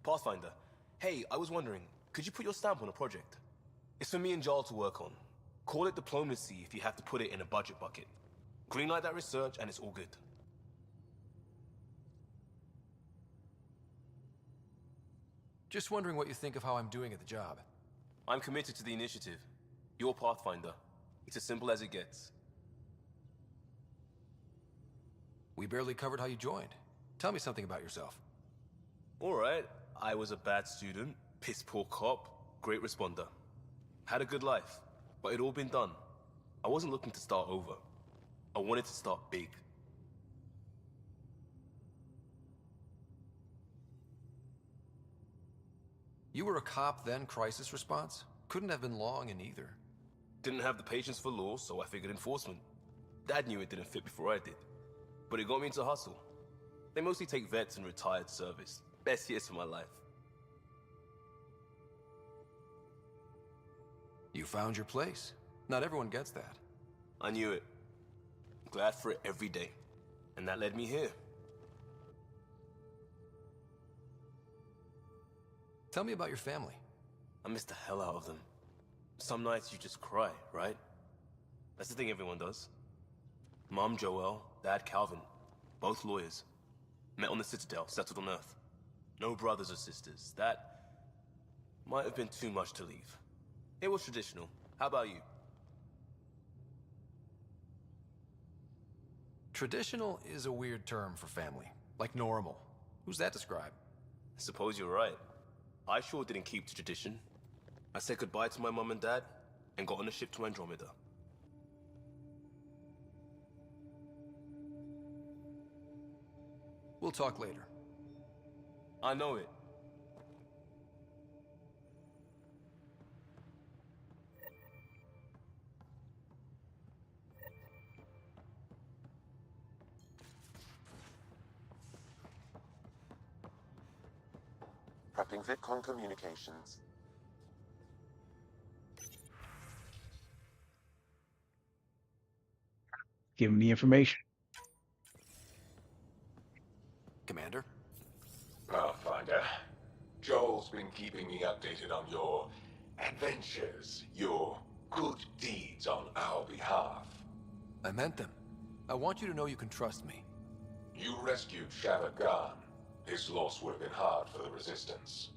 Pathfinder. Hey, I was wondering, could you put your stamp on a project? It's for me and Jarl to work on. Call it diplomacy if you have to put it in a budget bucket. Greenlight that research and it's all good. Just wondering what you think of how I'm doing at the job. I'm committed to the initiative. You're Pathfinder. It's as simple as it gets. We barely covered how you joined. Tell me something about yourself. Alright, I was a bad student, piss poor cop, great responder. Had a good life, but it'd all been done. I wasn't looking to start over. I wanted to start big. You were a cop then, crisis response? Couldn't have been long in either. Didn't have the patience for law, so I figured enforcement. Dad knew it didn't fit before I did. But it got me into hustle. They mostly take vets and retired service. Best years of my life. You found your place. Not everyone gets that. I knew it. Glad for it every day. And that led me here. Tell me about your family. I miss the hell out of them. Some nights you just cry, right? That's the thing everyone does. Mom Joelle, Dad Calvin. Both lawyers. Met on the Citadel, settled on Earth. No brothers or sisters. That might have been too much to leave. It was traditional. How about you? Traditional is a weird term for family. Like normal. Who's that describe? I suppose you're right. I sure didn't keep to tradition. I said goodbye to my mom and dad, and got on a ship to Andromeda. We'll talk later. I know it. Prepping VidCon communications. Give him the information. Commander? Pathfinder, Joel's been keeping me updated on your adventures, your good deeds on our behalf. I meant them. I want you to know you can trust me. You rescued Shavad Khan. His loss would have been hard for the Resistance.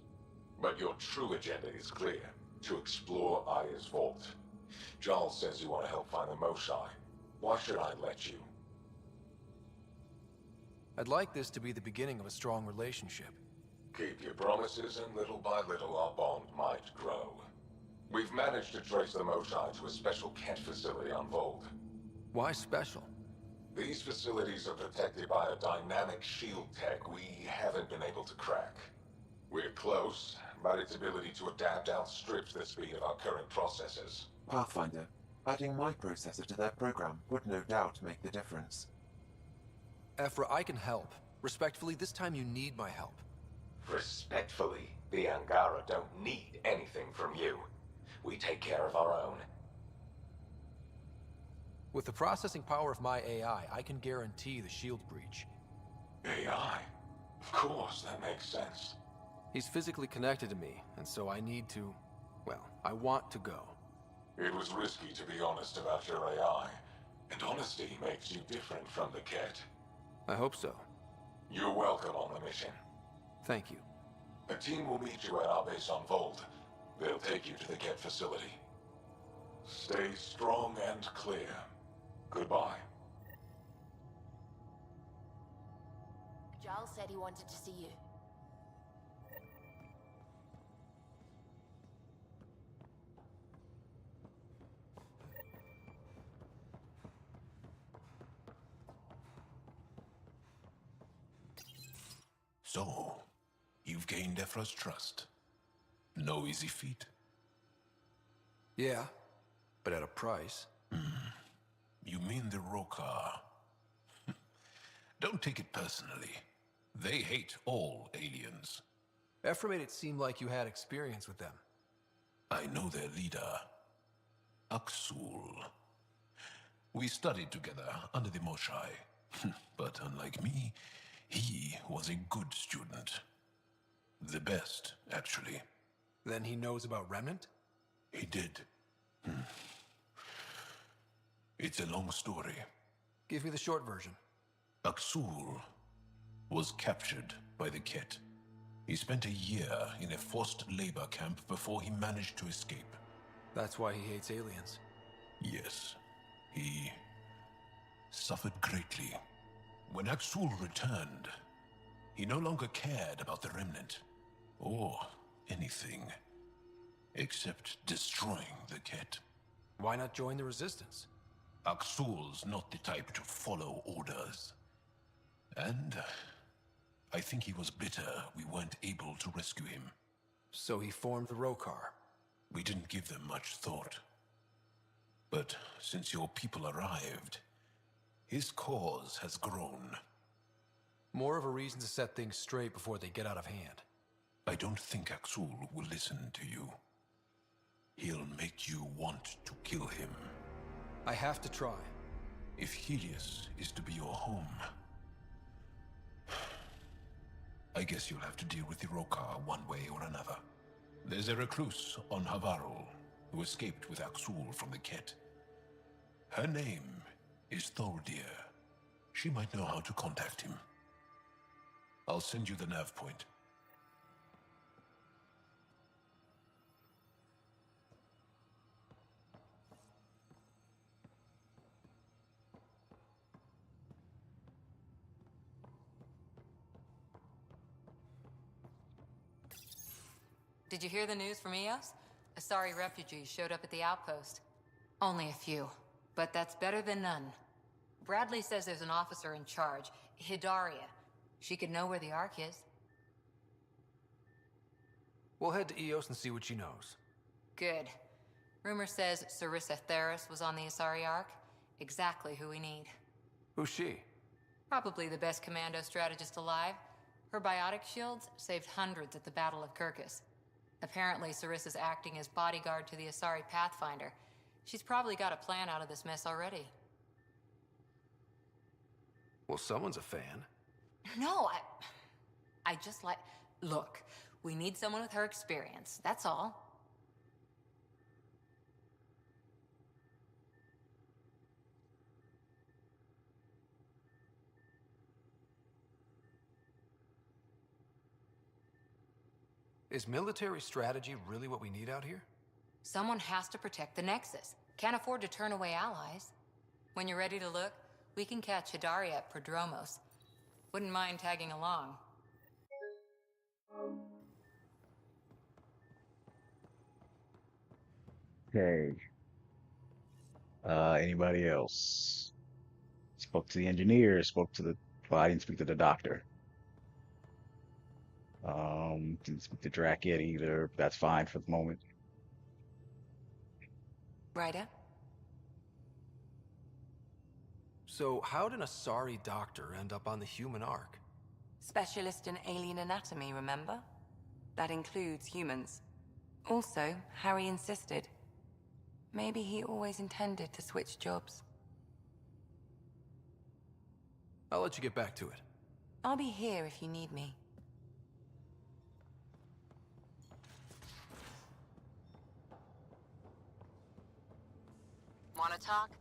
But your true agenda is clear, to explore Aya's vault. Jarl says you want to help find the Moshae. Why should I let you? I'd like this to be the beginning of a strong relationship. Keep your promises, and little by little our bond might grow. We've managed to trace the Moshae to a special Kent facility on Vold. Why special? These facilities are protected by a dynamic shield tech we haven't been able to crack. We're close, but its ability to adapt outstrips the speed of our current processors. Pathfinder, adding my processor to their program would no doubt make the difference. Ephra, I can help. Respectfully, this time you need my help. Respectfully, the Angara don't need anything from you. We take care of our own. With the processing power of my AI, I can guarantee the shield breach. AI? Of course, that makes sense. He's physically connected to me, and so I need to... well, I want to go. It was risky to be honest about your AI, and honesty makes you different from the Ket. I hope so. You're welcome on the mission. Thank you. A team will meet you at our base on Vold. They'll take you to the Ket facility. Stay strong and clear. Goodbye. Giles said he wanted to see you. So, you've gained Ephra's trust. No easy feat. Yeah, but at a price. You mean the Rokar? Don't take it personally. They hate all aliens. Ephra made it seem like you had experience with them. I know their leader, Aksul. We studied together under the Moshai. But unlike me, he was a good student. The best, actually. Then he knows about Remnant? He did. It's a long story. Give me the short version. Aksul was captured by the Ket. He spent a year in a forced labor camp before he managed to escape. That's why he hates aliens. Yes. He suffered greatly. When Aksul returned, he no longer cared about the Remnant, or anything, except destroying the Ket. Why not join the Resistance? Aksul's not the type to follow orders. And I think he was bitter we weren't able to rescue him. So he formed the Rokar. We didn't give them much thought. But since your people arrived, his cause has grown. More of a reason to set things straight before they get out of hand. I don't think Aksul will listen to you. He'll make you want to kill him. I have to try. If Helios is to be your home, I guess you'll have to deal with the Rokar one way or another. There's a recluse on Havarul who escaped with Aksul from the Ket. Her name is Thordir. She might know how to contact him. I'll send you the nav point. Did you hear the news from Eos? Asari refugees showed up at the outpost. Only a few, but that's better than none. Bradley says there's an officer in charge, Hidaria. She could know where the Ark is. We'll head to Eos and see what she knows. Good. Rumor says Sarissa Theris was on the Asari Ark. Exactly who we need. Who's she? Probably the best commando strategist alive. Her biotic shields saved hundreds at the Battle of Kirkus. Apparently, Sarissa's acting as bodyguard to the Asari Pathfinder. She's probably got a plan out of this mess already. Well, someone's a fan. No, I just like... Look, we need someone with her experience, that's all. Is military strategy really what we need out here? Someone has to protect the Nexus. Can't afford to turn away allies. When you're ready to look, we can catch Hidaria at Prodromos. Wouldn't mind tagging along. Okay. Anybody else? Spoke to the engineer, spoke to the... Well, I didn't speak to the doctor. Didn't speak to Drac yet either. That's fine for the moment. Ryder? So how did an Asari doctor end up on the human Ark? Specialist in alien anatomy, remember? That includes humans. Also, Harry insisted. Maybe he always intended to switch jobs. I'll let you get back to it. I'll be here if you need me. Wanna talk?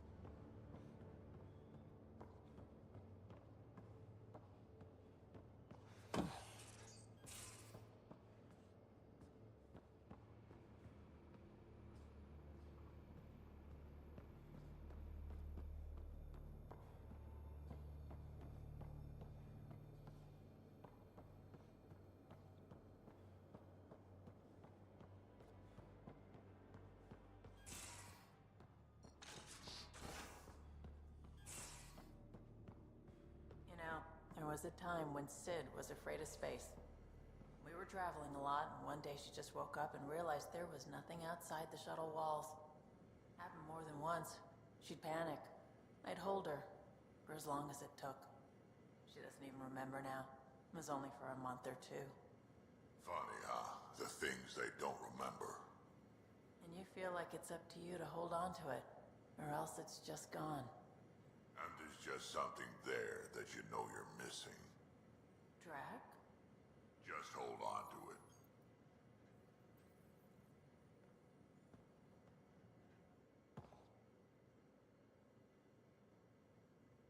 There was a time when Sid was afraid of space. We were traveling a lot, and one day she just woke up and realized there was nothing outside the shuttle walls. Happened more than once. She'd panic. I'd hold her, for as long as it took. She doesn't even remember now. It was only for a month or two. Funny, huh? The things they don't remember. And you feel like it's up to you to hold on to it, or else it's just gone. And there's just something there that you know you're missing. Drac? Just hold on to it.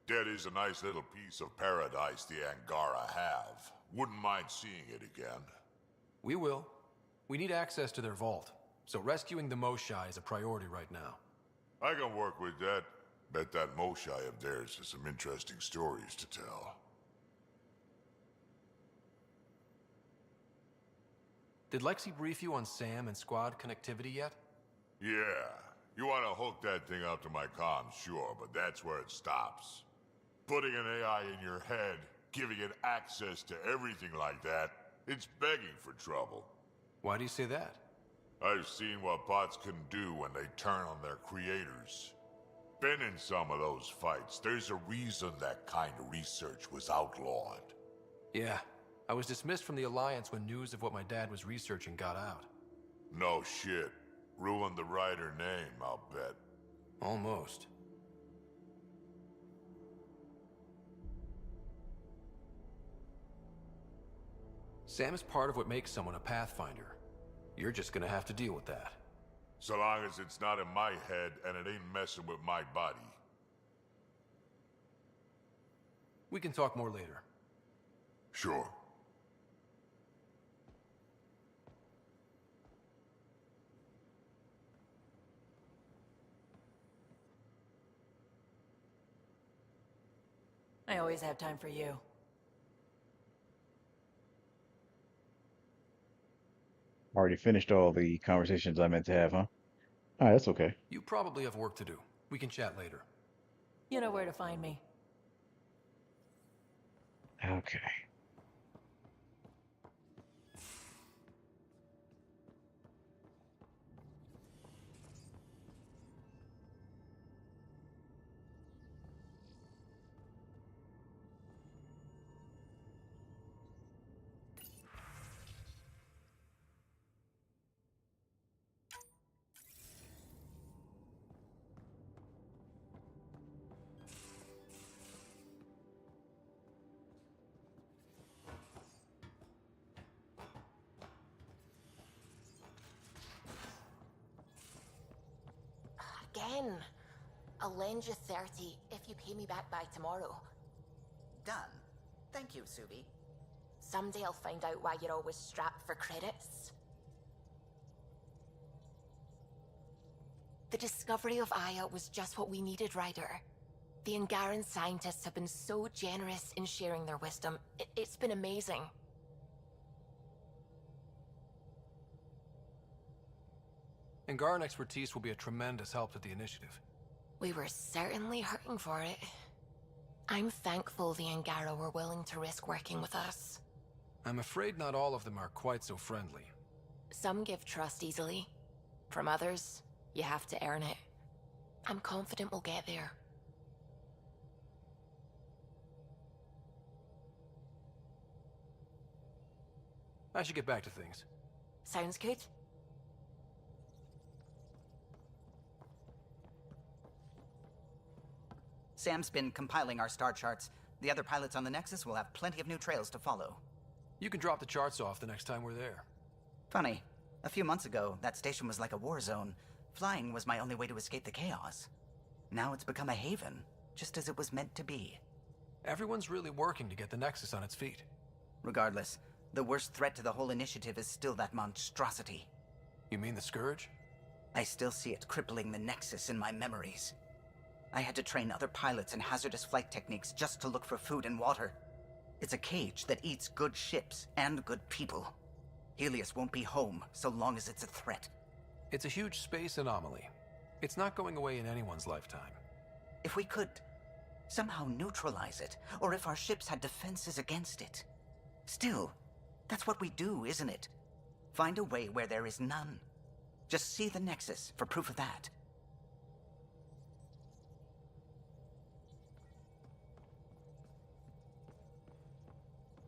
That is a nice little piece of paradise the Angara have. Wouldn't mind seeing it again. We will. We need access to their vault, so rescuing the Moshai is a priority right now. I can work with that. Bet that Moshai of theirs has some interesting stories to tell. Did Lexi brief you on Sam and squad connectivity yet? Yeah. You want to hook that thing up to my comms, sure, but that's where it stops. Putting an AI in your head, giving it access to everything like that, it's begging for trouble. Why do you say that? I've seen what bots can do when they turn on their creators. Been in some of those fights. There's a reason that kind of research was outlawed. Yeah. I was dismissed from the Alliance when news of what my dad was researching got out. No shit. Ruined the writer name, I'll bet. Almost. Sam is part of what makes someone a Pathfinder. You're just gonna have to deal with that. So long as it's not in my head and it ain't messing with my body. We can talk more later. Sure. I always have time for you. Already finished all the conversations I meant to have, huh? Alright, that's okay. You probably have work to do. We can chat later. You know where to find me. Okay. Again. I'll lend you 30 if you pay me back by tomorrow. Done. Thank you, Subi. Someday I'll find out why you're always strapped for credits. The discovery of Aya was just what we needed, Ryder. The Angaran scientists have been so generous in sharing their wisdom. It's been amazing. Angaran expertise will be a tremendous help to the initiative. We were certainly hurting for it. I'm thankful the Angara were willing to risk working with us. I'm afraid not all of them are quite so friendly. Some give trust easily. From others, you have to earn it. I'm confident we'll get there. I should get back to things. Sounds good. Sam's been compiling our star charts. The other pilots on the Nexus will have plenty of new trails to follow. You can drop the charts off the next time we're there. Funny. A few months ago, that station was like a war zone. Flying was my only way to escape the chaos. Now it's become a haven, just as it was meant to be. Everyone's really working to get the Nexus on its feet. Regardless, the worst threat to the whole initiative is still that monstrosity. You mean the Scourge? I still see it crippling the Nexus in my memories. I had to train other pilots in hazardous flight techniques just to look for food and water. It's a cage that eats good ships and good people. Helios won't be home so long as it's a threat. It's a huge space anomaly. It's not going away in anyone's lifetime. If we could somehow neutralize it, or if our ships had defenses against it. Still, that's what we do, isn't it? Find a way where there is none. Just see the Nexus for proof of that.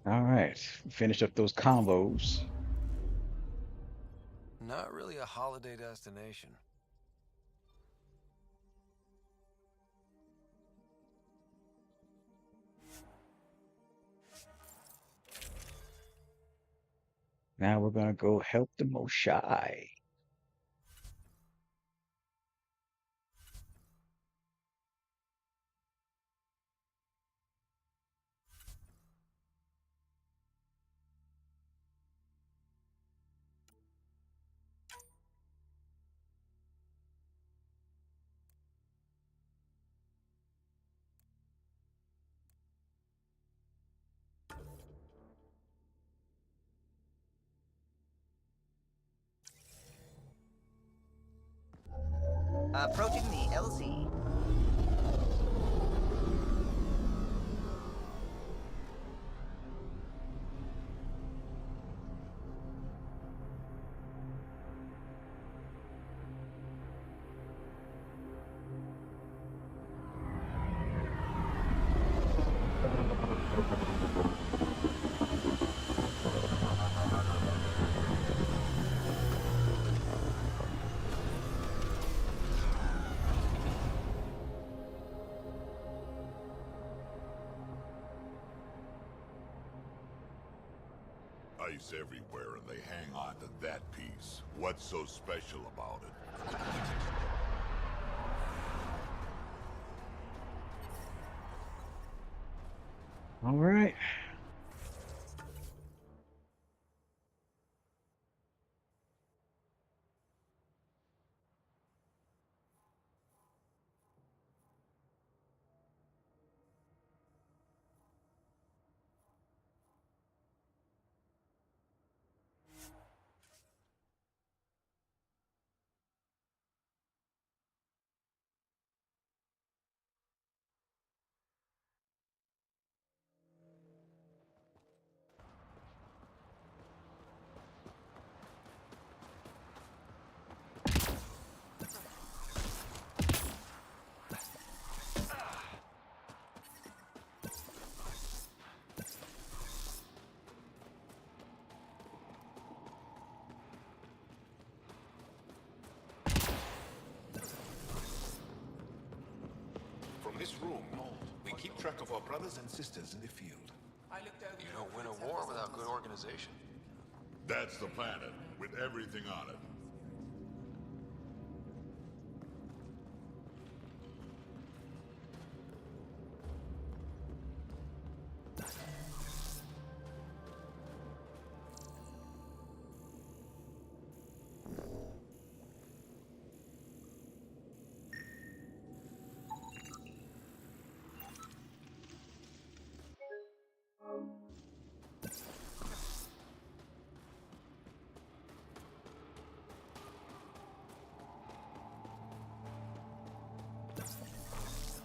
All right, finish up those combos. Not really a holiday destination. Now we're gonna go help the Moshai. Approaching the LZ. Ice everywhere and they hang on to that piece. What's so special about it? All right. From this room, we keep track of our brothers and sisters in the field. You don't win a war without good organization. That's the planet, with everything on it.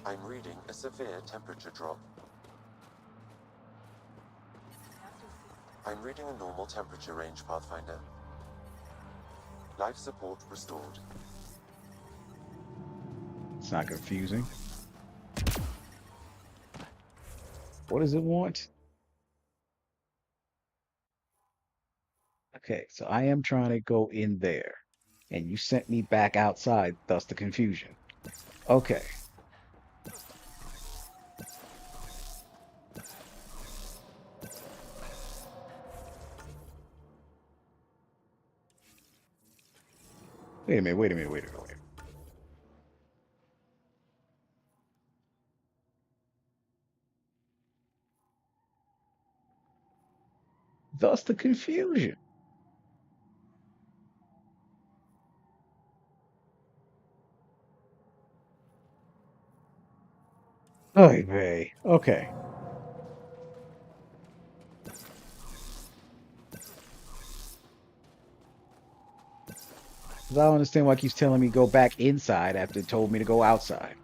I'm reading a severe temperature drop. I'm reading a normal temperature range, Pathfinder. Life support restored. It's not confusing. What does it want? Okay, so I am trying to go in there, and you sent me back outside, thus the confusion. Okay. Wait a minute, wait a minute, wait a minute, wait a minute. Thus the confusion. Oy vey. Okay. 'Cause I don't understand why he keeps telling me go back inside after it told me to go outside.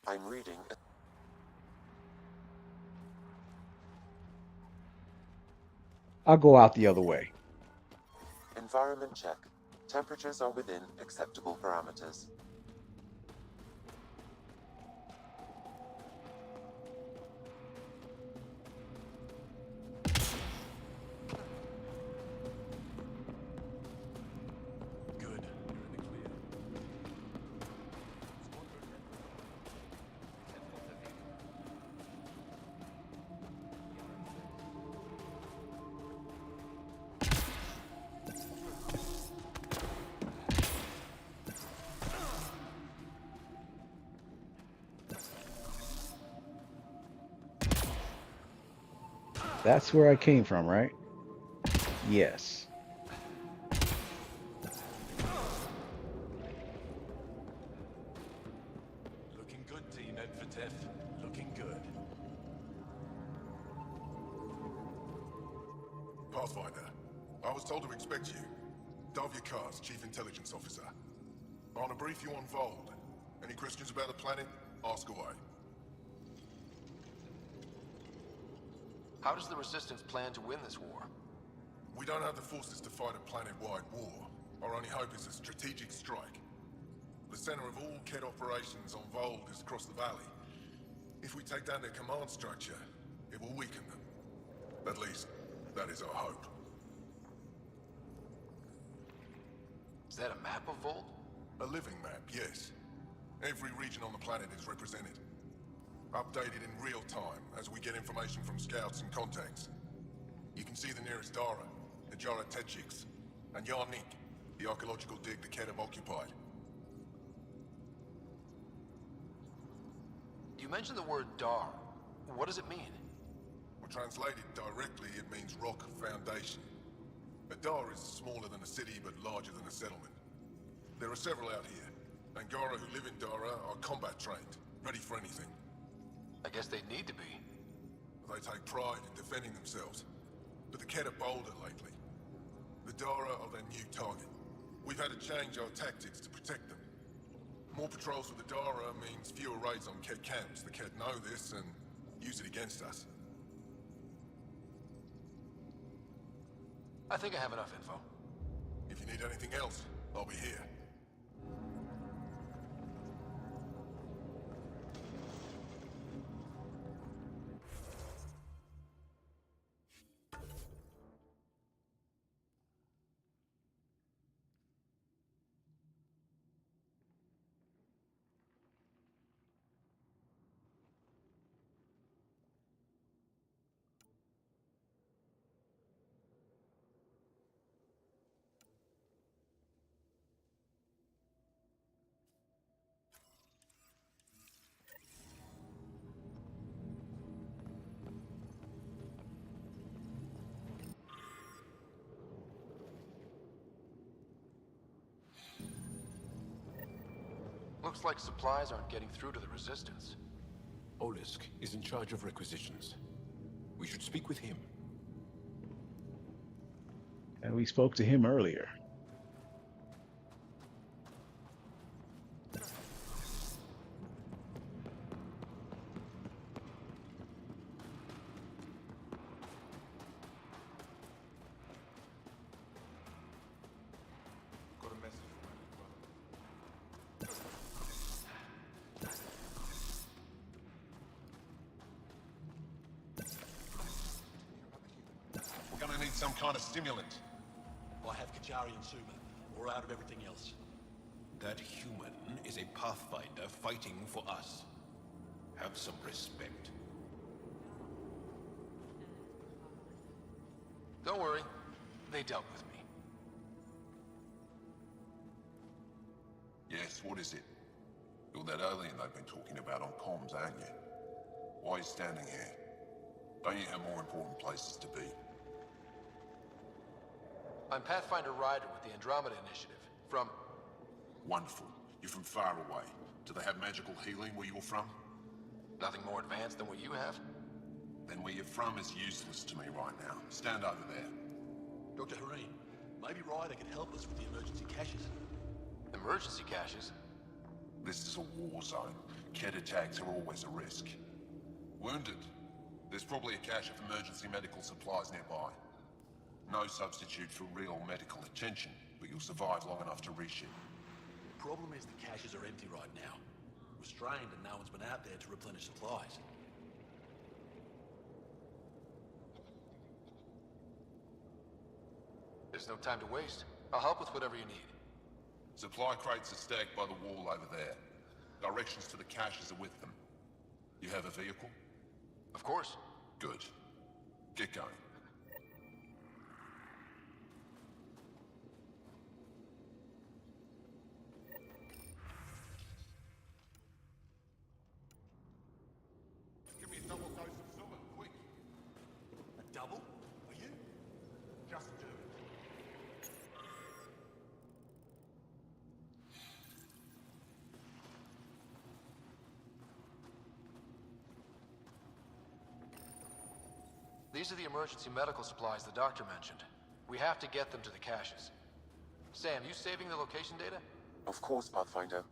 I'm reading a... I'll go out the other way. Environment check. Temperatures are within acceptable parameters. Good. You're in the clear. That's where I came from, right? Yes. Looking good, Team Edvertef. Looking good. Pathfinder, I was told to expect you. Davia Kars, Chief Intelligence Officer. I want to brief you on Vold. Any questions about the planet? Ask away. How does the Resistance plan to win this war? We don't have the forces to fight a planet-wide war. Our only hope is a strategic strike. The center of all Kett operations on Vold is across the valley. If we take down their command structure, it will weaken them. At least, that is our hope. Is that a map of Volt? A living map, yes. Every region on the planet is represented. Updated in real time as we get information from scouts and contacts. You can see the nearest Dara, the Jara Tetchiks, and Yarnik, the archaeological dig the Kett have occupied. You mentioned the word Dar. What does it mean? Well, translated directly, it means rock foundation. A Dar is smaller than a city, but larger than a settlement. There are several out here. Angara who live in Dara are combat trained, ready for anything. I guess they need to be. They take pride in defending themselves. But the Kett are bolder lately. The Dara are their new target. We've had to change our tactics to protect them. More patrols with the Dara means fewer raids on Kett camps. The Kett know this and use it against us. I think I have enough info. If you need anything else, I'll be here. Looks like supplies aren't getting through to the Resistance. Olisk is in charge of requisitions. We should speak with him. And we spoke to him earlier. Got a message from We're gonna need some kind of stimulant. I have Kajari and Suma. We're out of everything else. That human is a Pathfinder fighting for us. Have some respect. Don't worry. They dealt with me. Yes, what is it? You're that alien they've been talking about on comms, aren't you? Why are you standing here? Don't you have more important places to be? I'm Pathfinder Ryder with the Andromeda Initiative. From... Wonderful. You're from far away. Do they have magical healing where you're from? Nothing more advanced than what you have? Then where you're from is useless to me right now. Stand over there. Dr. Hareen, maybe Ryder can help us with the emergency caches. Emergency caches? This is a war zone. Kett attacks are always a risk. Wounded? There's probably a cache of emergency medical supplies nearby. No substitute for real medical attention, but you'll survive long enough to reship. The problem is the caches are empty right now. We're strained and no one's been out there to replenish supplies. There's no time to waste. I'll help with whatever you need. Supply crates are stacked by the wall over there. Directions to the caches are with them. You have a vehicle? Of course. Good. Get going. Give me a double dose of summon, quick. A double? Are you? Just do it. These are the emergency medical supplies the doctor mentioned. We have to get them to the caches. Sam, you saving the location data? Of course, Pathfinder.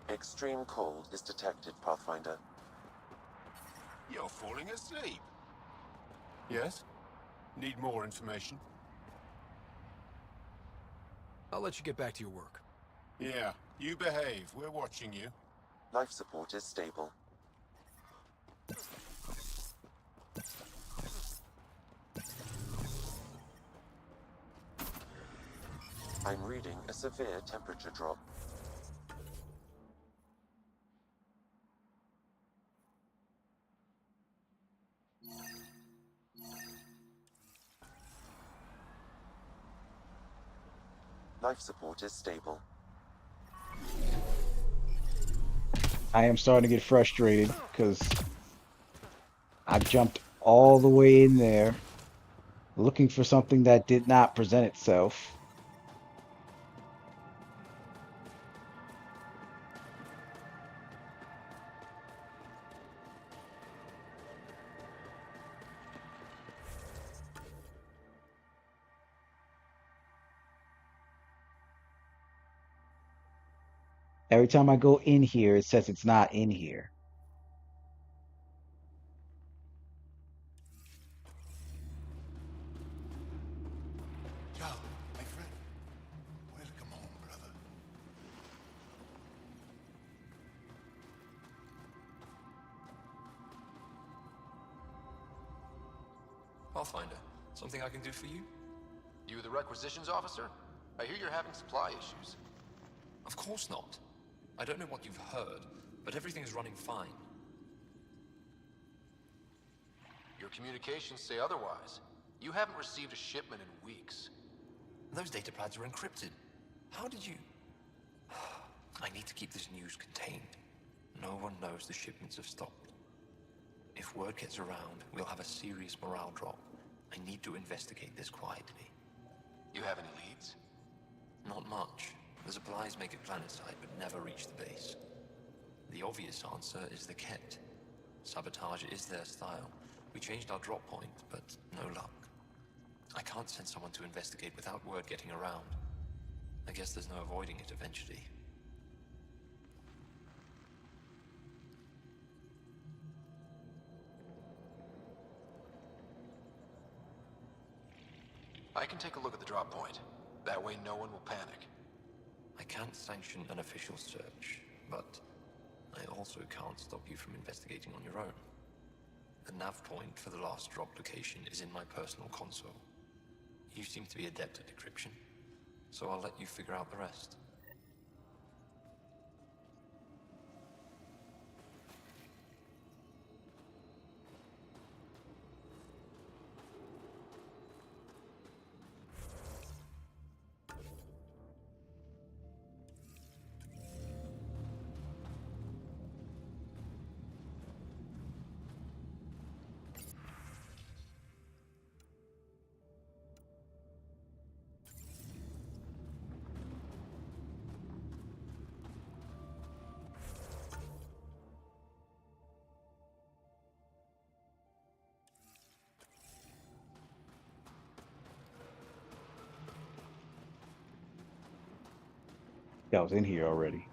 Extreme cold is detected, Pathfinder. You're falling asleep. Yes? Need more information? I'll let you get back to your work. Yeah, you behave. We're watching you. Life support is stable. I'm reading a severe temperature drop. Life support is stable. I am starting to get frustrated because I jumped all the way in there looking for something that did not present itself. Every time I go in here, it says it's not in here. Joe, my friend. Welcome home, brother. Pathfinder, something I can do for you? You the requisitions officer? I hear you're having supply issues. Of course not. I don't know what you've heard, but everything is running fine. Your communications say otherwise. You haven't received a shipment in weeks. Those data pads are encrypted. How did you... I need to keep this news contained. No one knows the shipments have stopped. If word gets around, we'll have a serious morale drop. I need to investigate this quietly. You have any leads? Not much. The supplies make it planetside, but never reach the base. The obvious answer is the Ket. Sabotage is their style. We changed our drop point, but no luck. I can't send someone to investigate without word getting around. I guess there's no avoiding it eventually. I can take a look at the drop point. That way no one will panic. I can't sanction an official search, but I also can't stop you from investigating on your own. The nav point for the last drop location is in my personal console. You seem to be adept at decryption, so I'll let you figure out the rest. That was in here already.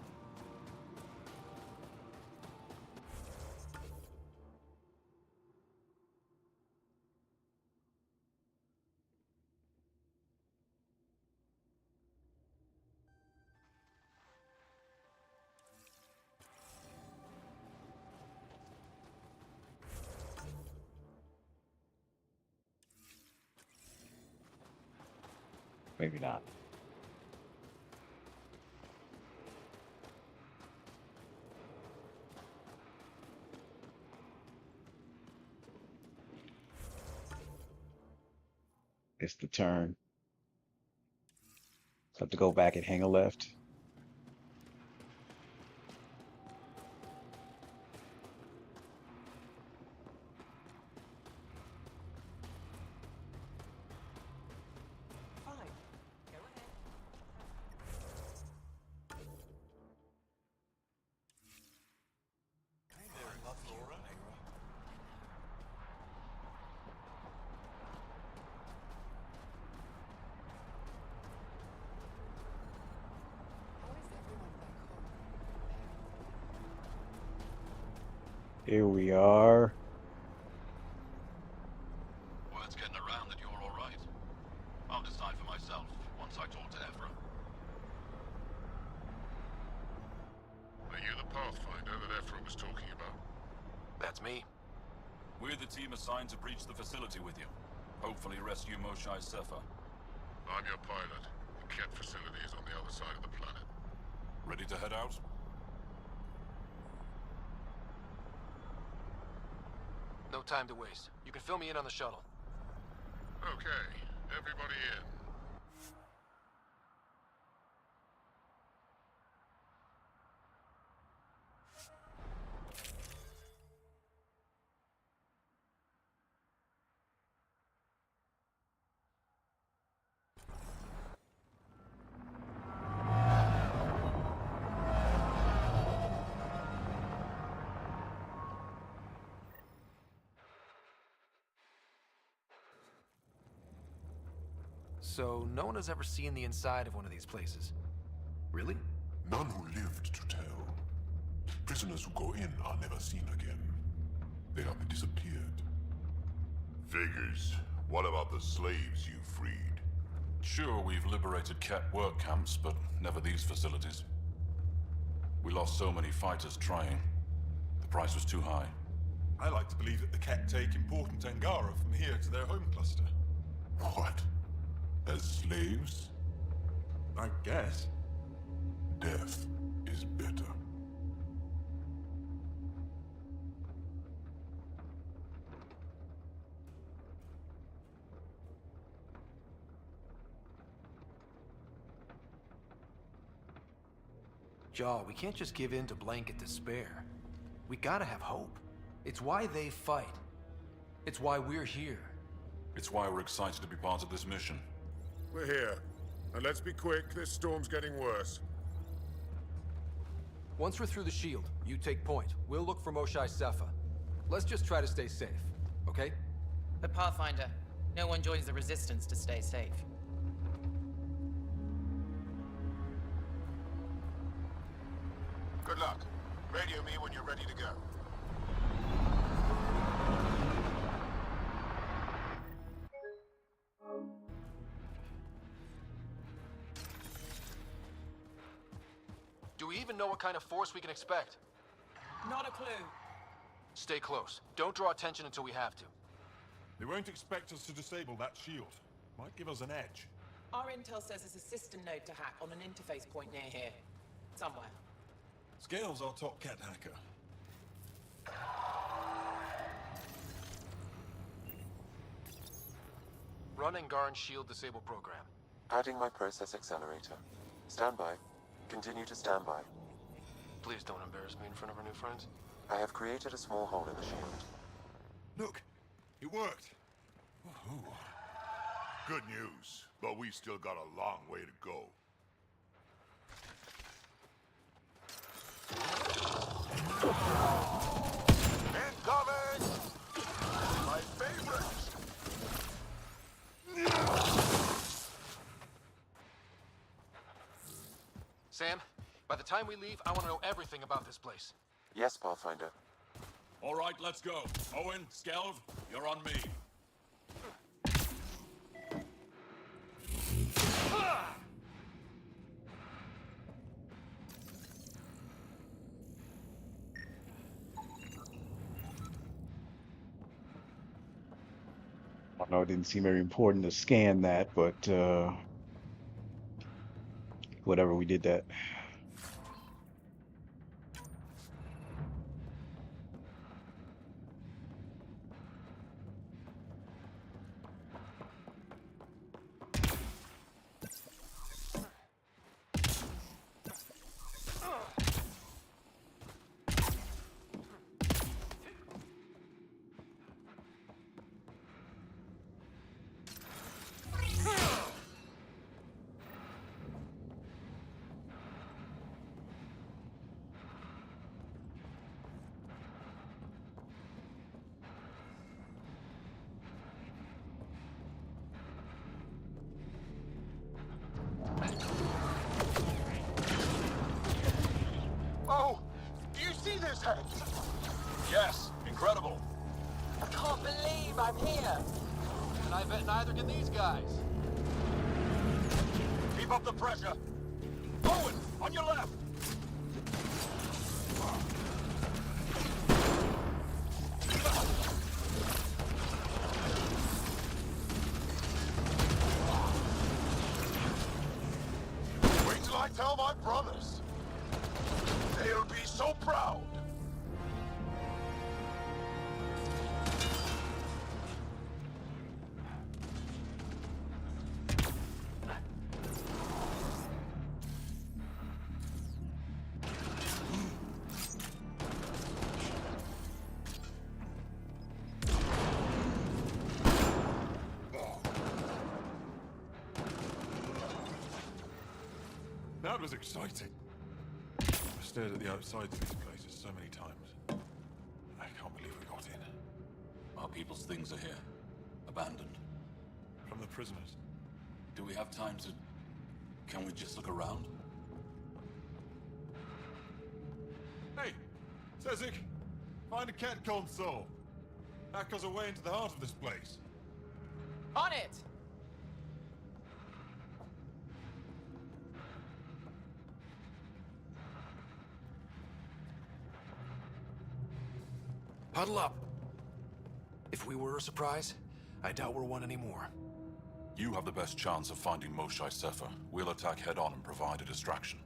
Maybe not. It's the turn. So I have to go back and hang a left. Here we are. Word's getting around that you're all right. I'll decide for myself once I talk to Ephra. Are you the Pathfinder that Ephra was talking about? That's me. We're the team assigned to breach the facility with you. Hopefully rescue Moshae Sefa. I'm your pilot. The Ket facility is on the other side of the planet. Ready to head out? No time to waste. You can fill me in on the shuttle. Okay, everybody in. So, no one has ever seen the inside of one of these places. Really? None who lived to tell. Prisoners who go in are never seen again. They have disappeared. Figures. What about the slaves you freed? Sure, we've liberated Ket work camps, but never these facilities. We lost so many fighters trying. The price was too high. I like to believe that the Ket take important Angara from here to their home cluster. What? As slaves? I guess. Death is better. Jaw, we can't just give in to blanket despair. We gotta have hope. It's why they fight. It's why we're here. It's why we're excited to be part of this mission. We're here. And let's be quick, this storm's getting worse. Once we're through the shield, you take point. We'll look for Moshae Sefa. Let's just try to stay safe, okay? But Pathfinder, no one joins the Resistance to stay safe. Good luck. Radio me when you're ready to go. we even know what kind of force we can expect? Not a clue. Stay close. Don't draw attention until we have to. They won't expect us to disable that shield. Might give us an edge. Our intel says there's a system node to hack on an interface point near here. Somewhere. Scale's our top cat hacker. Run Angaran's shield disable program. Adding my process accelerator. Stand by. Continue to stand by. Please don't embarrass me in front of our new friends. I have created a small hole in the shield. Look, it worked. Woohoo. Good news, but we still got a long way to go. Incoming! My favorite! Sam, by the time we leave, I want to know everything about this place. Yes, Pathfinder. All right, let's go. Owen, Skelv, you're on me. I know it didn't seem very important to scan that, but whatever, we did that. Oh! Do you see this head? Yes, incredible. I can't believe I'm here. And I bet neither can these guys. Keep up the pressure. Owen, on your left. Wait till I tell my brothers. They'll be so proud. That was exciting. I've stared at the outsides of these places so many times. I can't believe we got in. Our people's things are here. Abandoned. From the prisoners. Do we have time to... Can we just look around? Hey, Sezik, find a cat console. Hack us away into the heart of this place. On it! Huddle up. If we were a surprise, I doubt we're one anymore. You have the best chance of finding Moshae Sefer. We'll attack head-on and provide a distraction.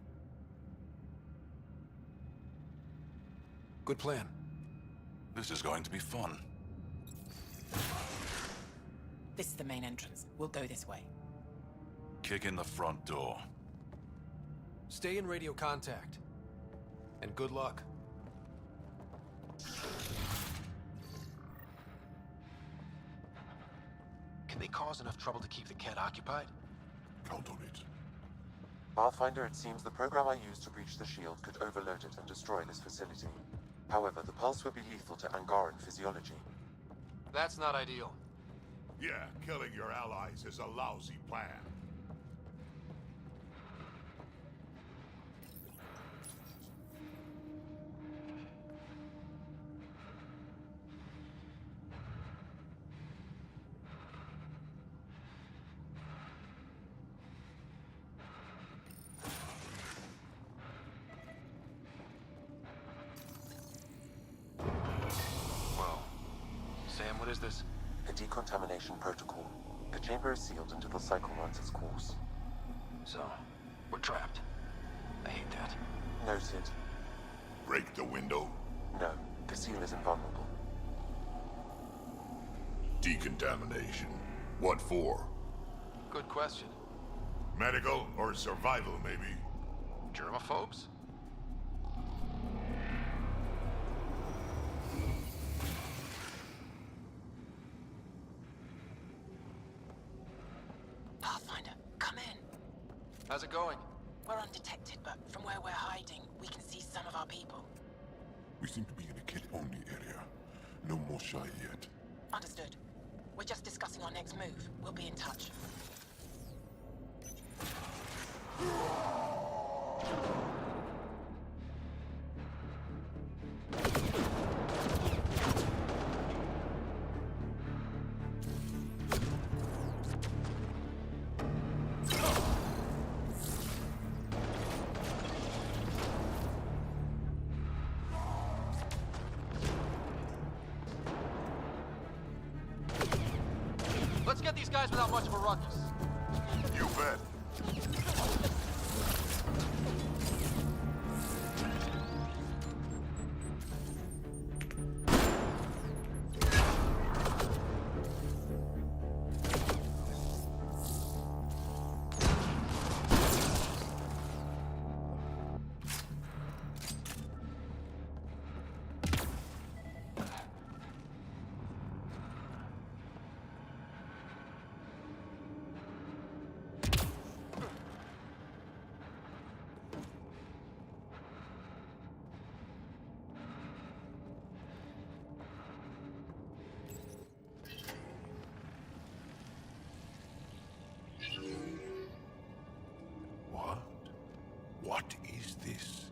Good plan. This is going to be fun. This is the main entrance. We'll go this way. Kick in the front door. Stay in radio contact. And good luck. Can they cause enough trouble to keep the Kett occupied? Count on it. Pathfinder, it seems the program I used to breach the shield could overload it and destroy this facility. However, the pulse would be lethal to Angaran physiology. That's not ideal. Yeah, killing your allies is a lousy plan. What is this? A decontamination protocol. The chamber is sealed until the cycle runs its course. So, we're trapped. I hate that. Noted. Break the window? No, the seal is invulnerable. Decontamination. What for? Good question. Medical or survival, maybe? Germaphobes? Pathfinder, come in. How's it going? We're undetected, but from where we're hiding, we can see some of our people. We seem to be in a kid-only area. No more shy yet. Understood. We're just discussing our next move. We'll be in touch. Let's get these guys without much of a ruckus. You bet. What is this?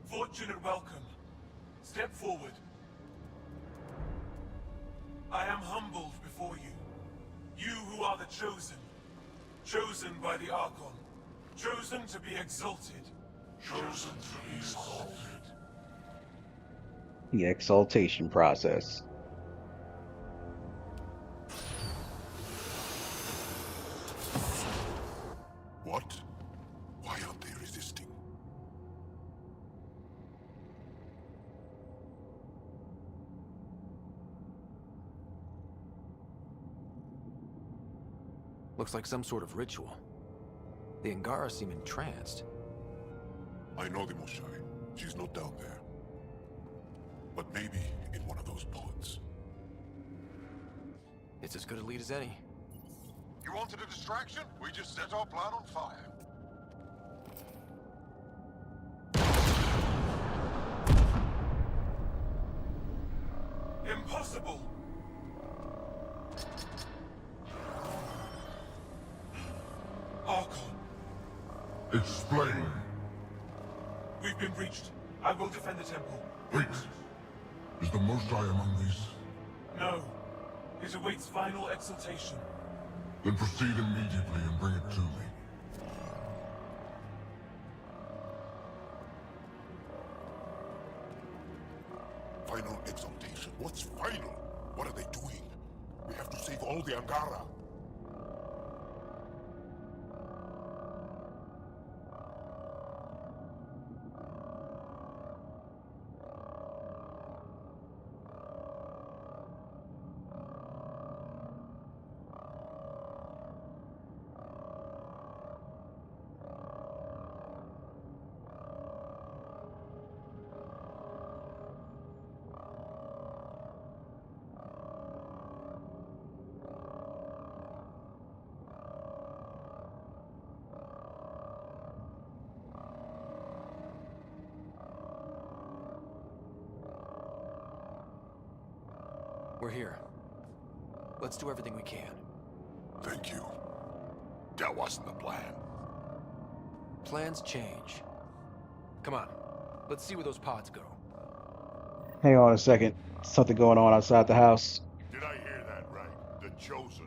Fortunate welcome. Step forward. I am humbled before you. You who are the chosen. Chosen by the Archon. Chosen to be exalted. Chosen to be exalted. The exaltation process. What? Why aren't they resisting? Looks like some sort of ritual. The Angara seem entranced. I know the Moshai. She's not down there. But maybe in one of those pods. It's as good a lead as any. You wanted a distraction? We just set our plan on fire. Impossible! Archon. Explain. We've been breached. I will defend the temple. Wait. Is the Moshai among these? No. It awaits final exaltation. Then proceed immediately and bring it to me. Final exaltation? What's final? What are they doing? We have to save all the Angara. We're here. Let's do everything we can. Thank you. That wasn't the plan. Plans change. Come on. Let's see where those pods go. Hang on a second. Something going on outside the house. Did I hear that right? The Chosen.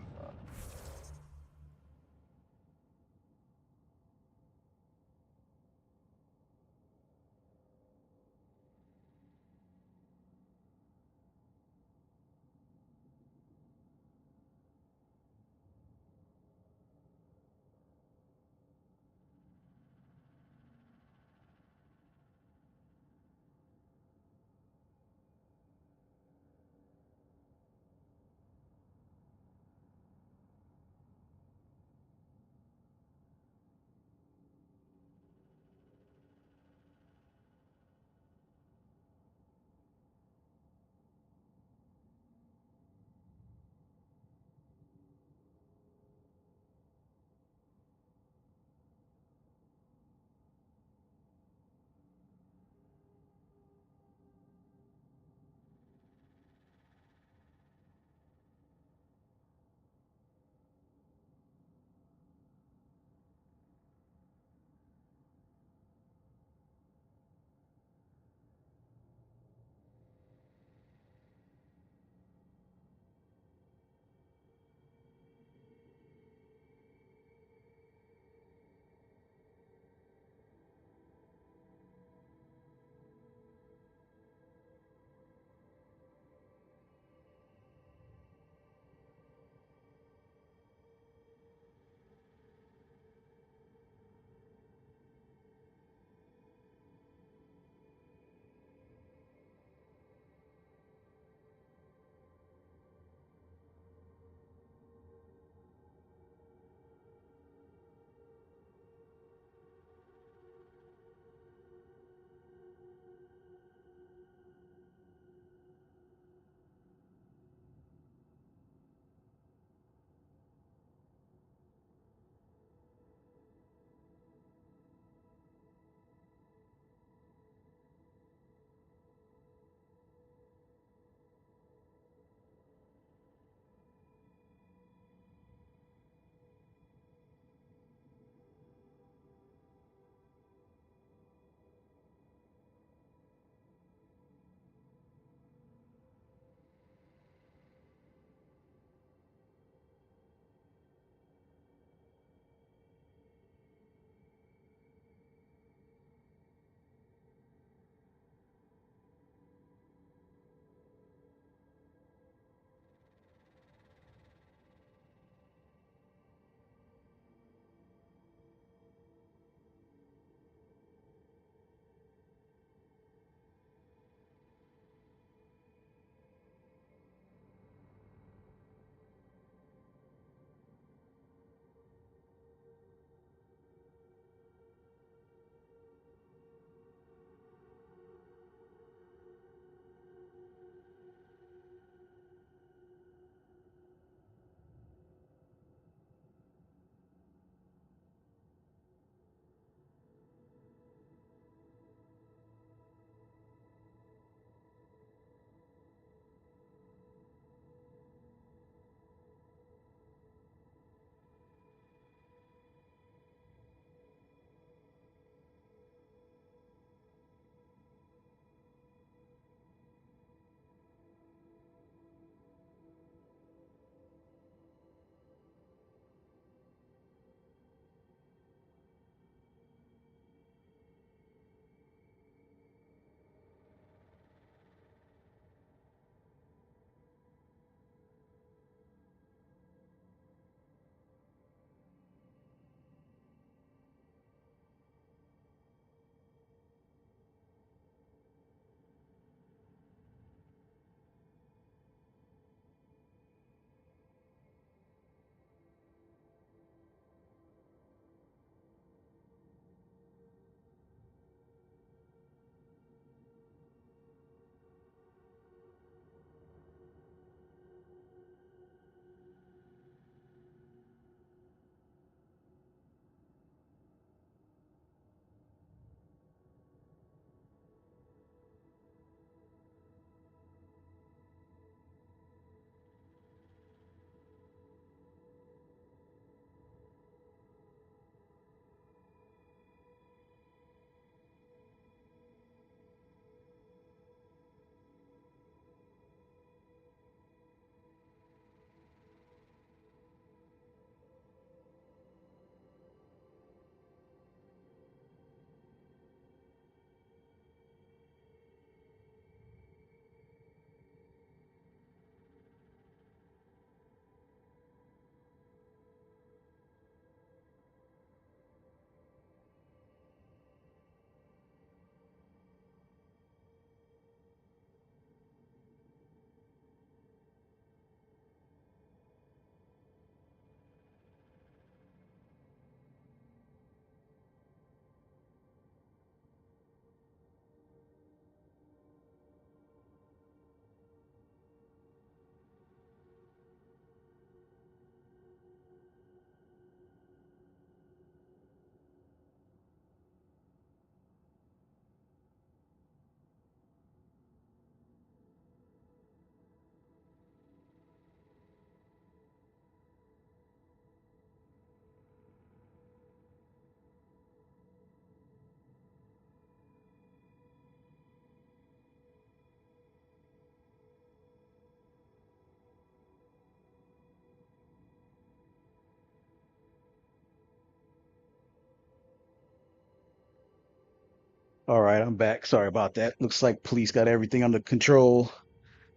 All right, I'm back. Sorry about that. Looks like police got everything under control,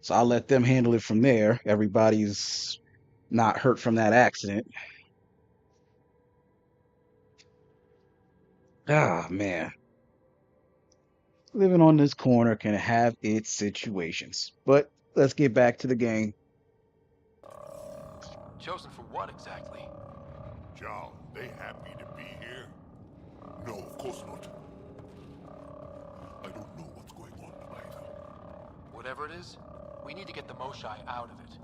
so I'll let them handle it from there. Everybody's not hurt from that accident. Ah, man. Living on this corner can have its situations. But let's get back to the game. Chosen for what exactly? John, they happy to be here? No, of course not. I don't know what's going on either. Whatever it is, we need to get the Moshai out of it.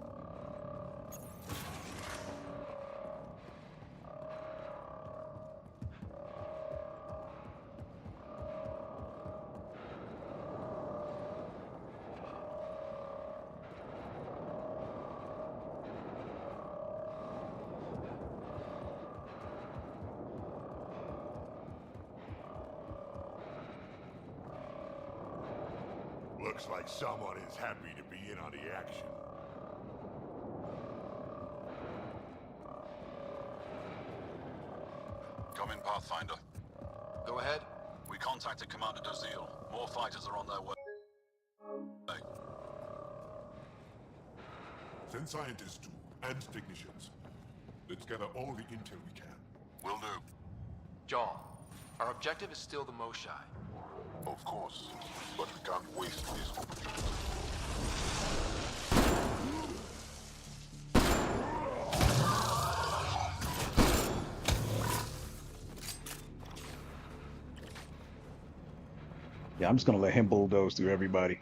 Looks like someone is happy to be in on the action. Come in, Pathfinder. Go ahead. We contacted Commander Dozil. More fighters are on their way. Send scientists too, and technicians. Let's gather all the intel we can. Will do. John, our objective is still the Moshai. Of course, but we can't waste this opportunity. Yeah, I'm just gonna let him bulldoze through everybody.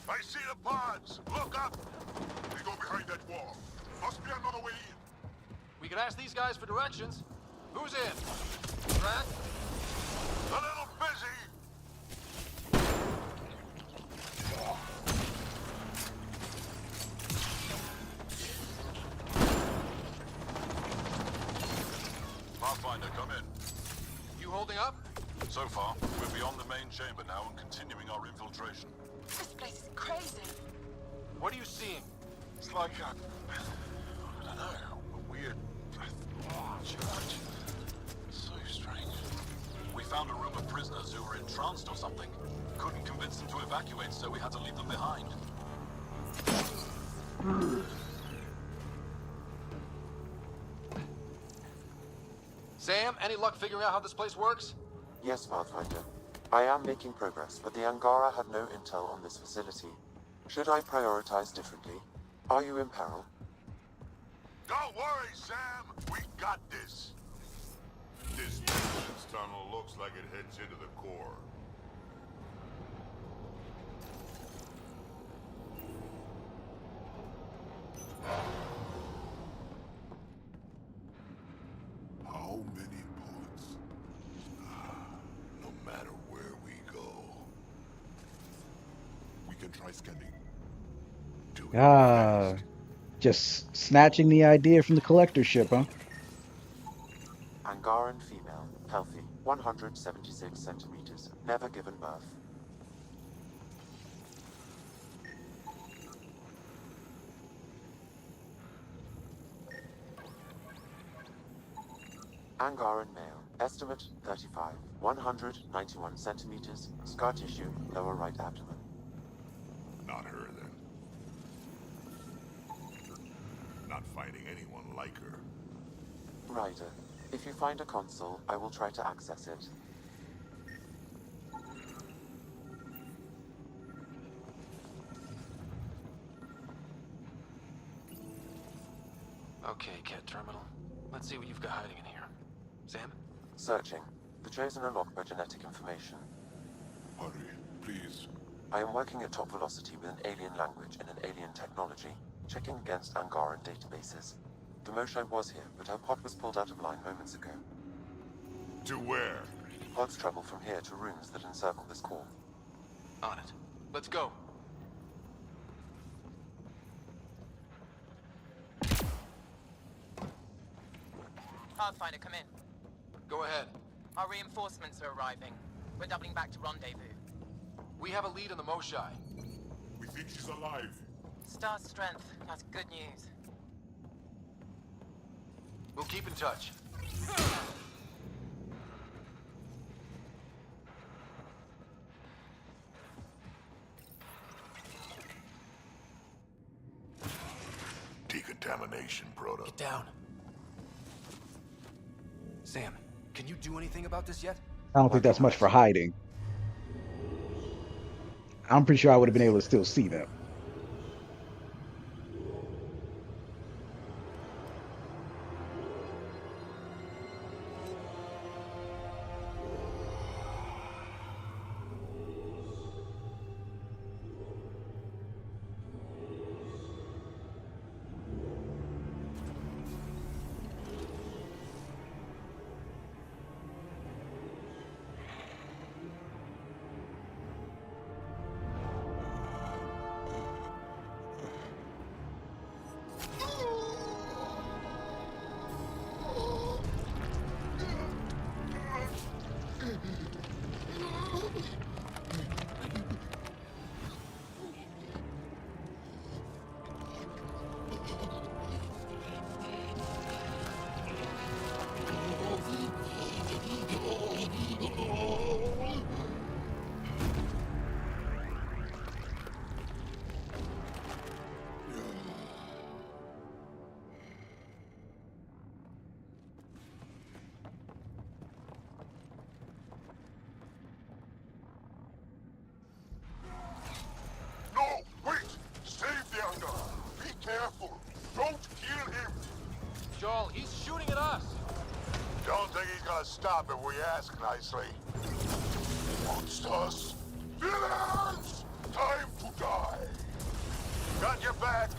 I see the pods! Look up! They go behind that wall. Must be another way in. We could ask these guys for directions. Who's in? Drac? A little busy! Pathfinder, come in. You holding up? So far, we're beyond the main chamber now and continuing our infiltration. This place is crazy. What are you seeing? It's like I don't know, a weird church. So strange. We found a room of prisoners who were entranced or something. Couldn't convince them to evacuate, so we had to leave them behind. Sam, any luck figuring out how this place works? Yes, Pathfinder. I am making progress, but the Angara have no intel on this facility. Should I prioritize differently? Are you in peril? Don't worry, Sam. We got this. This maintenance tunnel looks like it heads into the core. How many pods? No matter where we go, we can try scanning. Ah, just snatching the idea from the collector ship, huh? Angaran female, healthy, 176 centimeters, never given birth. Angaran male, estimate 35, 191 centimeters, scar tissue, lower right abdomen. Not her, then. Not finding anyone like her. Ryder, if you find a console, I will try to access it. Okay, Ket Terminal. Let's see what you've got hiding in here. Sam? Searching. The Chosen are locked by genetic information. Hurry, please. I am working at top velocity with an alien language and an alien technology, checking against Angaran databases. The Moshai was here, but her pod was pulled out of line moments ago. To where? Pods travel from here to rooms that encircle this core. On it. Let's go. Pathfinder, come in. Go ahead. Our reinforcements are arriving. We're doubling back to rendezvous. We have a lead on the Moshai. We think she's alive. Star strength. That's good news. We'll keep in touch. Decontamination, Proto. Get down. Sam, can you do anything about this yet? I don't think that's much for hiding. I'm pretty sure I would have been able to still see them. No! Wait! Save the Angar! Be careful! Don't kill him! Joel, he's shooting at us! Don't think he's gonna stop if we ask nicely. Monsters! Villains! Time to die! Got your back!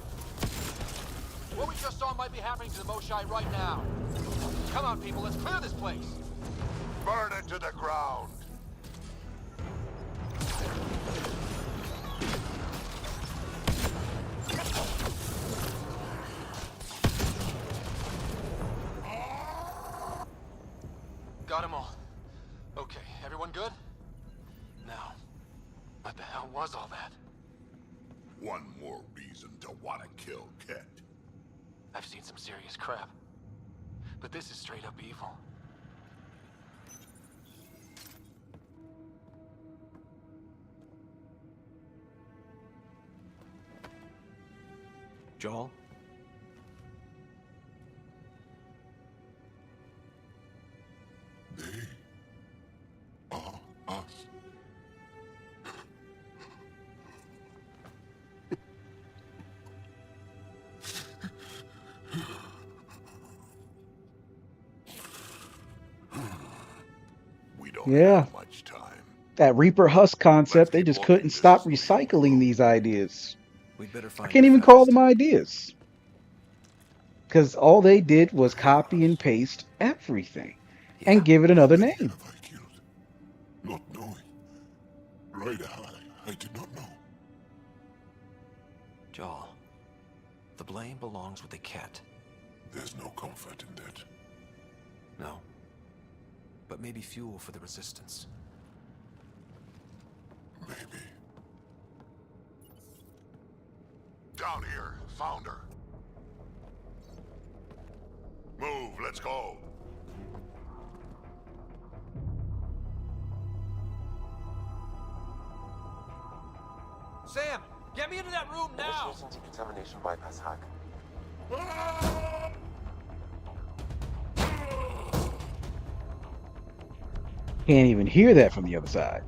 What we just saw might be happening to the Moshai right now. Come on, people, let's clear this place! Burn it to the ground! Got them all. Okay, everyone good? Now, what the hell was all that? One more reason to want to kill Ket. I've seen some serious crap. But this is straight up evil. Joel? They are us. We don't have much time. That Reaper Husk concept, they just couldn't stop recycling these ideas. We'd better I find can't even call them ideas. Because all they did was copy and paste everything and give it another name. Not knowing. Ryder, I did not know. Joel, the blame belongs with the cat. There's no comfort in that. No. But maybe fuel for the resistance. Maybe. Down here. Found her. Move. Let's go. Sam, get me into that room now! Initiating decontamination bypass hack. Can't even hear that from the other side.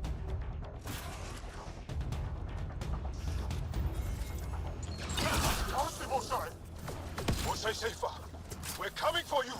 How's the Moshai? Moshai safer. We're coming for you.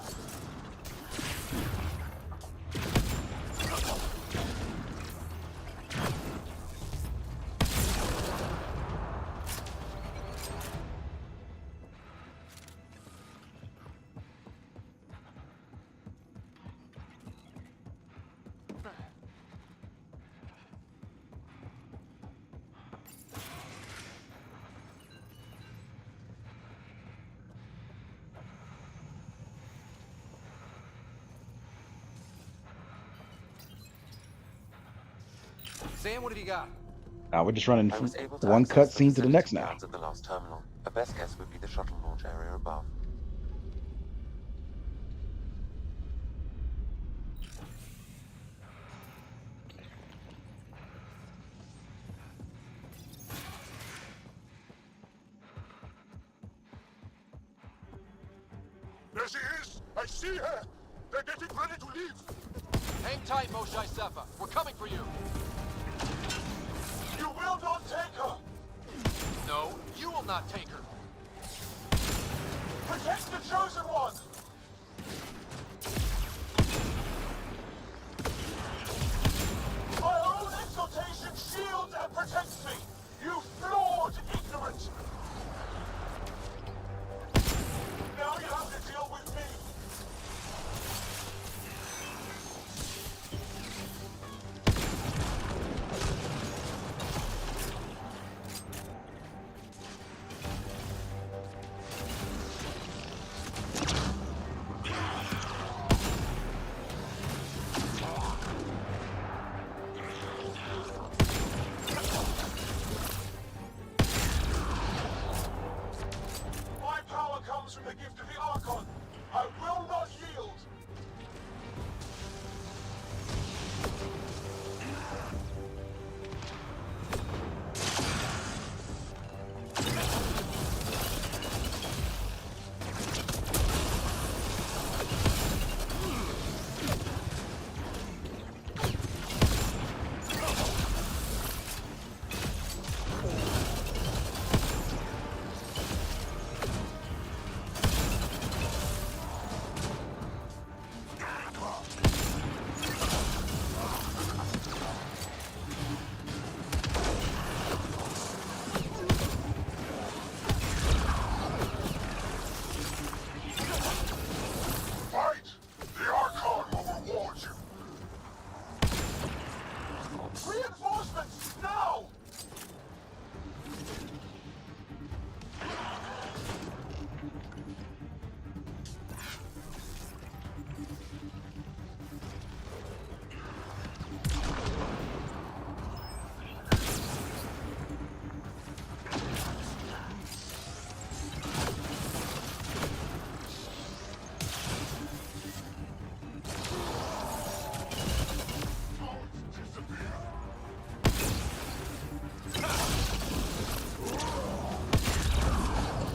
Sam, what have you got? We're just running I from was able to one access the cutscene to the next facility now. guards at the last terminal. A best guess would be the shuttle launch area above. There she is! I see her! They're getting ready to leave! Hang tight, Moshae Sefa. We're coming for you. You will not take her! No, you will not take her. Protect the Chosen One! My own exaltation shields and protects me! You flawed ignorant! Now you have to deal with me! My power comes from the gift of the Archon. I will not yield. Fight! The Archon will reward you! Reinforcements, now!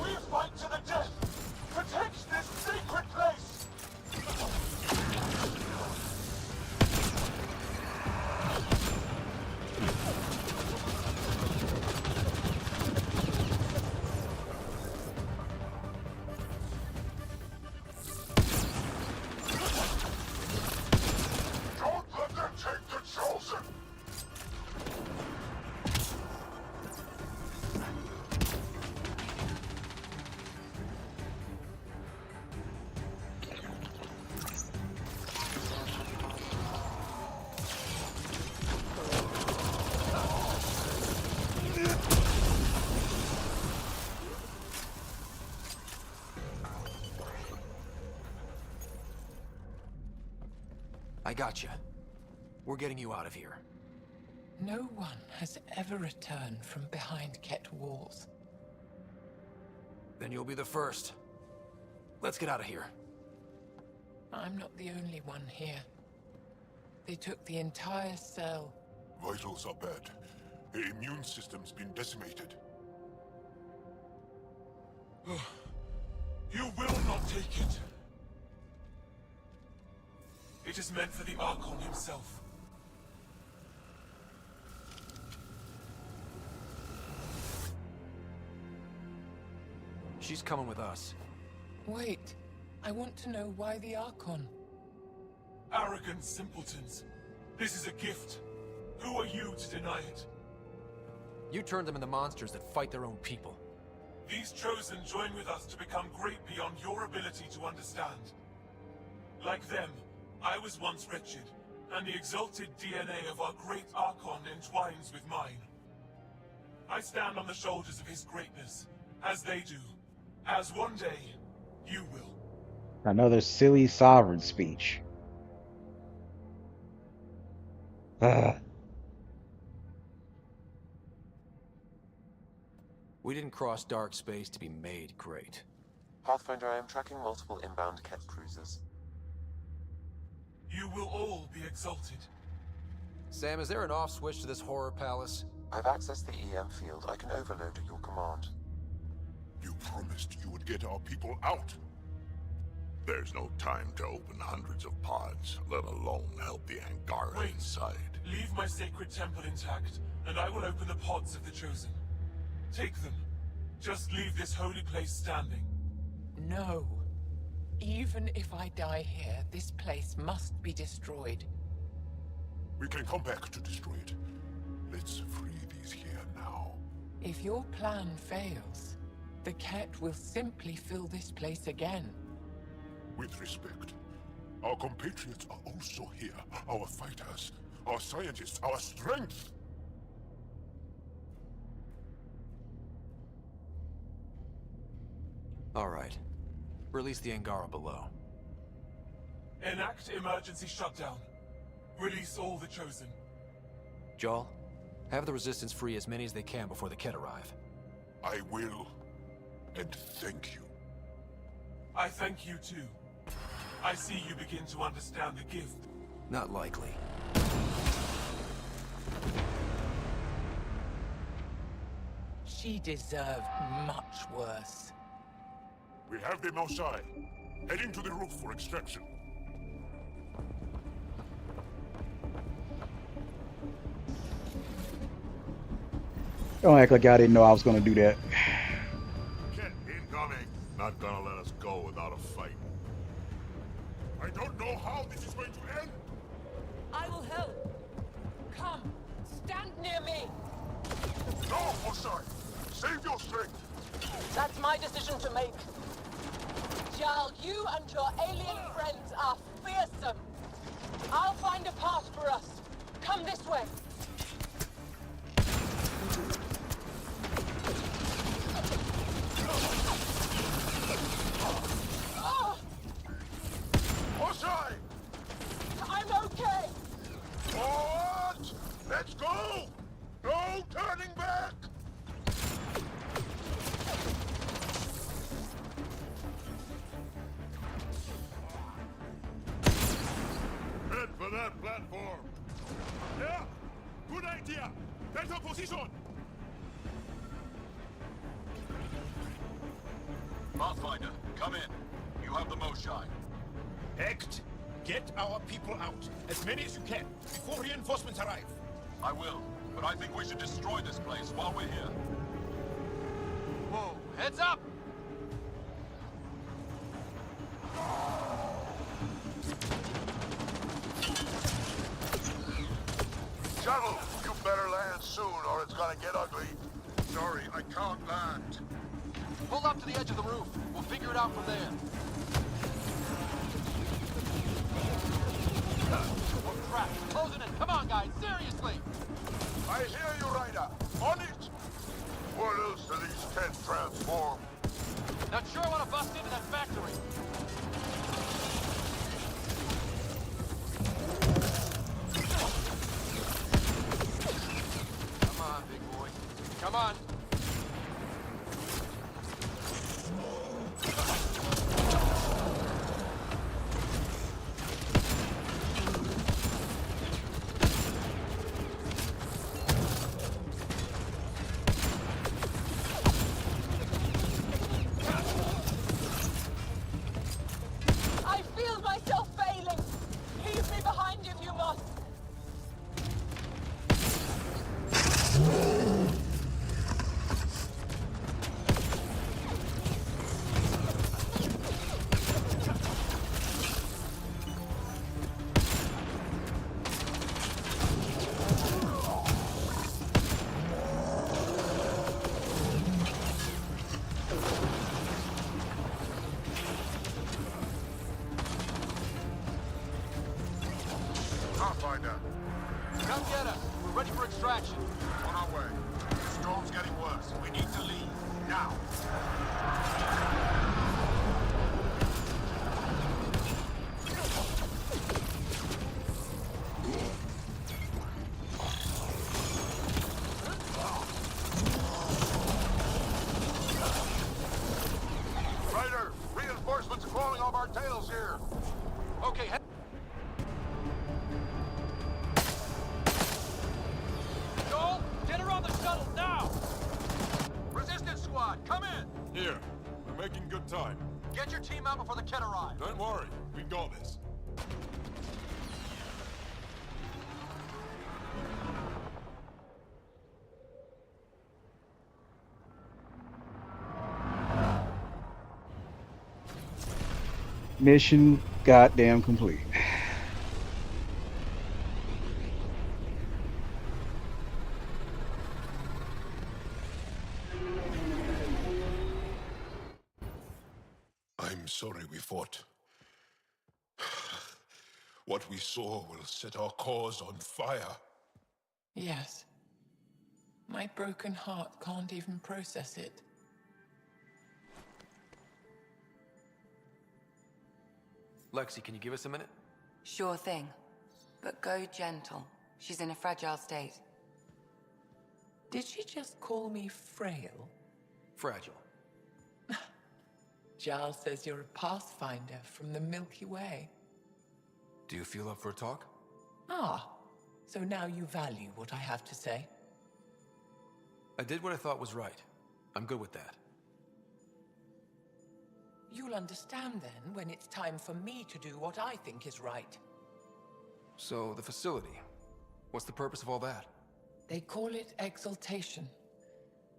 We fight to the death! Protect this sacred place! Don't let them take the Chosen! I got you. We're getting you out of here. No one has ever returned from behind Ket walls. Then you'll be the first. Let's get out of here. I'm not the only one here. They took the entire cell. Vitals are bad. The immune system's been decimated. You will not take it. It is meant for the Archon himself. She's coming with us. Wait, I want to know why the Archon. Arrogant simpletons. This is a gift. Who are you to deny it? You turned them into monsters that fight their own people. These Chosen join with us to become great beyond your ability to understand. Like them, I was once wretched, and the exalted DNA of our great Archon entwines with mine. I stand on the shoulders of his greatness, as they do, as one day, you will. Another silly sovereign speech. Ugh. We didn't cross dark space to be made great. Pathfinder, I am tracking multiple inbound Ket cruisers. You will all be exalted. Sam, is there an off switch to this horror palace? I've accessed the EM field. I can overload at your command. You promised you would get our people out. There's no time to open hundreds of pods, let alone help the Angara inside. Leave my sacred temple intact, and I will open the pods of the Chosen. Take them. Just leave this holy place standing. No. Even if I die here, this place must be destroyed. We can come back to destroy it. Let's free these here now. If your plan fails, the Ket will simply fill this place again. With respect, our compatriots are also here. Our fighters, our scientists, our strength. All right. Release the Angara below. Enact emergency shutdown. Release all the Chosen. Jarl, have the Resistance free as many as they can before the Ket arrive. I will. And thank you. I thank you too. I see you begin to understand the gift. Not likely. She deserved much worse. We have them outside. Heading to the roof for extraction. Don't act like I didn't know I was gonna do that. Ket incoming. Not gonna let us go without a fight. I don't know how this is going to end. I will help. Come, stand near me. No, Osai. Save your strength. That's my decision to make. Jarl, you and your alien friends are fearsome. I'll find a path for us. Come this way. Osai! I'm okay. What? Let's go! No turning back! Head for that platform. Yeah! Good idea! Take a position! Pathfinder, come in. You have the most shine. Act. Get our people out. As many as you can, before reinforcements arrive. I will, but I think we should destroy this place while we're here. Whoa, heads up! Shuttle, you better land soon or it's gonna get ugly. Sorry, I can't land. Pull up to the edge of the roof. We'll figure it out from there. We're trapped. Closing in. Come on, guys. Seriously. I hear you, Ryder. On it! What else do these Ket transform? Not sure I want to bust into that factory. Come on, big boy. Come on. I feel myself failing. Leave me behind if you must. Pathfinder, Come get us. We're ready for extraction. on our way. The storm's getting worse. We need to leave. Now. the kid arrived. Don't worry, we got this. Mission goddamn complete. I'm sorry we fought. What we saw will set our cause on fire. Yes. My broken heart can't even process it. Lexi, can you give us a minute? Sure thing. But go gentle. She's in a fragile state. Did she just call me frail? Fragile. Giles says you're a pathfinder from the Milky Way. Do you feel up for a talk? Ah, so now you value what I have to say. I did what I thought was right. I'm good with that. You'll understand then when it's time for me to do what I think is right. So, the facility. What's the purpose of all that? They call it exaltation.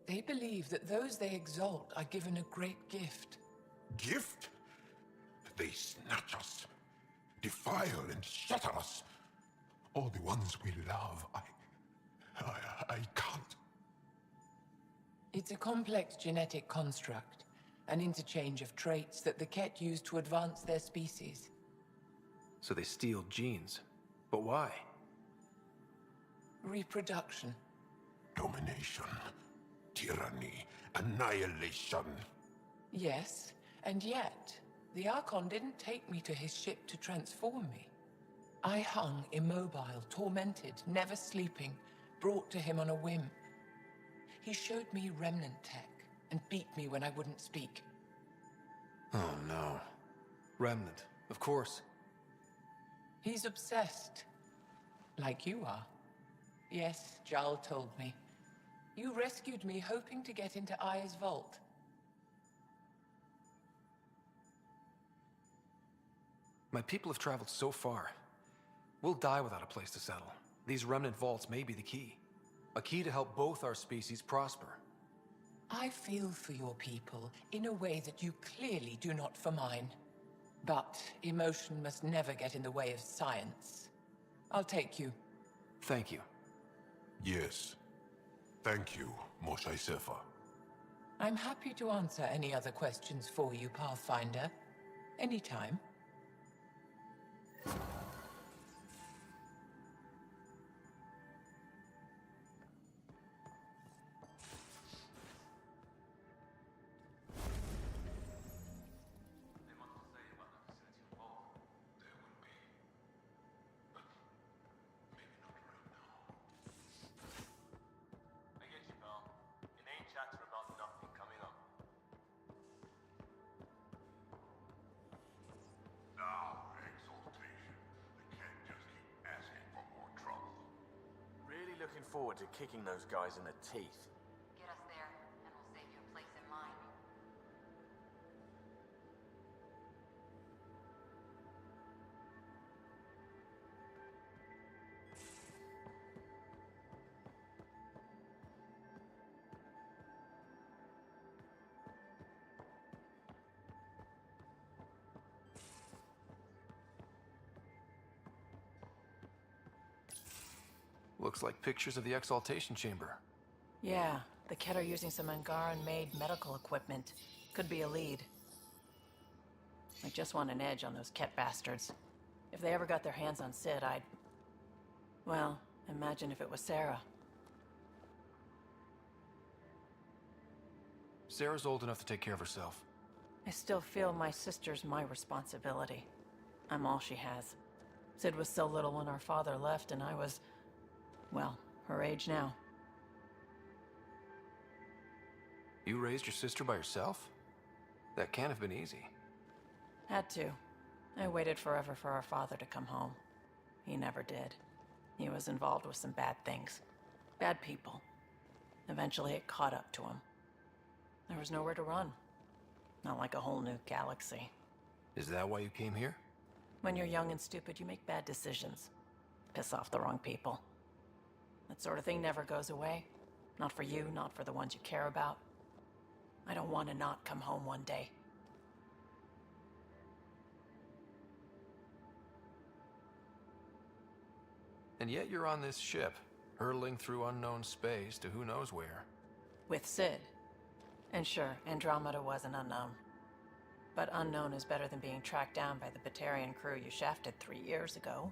They believe that those they exalt are given a great gift. Gift? They snatch us, defile and shatter us. All the ones we love. I can't. It's a complex genetic construct, an interchange of traits that the Ket use to advance their species. So they steal genes. But why? Reproduction. Domination, tyranny, annihilation. Yes, and yet, the Archon didn't take me to his ship to transform me. I hung immobile, tormented, never sleeping, brought to him on a whim. He showed me remnant tech and beat me when I wouldn't speak. Oh no. Remnant, of course. He's obsessed. Like you are. Yes, Jal told me. You rescued me hoping to get into Aya's vault. My people have traveled so far. We'll die without a place to settle. These remnant vaults may be the key. A key to help both our species prosper. I feel for your people in a way that you clearly do not for mine. But emotion must never get in the way of science. I'll take you. Thank you. Yes. Thank you, Moshe Sefer. I'm happy to answer any other questions for you, Pathfinder. Anytime. Looking forward to kicking those guys in the teeth. Get us there, and we'll save you a place in mine. Looks like pictures of the exaltation chamber. Yeah, the Ket are using some Angaran-made medical equipment. Could be a lead. I just want an edge on those Ket bastards. If they ever got their hands on Sid, I'd... Well, imagine if it was Sarah. Sarah's old enough to take care of herself. I still feel my sister's my responsibility. I'm all she has. Sid was so little when our father left, and I was... well, her age now. You raised your sister by yourself? That can't have been easy. Had to. I waited forever for our father to come home. He never did. He was involved with some bad things. Bad people. Eventually it caught up to him. There was nowhere to run. Not like a whole new galaxy. Is that why you came here? When you're young and stupid, you make bad decisions. Piss off the wrong people. That sort of thing never goes away. Not for you, not for the ones you care about. I don't want to not come home one day. And yet you're on this ship, hurtling through unknown space to who knows where. With Sid. And sure, Andromeda was an unknown. But unknown is better than being tracked down by the Batarian crew you shafted 3 years ago.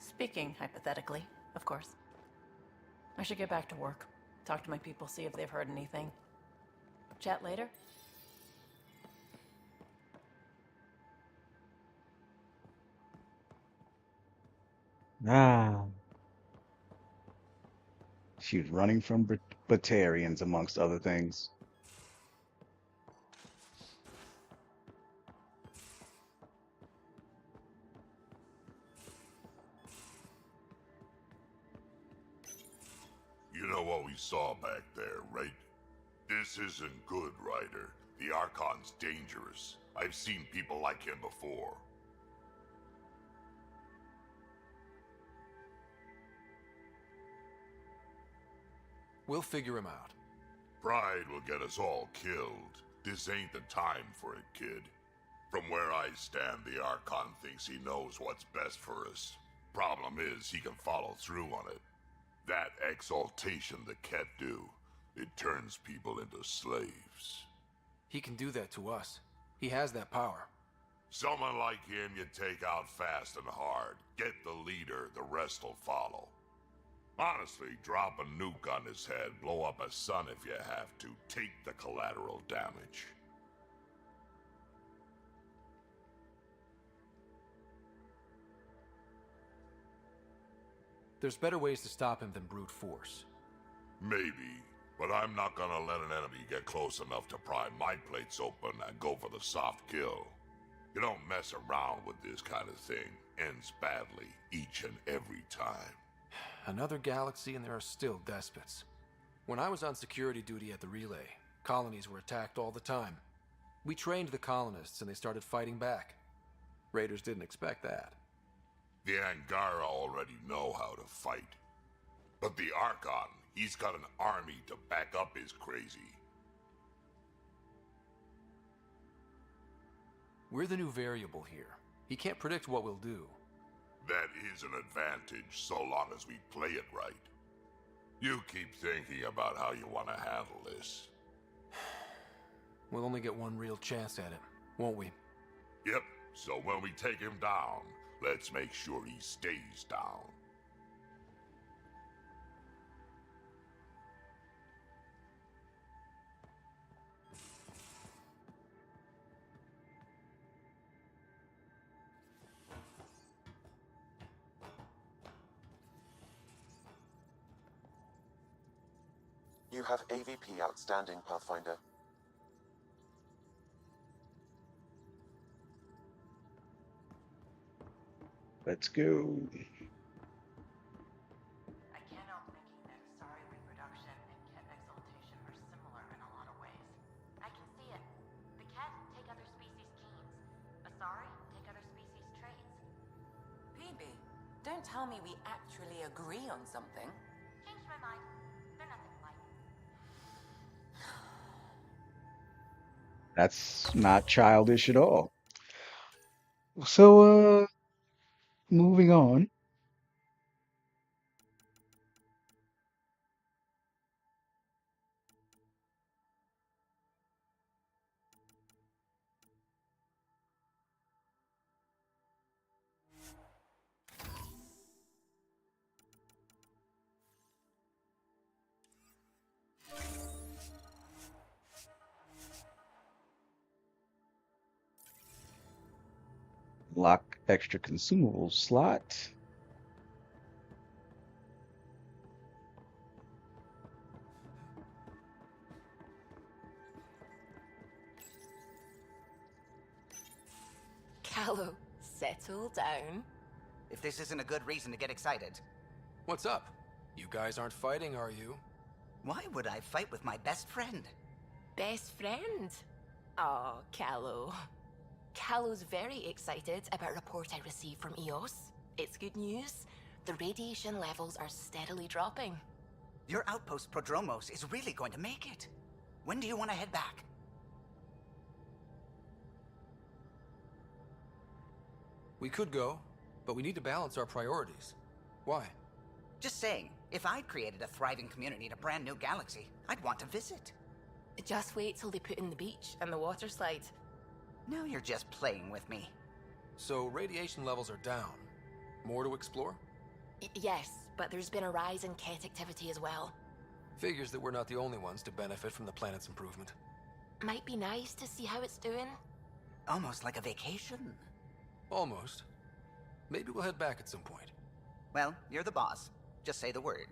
Speaking hypothetically, of course. I should get back to work. Talk to my people, see if they've heard anything. Chat later? Ah. She was running from Batarians, amongst other things. You know what we saw back there, right? This isn't good, Ryder. The Archon's dangerous. I've seen people like him before. We'll figure him out. Pride will get us all killed. This ain't the time for it, kid. From where I stand, the Archon thinks he knows what's best for us. Problem is, he can follow through on it. That exaltation the Ket do, it turns people into slaves. He can do that to us. He has that power. Someone like him you take out fast and hard. Get the leader, the rest will follow. Honestly, drop a nuke on his head, blow up a sun if you have to. Take the collateral damage. There's better ways to stop him than brute force. Maybe, but I'm not gonna let an enemy get close enough to pry my plates open and go for the soft kill. You don't mess around with this kind of thing. Ends badly, each and every time. Another galaxy and there are still despots. When I was on security duty at the relay, colonies were attacked all the time. We trained the colonists and they started fighting back. Raiders didn't expect that. The Angara already know how to fight. But the Archon, he's got an army to back up his crazy. We're the new variable here. He can't predict what we'll do. That is an advantage, so long as we play it right. You keep thinking about how you want to handle this. We'll only get one real chance at it, won't we? Yep, so when we take him down, let's make sure he stays down. You have AVP outstanding, Pathfinder. Let's go. I can't help thinking that Asari reproduction and Ket exaltation are similar in a lot of ways. I can see it. The Ket take other species' genes. Asari take other species' traits. Phoebe, don't tell me we actually agree on something. Changed my mind. They're nothing alike. That's not childish at all. So, moving on. Lock extra consumable slot. Callow, settle down. If this isn't a good reason to get excited. What's up? You guys aren't fighting, are you? Why would I fight with my best friend? Best friend? Aw, Callow. Callow's very excited about a report I received from EOS. It's good news. The radiation levels are steadily dropping. Your outpost Prodromos is really going to make it. When do you want to head back? We could go, but we need to balance our priorities. Why? Just saying, if I'd created a thriving community in a brand new galaxy, I'd want to visit. Just wait till they put in the beach and the water slide. Now you're just playing with me. So radiation levels are down. More to explore? Yes, but there's been a rise in Ket activity as well. Figures that we're not the only ones to benefit from the planet's improvement. Might be nice to see how it's doing. Almost like a vacation. Almost. Maybe we'll head back at some point. Well, you're the boss. Just say the word.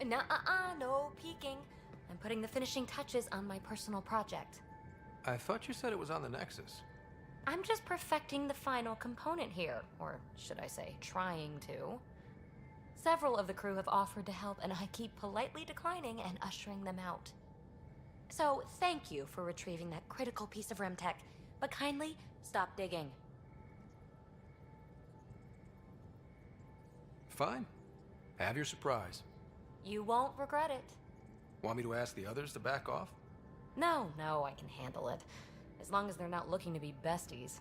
Nuh-uh, no peeking. I'm putting the finishing touches on my personal project. I thought you said it was on the Nexus. I'm just perfecting the final component here, or should I say, trying to. Several of the crew have offered to help, and I keep politely declining and ushering them out. So, thank you for retrieving that critical piece of Remtech, but kindly stop digging. Fine. Have your surprise. You won't regret it. Want me to ask the others to back off? No, I can handle it. As long as they're not looking to be besties.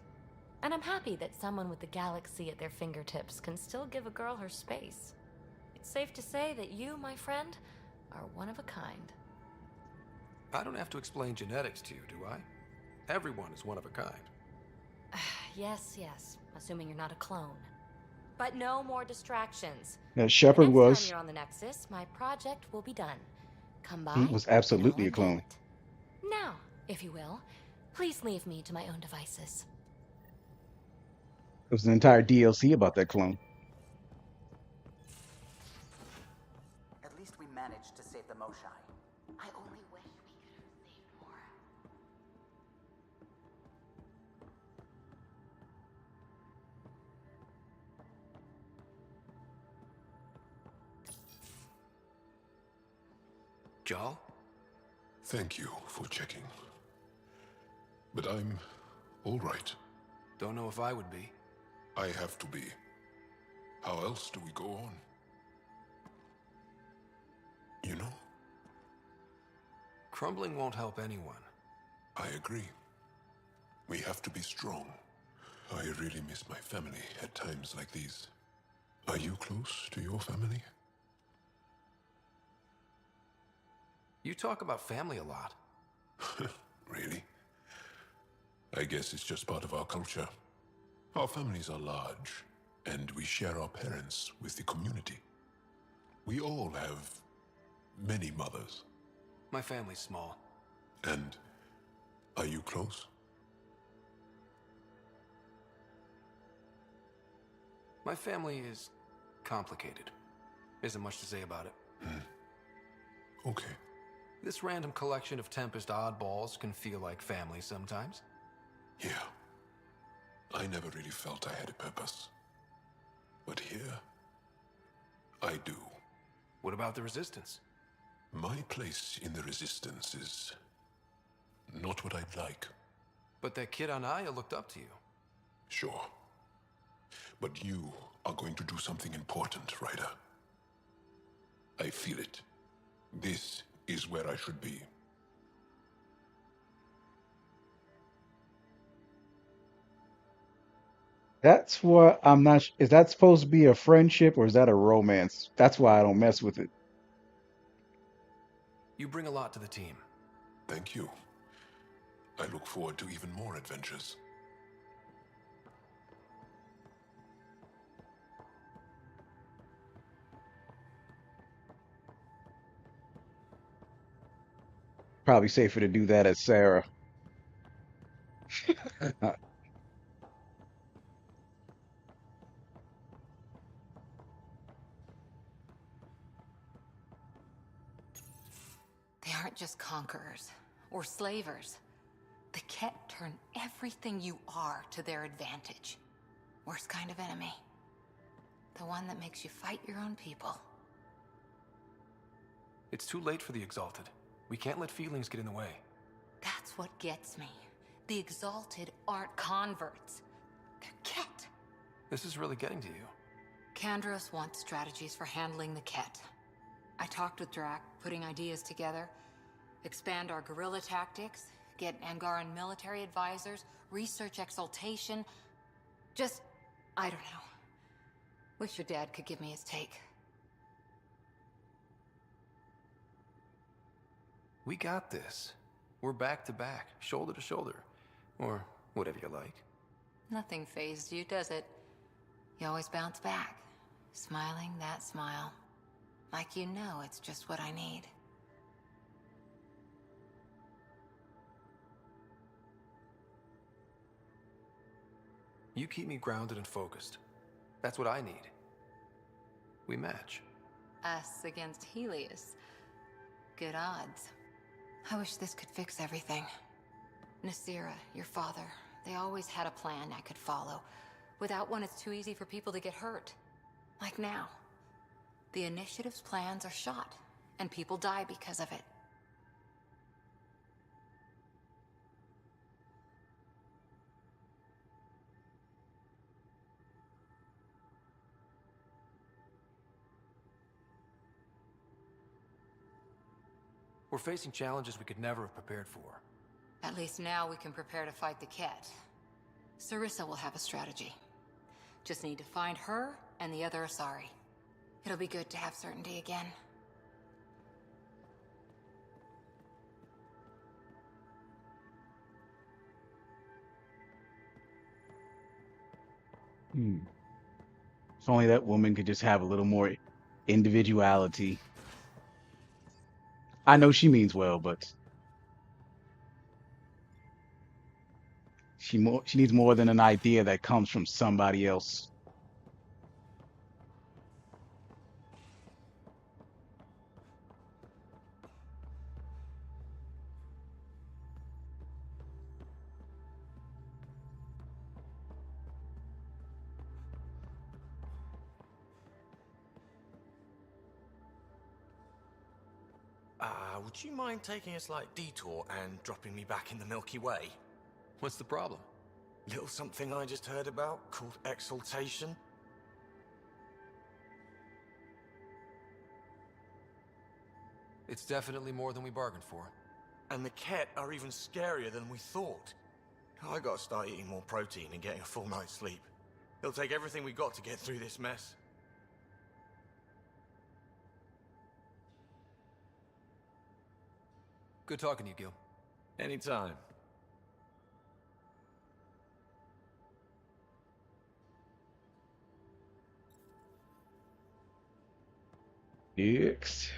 And I'm happy that someone with the galaxy at their fingertips can still give a girl her space. It's safe to say that you, my friend, are one of a kind. I don't have to explain genetics to you, do I? Everyone is one of a kind. Yes, assuming you're not a clone. But no more distractions. Shepard the next was. time you're on the Nexus, my project will be done. Come by. He was absolutely a clone. Now, if you will, please leave me to my own devices. There was an entire DLC about that clone. At least we managed to save the Moshai. I only wish we could have saved more. Jal? Thank you for checking. But I'm all right. Don't know if I would be. I have to be. How else do we go on? You know? Crumbling won't help anyone. I agree. We have to be strong. I really miss my family at times like these. Are you close to your family? You talk about family a lot. Really? I guess it's just part of our culture. Our families are large, and we share our parents with the community. We all have many mothers. My family's small. And are you close? My family is complicated. Isn't much to say about it. Okay. This random collection of Tempest oddballs can feel like family sometimes. Yeah. I never really felt I had a purpose. But here, I do. What about the Resistance? My place in the Resistance is not what I'd like. But that kid on Aya looked up to you. Sure. But you are going to do something important, Ryder. I feel it. This is where I should be. That's what I'm not. Is that supposed to be a friendship or is that a romance? That's why I don't mess with it. You bring a lot to the team. Thank you. I look forward to even more adventures. Probably safer to do that as Sarah. They aren't just conquerors or slavers. The Ket turn everything you are to their advantage. Worst kind of enemy. The one that makes you fight your own people. It's too late for the Exalted. We can't let feelings get in the way. That's what gets me. The Exalted aren't converts. They're Ket. This is really getting to you. Kandros wants strategies for handling the Ket. I talked with Drac, putting ideas together. Expand our guerrilla tactics, get Angaran military advisors, research exaltation. Just, I don't know. Wish your dad could give me his take. We got this. We're back to back, shoulder to shoulder. Or whatever you like. Nothing fazed you, does it? You always bounce back, smiling that smile. Like you know it's just what I need. You keep me grounded and focused. That's what I need. We match. Us against Helios. Good odds. I wish this could fix everything. Nasira, your father, they always had a plan I could follow. Without one, it's too easy for people to get hurt. Like now. The Initiative's plans are shot, and people die because of it. We're facing challenges we could never have prepared for. At least now we can prepare to fight the Ket. Sarissa will have a strategy. Just need to find her and the other Asari. It'll be good to have certainty again. If only that woman could just have a little more individuality. I know she means well, but she needs more than an idea that comes from somebody else. Would you mind taking a slight detour and dropping me back in the Milky Way? What's the problem? Little something I just heard about called exaltation. It's definitely more than we bargained for. And the Ket are even scarier than we thought. I gotta start eating more protein and getting a full night's sleep. It'll take everything we got to get through this mess. Good talking to you, Gil. Anytime. Next.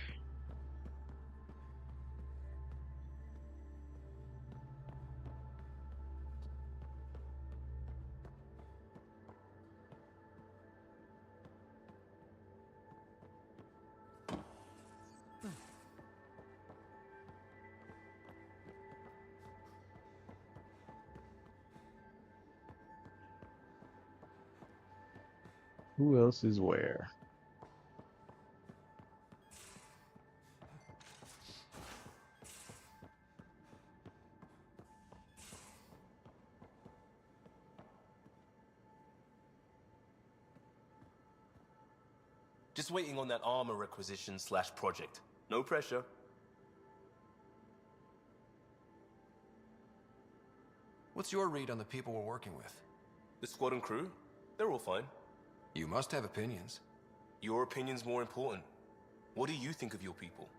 Who else is where? Just waiting on that armor requisition / project. No pressure. What's your read on the people we're working with? The squad and crew? They're all fine. You must have opinions. Your opinion's more important. What do you think of your people?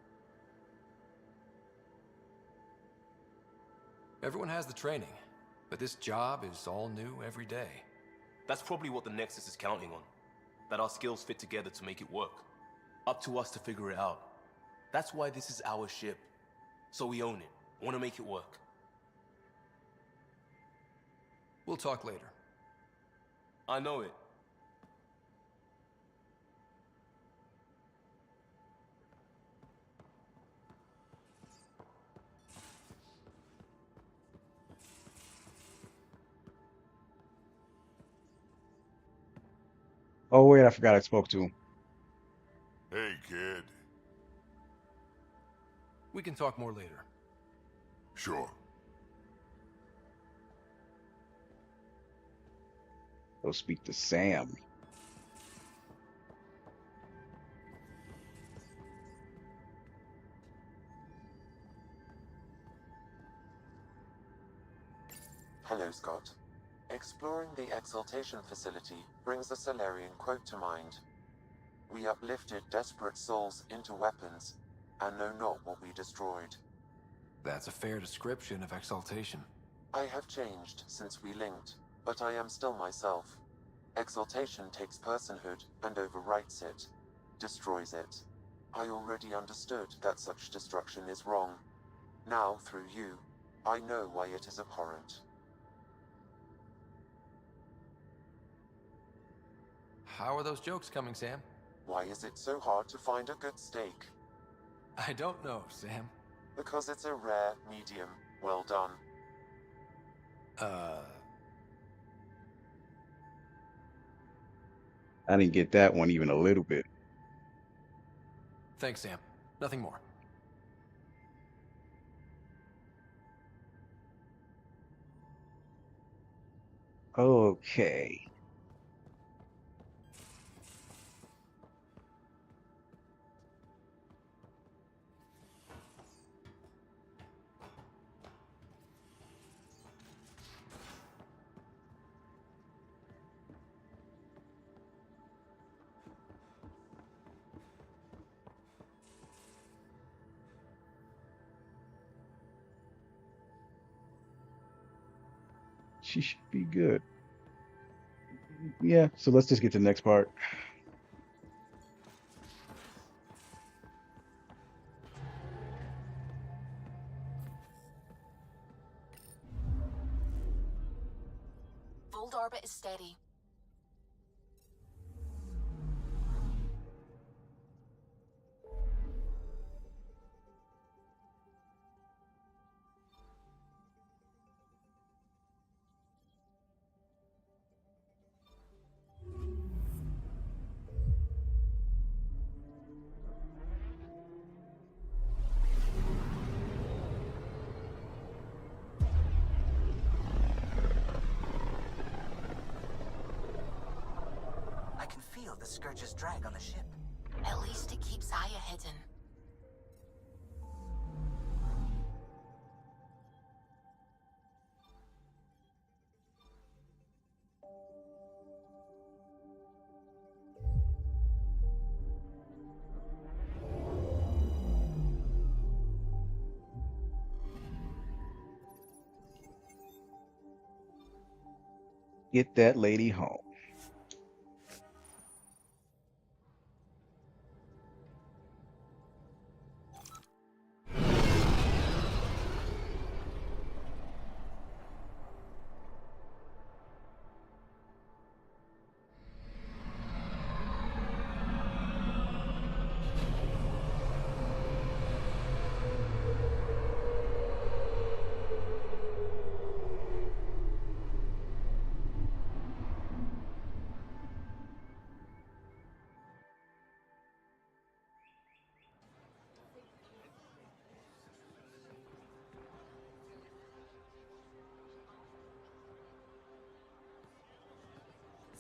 Everyone has the training, but this job is all new every day. That's probably what the Nexus is counting on. That our skills fit together to make it work. Up to us to figure it out. That's why this is our ship. So we own it. Want to make it work. We'll talk later. I know it. Oh wait, I forgot I spoke to him. Hey, kid. We can talk more later. Sure. Go speak to Sam. Hello, Scott. Exploring the Exaltation facility brings a Solarian quote to mind. We uplifted desperate souls into weapons, and know not what we destroyed. That's a fair description of Exaltation. I have changed since we linked, but I am still myself. Exaltation takes personhood and overwrites it, destroys it. I already understood that such destruction is wrong. Now, through you, I know why it is abhorrent. How are those jokes coming, Sam? Why is it so hard to find a good steak? I don't know, Sam. Because it's a rare medium. Well done. I didn't get that one even a little bit. Thanks, Sam. Nothing more. Okay. She should be good. Yeah, so let's just get to the next part. Fold orbit is steady. I can feel the Scourge's drag on the ship. At least it keeps Aya hidden. Get that lady home.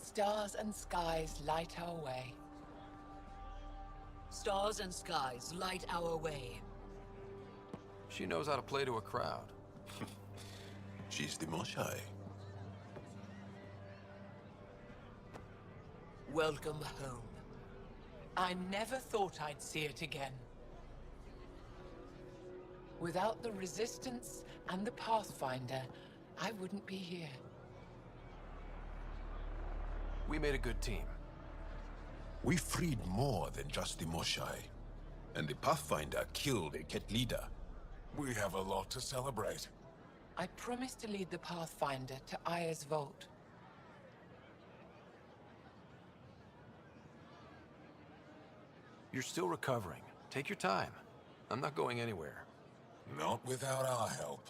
Stars and skies light our way. Stars and skies light our way. She knows how to play to a crowd. She's the Moshai. Welcome home. I never thought I'd see it again. Without the Resistance and the Pathfinder, I wouldn't be here. We made a good team. We freed more than just the Moshai. And the Pathfinder killed a Ket leader. We have a lot to celebrate. I promised to lead the Pathfinder to Aya's vault. You're still recovering. Take your time. I'm not going anywhere. Not without our help.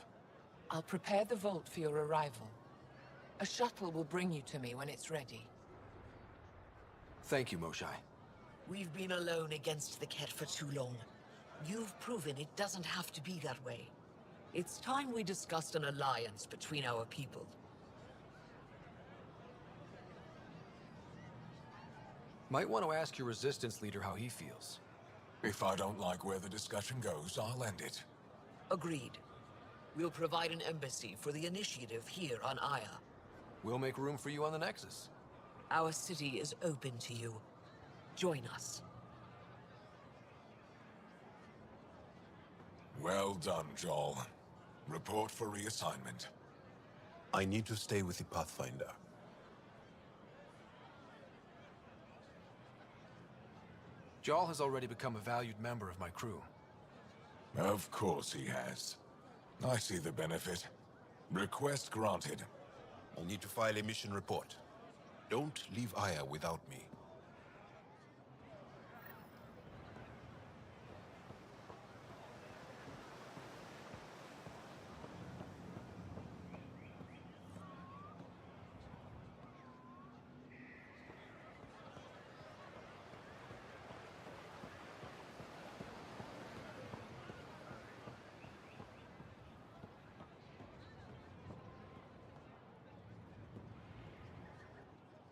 I'll prepare the vault for your arrival. A shuttle will bring you to me when it's ready. Thank you, Moshai. We've been alone against the Ket for too long. You've proven it doesn't have to be that way. It's time we discussed an alliance between our people. Might want to ask your resistance leader how he feels. If I don't like where the discussion goes, I'll end it. Agreed. We'll provide an embassy for the initiative here on Aya. We'll make room for you on the Nexus. Our city is open to you. Join us. Well done, Joel. Report for reassignment. I need to stay with the Pathfinder. Jarl has already become a valued member of my crew. Of course he has. I see the benefit. Request granted. I'll need to file a mission report. Don't leave Aya without me.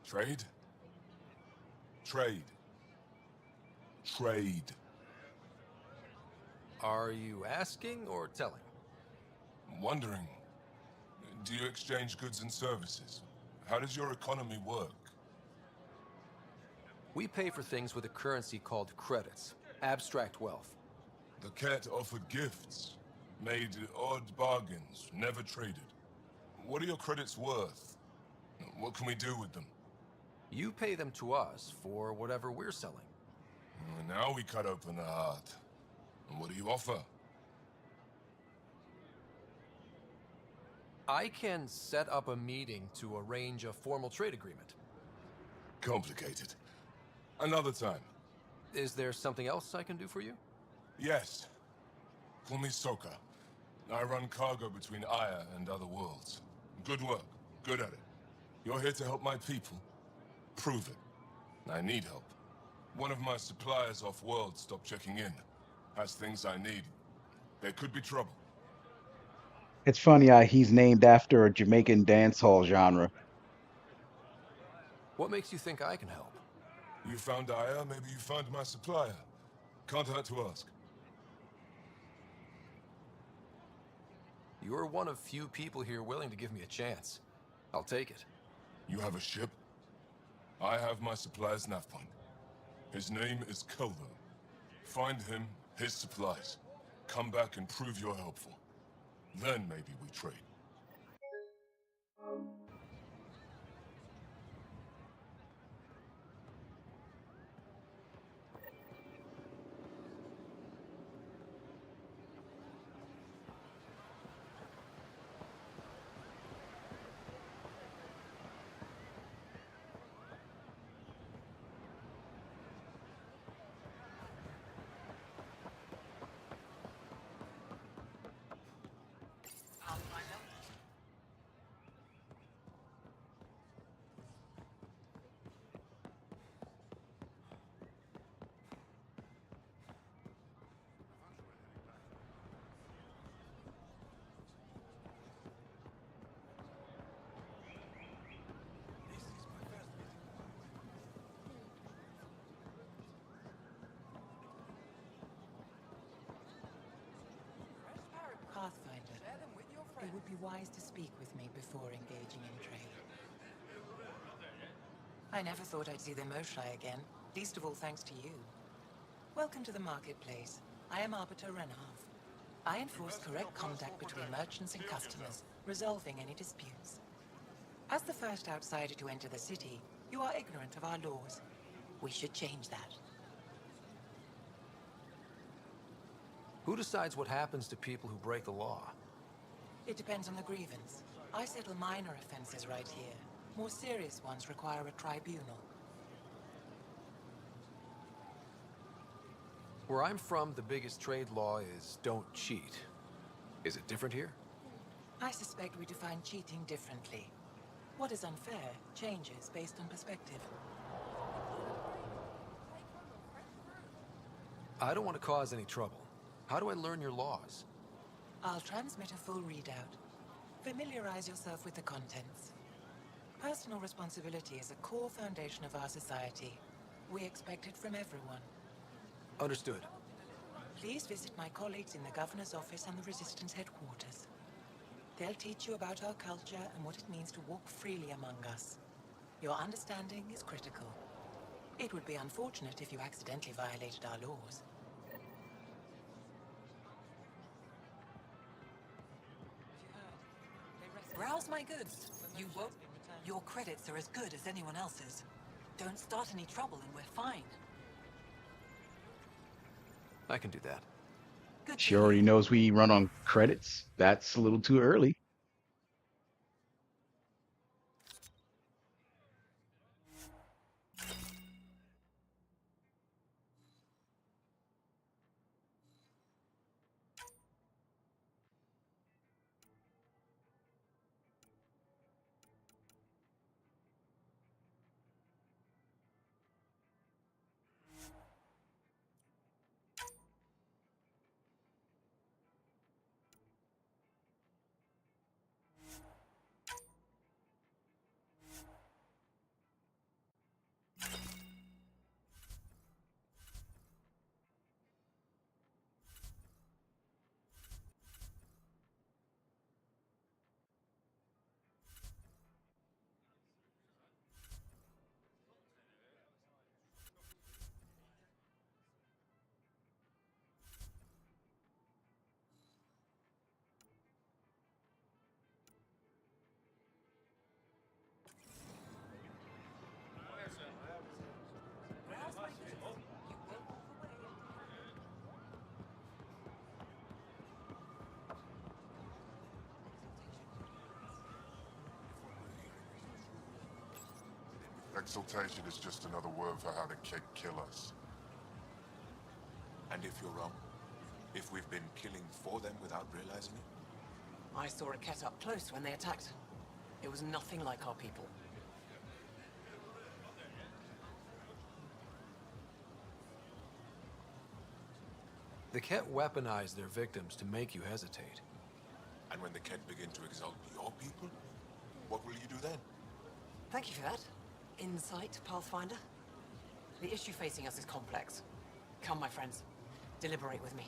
Trade? Trade. Trade. Are you asking or telling? Wondering, do you exchange goods and services? How does your economy work? We pay for things with a currency called credits. Abstract wealth. The Ket offered gifts, made odd bargains, never traded. What are your credits worth? What can we do with them? You pay them to us for whatever we're selling. Now we cut open the heart. And what do you offer? I can set up a meeting to arrange a formal trade agreement. Complicated. Another time. Is there something else I can do for you? Yes. Call me Soka. I run cargo between Aya and other worlds. Good work. Good at it. You're here to help my people. Prove it. I need help. One of my suppliers off-world stopped checking in. Has things I need. There could be trouble. It's funny how he's named after a Jamaican dancehall genre. What makes you think I can help? You found Aya, maybe you found my supplier. Can't hurt to ask. You're one of few people here willing to give me a chance. I'll take it. You have a ship? I have my supplier's nav point. His name is Kelvo. Find him, his supplies. Come back and prove you're helpful. Then maybe we trade. Pathfinder, it would be wise to speak with me before engaging in trade. I never thought I'd see the Moshai again, least of all thanks to you. Welcome to the marketplace. I am Arbiter Renharth. I enforce correct contact between merchants and customers, resolving any disputes. As the first outsider to enter the city, you are ignorant of our laws. We should change that. Who decides what happens to people who break the law? It depends on the grievance. I settle minor offenses right here. More serious ones require a tribunal. Where I'm from, the biggest trade law is don't cheat. Is it different here? I suspect we define cheating differently. What is unfair changes based on perspective. I don't want to cause any trouble. How do I learn your laws? I'll transmit a full readout. Familiarize yourself with the contents. Personal responsibility is a core foundation of our society. We expect it from everyone. Understood. Please visit my colleagues in the Governor's office and the Resistance headquarters. They'll teach you about our culture and what it means to walk freely among us. Your understanding is critical. It would be unfortunate if you accidentally violated our laws. Browse my goods. You won't. Your credits are as good as anyone else's. Don't start any trouble and we're fine. I can do that. She already knows we run on credits. That's a little too early. Exaltation is just another word for how the Kett kill us. And if you're wrong? If we've been killing for them without realizing it? I saw a Ket up close when they attacked. It was nothing like our people. The Kett weaponize their victims to make you hesitate. And when the Kett begin to exalt your people, what will you do then? Thank you for that. Insight, Pathfinder. The issue facing us is complex. Come, my friends. Deliberate with me.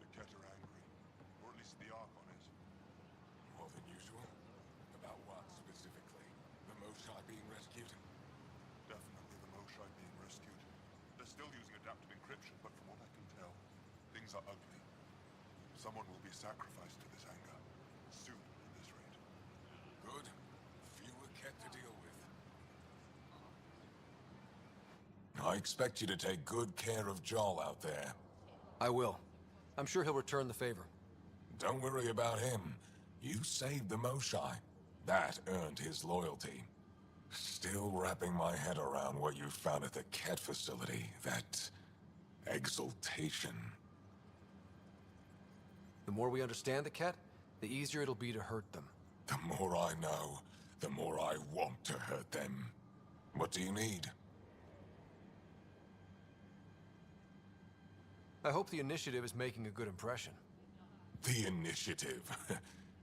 The Kett are angry, or at least the Archon is. More than usual? About what, specifically? The Moshae being rescued? Definitely the Moshae being rescued. They're still using adaptive encryption, but from what I can tell, things are ugly. Someone will be sacrificed to this anger. Soon, at this rate. Good. Fewer Kett to deal with. I expect you to take good care of Jarl out there. I will. I'm sure he'll return the favor. Don't worry about him. You saved the Moshae. That earned his loyalty. Still wrapping my head around what you found at the Kett facility. That exaltation. The more we understand the Kett, the easier it'll be to hurt them. The more I know, the more I want to hurt them. What do you need? I hope the initiative is making a good impression. The initiative.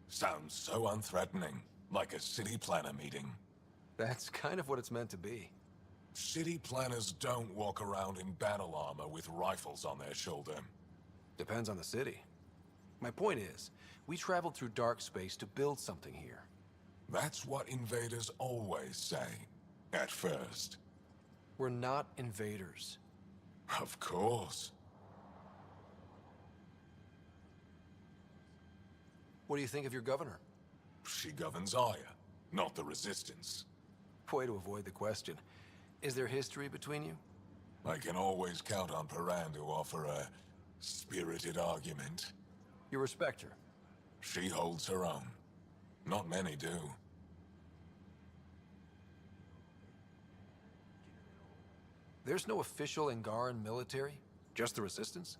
Sounds so unthreatening, like a city planner meeting. That's kind of what it's meant to be. City planners don't walk around in battle armor with rifles on their shoulder. Depends on the city. My point is, we traveled through dark space to build something here. That's what invaders always say, at first. We're not invaders. Of course. What do you think of your governor? She governs Aya, not the Resistance. Way to avoid the question. Is there history between you? I can always count on Paran to offer a spirited argument. You respect her? She holds her own. Not many do. There's no official Angaran military? Just the Resistance?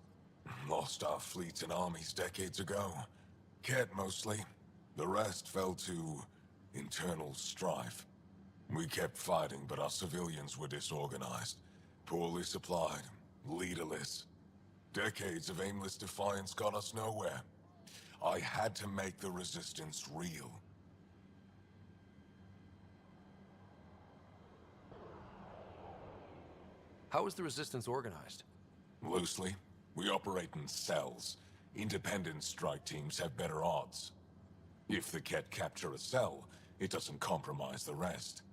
Lost our fleets and armies decades ago. Ket mostly. The rest fell to internal strife. We kept fighting, but our civilians were disorganized, poorly supplied, leaderless. Decades of aimless defiance got us nowhere. I had to make the Resistance real. How is the Resistance organized? Loosely, we operate in cells. Independent strike teams have better odds. If the Ket capture a cell, it doesn't compromise the rest.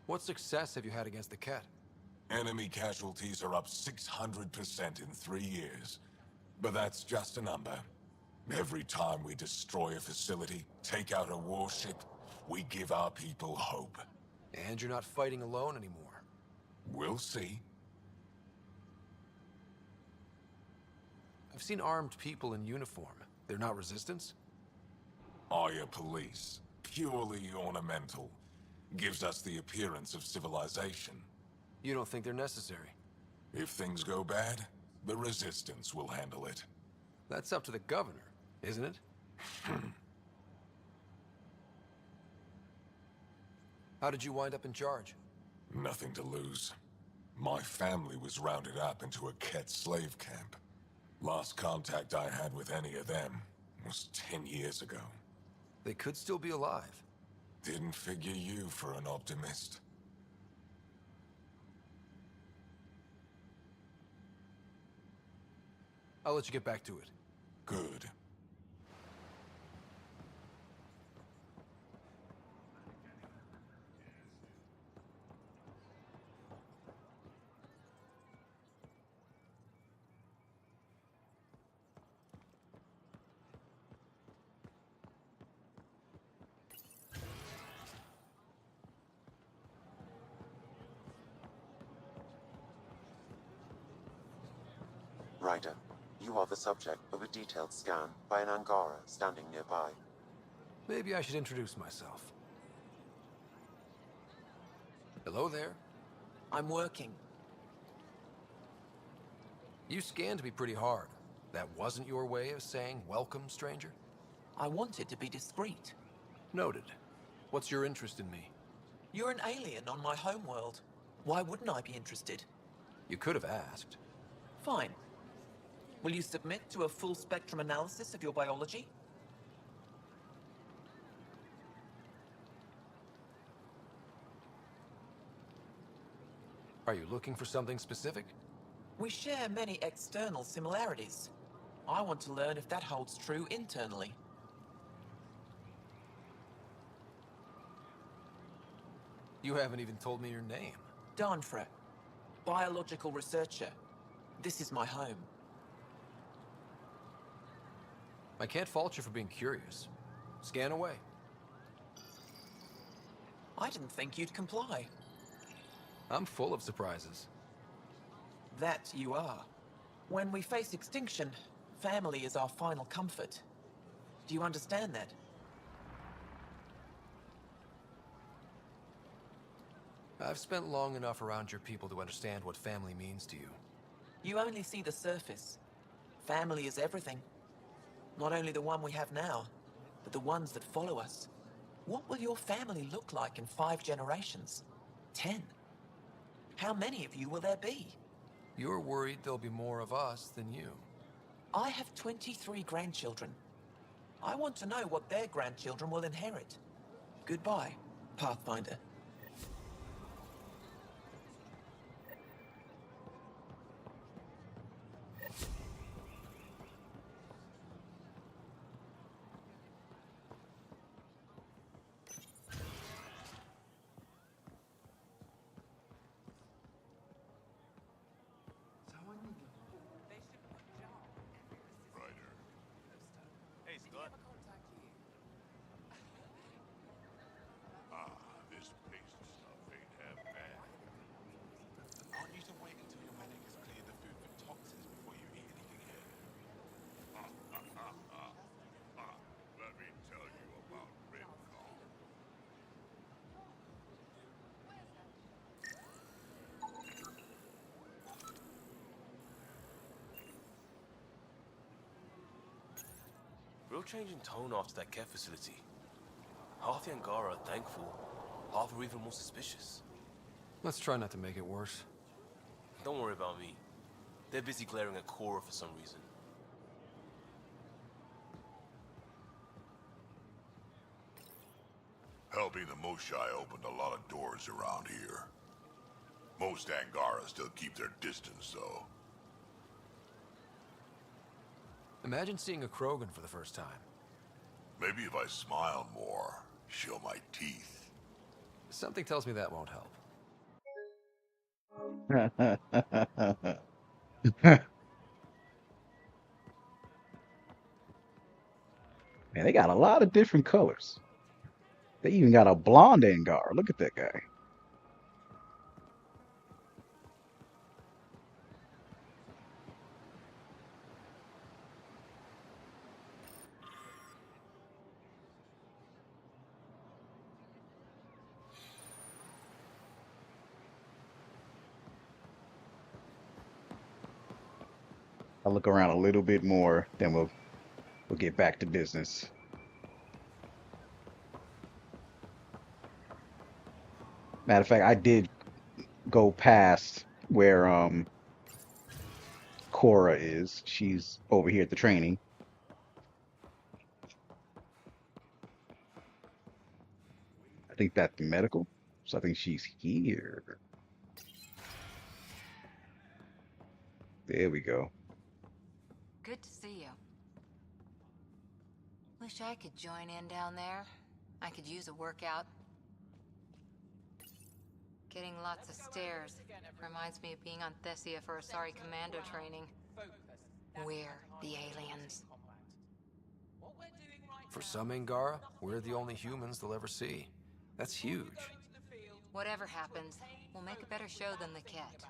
What success have you had against the Ket? Enemy casualties are up 600% in 3 years. But that's just a number. Every time we destroy a facility, take out a warship, we give our people hope. And you're not fighting alone anymore. We'll see. I've seen armed people in uniform. They're not Resistance? Aya police. Purely ornamental. Gives us the appearance of civilization. You don't think they're necessary? If things go bad, the Resistance will handle it. That's up to the governor, isn't it? How did you wind up in charge? Nothing to lose. My family was rounded up into a Ket slave camp. Last contact I had with any of them was 10 years ago. They could still be alive. Didn't figure you for an optimist. I'll let you get back to it. Good. Ryder, you are the subject of a detailed scan by an Angara standing nearby. Maybe I should introduce myself. Hello there. I'm working. You scanned me pretty hard. That wasn't your way of saying welcome, stranger? I wanted to be discreet. Noted. What's your interest in me? You're an alien on my homeworld. Why wouldn't I be interested? You could have asked. Fine. Will you submit to a full spectrum analysis of your biology? Are you looking for something specific? We share many external similarities. I want to learn if that holds true internally. You haven't even told me your name. Danfra, biological researcher. This is my home. I can't fault you for being curious. Scan away. I didn't think you'd comply. I'm full of surprises. That you are. When we face extinction, family is our final comfort. Do you understand that? I've spent long enough around your people to understand what family means to you. You only see the surface. Family is everything. Not only the one we have now, but the ones that follow us. What will your family look like in 5 generations? 10? How many of you will there be? You're worried there'll be more of us than you. I have 23 grandchildren. I want to know what their grandchildren will inherit. Goodbye, Pathfinder. Hey, Scott. Ah, this paste stuff ain't half bad. I want you to wait until your medic has cleared the food for toxins before you eat anything here. Let me tell you about Red Call. Real change in tone after that care facility. Half the Angara are thankful, half are even more suspicious. Let's try not to make it worse. Don't worry about me. They're busy glaring at Cora for some reason. Helping the Moshai opened a lot of doors around here. Most Angara still keep their distance, though. Imagine seeing a Krogan for the first time. Maybe if I smile more, show my teeth. Something tells me that won't help. Man, they got a lot of different colors. They even got a blonde Angar. Look at that guy. I'll look around a little bit more, then we'll get back to business. Matter of fact, I did go past where Cora is. She's over here at the training. I think that's the medical. So I think she's here. There we go. Good to see you. Wish I could join in down there. I could use a workout. Getting lots of stairs. Reminds me of being on Thessia for Asari commando training. We're the aliens. For some Angara, we're the only humans they'll ever see. That's huge. Whatever happens, we'll make a better show than the Ket.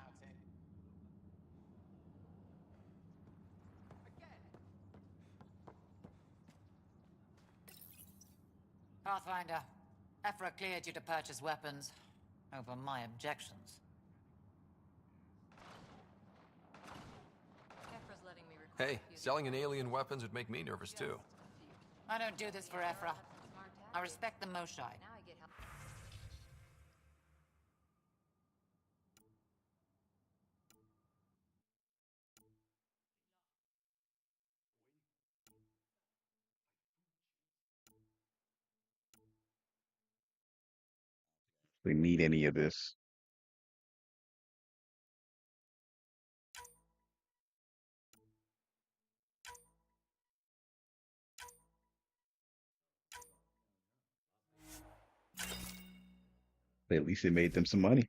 Pathfinder, Ephra cleared you to purchase weapons. Over my objections. Hey, selling an alien weapons would make me nervous too. I don't do this for Ephra. I respect the Moshai. We need any of this. At least it made them some money.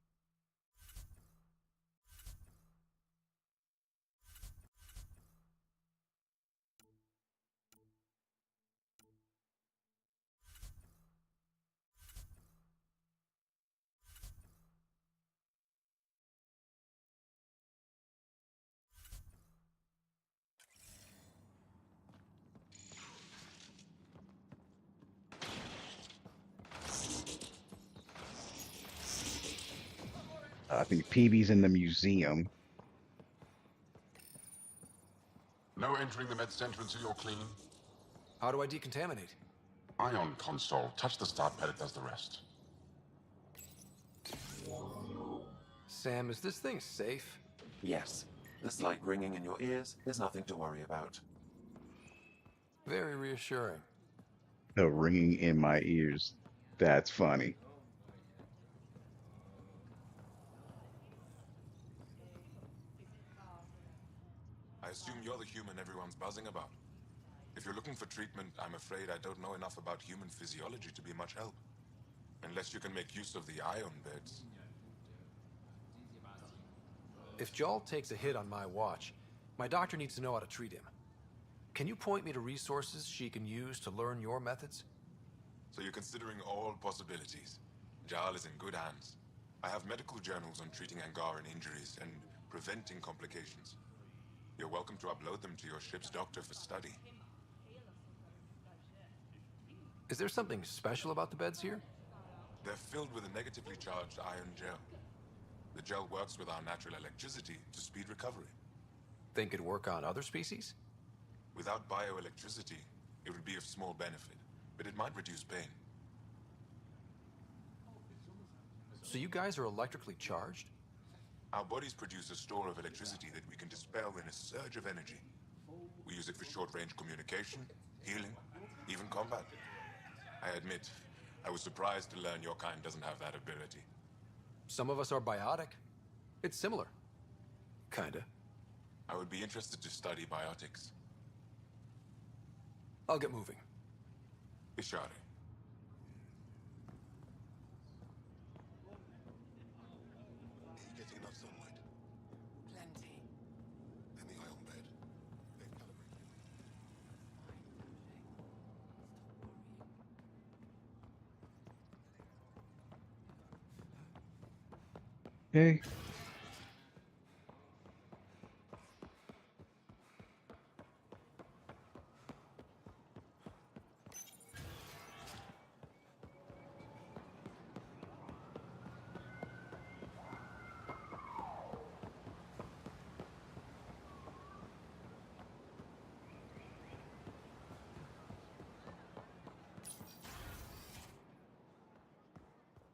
I think PB's in the museum. No entering the med center until you're clean. How do I decontaminate? Ion console. Touch the start pad, it does the rest. Sam, is this thing safe? Yes. The slight ringing in your ears is nothing to worry about. Very reassuring. The ringing in my ears. That's funny. I assume you're the human everyone's buzzing about. If you're looking for treatment, I'm afraid I don't know enough about human physiology to be much help. Unless you can make use of the ion beds. If Jarl takes a hit on my watch, my doctor needs to know how to treat him. Can you point me to resources she can use to learn your methods? So you're considering all possibilities. Jarl is in good hands. I have medical journals on treating Angaran injuries and preventing complications. You're welcome to upload them to your ship's doctor for study. Is there something special about the beds here? They're filled with a negatively charged ion gel. The gel works with our natural electricity to speed recovery. Think it'd work on other species? Without bioelectricity, it would be of small benefit, but it might reduce pain. So you guys are electrically charged? Our bodies produce a store of electricity that we can dispel in a surge of energy. We use it for short-range communication, healing, even combat. I admit, I was surprised to learn your kind doesn't have that ability. Some of us are biotic. It's similar. Kinda. I would be interested to study biotics. I'll get moving. Ishari. Getting enough sunlight? Plenty. And the ion bed? They've calibrated. Okay.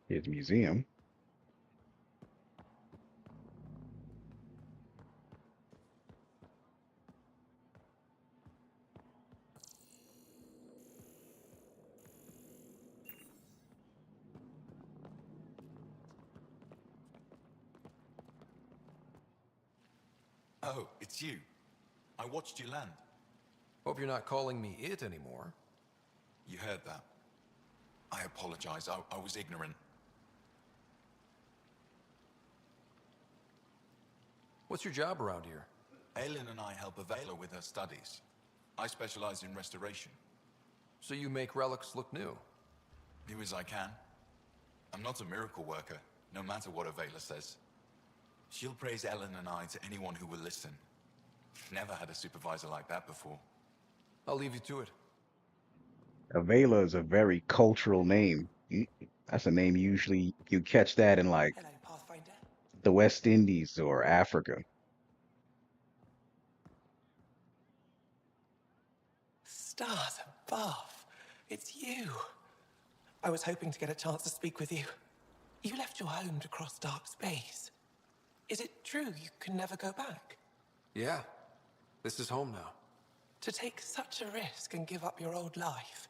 Here's the museum. Oh, it's you. I watched you land. Hope you're not calling me it anymore. You heard that. I apologize. I was ignorant. What's your job around here? Aelin and I help Avela with her studies. I specialize in restoration. So you make relics look new? Do as I can. I'm not a miracle worker, no matter what Avela says. She'll praise Ellen and I to anyone who will listen. Never had a supervisor like that before. I'll leave you to it. Avela is a very cultural name. That's a name usually you catch that in like Hello, Pathfinder. the West Indies or Africa. Stars above. It's you. I was hoping to get a chance to speak with you. You left your home to cross dark space. Is it true you can never go back? Yeah. This is home now. To take such a risk and give up your old life,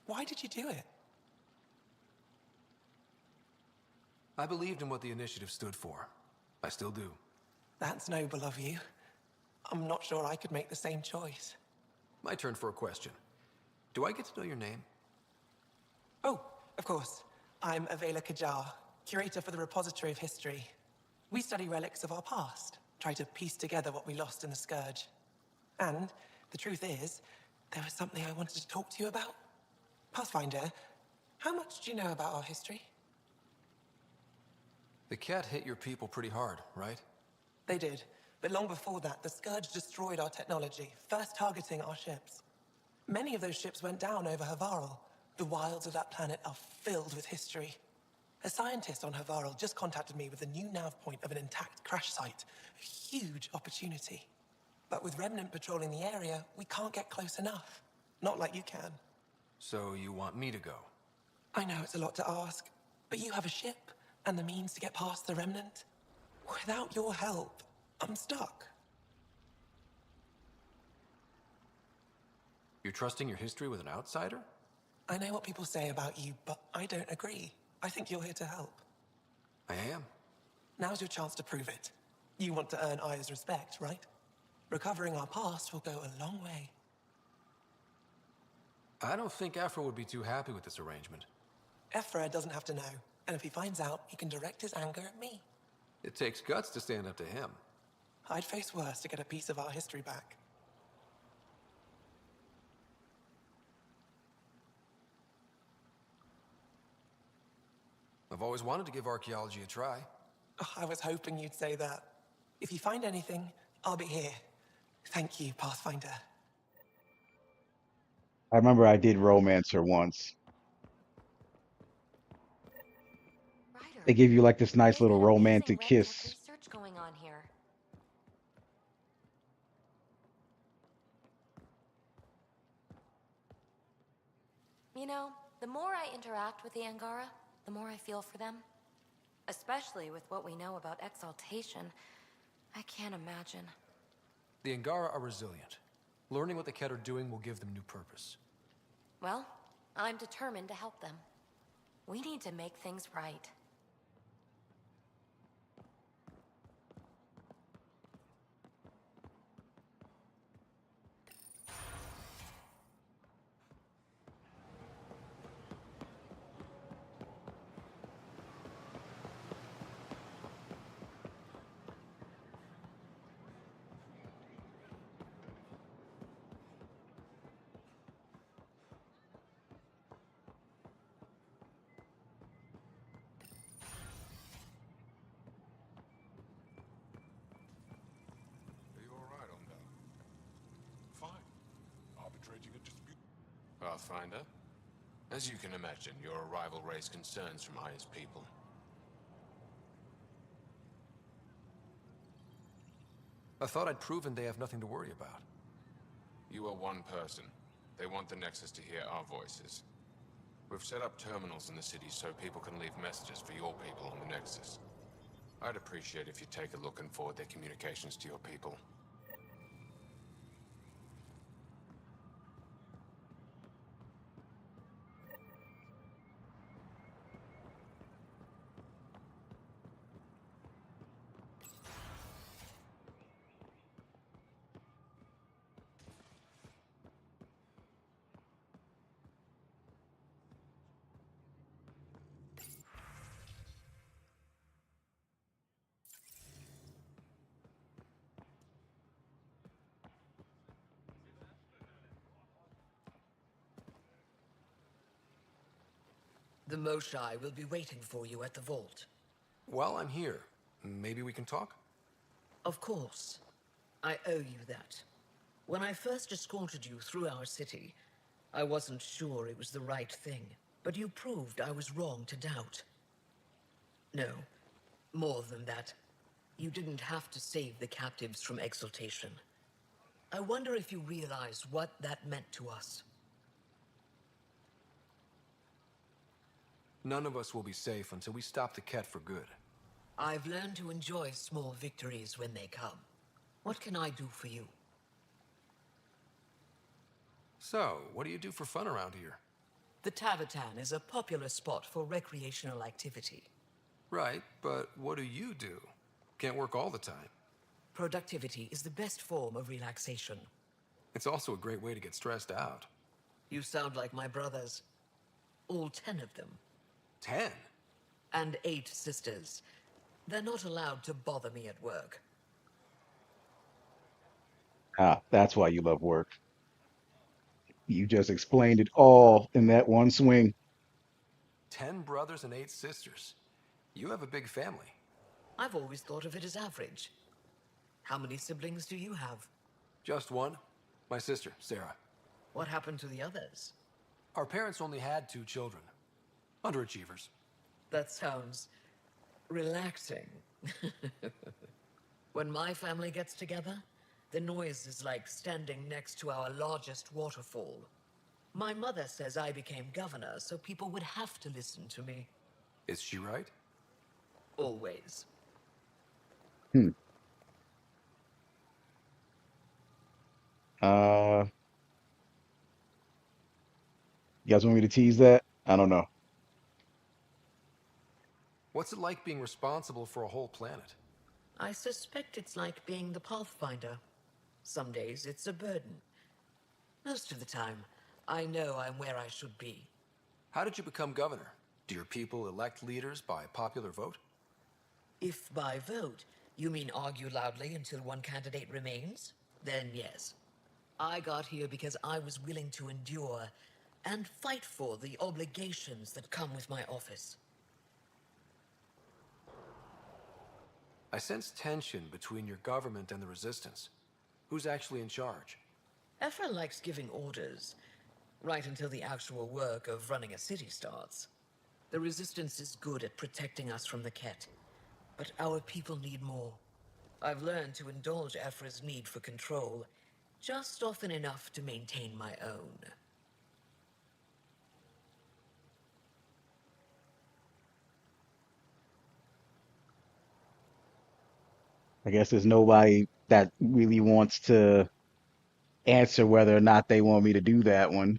why did you do it? I believed in what the initiative stood for. I still do. That's noble of you. I'm not sure I could make the same choice. My turn for a question. Do I get to know your name? Oh, of course. I'm Avela Kajar, curator for the Repository of History. We study relics of our past, try to piece together what we lost in the Scourge. And the truth is, there was something I wanted to talk to you about. Pathfinder, how much do you know about our history? The cat hit your people pretty hard, right? They did, but long before that, the Scourge destroyed our technology, first targeting our ships. Many of those ships went down over Havarl. The wilds of that planet are filled with history. A scientist on Havarl just contacted me with a new nav point of an intact crash site. A huge opportunity. But with Remnant patrolling the area, we can't get close enough. Not like you can. So you want me to go? I know it's a lot to ask, but you have a ship and the means to get past the Remnant. Without your help, I'm stuck. You're trusting your history with an outsider? I know what people say about you, but I don't agree. I think you're here to help. I am. Now's your chance to prove it. You want to earn Aya's respect, right? Recovering our past will go a long way. I don't think Afra would be too happy with this arrangement. Ephra doesn't have to know, and if he finds out, he can direct his anger at me. It takes guts to stand up to him. I'd face worse to get a piece of our history back. I've always wanted to give archaeology a try. Oh, I was hoping you'd say that. If you find anything, I'll be here. Thank you, Pathfinder. I remember I did romance her once. They give you like this nice little romantic kiss. Research going on here. You know, the more I interact with the Angara, the more I feel for them. Especially with what we know about exaltation. I can't imagine. The Angara are resilient. Learning what the Ket are doing will give them new purpose. Well, I'm determined to help them. We need to make things right. Pathfinder. As you can imagine, your arrival raised concerns from Aya's people. I thought I'd proven they have nothing to worry about. You are one person. They want the Nexus to hear our voices. We've set up terminals in the city so people can leave messages for your people on the Nexus. I'd appreciate if you take a look and forward their communications to your people. The Moshai will be waiting for you at the vault. While I'm here, maybe we can talk? Of course. I owe you that. When I first escorted you through our city, I wasn't sure it was the right thing, but you proved I was wrong to doubt. No, more than that. You didn't have to save the captives from exaltation. I wonder if you realize what that meant to us. None of us will be safe until we stop the Ket for good. I've learned to enjoy small victories when they come. What can I do for you? So, what do you do for fun around here? The Tavatan is a popular spot for recreational activity. Right, but what do you do? Can't work all the time. Productivity is the best form of relaxation. It's also a great way to get stressed out. You sound like my brothers. All 10 of them. 10? And 8 sisters. They're not allowed to bother me at work. Ah, that's why you love work. You just explained it all in that one swing. 10 brothers and 8 sisters. You have a big family. I've always thought of it as average. How many siblings do you have? Just one. My sister, Sarah. What happened to the others? Our parents only had 2 children. Underachievers. That sounds relaxing. When my family gets together, the noise is like standing next to our largest waterfall. My mother says I became governor, so people would have to listen to me. Is she right? Always. Hmm. Uh, you guys want me to tease that? I don't know. What's it like being responsible for a whole planet? I suspect it's like being the Pathfinder. Some days it's a burden. Most of the time, I know I'm where I should be. How did you become governor? Do your people elect leaders by popular vote? If by vote you mean argue loudly until one candidate remains, then yes. I got here because I was willing to endure and fight for the obligations that come with my office. I sense tension between your government and the resistance. Who's actually in charge? Ephra likes giving orders, right until the actual work of running a city starts. The resistance is good at protecting us from the Ket, but our people need more. I've learned to indulge Ephra's need for control, just often enough to maintain my own. I guess there's nobody that really wants to answer whether or not they want me to do that one.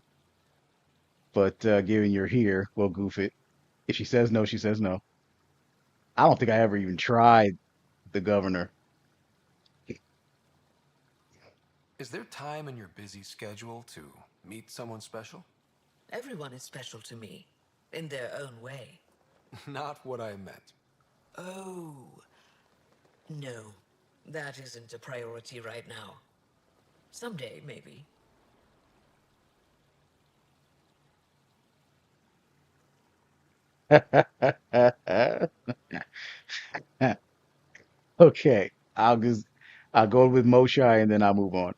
But given you're here, we'll goof it. If she says no, she says no. I don't think I ever even tried the governor. Is there time in your busy schedule to meet someone special? Everyone is special to me, in their own way. Not what I meant. Oh, no. That isn't a priority right now. Someday, maybe. Okay, I'll go with Moshai and then I'll move on.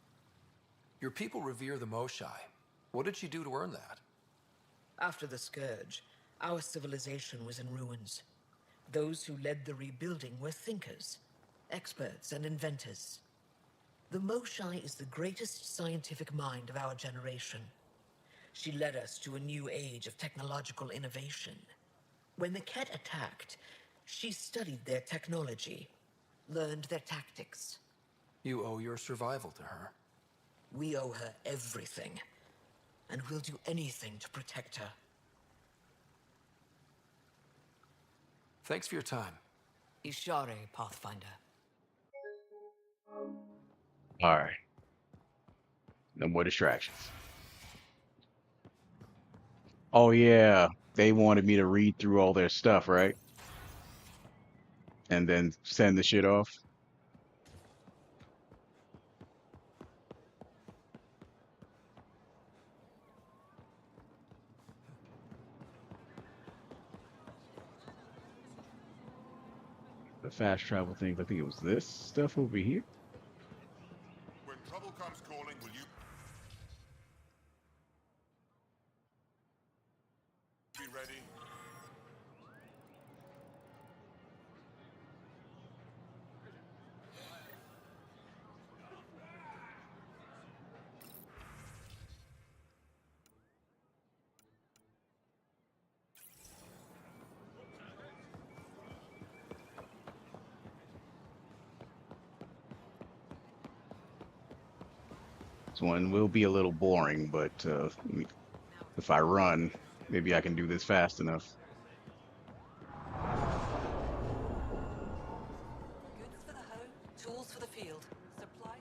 Your people revere the Moshai. What did she do to earn that? After the Scourge, our civilization was in ruins. Those who led the rebuilding were thinkers, experts, and inventors. The Moshai is the greatest scientific mind of our generation. She led us to a new age of technological innovation. When the Ket attacked, she studied their technology, learned their tactics. You owe your survival to her. We owe her everything, and we'll do anything to protect her. Thanks for your time. Ishare, Pathfinder. All right, no more distractions. Oh yeah, they wanted me to read through all their stuff, right? And then send the shit off. The fast travel things. I think it was this stuff over here. When trouble comes calling, will you be ready? This one will be a little boring, but if I run, maybe I can do this fast enough. Goods for the home, tools for the field, supplies.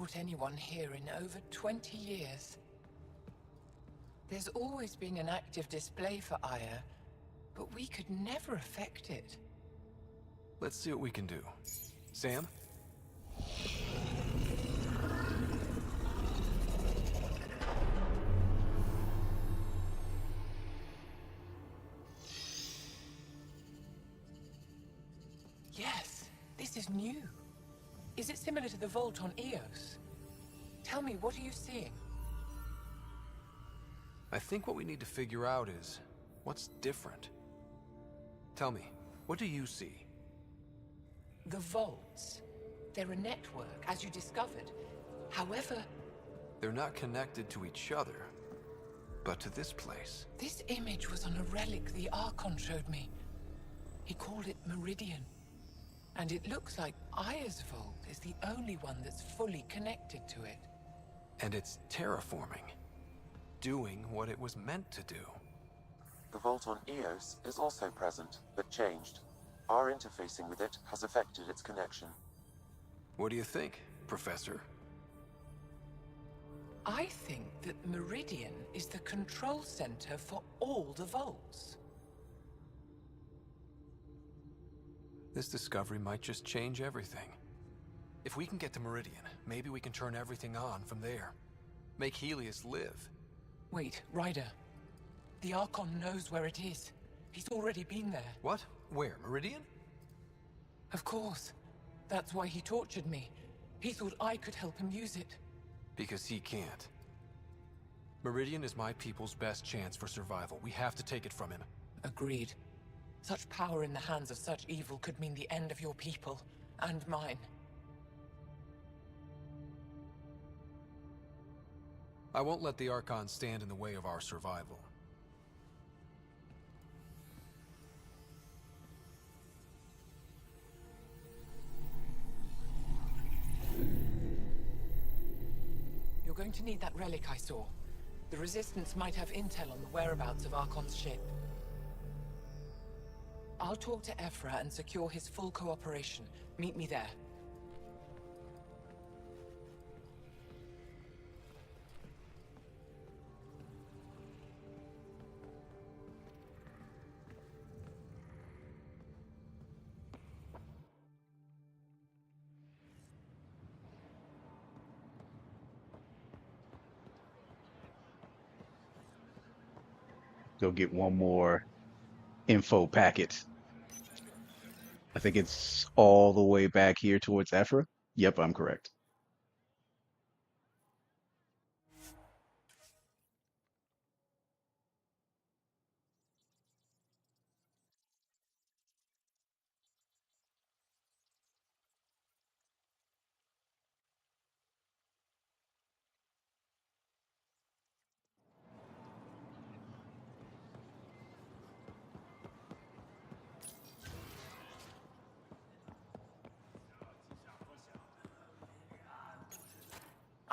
brought anyone here in over 20 years. There's always been an active display for Aya, but we could never affect it. Let's see what we can do. Sam? Yes, this is new. Is it similar to the vault on Eos? Tell me, what are you seeing? I think what we need to figure out is what's different. Tell me, what do you see? The vaults. They're a network, as you discovered. However, They're not connected to each other, but to this place. this image was on a relic the Archon showed me. He called it Meridian. And it looks like Aya's vault is the only one that's fully connected to it. And it's terraforming, doing what it was meant to do. The vault on Eos is also present, but changed. Our interfacing with it has affected its connection. What do you think, Professor? I think that Meridian is the control center for all the vaults. This discovery might just change everything. If we can get to Meridian, maybe we can turn everything on from there. Make Helios live. Wait, Ryder. The Archon knows where it is. He's already been there. What? Where? Meridian? Of course. That's why he tortured me. He thought I could help him use it. Because he can't. Meridian is my people's best chance for survival. We have to take it from him. Agreed. Such power in the hands of such evil could mean the end of your people, and mine. I won't let the Archon stand in the way of our survival. You're going to need that relic I saw. The Resistance might have intel on the whereabouts of Archon's ship. I'll talk to Ephra and secure his full cooperation. Meet me there. Go get one more info packet. I think it's all the way back here towards Ephra. Yep, I'm correct.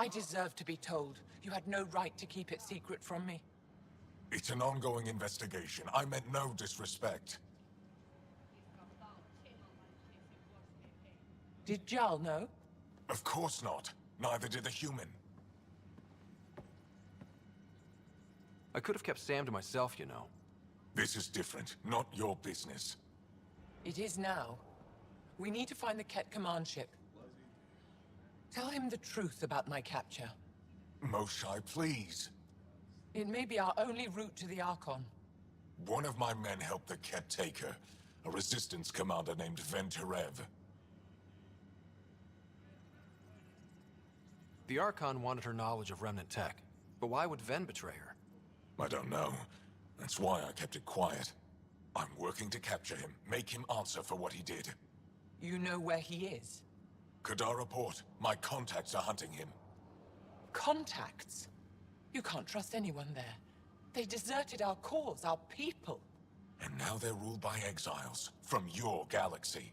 I deserve to be told. You had no right to keep it secret from me. It's an ongoing investigation. I meant no disrespect. Did Jarl know? Of course not. Neither did the human. I could have kept Sam to myself, you know. This is different. Not your business. It is now. We need to find the Ket command ship. Tell him the truth about my capture. Moshai, please. It may be our only route to the Archon. One of my men helped the Ket take her. A resistance commander named Venterev. The Archon wanted her knowledge of Remnant tech, but why would Ven betray her? I don't know. That's why I kept it quiet. I'm working to capture him, make him answer for what he did. You know where he is? Kadara Port. My contacts are hunting him. Contacts? You can't trust anyone there. They deserted our cause, our people. And now they're ruled by exiles from your galaxy.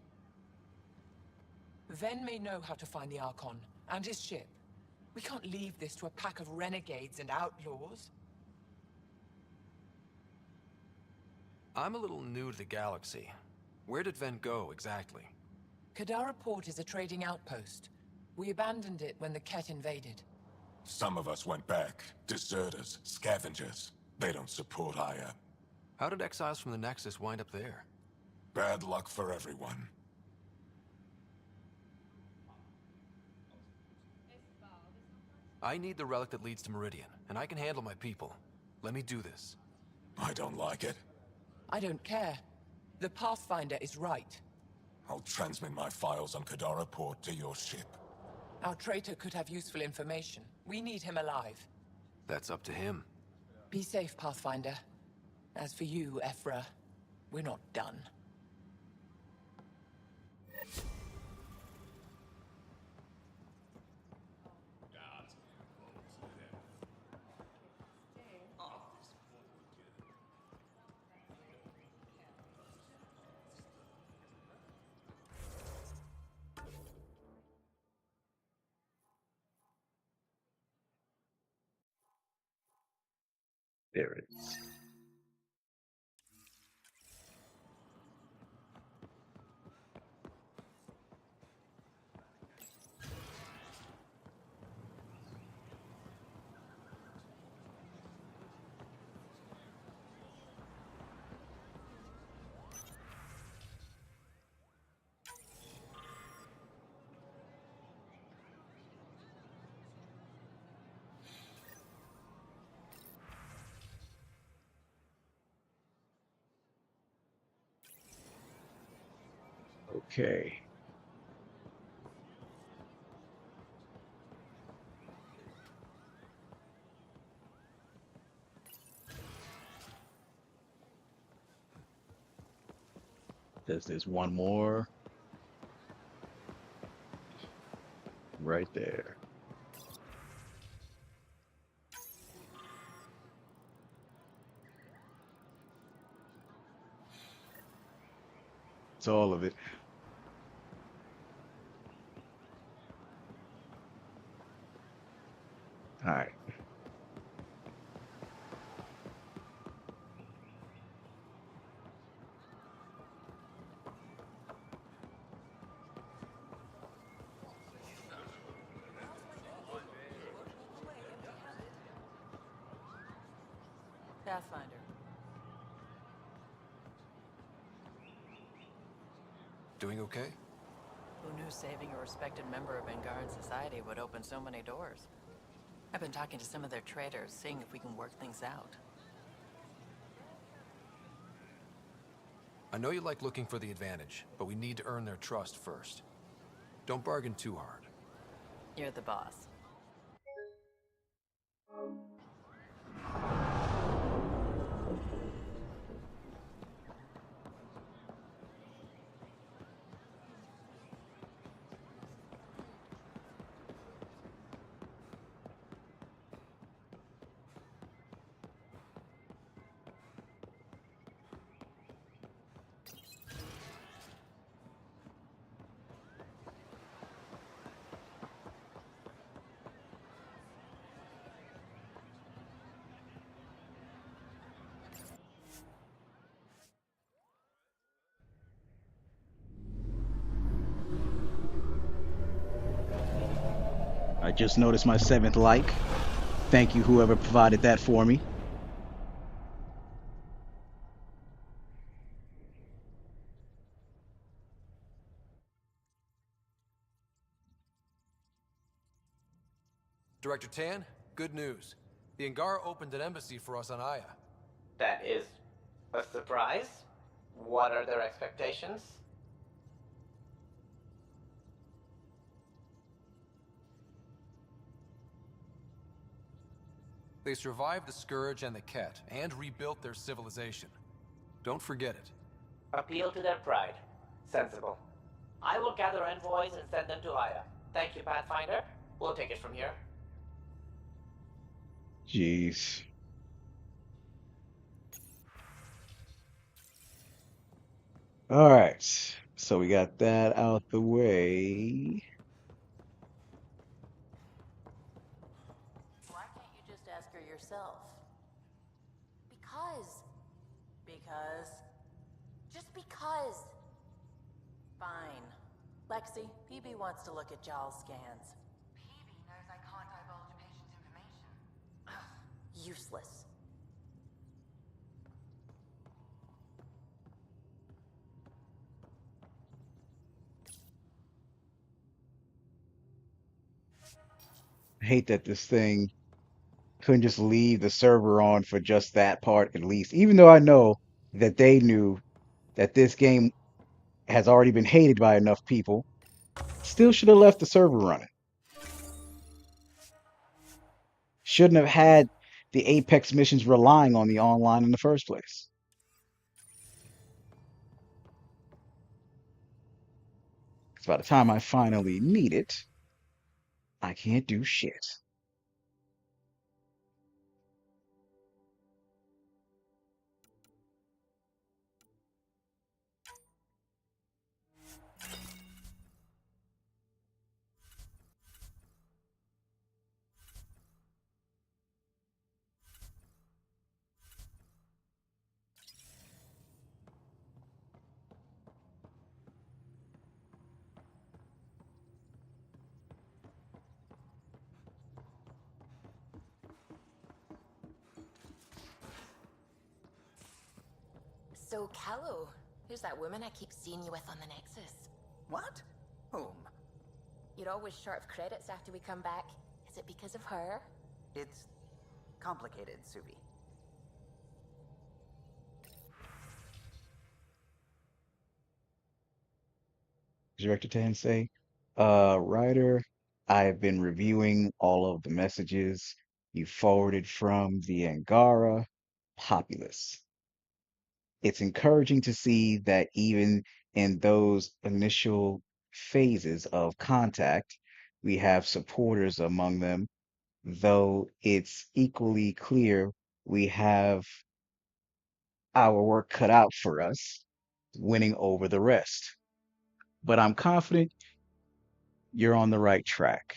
Ven may know how to find the Archon and his ship. We can't leave this to a pack of renegades and outlaws. I'm a little new to the galaxy. Where did Ven go, exactly? Kadara Port is a trading outpost. We abandoned it when the Ket invaded. Some of us went back. Deserters, scavengers. They don't support Aya. How did exiles from the Nexus wind up there? Bad luck for everyone. I need the relic that leads to Meridian, and I can handle my people. Let me do this. I don't like it. I don't care. The Pathfinder is right. I'll transmit my files on Kadara Port to your ship. Our traitor could have useful information. We need him alive. That's up to him. Be safe, Pathfinder. As for you, Ephra, we're not done. There it is. Okay. There's one more right there. It's all of it. All right. Pathfinder. Doing okay? Who knew saving a respected member of Angaran society would open so many doors? I've been talking to some of their traders, seeing if we can work things out. I know you like looking for the advantage, but we need to earn their trust first. Don't bargain too hard. You're the boss. I just noticed my 7th like. Thank you, whoever provided that for me. Director Tan, good news. The Angara opened an embassy for us on Aya. That is a surprise. What are their expectations? They survived the Scourge and the Ket, and rebuilt their civilization. Don't forget it. Appeal to their pride. Sensible. I will gather envoys and send them to Aya. Thank you, Pathfinder. We'll take it from here. Jeez. All right. So we got that out the way. Why can't you just ask her yourself? Because. Because? Just because. Fine. Lexi, PB wants to look at Jaal's scans. PB knows I can't divulge patient information. Useless. I hate that this thing couldn't just leave the server on for just that part at least, even though I know that they knew that this game has already been hated by enough people. Still should have left the server running. Shouldn't have had the Apex missions relying on the online in the first place. Because by the time I finally need it, I can't do shit. So, Callow, who's that woman I keep seeing you with on the Nexus? What? Whom? You're always short of credits after we come back. Is it because of her? It's complicated, Suvi. Director Tensei, Ryder, I have been reviewing all of the messages you forwarded from the Angara populace. It's encouraging to see that even in those initial phases of contact, we have supporters among them, though it's equally clear we have our work cut out for us, winning over the rest. But I'm confident you're on the right track.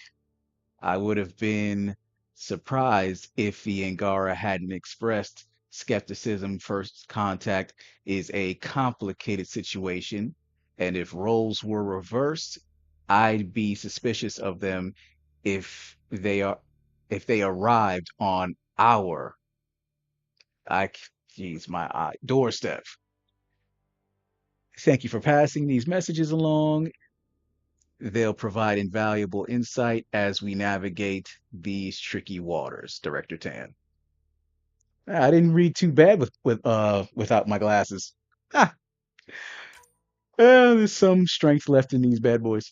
I would have been surprised if the Angara hadn't expressed skepticism. First contact is a complicated situation, and if roles were reversed, I'd be suspicious of them if they arrived on our I geez my eye doorstep. Thank you for passing these messages along. They'll provide invaluable insight as we navigate these tricky waters, Director Tan. I didn't read too bad without my glasses. Ah, there's some strength left in these bad boys.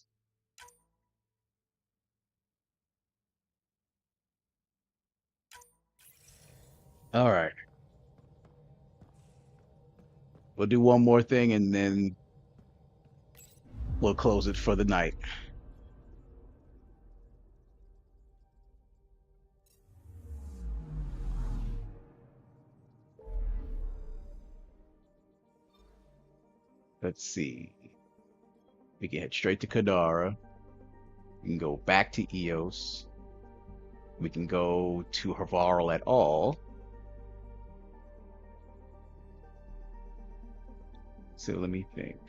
All right. We'll do one more thing and then we'll close it for the night. Let's see. We can head straight to Kadara. We can go back to Eos. We can go to Havarl at all. So let me think.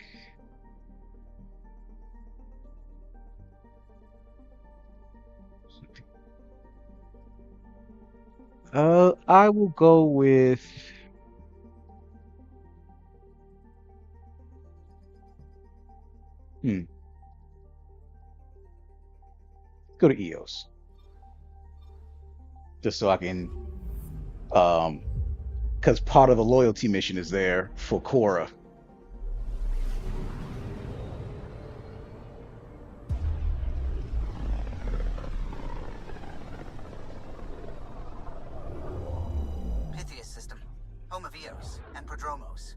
I will go with go to Eos. Just so I can because part of the loyalty mission is there for Korra. Pythias system, home of Eos and Prodromos.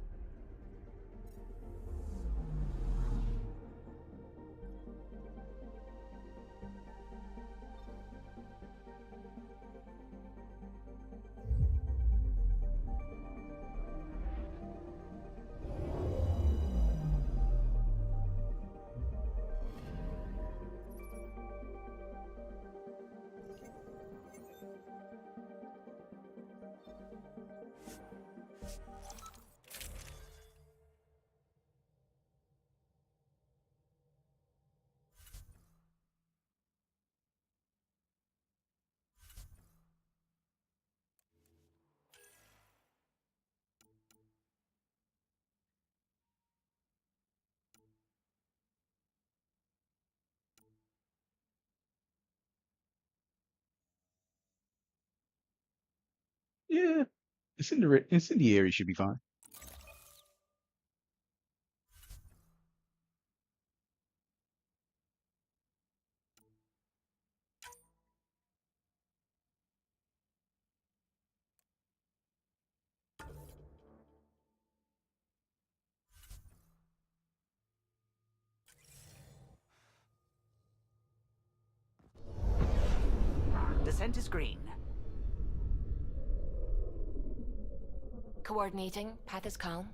Yeah, incendiary should be fine. Descent is green. Coordinating. Path is calm.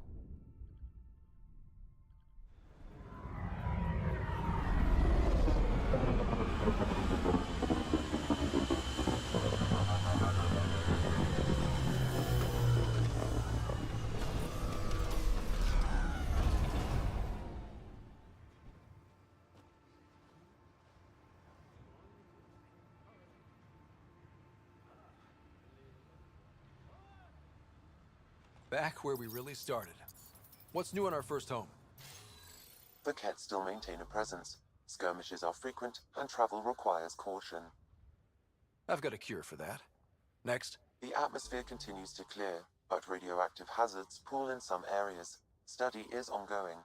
Back where we really started. What's new in our first home? The Ket still maintain a presence. Skirmishes are frequent, and travel requires caution. I've got a cure for that. Next. The atmosphere continues to clear, but radioactive hazards pool in some areas. Study is ongoing.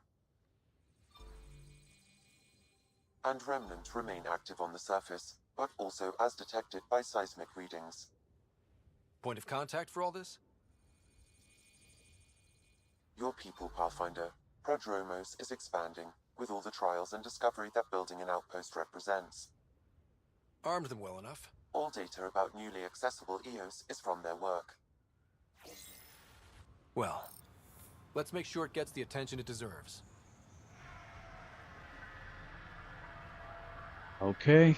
And remnants remain active on the surface, but also as detected by seismic readings. Point of contact for all this? Your people, Pathfinder. Prodromos is expanding, with all the trials and discovery that building an outpost represents. Armed them well enough. All data about newly accessible EOS is from their work. Well, let's make sure it gets the attention it deserves. Okay.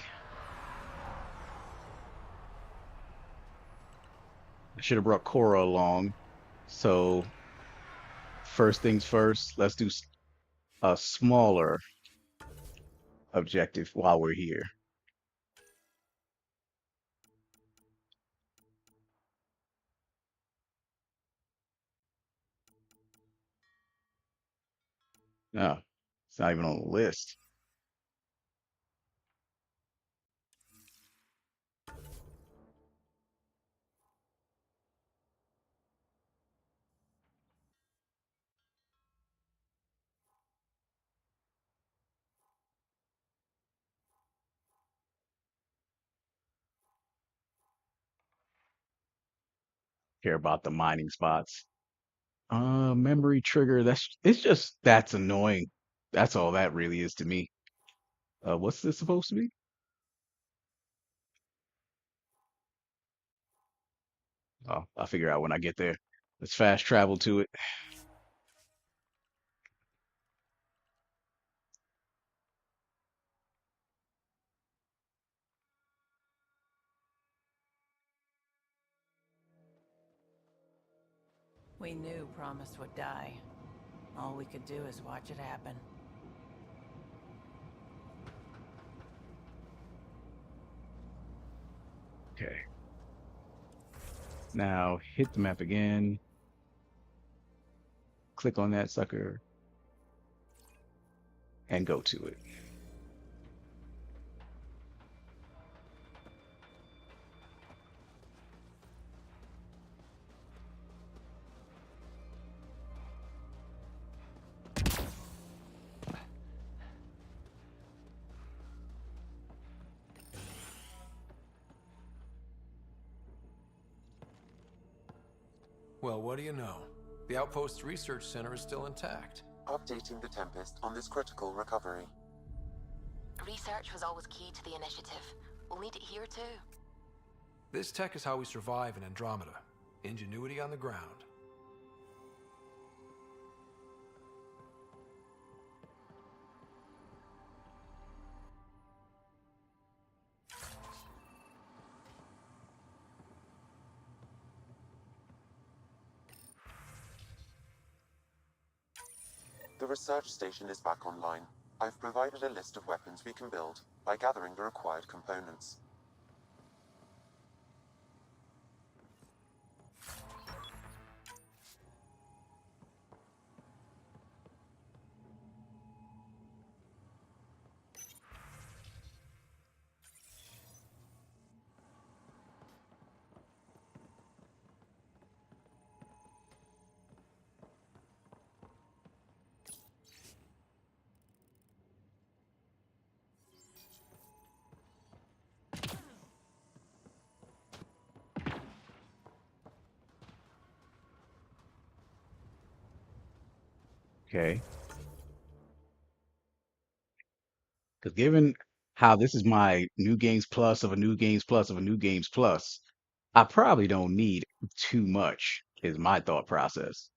I should have brought Cora along. So, first things first, let's do a smaller objective while we're here. No, it's not even on the list. Care about the mining spots. Memory trigger. That's annoying. That's all that really is to me. What's this supposed to be? Oh, I'll figure out when I get there. Let's fast travel to it. We knew Promise would die. All we could do is watch it happen. Okay. Now hit the map again. Click on that sucker and go to it. Well, what do you know? The Outpost Research Center is still intact. Updating the Tempest on this critical recovery. Research was always key to the initiative. We'll need it here too. This tech is how we survive in Andromeda. Ingenuity on the ground. The research station is back online. I've provided a list of weapons we can build by gathering the required components. Okay. Because given how this is my new games plus of a new games plus of a new games plus, I probably don't need too much, is my thought process.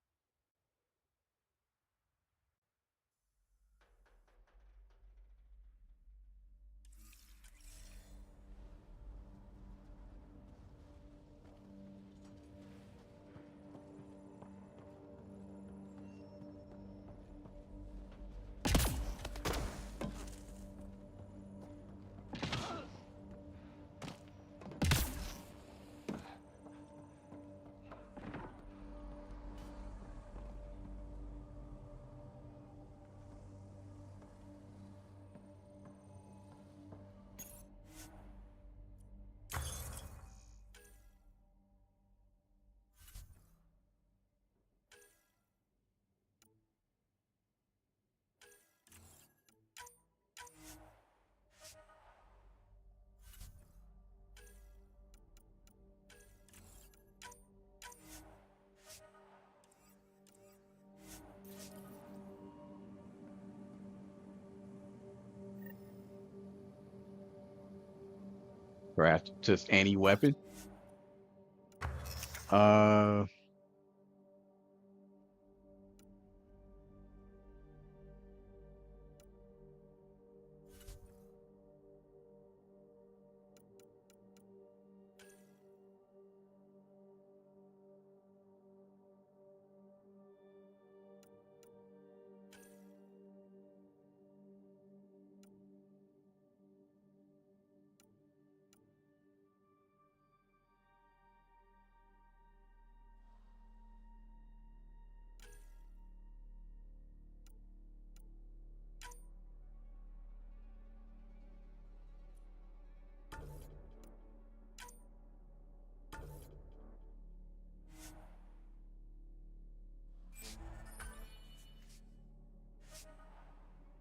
Craft just any weapon. Uh,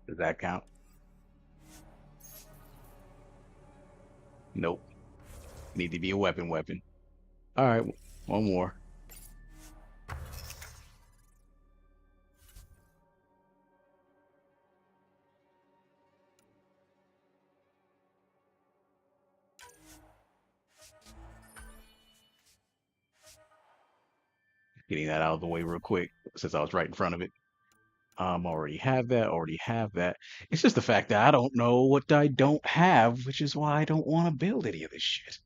does that count? Nope. Need to be a weapon weapon. All right, one more. Getting that out of the way real quick since I was right in front of it. Already have that, already have that. It's just the fact that I don't know what I don't have, which is why I don't want to build any of this shit.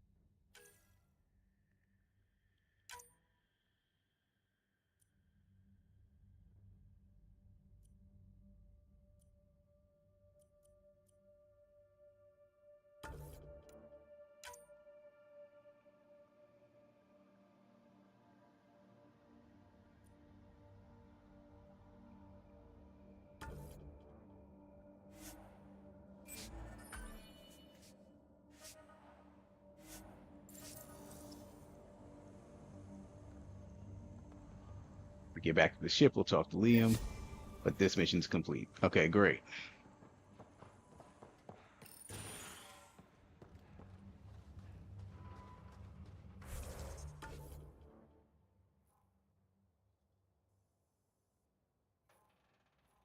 We get back to the ship, we'll talk to Liam, but this mission's complete. Okay, great.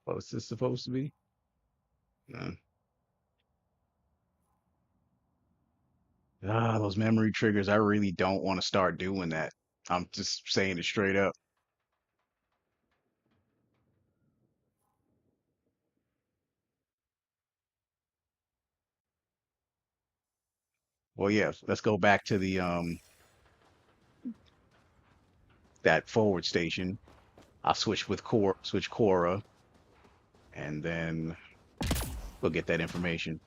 What's this supposed to be? No. Those memory triggers, I really don't want to start doing that. I'm just saying it straight up. Well, yeah, let's go back to the that forward station. I'll switch Cora, and then we'll get that information.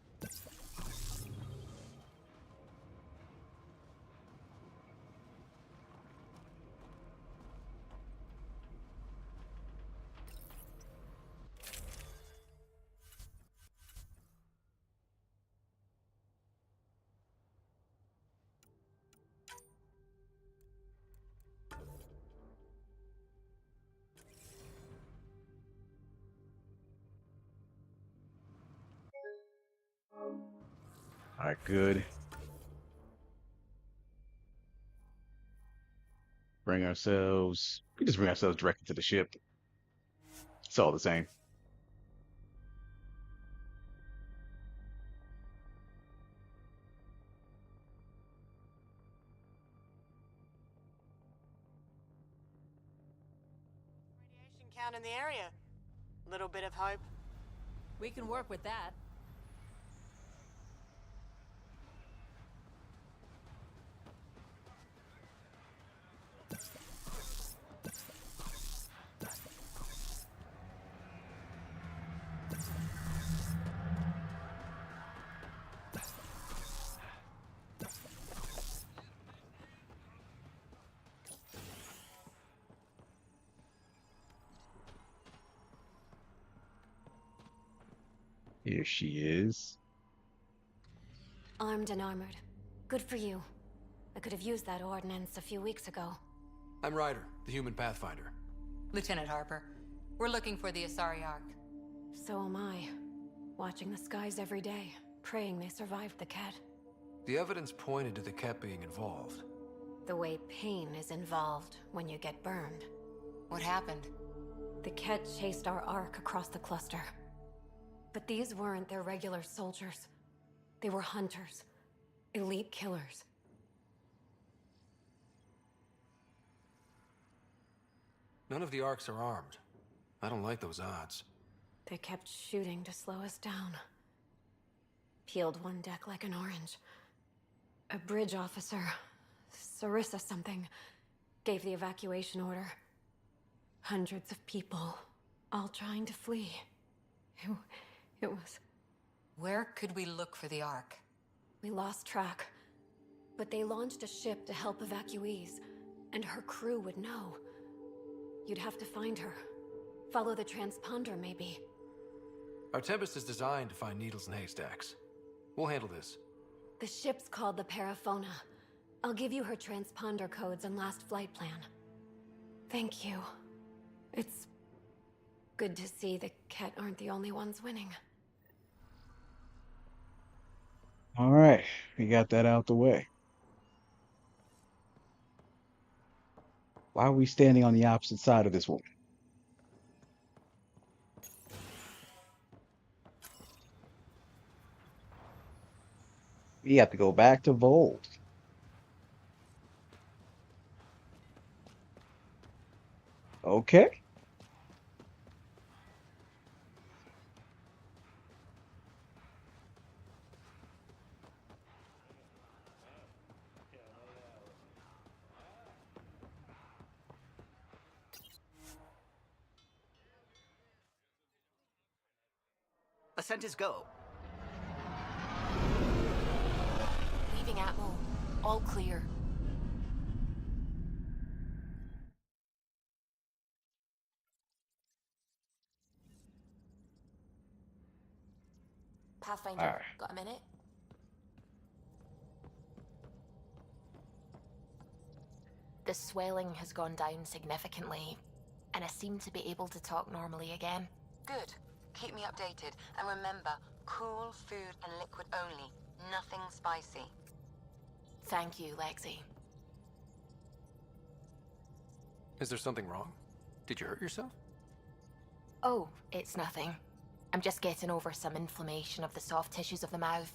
All right, good. We just bring ourselves directly to the ship. It's all the same. Radiation count in the area. Little bit of hope. We can work with that. Here she is. Armed and armored. Good for you. I could have used that ordnance a few weeks ago. I'm Ryder, the human pathfinder. Lieutenant Harper, we're looking for the Asari Ark. So am I. Watching the skies every day, praying they survived the Ket. The evidence pointed to the Ket being involved. The way pain is involved when you get burned. What happened? The Ket chased our Ark across the cluster. But these weren't their regular soldiers. They were hunters. Elite killers. None of the Arks are armed. I don't like those odds. They kept shooting to slow us down. Peeled one deck like an orange. A bridge officer, Sarissa something, gave the evacuation order. Hundreds of people, all trying to flee. It was... Where could we look for the Ark? We lost track. But they launched a ship to help evacuees, and her crew would know. You'd have to find her. Follow the transponder, maybe. Our Tempest is designed to find needles in haystacks. We'll handle this. The ship's called the Paraphona. I'll give you her transponder codes and last flight plan. Thank you. It's good to see the Ket aren't the only ones winning. All right, we got that out the way. Why are we standing on the opposite side of this woman? We have to go back to Vold. Okay. Ascent is go. Leaving Atmo. All clear. Pathfinder, All right. got a minute? The swelling has gone down significantly, and I seem to be able to talk normally again. Good. Keep me updated. And remember, cool food and liquid only. Nothing spicy. Thank you, Lexi. Is there something wrong? Did you hurt yourself? Oh, it's nothing. I'm just getting over some inflammation of the soft tissues of the mouth.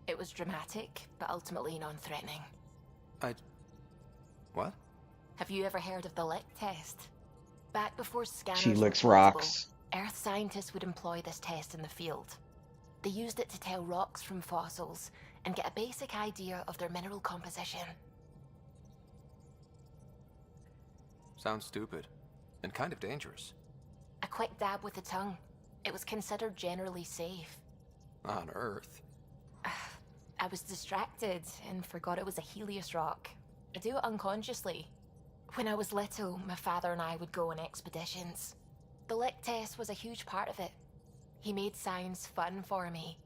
It was dramatic, but ultimately non-threatening. What? Have you ever heard of the lick test? Back before scanners She were licks possible, rocks. Earth scientists would employ this test in the field. They used it to tell rocks from fossils and get a basic idea of their mineral composition. Sounds stupid. And kind of dangerous. A quick dab with the tongue. It was considered generally safe. On Earth. I was distracted and forgot it was a Helios rock. I do it unconsciously. When I was little, my father and I would go on expeditions. The lick test was a huge part of it. He made science fun for me.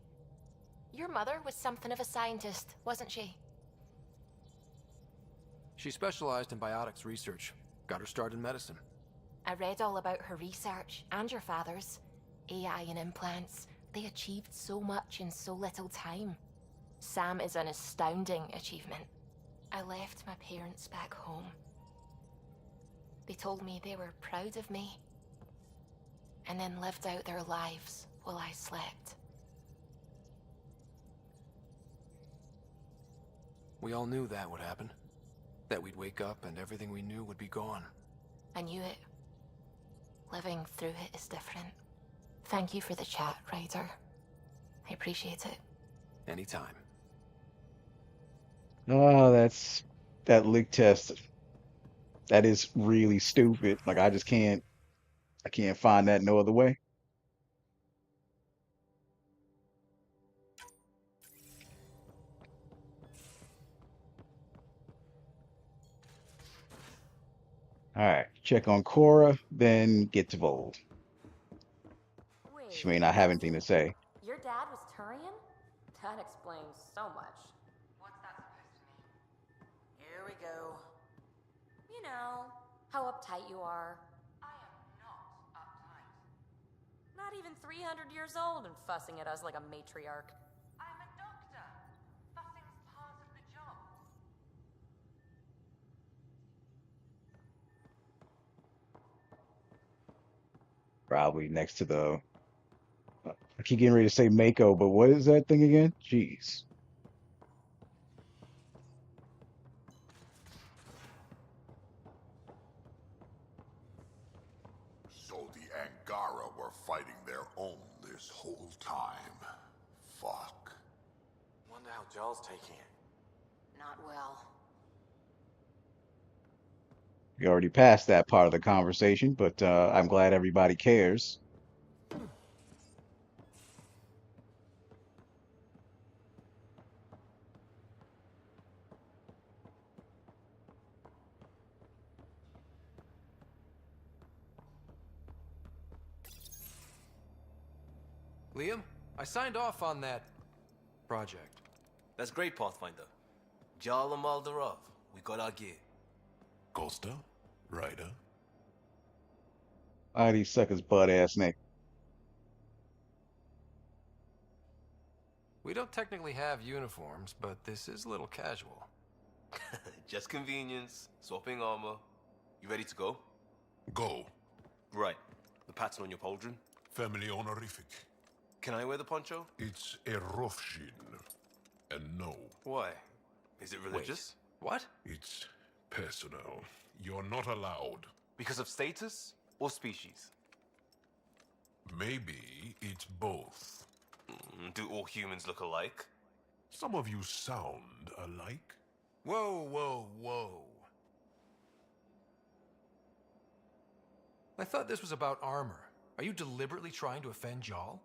Your mother was something of a scientist, wasn't she? She specialized in biotics research. Got her start in medicine. I read all about her research, and your father's. AI and implants. They achieved so much in so little time. Sam is an astounding achievement. I left my parents back home. They told me they were proud of me. and then lived out their lives while I slept. We all knew that would happen. That we'd wake up and everything we knew would be gone. I knew it. Living through it is different. Thank you for the chat, Ryder. I appreciate it. Anytime. Oh, that leak test. That is really stupid. Like I can't find that no other way. All right, check on Cora, then get to Vold. She may not have anything to say. Your dad was Turian? That explains so much. What's that supposed to mean? Here we go. You know, how uptight you are. I am not uptight. Not even 300 years old and fussing at us like a matriarch. I'm a doctor. Fussing's part of the job. Probably next to the. I keep getting ready to say Mako, but what is that thing again? Jeez. So the Angara were fighting their own this whole time. Fuck. Wonder how Jarl's taking it. Not well. We already passed that part of the conversation, but I'm glad everybody cares. Liam, I signed off on that project. That's great, Pathfinder. Jarl and Maldarov, we got our gear. Costa? Ryder? Why these suckers butt ass naked? We don't technically have uniforms, but this is a little casual. Just convenience, swapping armor. You ready to go? Go. Right. The pattern on your pauldron? Family honorific. Can I wear the poncho? It's a Rofshin. And no. Why? Is it religious? What? It's personal. You're not allowed. Because of status or species? Maybe it's both. Do all humans look alike? Some of you sound alike. Whoa, whoa, whoa. I thought this was about armor. Are you deliberately trying to offend Jarl?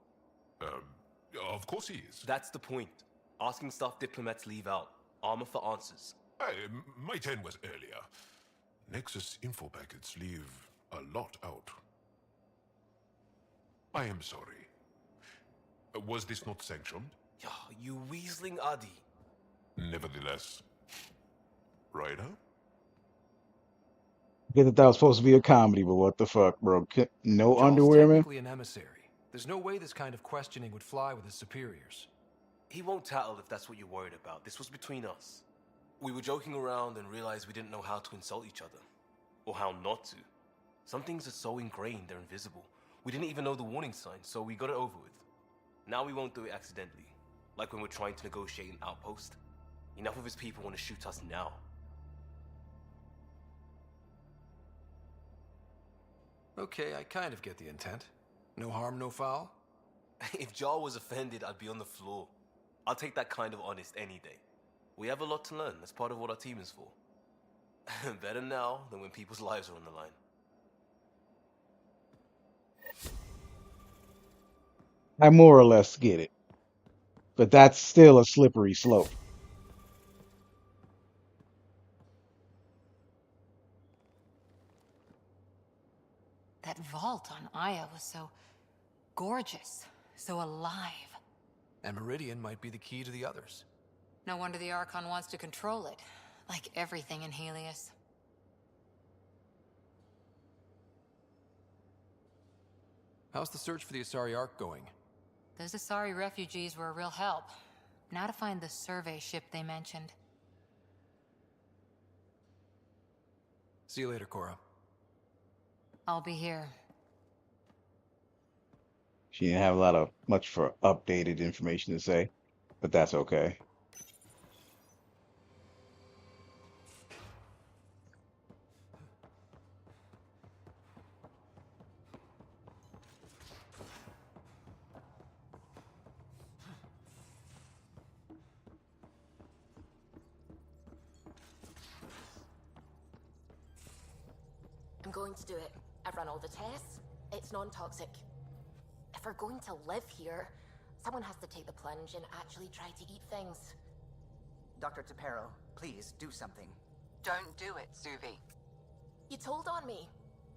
Of course he is. That's the point. Asking stuff diplomats leave out. Armor for answers. Hey, my turn was earlier. Nexus info packets leave a lot out. I am sorry. Was this not sanctioned? You weaseling Adi. Nevertheless. Ryder? Get that was supposed to be a comedy, but what the fuck, bro? No Jarl's underwear, man? technically an emissary. There's no way this kind of questioning would fly with his superiors. He won't tattle if that's what you're worried about. This was between us. We were joking around and realized we didn't know how to insult each other. Or how not to. Some things are so ingrained they're invisible. We didn't even know the warning signs, so we got it over with. Now we won't do it accidentally. Like when we're trying to negotiate an outpost. Enough of his people want to shoot us now. Okay, I kind of get the intent. No harm, no foul? If Jarl was offended, I'd be on the floor. I'll take that kind of honest any day. We have a lot to learn. That's part of what our team is for. Better now than when people's lives are on the line. I more or less get it. But that's still a slippery slope. That vault on Aya was so gorgeous, so alive. And Meridian might be the key to the others. No wonder the Archon wants to control it, like everything in Helios. How's the search for the Asari Ark going? Those Asari refugees were a real help. Now to find the survey ship they mentioned. See you later, Cora. I'll be here. She didn't have a lot of much for updated information to say, but that's okay. I'm going to do it. I've run all the tests. It's non-toxic. If we're going to live here, someone has to take the plunge and actually try to eat things. Dr. Tapero, please do something. Don't do it, Suvi. You told on me.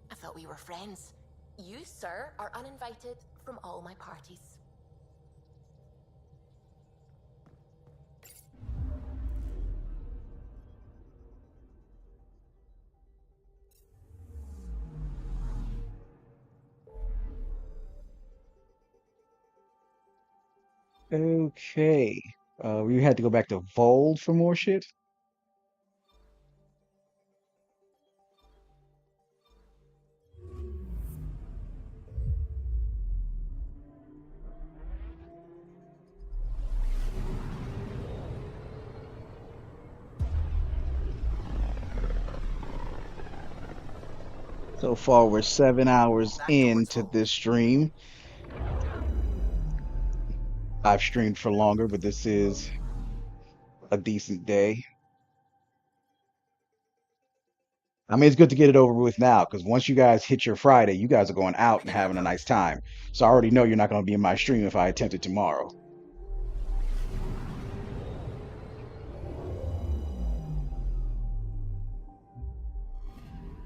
I thought we were friends. You, sir, are uninvited from all my parties. Okay. We had to go back to Vold for more shit. So far, we're 7 hours into this stream. I've streamed for longer, but this is a decent day. I mean, it's good to get it over with now, because once you guys hit your Friday, you guys are going out and having a nice time. So I already know you're not going to be in my stream if I attempt it tomorrow.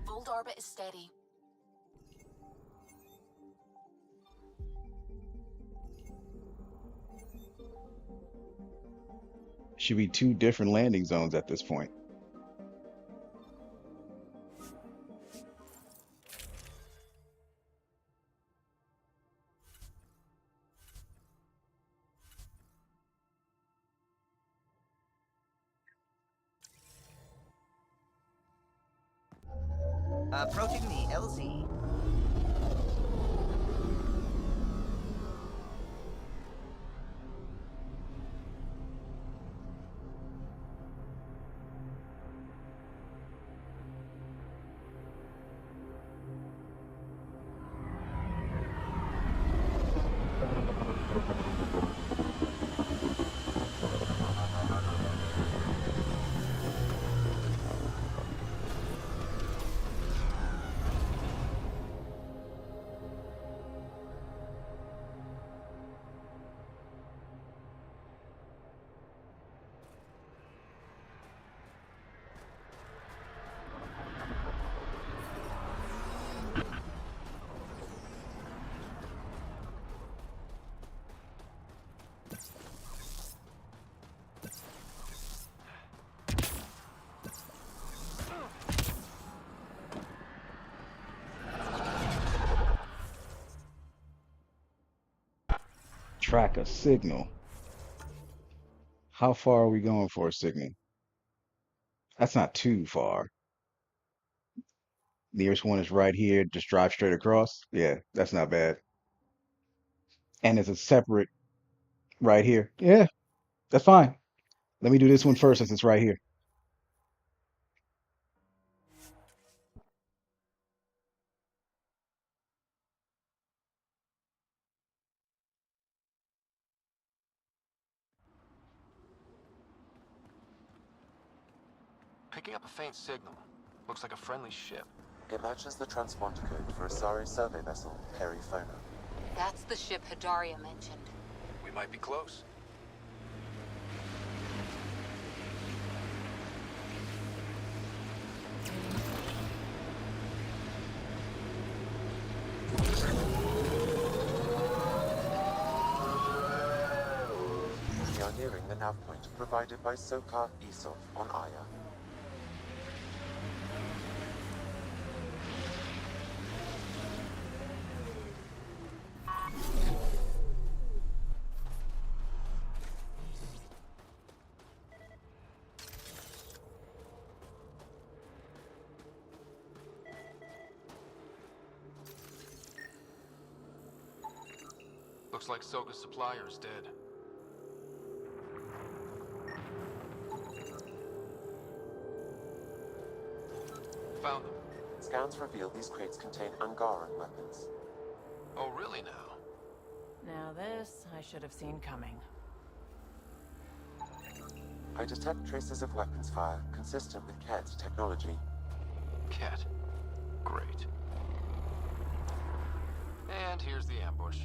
Vold orbit is steady. Should be two different landing zones at this point. Approaching the LZ. Track a signal. How far are we going for a signal? That's not too far. Nearest one is right here. Just drive straight across. Yeah, that's not bad. And it's a separate right here. Yeah, that's fine. Let me do this one first since it's right here. Picking up a faint signal. Looks like a friendly ship. It matches the transponder code for a Asari survey vessel, Perifona. That's the ship Hidaria mentioned. We might be close. We are nearing the nav point provided by Sokar Isov on Aya. Looks like Soka's supplier is dead. Found them. Scans reveal these crates contain Angaran weapons. Oh, really now? Now this, I should have seen coming. I detect traces of weapons fire consistent with Ket's technology. Ket. Great. And here's the ambush.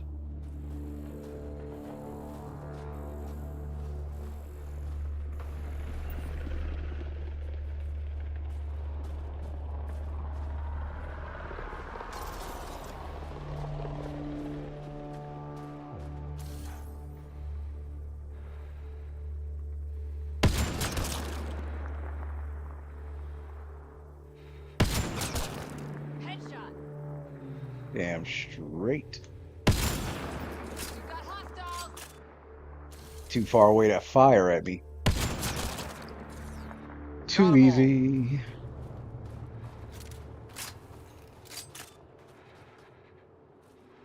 Damn straight. Too far away to fire at me. Too easy.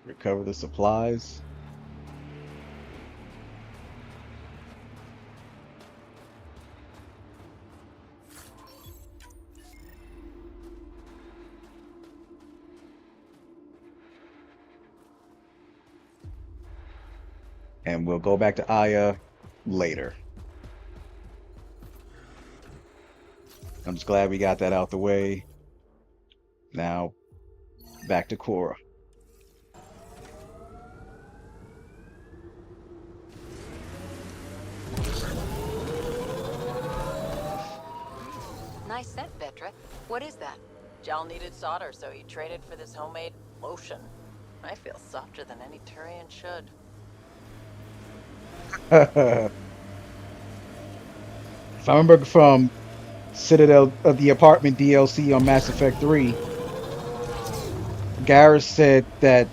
Recover the supplies. And we'll go back to Aya later. I'm just glad we got that out the way. Now, back to Cora. Nice set, Vetra. What is that? Jal needed solder, so he traded for this homemade lotion. I feel softer than any Turian should. If I remember from Citadel of the Apartment DLC on Mass Effect 3, Garrus said that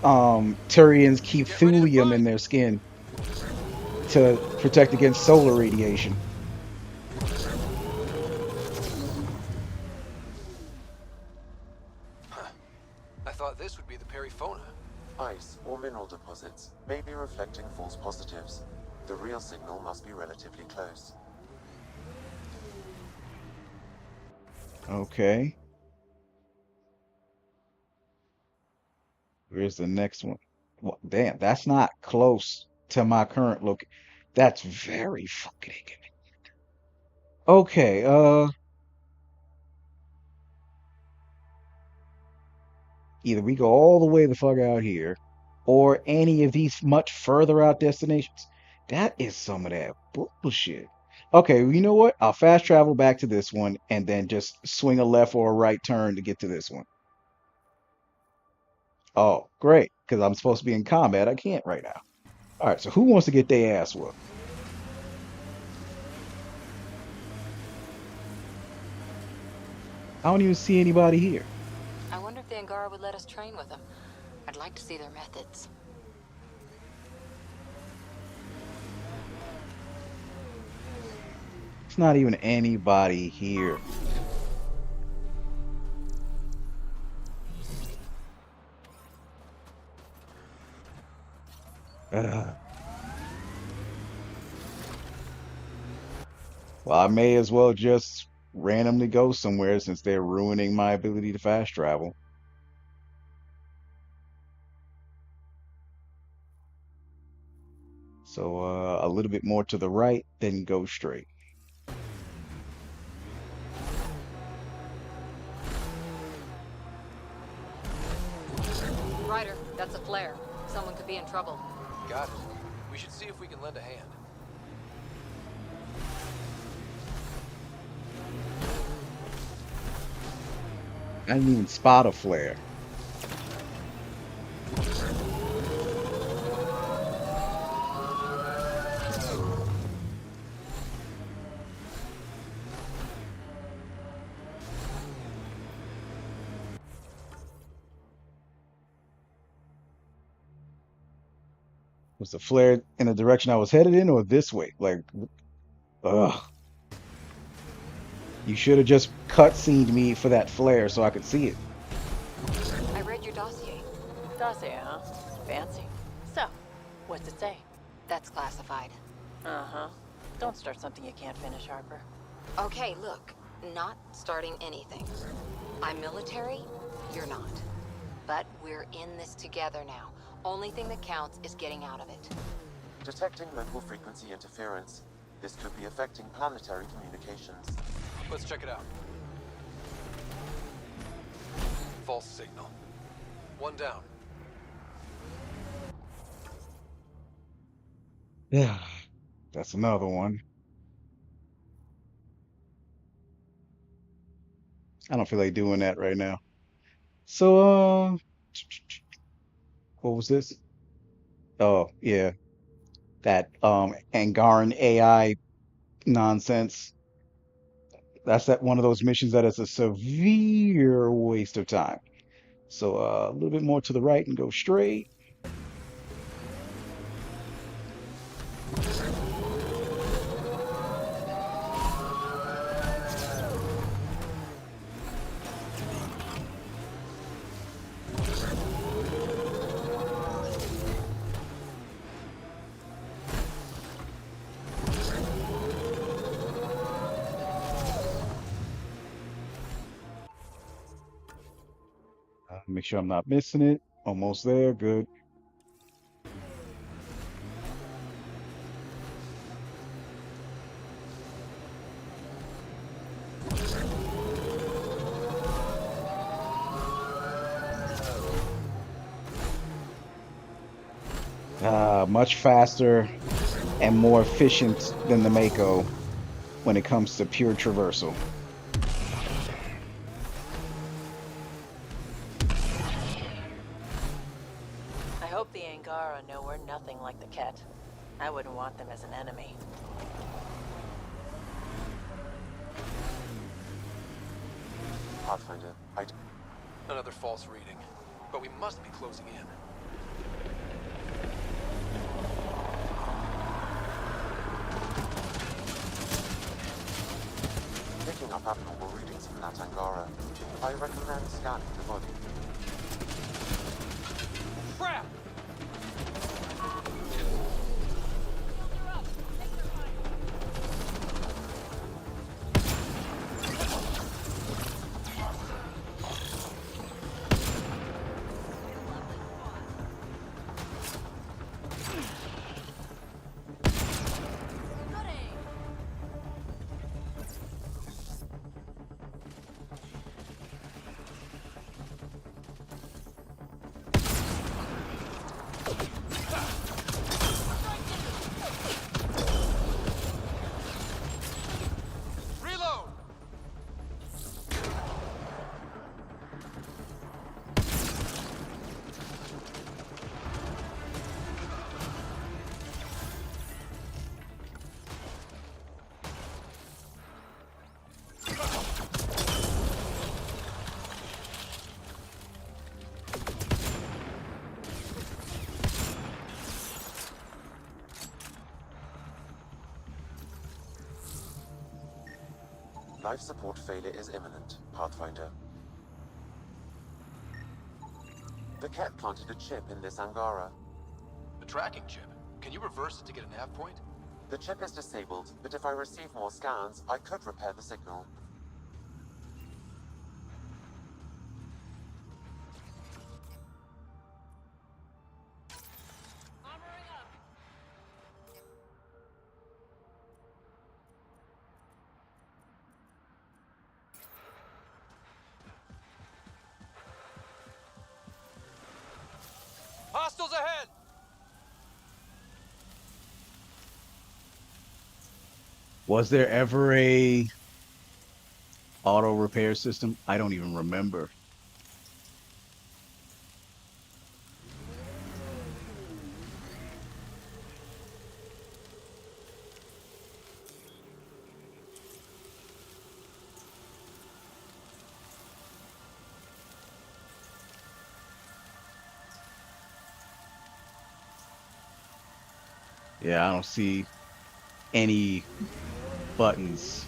Turians keep thulium in their skin to protect against solar radiation. I thought this would be the Perifona. Ice or mineral deposits may be reflecting false positives. The real signal must be relatively close. Okay. Where's the next one? Well, damn, that's not close to my current look. That's very fucking inconvenient. Okay, either we go all the way the fuck out here, or any of these much further out destinations. That is some of that bullshit. Okay, well, you know what? I'll fast travel back to this one and then just swing a left or a right turn to get to this one. Oh, great, because I'm supposed to be in combat. I can't right now. All right, so who wants to get their ass whooped? I don't even see anybody here. I wonder if the Angara would let us train with them. I'd like to see their methods. It's not even anybody here. Well, I may as well just randomly go somewhere since they're ruining my ability to fast travel. So a little bit more to the right, then go straight. Ryder, that's a flare. Someone could be in trouble. Got it. We should see if we can lend a hand. I didn't even spot a flare. Was the flare in the direction I was headed in or this way? Like, ugh. You should have just cutscened me for that flare so I could see it. I read your dossier. Dossier, huh? Fancy. So, What's it say? That's classified. Uh-huh. Don't start something you can't finish, Harper. Okay, look. Not starting anything. I'm military, you're not. But we're in this together now. Only thing that counts is getting out of it. Detecting local frequency interference. This could be affecting planetary communications. Let's check it out. False signal. One down. Yeah, that's another one. I don't feel like doing that right now. So, what was this? Oh, yeah, that Angaran AI nonsense. That's that one of those missions that is a severe waste of time. So, a little bit more to the right and go straight. Make sure I'm not missing it. Almost there. Good. Much faster and more efficient than the Mako when it comes to pure traversal. I hope the Angara know we're nothing like the Ket. I wouldn't want them as an enemy. Pathfinder, Another false reading. But we must be closing in. Picking up abnormal readings from that Angara. I recommend scanning the body. Crap! Life support failure is imminent, Pathfinder. The Ket planted a chip in this Angara. The tracking chip. Can you reverse it to get a nav point? The chip is disabled, but if I receive more scans, I could repair the signal. Hostiles ahead! Was there ever a auto repair system? I don't even remember. Yeah, I don't see any buttons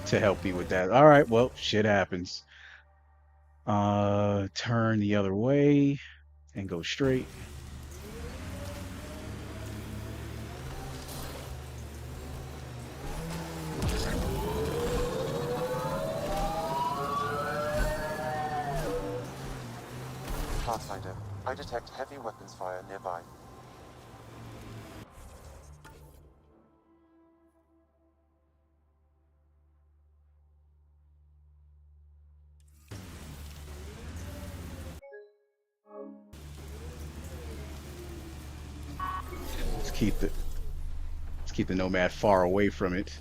to help me with that. All right, well, shit happens. Turn the other way. and go straight. Pathfinder, I detect heavy weapons fire nearby. Let's keep the Nomad far away from it.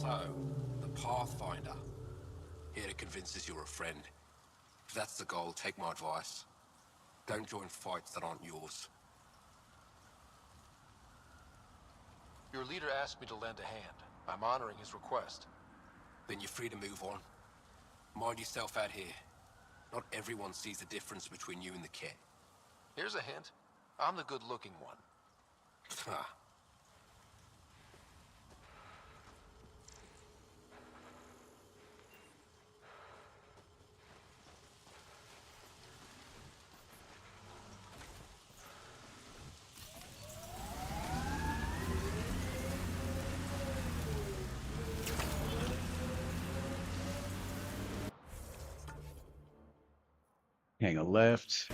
So, the Pathfinder. Here to convince us you're a friend. If that's the goal, take my advice. Don't join fights that aren't yours. Your leader asked me to lend a hand. I'm honoring his request. Then you're free to move on. Mind yourself out here. Not everyone sees the difference between you and the kid. Here's a hint. I'm the good-looking one. Ha. Hang a left.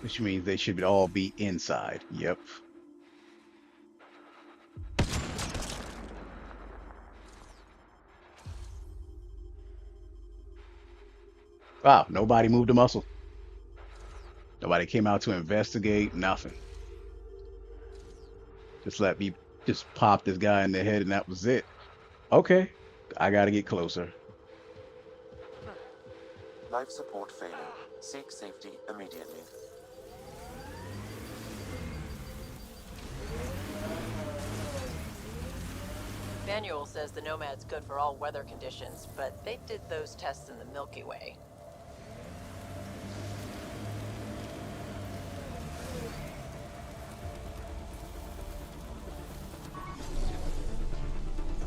Which means they should all be inside. Yep. Wow, nobody moved a muscle. Nobody came out to investigate, nothing. Just let me just pop this guy in the head and that was it. Okay, I gotta get closer. Life support failing. Seek safety immediately. Manual says the Nomad's good for all weather conditions, but they did those tests in the Milky Way.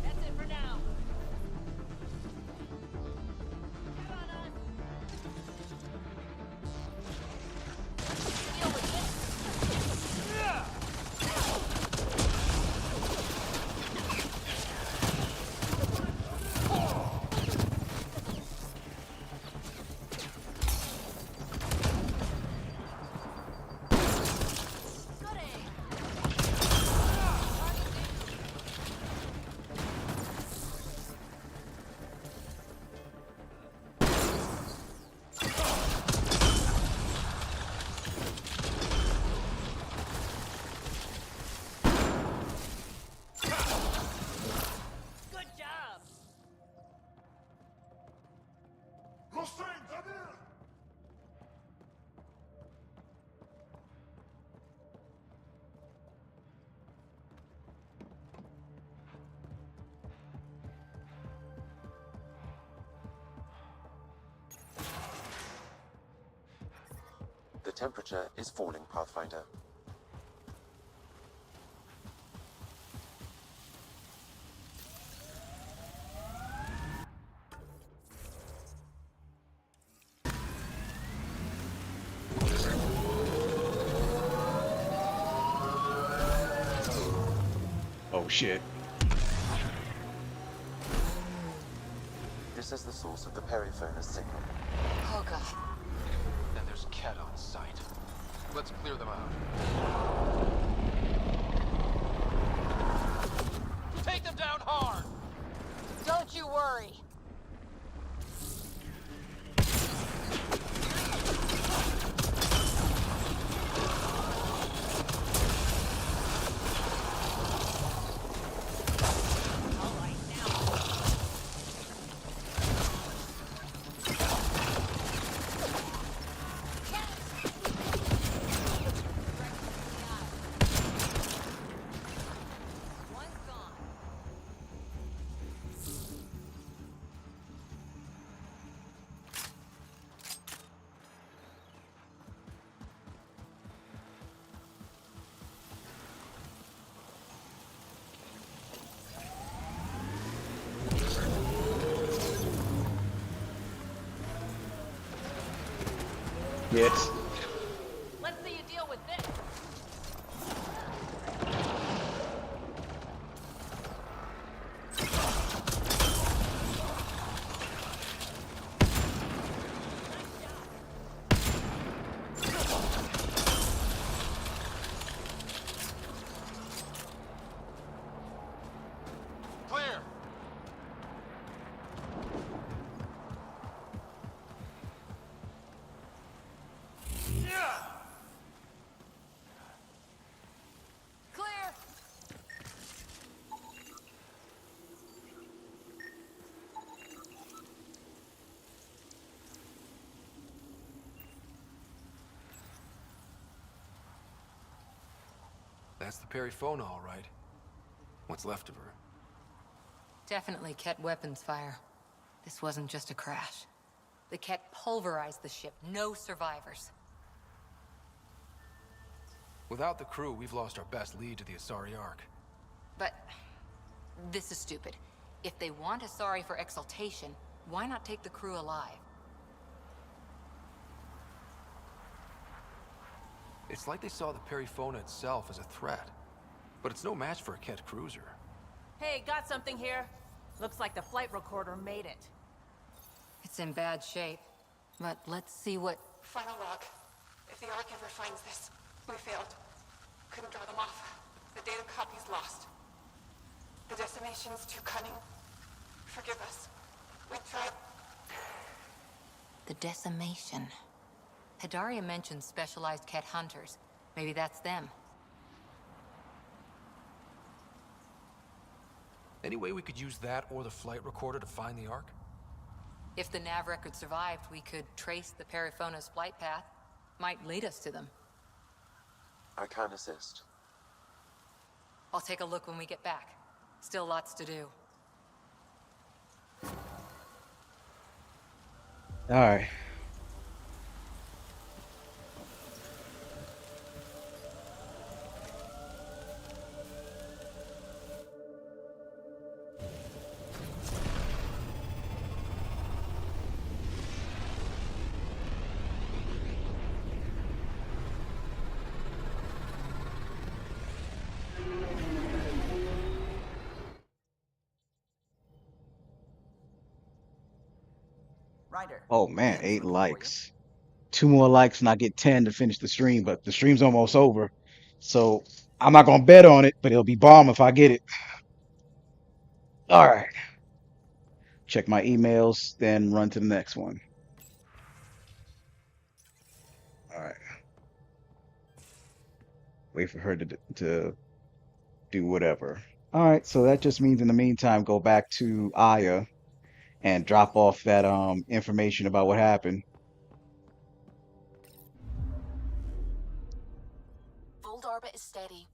That's it for now. temperature is falling, Pathfinder. Oh shit. This is the source of the periphone's signal. Oh god. And there's Ket on site. Let's clear them out. Take them down hard! Don't you worry. Yes. Let's see you deal with this. Clear! Clear. That's the Perifona, all right. What's left of her. Definitely Ket weapons fire. This wasn't just a crash. The Ket pulverized the ship. No survivors. Without the crew, we've lost our best lead to the Asari Ark. But this is stupid. If they want Asari for exaltation, why not take the crew alive? It's like they saw the Perifona itself as a threat. But it's no match for a Ket cruiser. Hey, got something here. Looks like the flight recorder made it. It's in bad shape. But let's see what... Final log. If the Ark ever finds this, we failed. Couldn't draw them off. The data copy's lost. The decimation's too cunning. Forgive us. We tried. The decimation. Hidaria mentioned specialized Ket hunters. Maybe that's them. Any way we could use that or the flight recorder to find the Ark? If the nav record survived, we could trace the Perifona's flight path. Might lead us to them. I can assist. I'll take a look when we get back. Still lots to do. All right. Ryder. Oh man, 8 likes. 2 more likes and I get 10 to finish the stream, but the stream's almost over. So I'm not gonna bet on it, but it'll be bomb if I get it. All right. Check my emails, then run to the next one. All right. Wait for her to do whatever. All right, so that just means in the meantime, go back to Aya and drop off that information about what happened. Fold orbit is steady.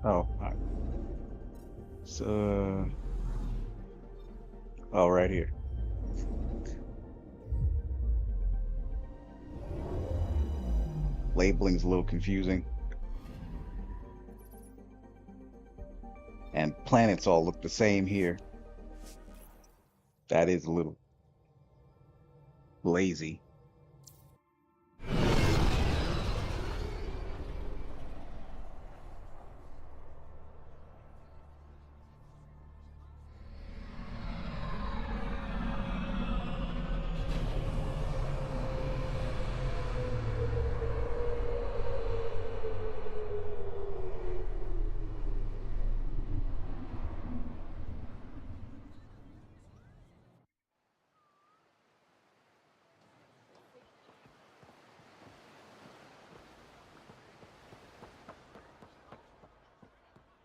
Oh, all right. So, oh, right here. Labeling's a little confusing. And planets all look the same here. That is a little lazy.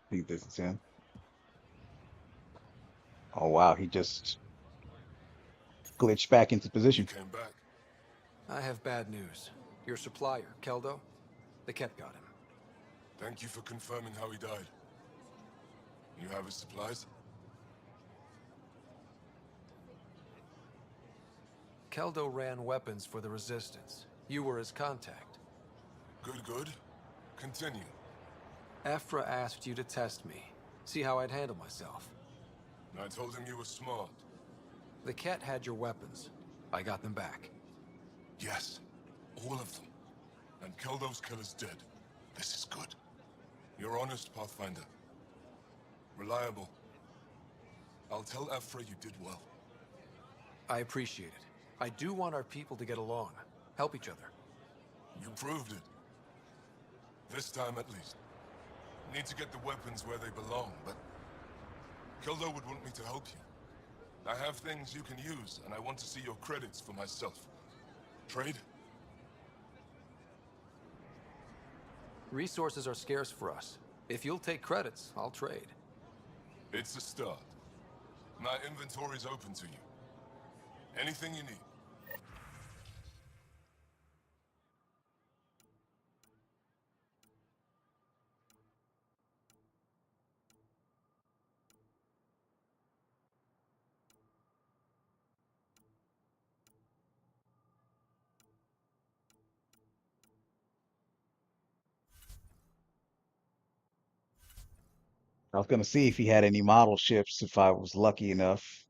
I think this is him. Oh wow, he just glitched back into You position. came back. I have bad news. Your supplier, Keldo, the Ket got him. Thank you for confirming how he died. You have his supplies? Keldo ran weapons for the Resistance. You were his contact. Good, good. Continue. Afra asked you to test me, see how I'd handle myself. I told him you were smart. The Ket had your weapons. I got them back. Yes, all of them. And Keldo's killer's dead. This is good. You're honest, Pathfinder. Reliable. I'll tell Afra you did well. I appreciate it. I do want our people to get along, help each other. You proved it. This time at least. Need to get the weapons where they belong, but Keldo would want me to help you. I have things you can use, and I want to see your credits for myself. Trade? Resources are scarce for us. If you'll take credits, I'll trade. It's a start. My inventory's open to you. Anything you need. I was gonna see if he had any model ships if I was lucky enough.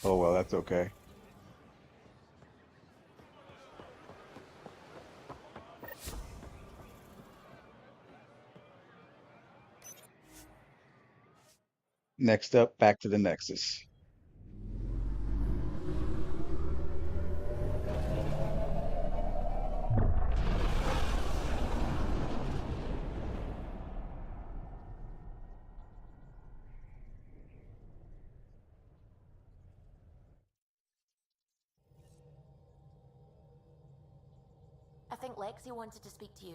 Oh well, that's okay. Next up, back to the Nexus. I think Lexi wanted to speak to you.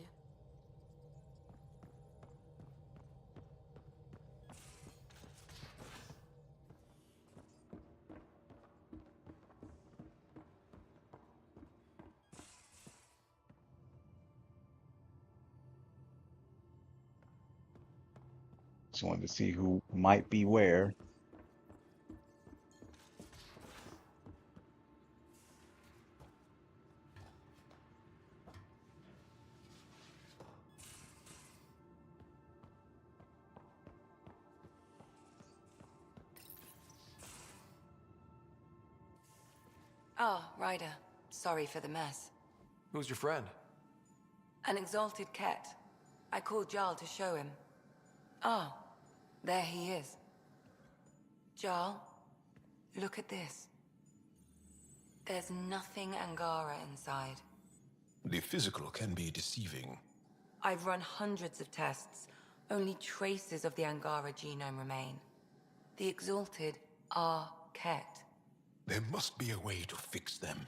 Just wanted to see who might be where. Oh, Ryder. Sorry for the mess. Who's your friend? An exalted cat. I called Jarl to show him. Oh, there he is. Jarl, look at this. There's nothing Angara inside. The physical can be deceiving. I've run hundreds of tests. Only traces of the Angara genome remain. The exalted are Ket. There must be a way to fix them.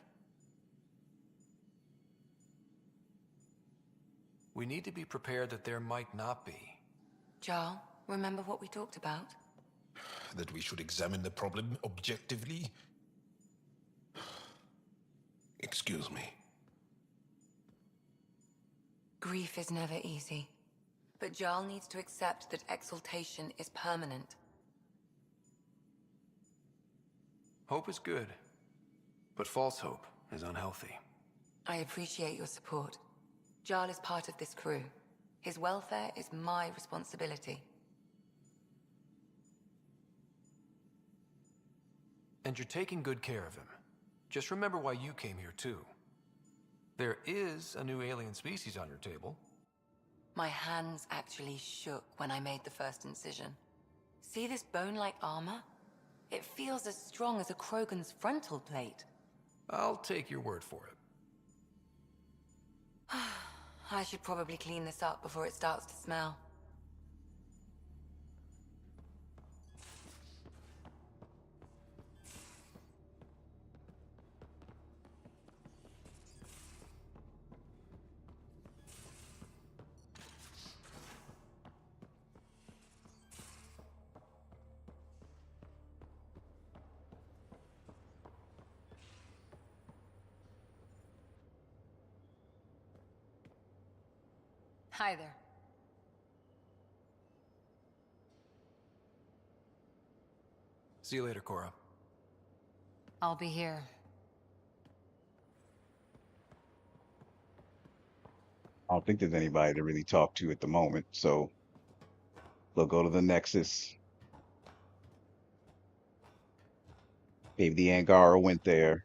We need to be prepared that there might not be. Jarl, remember what we talked about? That we should examine the problem objectively? Excuse me. Grief is never easy. But Jarl needs to accept that exaltation is permanent. Hope is good, but false hope is unhealthy. I appreciate your support. Jarl is part of this crew. His welfare is my responsibility. And you're taking good care of him. Just remember why you came here, too. There is a new alien species on your table. My hands actually shook when I made the first incision. See this bone-like armor? It feels as strong as a Krogan's frontal plate. I'll take your word for it. I should probably clean this up before it starts to smell. Hi there. See you later, Cora. I'll be here. I don't think there's anybody to really talk to at the moment, so we'll go to the Nexus. Maybe the Angara went there.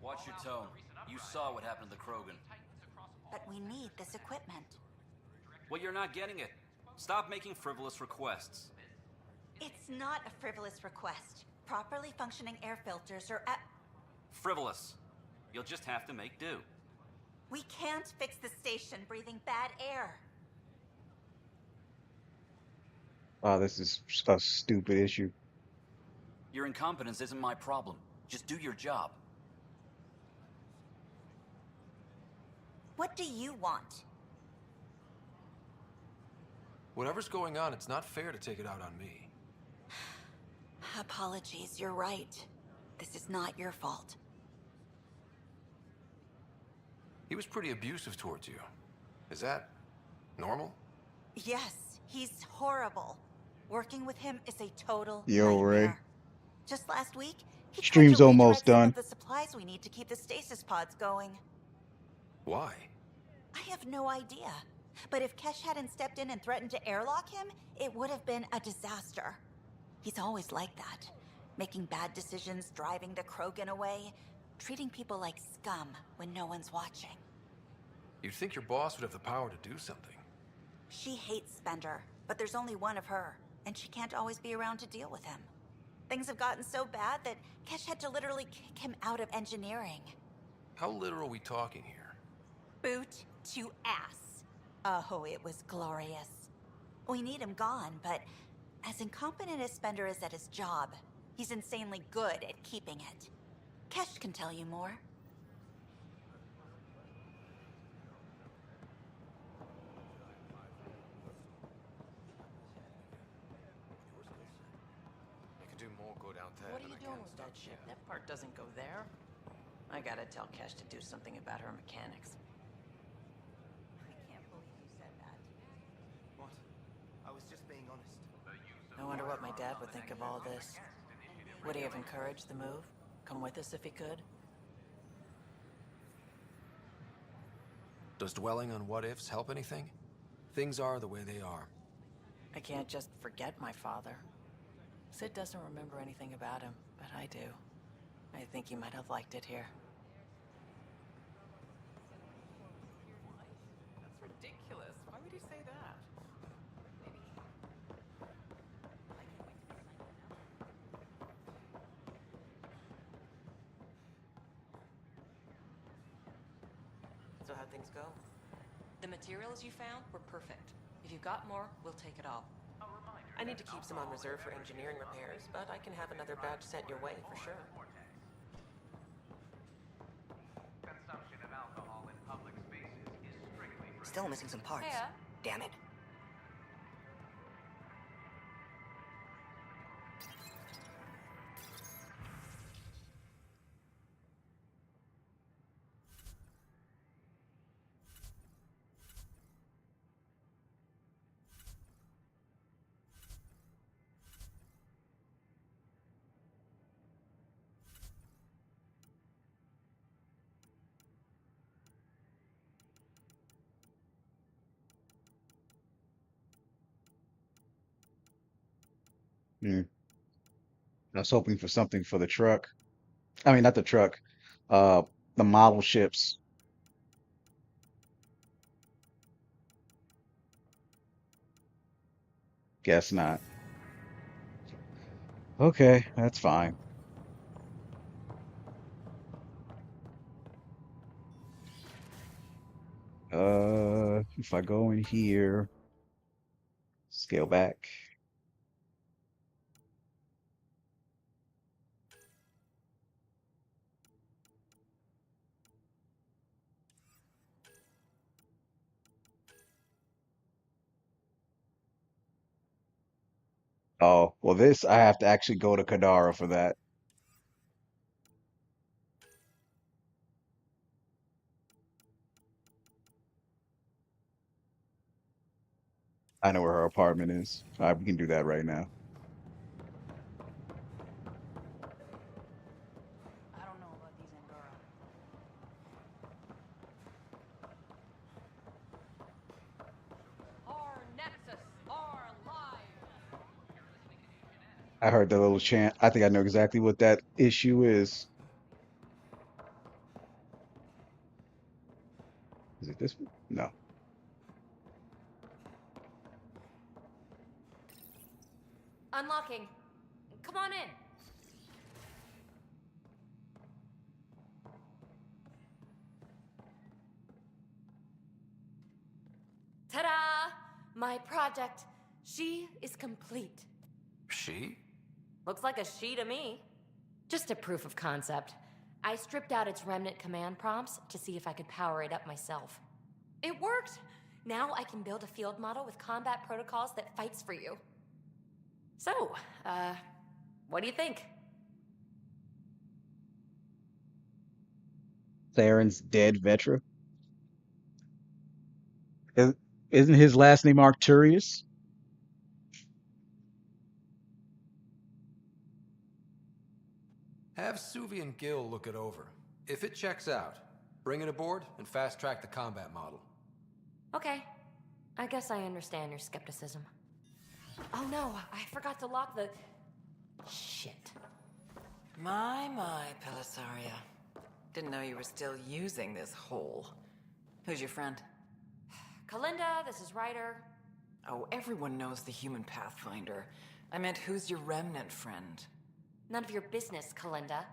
Watch your tone. You saw what happened to the Krogan. But we need this equipment. Well, you're not getting it. Stop making frivolous requests. It's not a frivolous request. Properly functioning air filters are at... Frivolous. You'll just have to make do. We can't fix the station breathing bad air. This is a stupid issue. Your incompetence isn't my problem. Just do your job. What do you want? Whatever's going on, it's not fair to take it out on me. Apologies, you're right. This is not your fault. He was pretty abusive towards you. Is that normal? Yes, he's horrible. Working with him is a total Yo, Ray. nightmare. Just last week, he Stream's tried to almost redirect some done. of the supplies we need to keep the stasis pods going. Why? I have no idea. But if Kesh hadn't stepped in and threatened to airlock him, it would have been a disaster. He's always like that. Making bad decisions, driving the Krogan away, treating people like scum when no one's watching. You'd think your boss would have the power to do something. She hates Spender, but there's only one of her, and she can't always be around to deal with him. Things have gotten so bad that Kesh had to literally kick him out of engineering. How literal are we talking here? Boot to ass. Oh, it was glorious. We need him gone, but as incompetent as Spender is at his job, he's insanely good at keeping it. Kesh can tell you more. You could do more good out there. What are you doing with that ship? That part doesn't go there. I gotta tell Kesh to do something about her mechanics. I can't believe you said that. What? I was just being honest. I wonder what my dad would think of all this. Would he have encouraged the move? Come with us if he could? Does dwelling on what-ifs help anything? Things are the way they are. I can't just forget my father. Sid doesn't remember anything about him, but I do. I think he might have liked it here. That's ridiculous. Why would you say that? So how'd things go? The materials you found were perfect. If you've got more, we'll take it all. I need to keep some on reserve for engineering repairs, but I can have another batch sent your way for sure. Still missing some parts. Yeah. Damn it. Hmm. I was hoping for something for the truck. I mean, not the truck. Uh, the model ships. Guess not. Okay, that's fine. If I go in here, scale back. Oh, well, this I have to actually go to Kadara for that. I know where her apartment is. All right, we can do that right now. I don't know about these Angara. Our Nexus, our lives. I heard the little chant. I think I know exactly what that issue is. Is it this one? No. Unlocking. Come on in. Ta-da! My project. She is complete. She? Looks like a she to me. Just a proof of concept. I stripped out its remnant command prompts to see if I could power it up myself. It worked! Now I can build a field model with combat protocols that fights for you. So, what do you think? Theron's dead Vetra. Is- Isn't his last name Arcturus? Have Suvi and Gil look it over. If it checks out, bring it aboard and fast-track the combat model. Okay. I guess I understand your skepticism. Oh no, I forgot to lock the... Shit. My, Pelisaria. Didn't know you were still using this hole. Who's your friend? Kalinda, this is Ryder. Oh, everyone knows the human Pathfinder. I meant, who's your remnant friend? None of your business, Kalinda.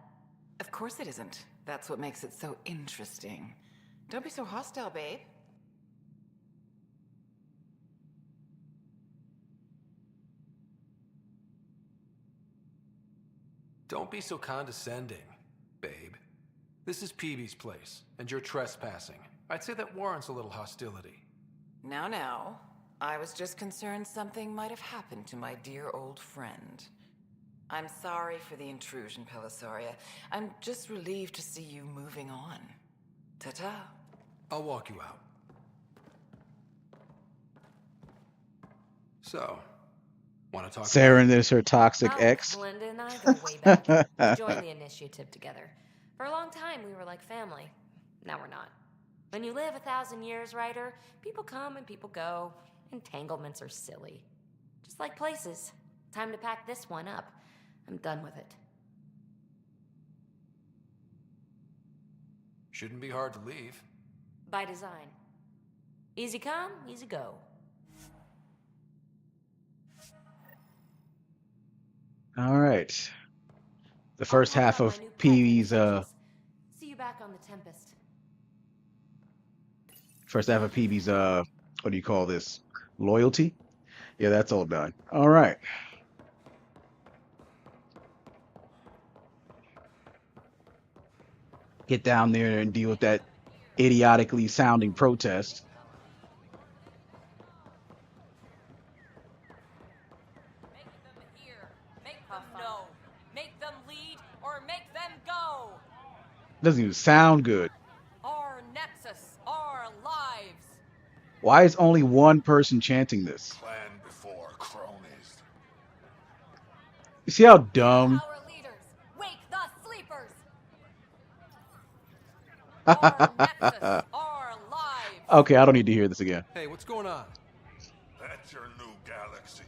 Of course it isn't. That's what makes it so interesting. Don't be so hostile, babe. Don't be so condescending, babe. This is Peebee's place, and you're trespassing. I'd say that warrants a little hostility. Now. I was just concerned something might have happened to my dear old friend. I'm sorry for the intrusion, Pelisaria. I'm just relieved to see you moving on. Ta-ta. I'll walk you out. So, want to talk? Saren is her toxic ex. Kalinda and I go way back. We joined the initiative together. For a long time, we were like family. Now we're not. When you live 1,000 years, Ryder, people come and people go. Entanglements are silly. Just like places. Time to pack this one up. I'm done with it. Shouldn't be hard to leave. By design. Easy come, easy go. All right. The first half of Peewee's See you back on the Tempest. first half of Peewee's what do you call this? Loyalty? Yeah, that's all done. All right. Get down there and deal with that idiotically sounding protest. Make them know. Make them lead or make them go. Doesn't even sound good. Our nexus, our lives. Why is only one person chanting this? Clan before cronies. You see how dumb? Our leaders, wake the sleepers. Our lives. Okay, I don't need to hear this again. Hey, what's going on? That's your new galaxy.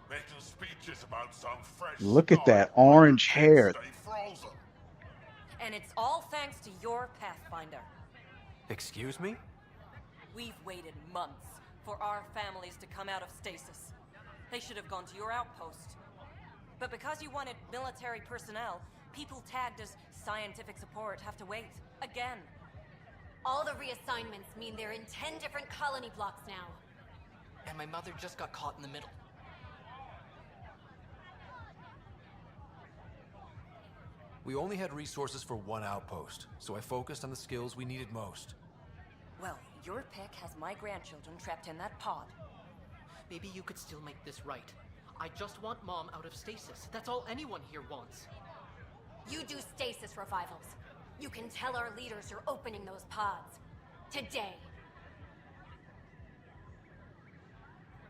Making speeches about some fresh Look at star that orange hair. stay frozen. And it's all thanks to your Pathfinder. Excuse me? We've waited months for our families to come out of stasis. They should have gone to your outpost. But because you wanted military personnel, people tagged as scientific support have to wait. Again. All the reassignments mean they're in 10 different colony blocks now. And my mother just got caught in the middle. We only had resources for one outpost, so I focused on the skills we needed most. Well, your pick has my grandchildren trapped in that pod. Maybe you could still make this right. I just want Mom out of stasis. That's all anyone here wants. You do stasis revivals. You can tell our leaders you're opening those pods. Today.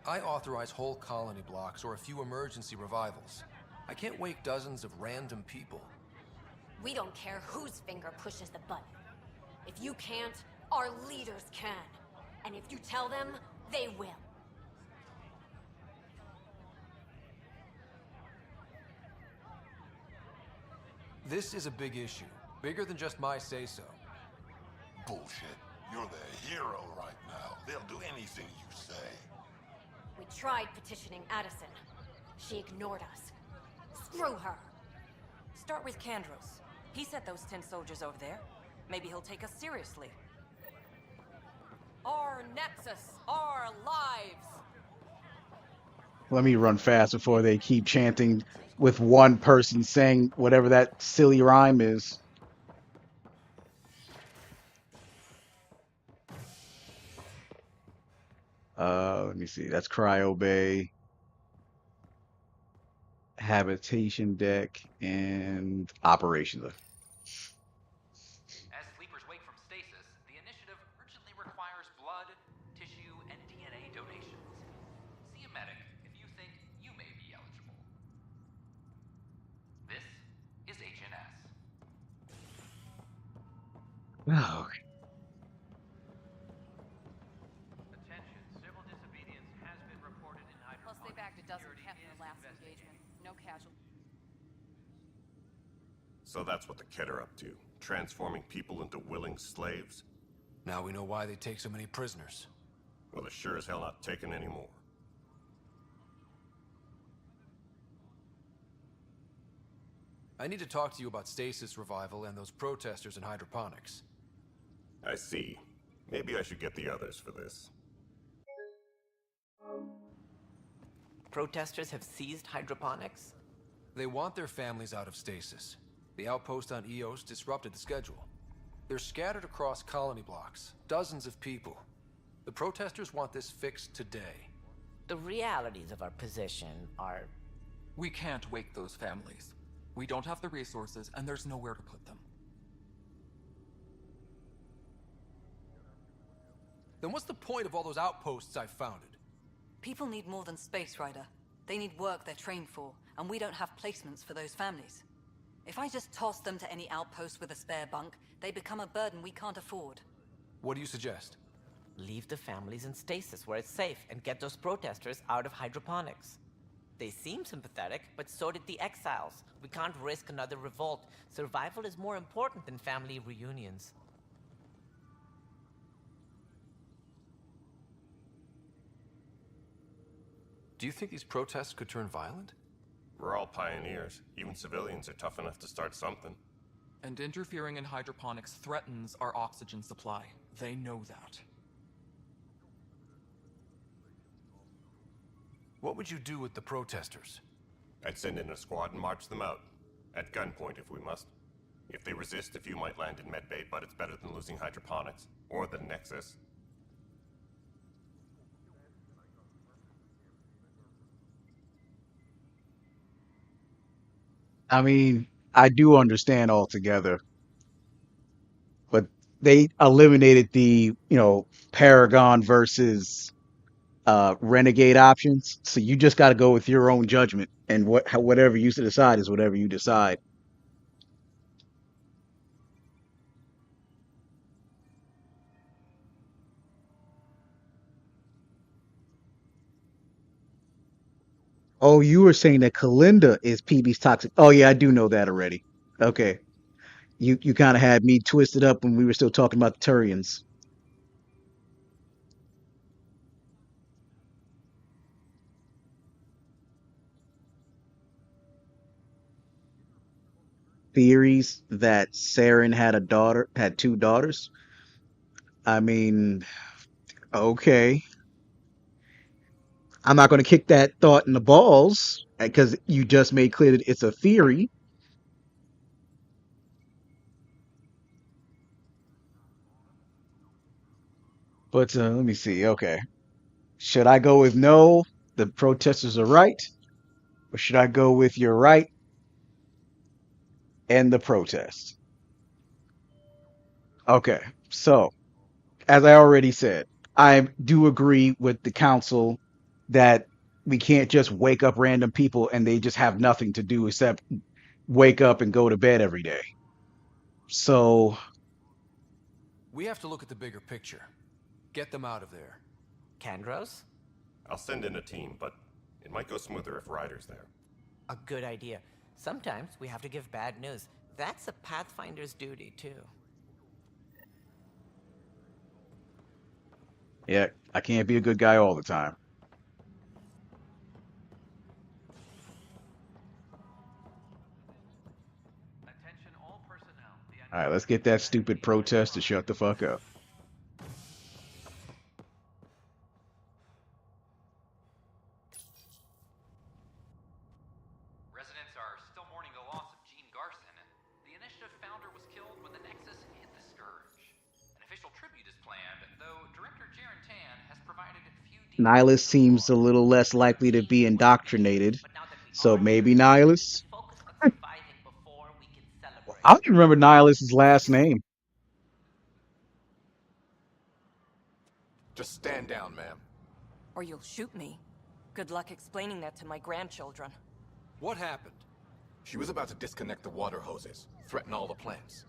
I authorize whole colony blocks or a few emergency revivals. I can't wake dozens of random people. We don't care whose finger pushes the button. If you can't, our leaders can. And if you tell them, they will. This is a big issue. Bigger than just my say-so. Bullshit. You're the hero right now. They'll do anything you say. We tried petitioning Addison. She ignored us. Screw her. Start with Kandros. He sent those 10 soldiers over there. Maybe he'll take us seriously. Our nexus, our lives. Let me run fast before they keep chanting with one person saying whatever that silly rhyme is. Let me see. That's Cryo Bay, Habitation Deck, and Operations. As sleepers wake from stasis, the initiative urgently requires blood, tissue, and DNA donations. See a medic if you think you may be eligible. This is HNS. Oh. Attention, civil disobedience. After the last engagement, no casualties. So that's what the Kett are up to, transforming people into willing slaves. Now we know why they take so many prisoners. Well, they're sure as hell not taking any more. I need to talk to you about stasis revival and those protesters in hydroponics. I see. Maybe I should get the others for this. Protesters have seized hydroponics? They want their families out of stasis. The outpost on Eos disrupted the schedule. They're scattered across colony blocks, dozens of people. The protesters want this fixed today. The realities of our position are... We can't wake those families. We don't have the resources, and there's nowhere to put them. Then what's the point of all those outposts I've founded? People need more than space, Ryder. They need work they're trained for, and we don't have placements for those families. If I just toss them to any outpost with a spare bunk, they become a burden we can't afford. What do you suggest? Leave the families in stasis where it's safe and get those protesters out of hydroponics. They seem sympathetic, but so did the exiles. We can't risk another revolt. Survival is more important than family reunions. Do you think these protests could turn violent? We're all pioneers. Even civilians are tough enough to start something. And interfering in hydroponics threatens our oxygen supply. They know that. What would you do with the protesters? I'd send in a squad and march them out. At gunpoint if we must. If they resist, a few might land in medbay, but it's better than losing hydroponics. Or the Nexus. I mean, I do understand altogether, but they eliminated the, Paragon versus Renegade options. So you just got to go with your own judgment, and whatever you decide is whatever you decide. Oh, you were saying that Kalinda is PB's toxic. Oh yeah, I do know that already. Okay. You kind of had me twisted up when we were still talking about the Turians. Theories that Saren had two daughters. I mean, okay. I'm not going to kick that thought in the balls because you just made clear that it's a theory. But let me see. Okay. Should I go with no, the protesters are right? Or should I go with you're right and the protest? Okay. So, as I already said, I do agree with the council that we can't just wake up random people and they just have nothing to do except wake up and go to bed every day. So, we have to look at the bigger picture. Get them out of there. Kandros? I'll send in a team, but it might go smoother if Ryder's there. A good idea. Sometimes we have to give bad news. That's a Pathfinder's duty, too. Yeah, I can't be a good guy all the time. All right, let's get that stupid protest to shut the fuck up. Residents are still mourning the loss of Gene Garson. The initiative founder was killed when the Nexus hit the Scourge. An official tribute is planned, though Director Jaren Tan has provided few Nihilus seems a little less likely to be indoctrinated, so maybe Nihilus? I don't even remember Nihilus's last name. Just stand down, ma'am. Or you'll shoot me. Good luck explaining that to my grandchildren. What happened? She was about to disconnect the water hoses, threaten all the plants.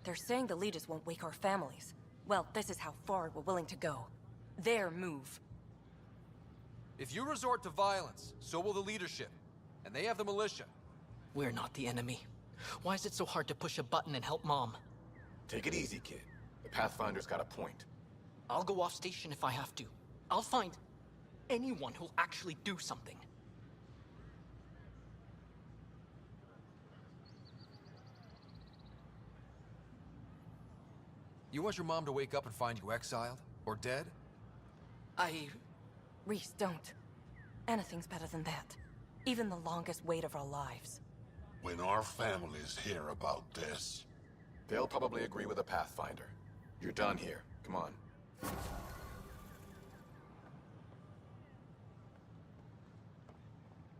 They're saying the leaders won't wake our families. Well, this is how far we're willing to go. Their move. If you resort to violence, so will the leadership. And they have the militia. We're not the enemy. Why is it so hard to push a button and help Mom? Take it easy, kid. The Pathfinder's got a point. I'll go off station if I have to. I'll find anyone who'll actually do something. You want your mom to wake up and find you exiled? Or dead? Reese, don't. Anything's better than that. Even the longest wait of our lives. When our families hear about this... They'll probably agree with the Pathfinder. You're done here. Come on.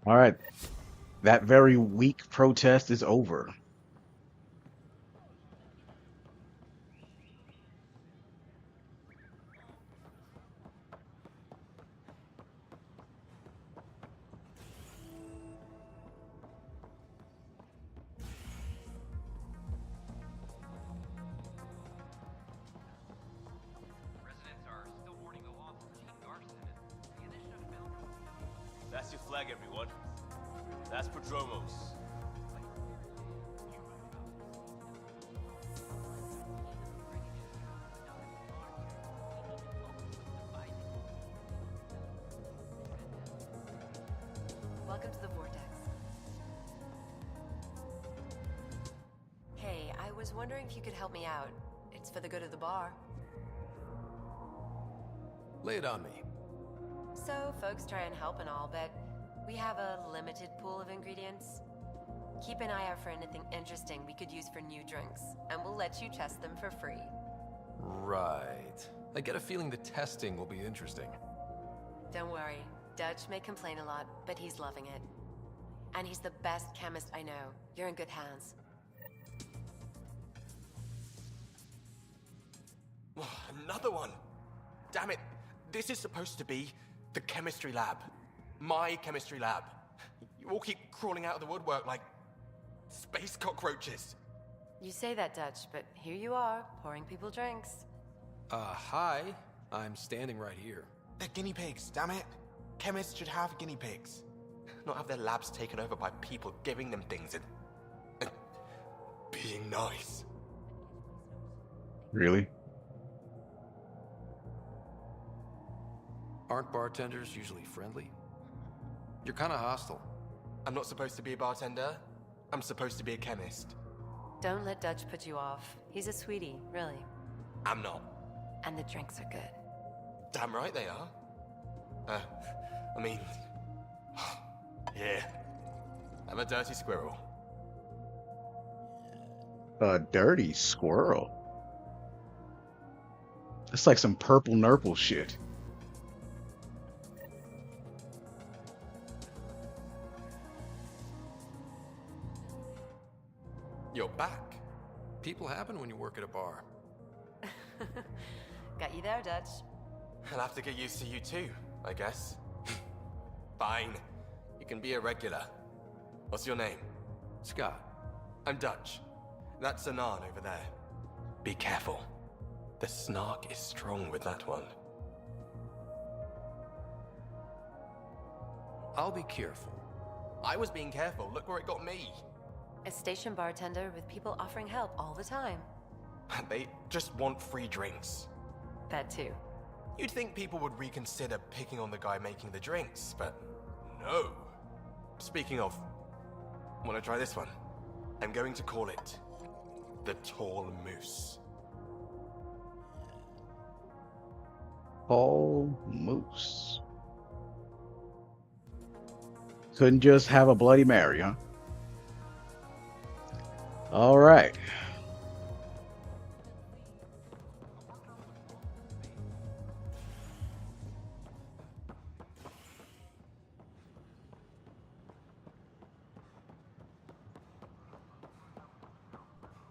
All right. That very weak protest is over. That's your flag, everyone. That's Prodromos. Welcome to the Vortex. Hey, I was wondering if you could help me out. It's for the good of the bar. Lay it on me. So, folks try and help and all, but we have a limited pool of ingredients. Keep an eye out for anything interesting we could use for new drinks, and we'll let you test them for free. Right. I get a feeling the testing will be interesting. Don't worry, Dutch may complain a lot, but he's loving it. And he's the best chemist I know. You're in good hands. Another one! Damn it! This is supposed to be the chemistry lab. My chemistry lab. You all keep crawling out of the woodwork like space cockroaches. You say that, Dutch, but here you are, pouring people drinks. Hi. I'm standing right here. They're guinea pigs, damn it. Chemists should have guinea pigs. Not have their labs taken over by people giving them things and being nice. Really? Aren't bartenders usually friendly? You're kind of hostile. I'm not supposed to be a bartender. I'm supposed to be a chemist. Don't let Dutch put you off. He's a sweetie, really. I'm not. And the drinks are good. Damn right they are. I mean... yeah. I'm a dirty squirrel. A dirty squirrel? That's like some purple nurple shit. You're back. People happen when you work at a bar. Got you there, Dutch. I'll have to get used to you too, I guess. Fine. You can be a regular. What's your name? Scott. I'm Dutch. That's Anan over there. Be careful. The snark is strong with that one. I'll be careful. I was being careful. Look where it got me. A station bartender with people offering help all the time. They just want free drinks. That too. You'd think people would reconsider picking on the guy making the drinks, but no. Speaking of, wanna try this one? I'm going to call it the Tall Moose. Tall Moose. Couldn't just have a Bloody Mary, huh? All right.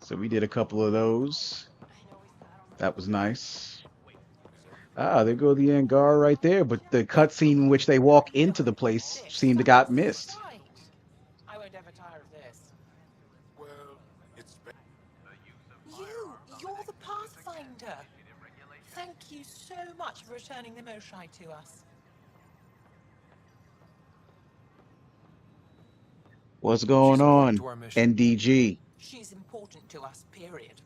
So we did a couple of those. That was nice. Ah, there go the Angar right there, but the cutscene in which they walk into the place seemed to got missed. I won't ever tire of this. Well, it's... You're the Pathfinder. Thank you so much for returning the Moshai to us. What's going on, NDG? She's important to us, period.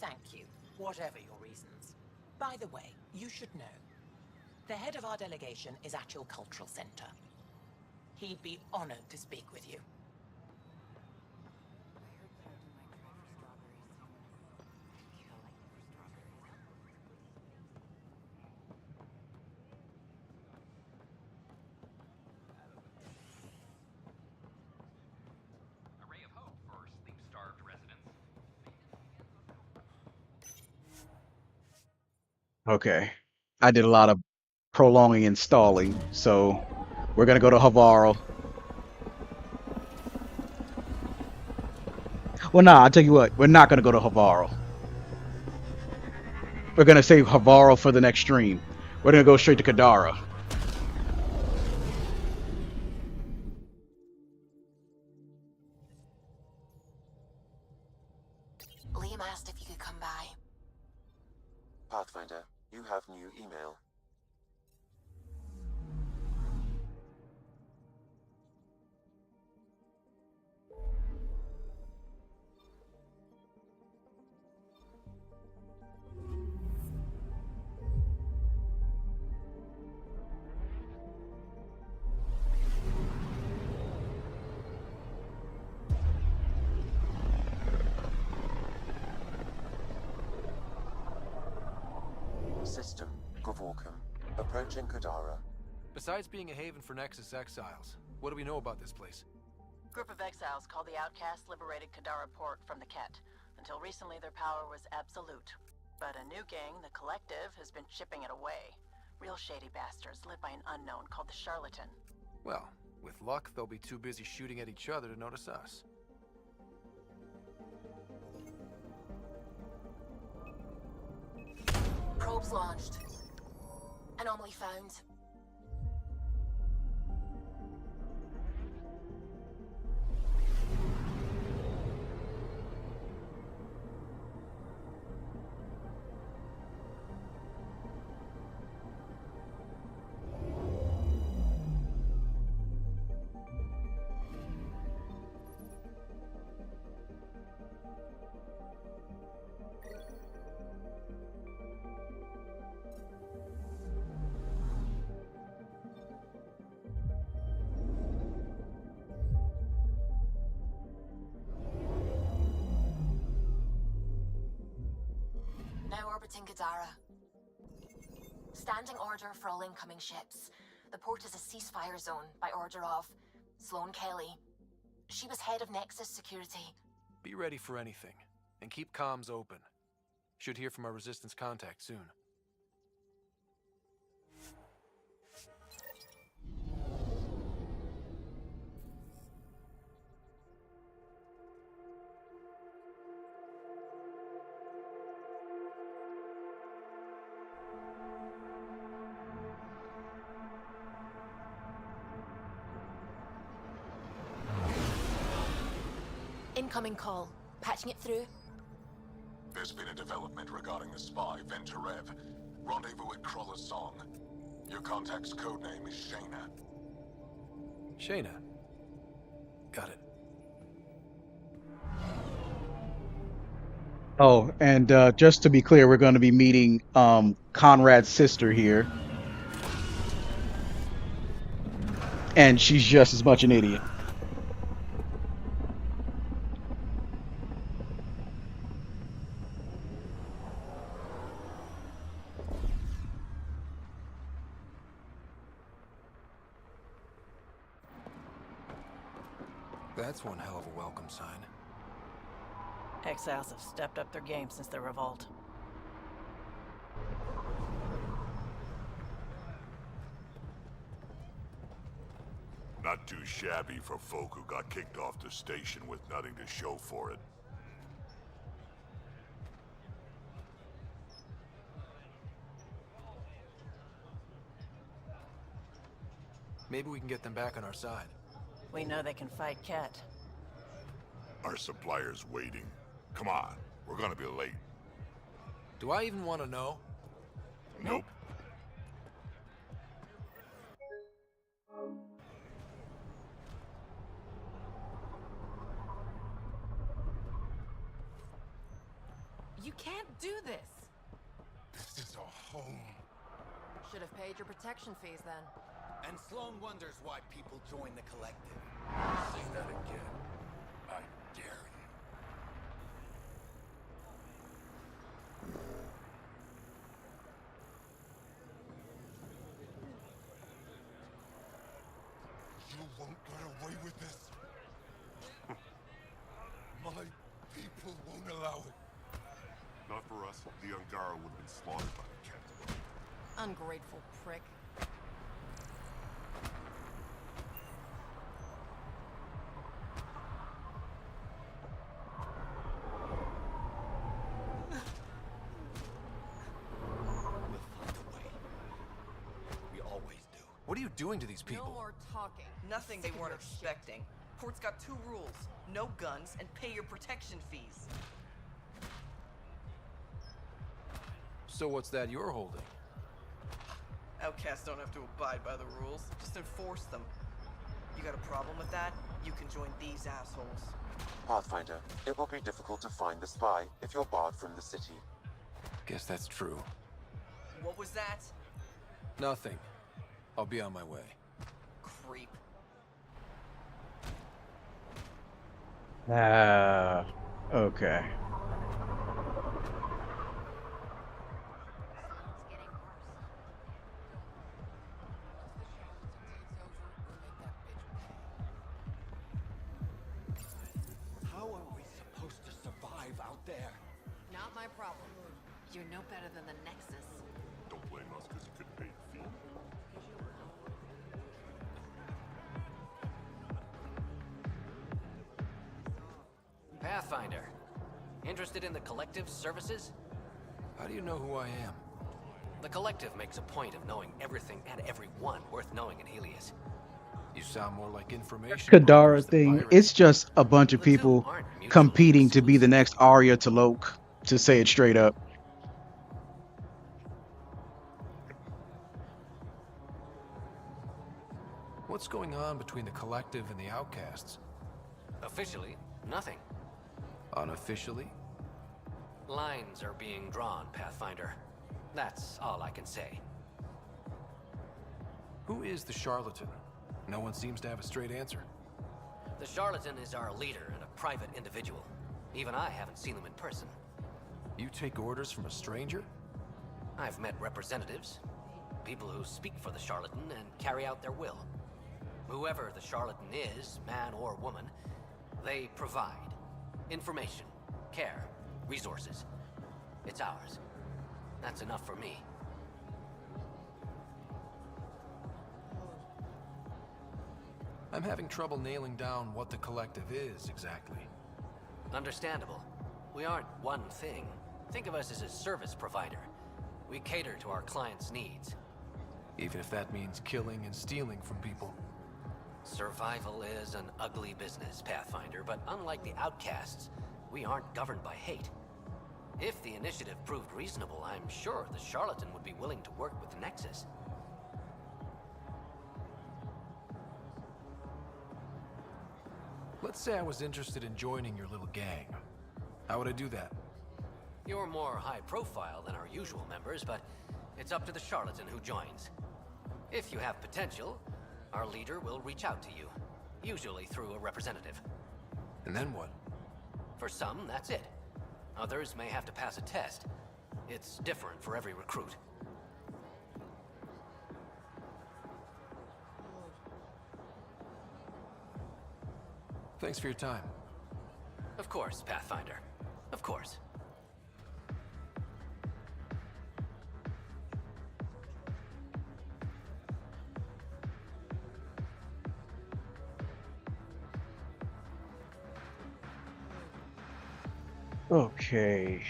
Thank you, whatever your reasons. By the way, you should know. The head of our delegation is at your cultural center. He'd be honored to speak with you. A ray of hope for sleep-starved residents. Okay. I did a lot of prolonging and stalling, so we're gonna go to Havaro. Well, nah, I'll tell you what, we're not gonna go to Havaro. We're gonna save Havaro for the next stream. We're gonna go straight to Kadara. Liam asked if you could come by. Pathfinder, you have new email. System, Gavorkum. Approaching Kadara. Besides being a haven for Nexus exiles, what do we know about this place? Group of exiles called the Outcasts liberated Kadara Port from the Ket. Until recently, their power was absolute. But a new gang, the Collective, has been chipping it away. Real shady bastards led by an unknown called the Charlatan. Well, with luck, they'll be too busy shooting at each other to notice us. Probes launched. Anomaly found. Now orbiting Kadara. Standing order for all incoming ships. The port is a ceasefire zone by order of Sloane Kelly. She was head of Nexus Security. Be ready for anything, and keep comms open. Should hear from our Resistance contact soon. Incoming call. Patching it through. There's been a development regarding the spy, Venturev. Rendezvous at Crawler's Song. Your contact's codename is Shayna. Shayna. Got it. Oh, and just to be clear, we're going to be meeting Conrad's sister here. And she's just as much an idiot. That's one hell of a welcome sign. Exiles have stepped up their game since the revolt. Not too shabby for folk who got kicked off the station with nothing to show for it. Maybe we can get them back on our side. We know they can fight Ket. Our supplier's waiting. Come on, we're gonna be late. Do I even want to know? Nope. You can't do this. This is our home. Should have paid your protection fees then. And Sloan wonders why people join the collective. Say that again. I dare you. You won't get away with this. My people won't allow it. Not for us, the Angara would have been slaughtered by the Ket. Ungrateful prick. We always do. What are you doing to these people? No more talking. Nothing they weren't expecting. Port's got 2 rules. No guns and pay your protection fees. So what's that you're holding? Outcasts don't have to abide by the rules. Just enforce them. You got a problem with that? You can join these assholes. Pathfinder, it will be difficult to find the spy if you're barred from the city. Guess that's true. What was that? Nothing. I'll be on my way. Creep. Okay. How are we supposed to survive out there? Not my problem. You're no better than the Nexus. Don't blame us because you couldn't pay your fee. Pathfinder. Interested in the Collective's services? How do you know who I am? The Collective makes a point of knowing everything and everyone worth knowing in Helios. You sound more like information. Kadara thing. It's just a bunch of people competing to be the next Arya T'Loak, to say it straight up. What's going on between the Collective and the Outcasts? Officially, nothing. Unofficially? Lines are being drawn, Pathfinder. That's all I can say. Who is the charlatan? No one seems to have a straight answer. The charlatan is our leader and a private individual. Even I haven't seen him in person. You take orders from a stranger? I've met representatives, people who speak for the charlatan and carry out their will. Whoever the charlatan is, man or woman, they provide information, care, resources. It's ours. That's enough for me. I'm having trouble nailing down what the Collective is exactly. Understandable. We aren't one thing. Think of us as a service provider. We cater to our clients' needs. Even if that means killing and stealing from people. Survival is an ugly business, Pathfinder, but unlike the Outcasts, we aren't governed by hate. If the initiative proved reasonable, I'm sure the charlatan would be willing to work with the Nexus. Let's say I was interested in joining your little gang. How would I do that? You're more high profile than our usual members, but it's up to the charlatan who joins. If you have potential, our leader will reach out to you, usually through a representative. And then what? For some, that's it. Others may have to pass a test. It's different for every recruit. Thanks for your time. Of course, Pathfinder. Of course. Okay.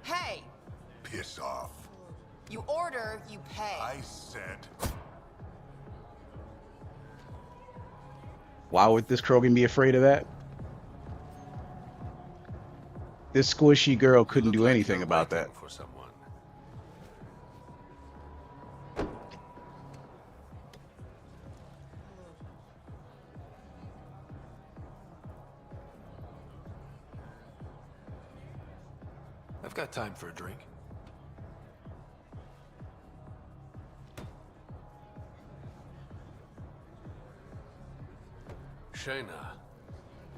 Hey! Piss off. You order, you pay. I said. Why would this Krogan be afraid of that? This squishy girl You couldn't look do like anything you're about waiting that. for someone. I've got time for a drink. Shayna,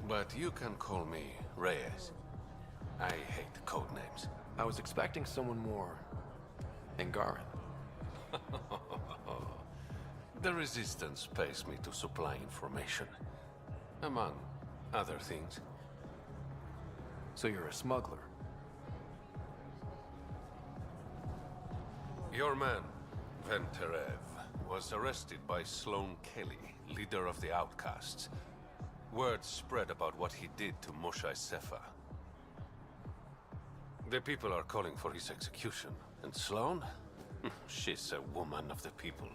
but you can call me Reyes. I hate code names. I was expecting someone more Angaran. The Resistance pays me to supply information, among other things. So you're a smuggler? Your man, Venterev, was arrested by Sloane Kelly, leader of the Outcasts. Word spread about what he did to Moshe Sefa. The people are calling for his execution. And Sloane? She's a woman of the people.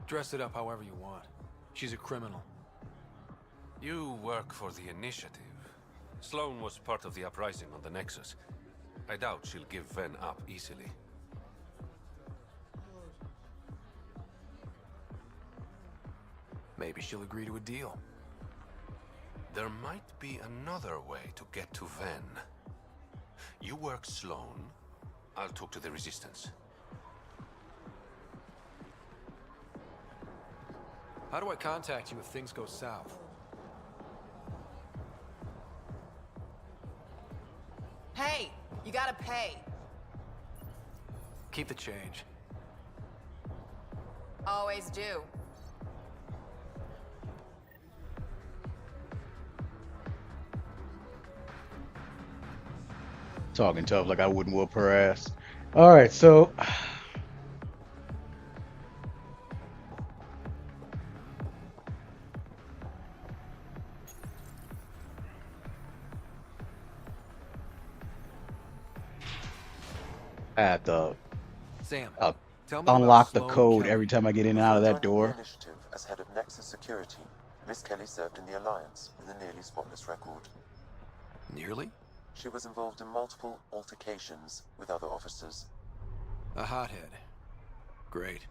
Dress it up however you want. She's a criminal. You work for the Initiative. Sloane was part of the uprising on the Nexus. I doubt she'll give Ven up easily. Maybe she'll agree to a deal. There might be another way to get to Ven. You work Sloane, I'll talk to the Resistance. How do I contact you if things go south? Hey, you gotta pay. Keep the change. Always do. Talking tough like I wouldn't whoop her ass. All right, so I have to Sam, tell me unlock about the Sloane code Kelly. every time I get in and out of that Joining the door. initiative as head of Nexus Security, Miss Kelly served in the Alliance with a nearly spotless record. Nearly? She was involved in multiple altercations with other officers. A hothead. Great.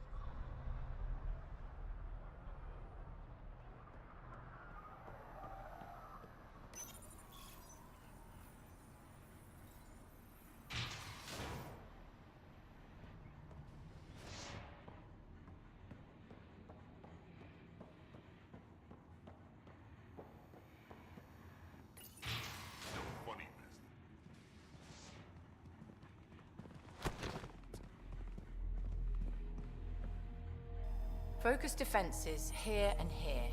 Focus defenses here and here.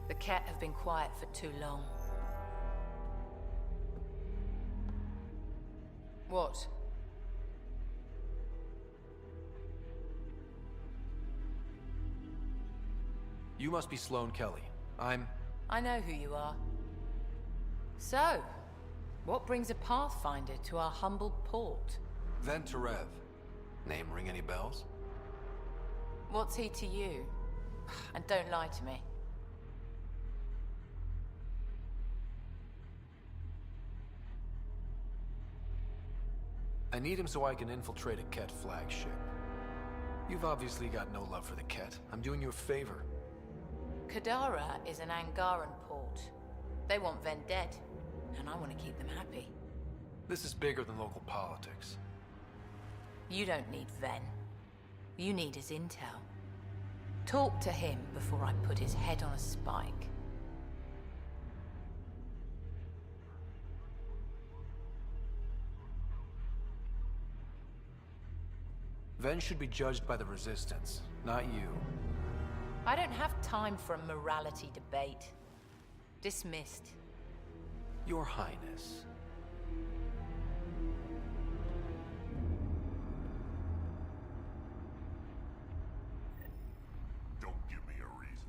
The Ket have been quiet for too long. What? You must be Sloane Kelly. I know who you are. So, what brings a Pathfinder to our humble port? Venterev. Name ring any bells? What's he to you? And don't lie to me. I need him so I can infiltrate a Ket flagship. You've obviously got no love for the Ket. I'm doing you a favor. Kadara is an Angaran port. They want Ven dead, and I want to keep them happy. This is bigger than local politics. You don't need Ven. You need his intel. Talk to him before I put his head on a spike. Ven should be judged by the Resistance, not you. I don't have time for a morality debate. Dismissed. Your Highness. Don't give me a reason.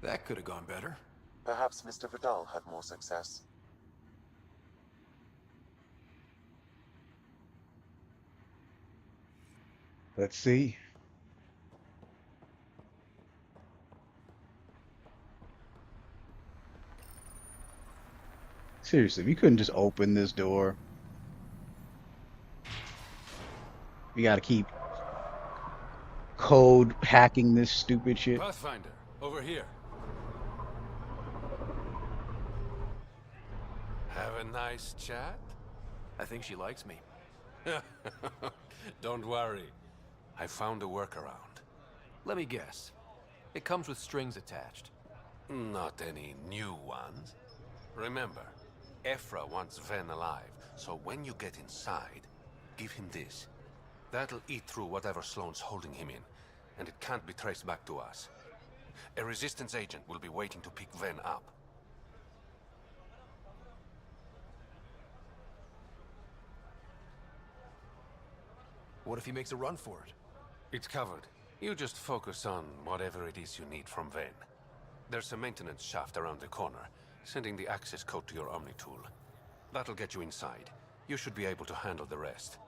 That could have gone better. Perhaps Mr. Vidal had more success. Let's see. Seriously, we couldn't just open this door. We gotta keep code hacking this stupid shit. Pathfinder, over here. Have a nice chat? I think she likes me. Don't worry. I found a workaround. Let me guess. It comes with strings attached. Not any new ones. Remember, Ephra wants Ven alive, so when you get inside, give him this. That'll eat through whatever Sloane's holding him in, and it can't be traced back to us. A Resistance agent will be waiting to pick Ven up. What if he makes a run for it? It's covered. You just focus on whatever it is you need from Ven. There's a maintenance shaft around the corner, sending the access code to your Omni tool. That'll get you inside. You should be able to handle the rest.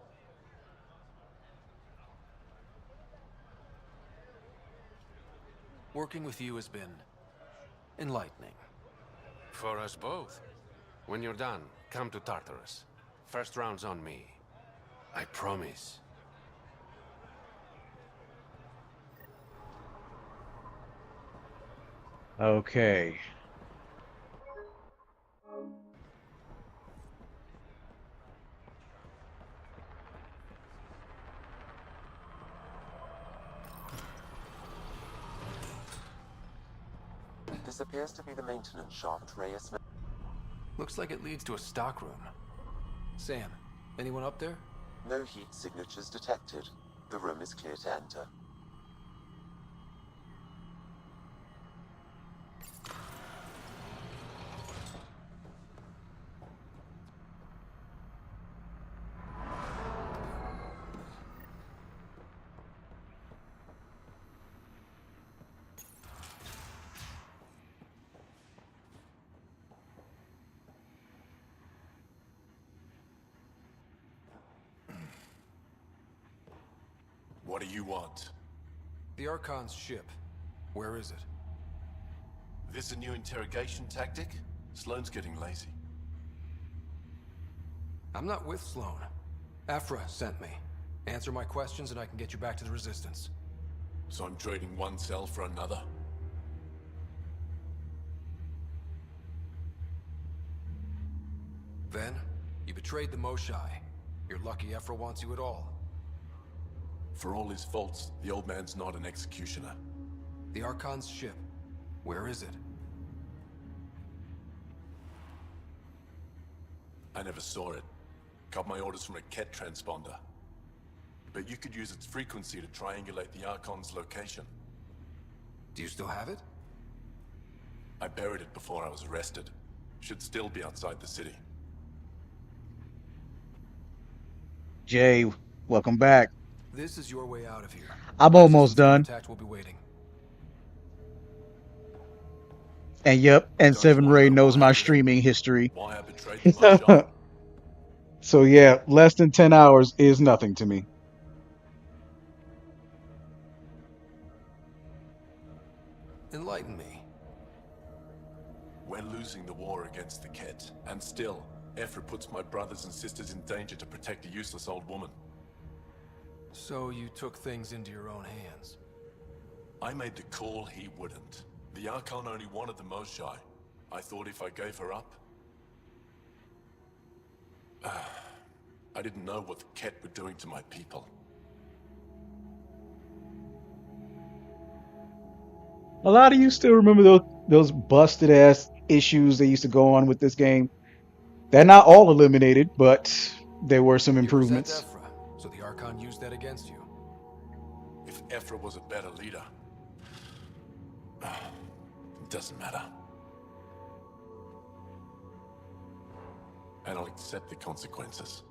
Working with you has been enlightening. For us both. When you're done, come to Tartarus. First round's on me. I promise. Okay. This appears to be the maintenance shaft Reyes. Looks like it leads to a stockroom. Sam, anyone up there? No heat signatures detected. The room is clear to enter. What do you want? The Archon's ship. Where is it? This a new interrogation tactic? Sloane's getting lazy. I'm not with Sloane. Ephra sent me. Answer my questions and I can get you back to the Resistance. So I'm trading one cell for another? Then, you betrayed the Moshai. You're lucky Ephra wants you at all. For all his faults, the old man's not an executioner. The Archon's ship. Where is it? I never saw it. Got my orders from a Ket transponder. But you could use its frequency to triangulate the Archon's location. Do you still have it? I buried it before I was arrested. Should still be outside the city. Jay, welcome back. This is your way out of here. I'm almost done. Contact will be waiting. And yep, and Seven Ray knows my streaming history. Why I betrayed the Moshai? So yeah, less than 10 hours is nothing to me. Enlighten me. We're losing the war against the Ket, and still, Ephra puts my brothers and sisters in danger to protect a useless old woman. So you took things into your own hands. I made the call he wouldn't. The Archon only wanted the Moshai. I thought if I gave her up... I didn't know what the Ket were doing to my people. A lot of you still remember those busted ass issues that used to go on with this game. They're not all eliminated, but there were some improvements. You resent Ephra, so the Archon used that against you. If Ephra was a better leader... it doesn't matter. And I'll accept the consequences.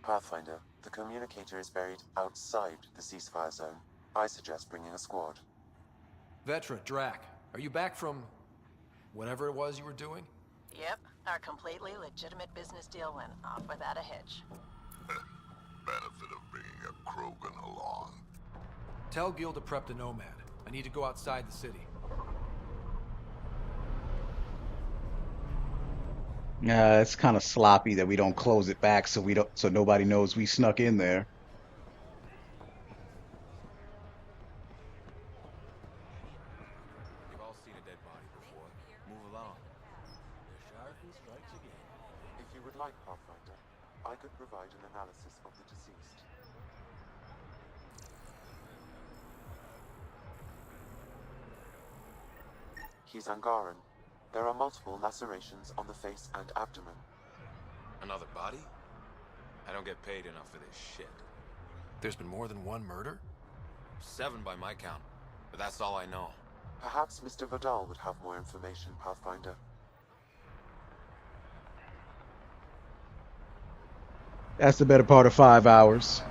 Pathfinder, the communicator is buried outside the ceasefire zone. I suggest bringing a squad. Vetra, Drac, are you back from... Whatever it was you were doing? Yep, our completely legitimate business deal went off without a hitch. Benefit of bringing a Krogan along. Tell Gil to prep the Nomad. I need to go outside the city. It's kind of sloppy that we don't close it back so nobody knows we snuck in there. You've all seen a dead body before. Move along. The Sharpie strikes again. If you would like, Pathfinder, I could provide an analysis of the deceased. He's Angaran. There are multiple lacerations on the face and abdomen. Another body? I don't get paid enough for this shit. There's been more than one murder? 7 by my count, but that's all I know. Perhaps Mr. Vidal would have more information, Pathfinder. That's the better part of 5 hours.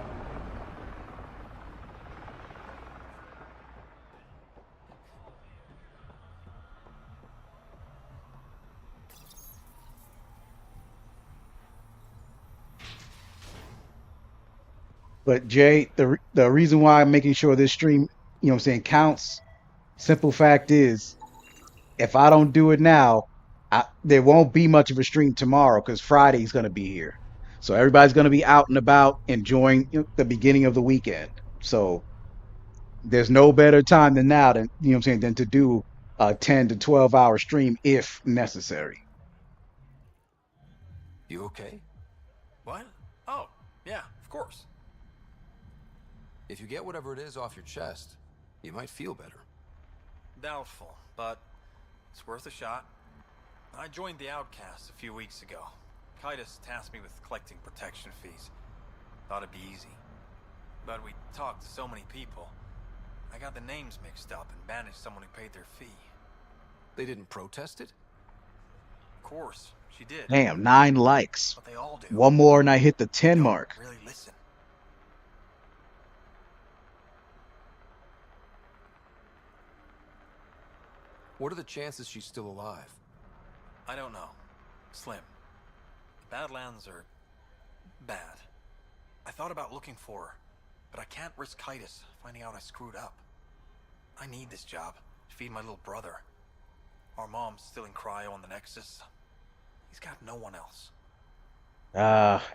But Jay, the reason why I'm making sure this stream, you know what I'm saying, counts, simple fact is, if I don't do it now, there won't be much of a stream tomorrow because Friday's going to be here. So everybody's going to be out and about enjoying the beginning of the weekend. So there's no better time than now than, you know what I'm saying, than to do a 10 to 12 hour stream if necessary. You okay? What? Oh, yeah, of course. If you get whatever it is off your chest, you might feel better. Doubtful, but it's worth a shot. I joined the Outcasts a few weeks ago. Kaitis tasked me with collecting protection fees. Thought it'd be easy. But we talked to so many people. I got the names mixed up and banished someone who paid their fee. They didn't protest it? Of course, she did. Damn, 9 likes. But they all do. One more and I hit the 10 mark. Really listen. What are the chances she's still alive? I don't know. Slim. The Badlands are bad. I thought about looking for her, but I can't risk Kaitis finding out I screwed up. I need this job to feed my little brother. Our mom's still in cryo on the Nexus. He's got no one else.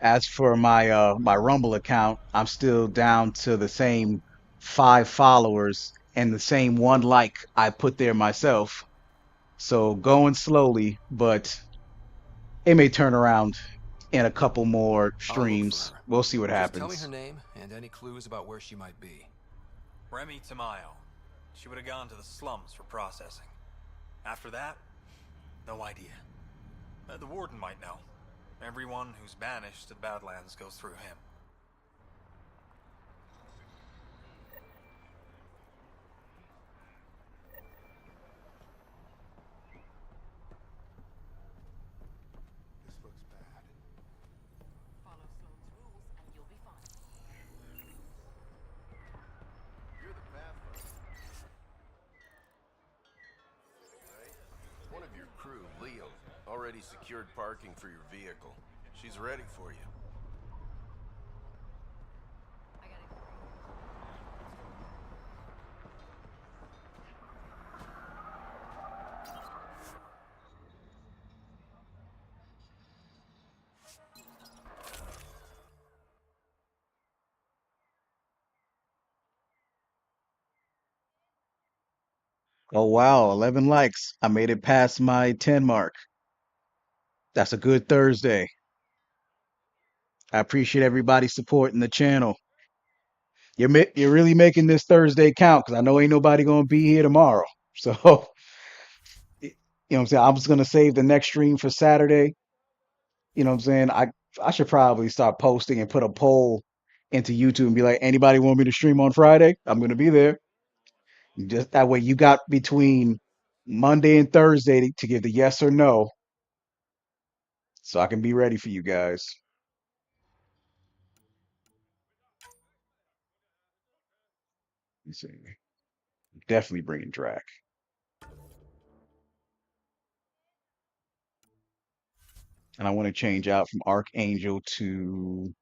As for my Rumble account, I'm still down to the same 5 followers and the same 1 like I put there myself. So going slowly, but it may turn around in a couple more streams. We'll see what Just tell me happens. her name and any clues about where she might be. Remy Tamayo. She would have gone to the slums for processing. After that, no idea. The warden might know. Everyone who's banished to the Badlands goes through him. This looks bad. Follow Sloane's rules and you'll be fine. You're the Pathfinder. Right? One of your crew, Leo, already secured parking for your vehicle. She's ready for you. Oh wow, 11 likes. I made it past my 10 mark. That's a good Thursday. I appreciate everybody supporting the channel. You're really making this Thursday count because I know ain't nobody gonna be here tomorrow. So, you know what I'm saying? I'm just gonna save the next stream for Saturday. You know what I'm saying? I should probably start posting and put a poll into YouTube and be like, anybody want me to stream on Friday? I'm gonna be there. Just that way you got between Monday and Thursday to give the yes or no so I can be ready for you guys. Let's see. Definitely bringing Drac. And I want to change out from Archangel to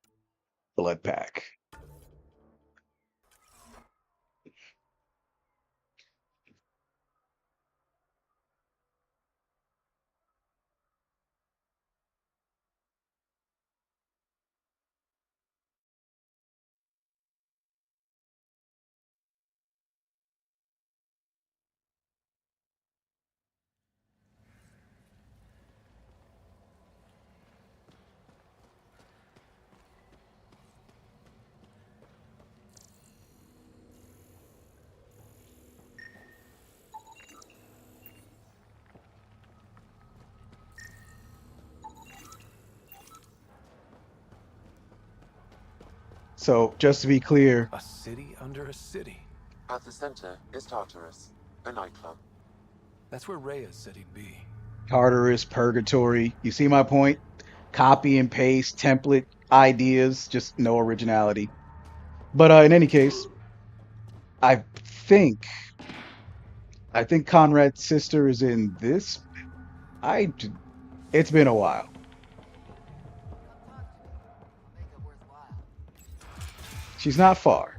Blood Pack. So, just to be clear, A city under a city. At the center is Tartarus, a nightclub. That's where Rhea said he'd be. Tartarus, Purgatory. You see my point? Copy and paste, template, ideas, just no originality. But in any case, I think I think Conrad's sister is in this. I it's been a while. She's not far.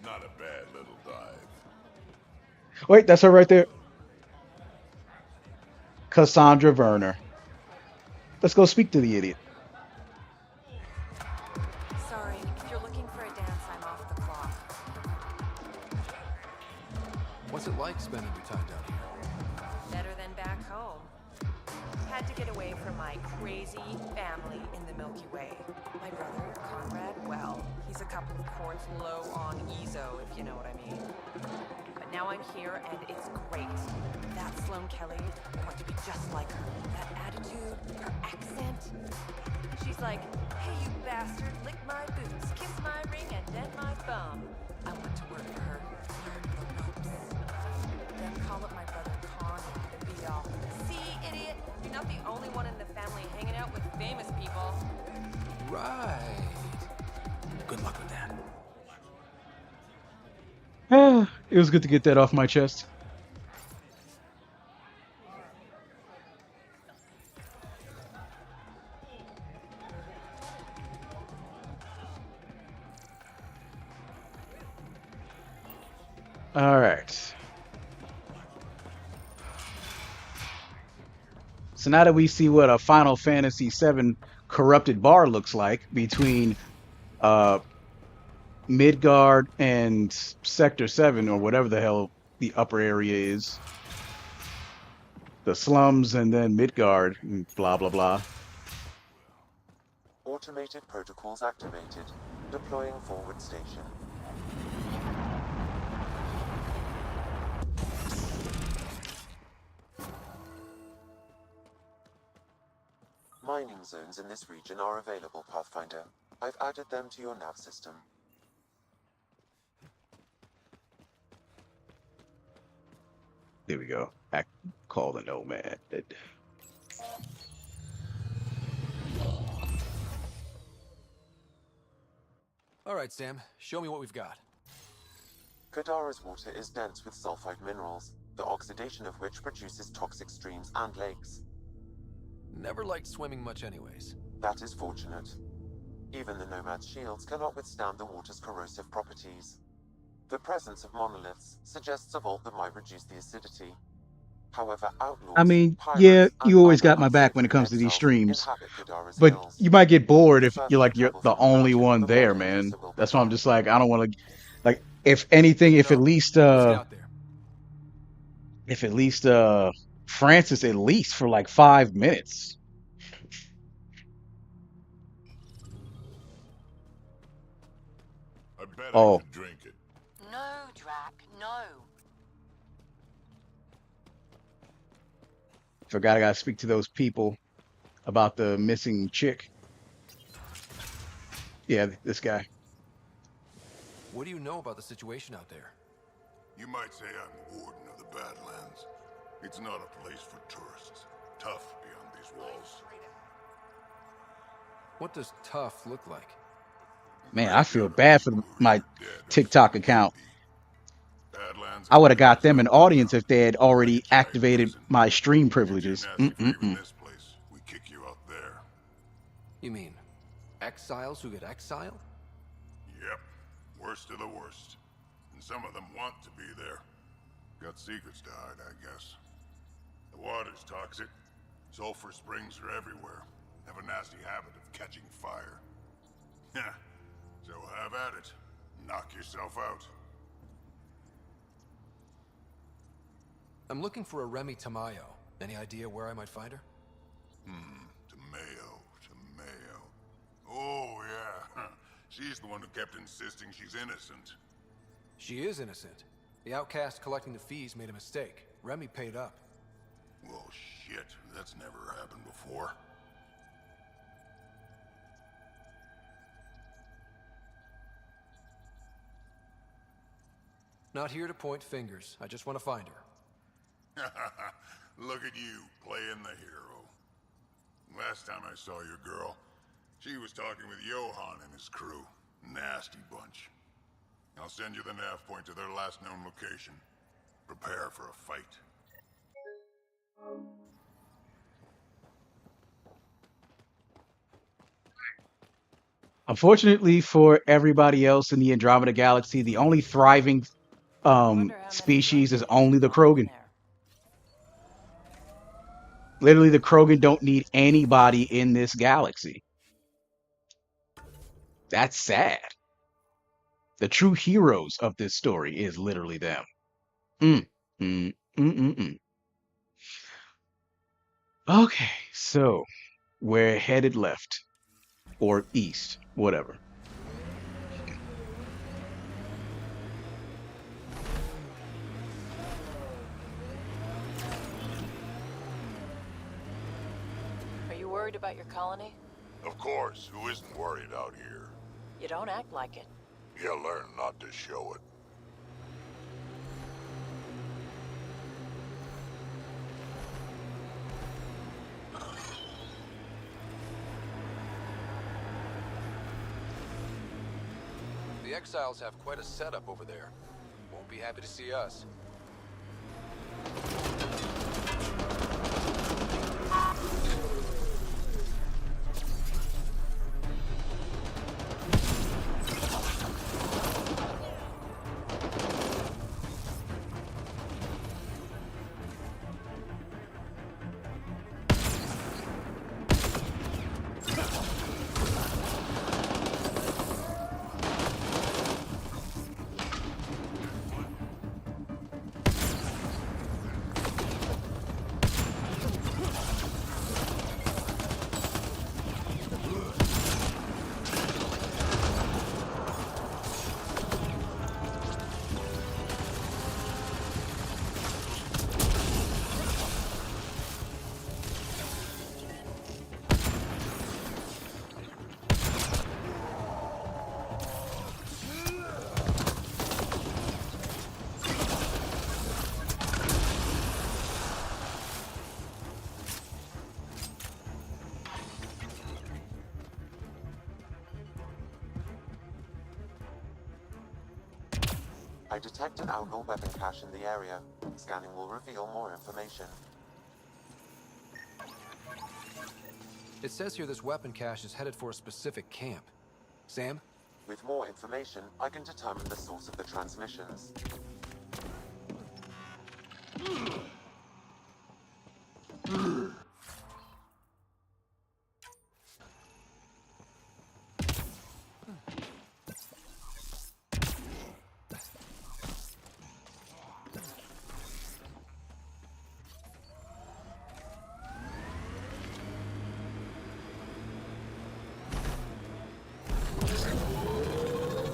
Not a bad little dive. Wait, that's her right there. Cassandra Werner. Let's go speak to the idiot. Sorry, if you're looking for a dance, I'm off the clock. What's it like spending your time down here? Better than back home. Had to get away from my crazy family in the Milky Way. My brother, Conrad, well, he's a couple of quarts low on EZO, if you know what I mean. But now I'm here, and it's great. That Sloane Kelly, I want to be just like her. That attitude, her accent. She's like, hey, you bastard, lick my boots, kiss my ring, and then my thumb. I want to work for her, learn the ropes. Then call up my brother Conrad and be all, see, idiot, you're not the only one in the family hanging out with famous people. Right. Good luck with that. It was good to get that off my chest. All right. So now that we see what a Final Fantasy VII corrupted bar looks like between Midgard and Sector 7, or whatever the hell the upper area is, the slums and then Midgard, and blah blah blah. Automated protocols activated. Deploying forward station. Mining zones in this region are available, Pathfinder. I've added them to your nav system. There we go. Call the Nomad. All right, Sam. Show me what we've got. Kadara's water is dense with sulfide minerals, the oxidation of which produces toxic streams and lakes. Never liked swimming much anyways. That is fortunate. Even the Nomad's shields cannot withstand the water's corrosive properties. The presence of monoliths suggests a vault that might reduce the acidity. However, outlaws, I mean, pirates, yeah, and you always other got my back when it unsavory comes to these exiles streams, inhabit Kadara's but hills. you might get bored if The you're further you you're travel the from the only mountain, one the there, more man. dangerous it will That's why I'm become. just like, I don't want to, like, if anything, if at least Francis at least for like 5 minutes. I bet I Oh, could drink it. No, Drac, no. forgot I gotta speak to those people about the missing chick. Yeah, this guy. What do you know about the situation out there? You might say I'm warden of the Badlands. It's not a place for tourists. Tough beyond these walls. What does tough look like? Man, I feel bad for my TikTok account. I would have got them an audience if they had already activated my stream privileges. Nasty for even this place. We kick you out You mean exiles who get exiled? Yep. Worst of the worst. And some of them want to be there. Got secrets to hide, I guess. The water's toxic. Sulfur springs are everywhere. Have a nasty habit of catching fire. Yeah. So have at it. Knock yourself out. I'm looking for a Remy Tamayo. Any idea where I might find her? Tamayo. Oh, yeah. She's the one who kept insisting she's innocent. She is innocent. The outcast collecting the fees made a mistake. Remy paid up. Well, shit. That's never happened before. Not here to point fingers. I just want to find her. Look at you, playing the hero. Last time I saw your girl, she was talking with Johan and his crew. Nasty bunch. I'll send you the nav point to their last known location. Prepare for a fight. Unfortunately for everybody else in the Andromeda Galaxy, the only thriving species is only the Krogan. Literally, the Krogan don't need anybody in this galaxy. That's sad. The true heroes of this story is literally them. Okay, so we're headed left or east, whatever. Are you worried about your colony? Of course, who isn't worried out here? You don't act like it. You learn not to show it. The exiles have quite a setup over there. Won't be happy to see us. I detect an algal weapon cache in the area. Scanning will reveal more information. It says here this weapon cache is headed for a specific camp. Sam? With more information, I can determine the source of the transmissions.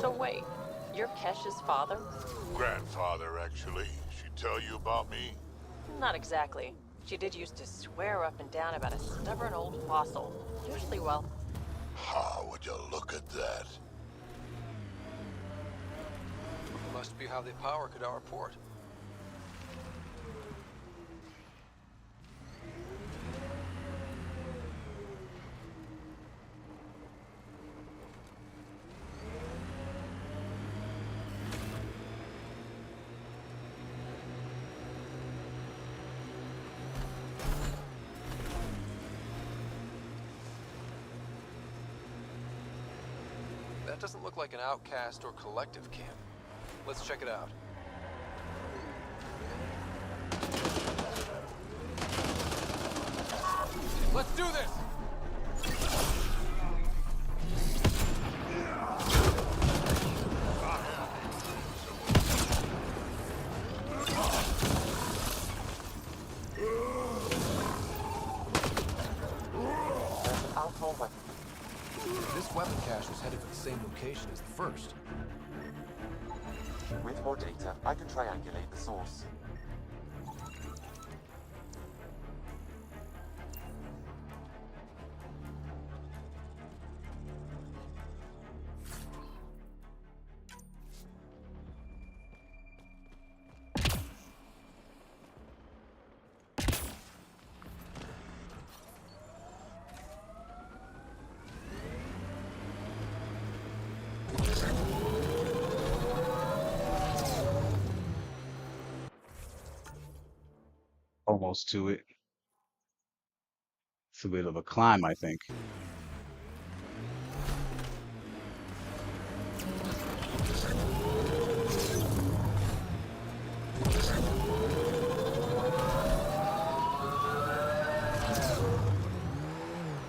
So wait, you're Kesh's father? Grandfather, actually. She tell you about me? Not exactly. She did used to swear up and down about a stubborn old fossil. Usually, well... How would you look at that? Must be how they power Kadara Port. That doesn't look like an outcast or collective camp. Let's check it out. Let's do this! This weapon cache was headed for the same location as the first. With more data, I can triangulate the source. Almost to it. It's a bit of a climb, I think.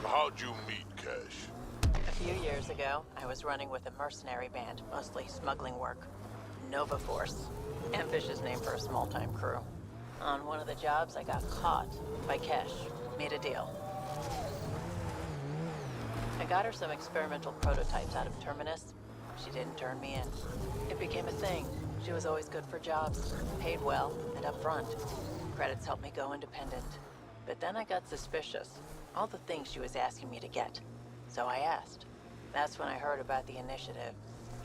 How'd you meet, Cash? A few years ago, I was running with a mercenary band, mostly smuggling work. Nova Force. Ambitious name for a small-time crew. On one of the jobs, I got caught by Kesh. Made a deal. I got her some experimental prototypes out of Terminus. She didn't turn me in. It became a thing. She was always good for jobs, paid well, and upfront. Credits helped me go independent. But then I got suspicious. All the things she was asking me to get. So I asked. That's when I heard about the initiative.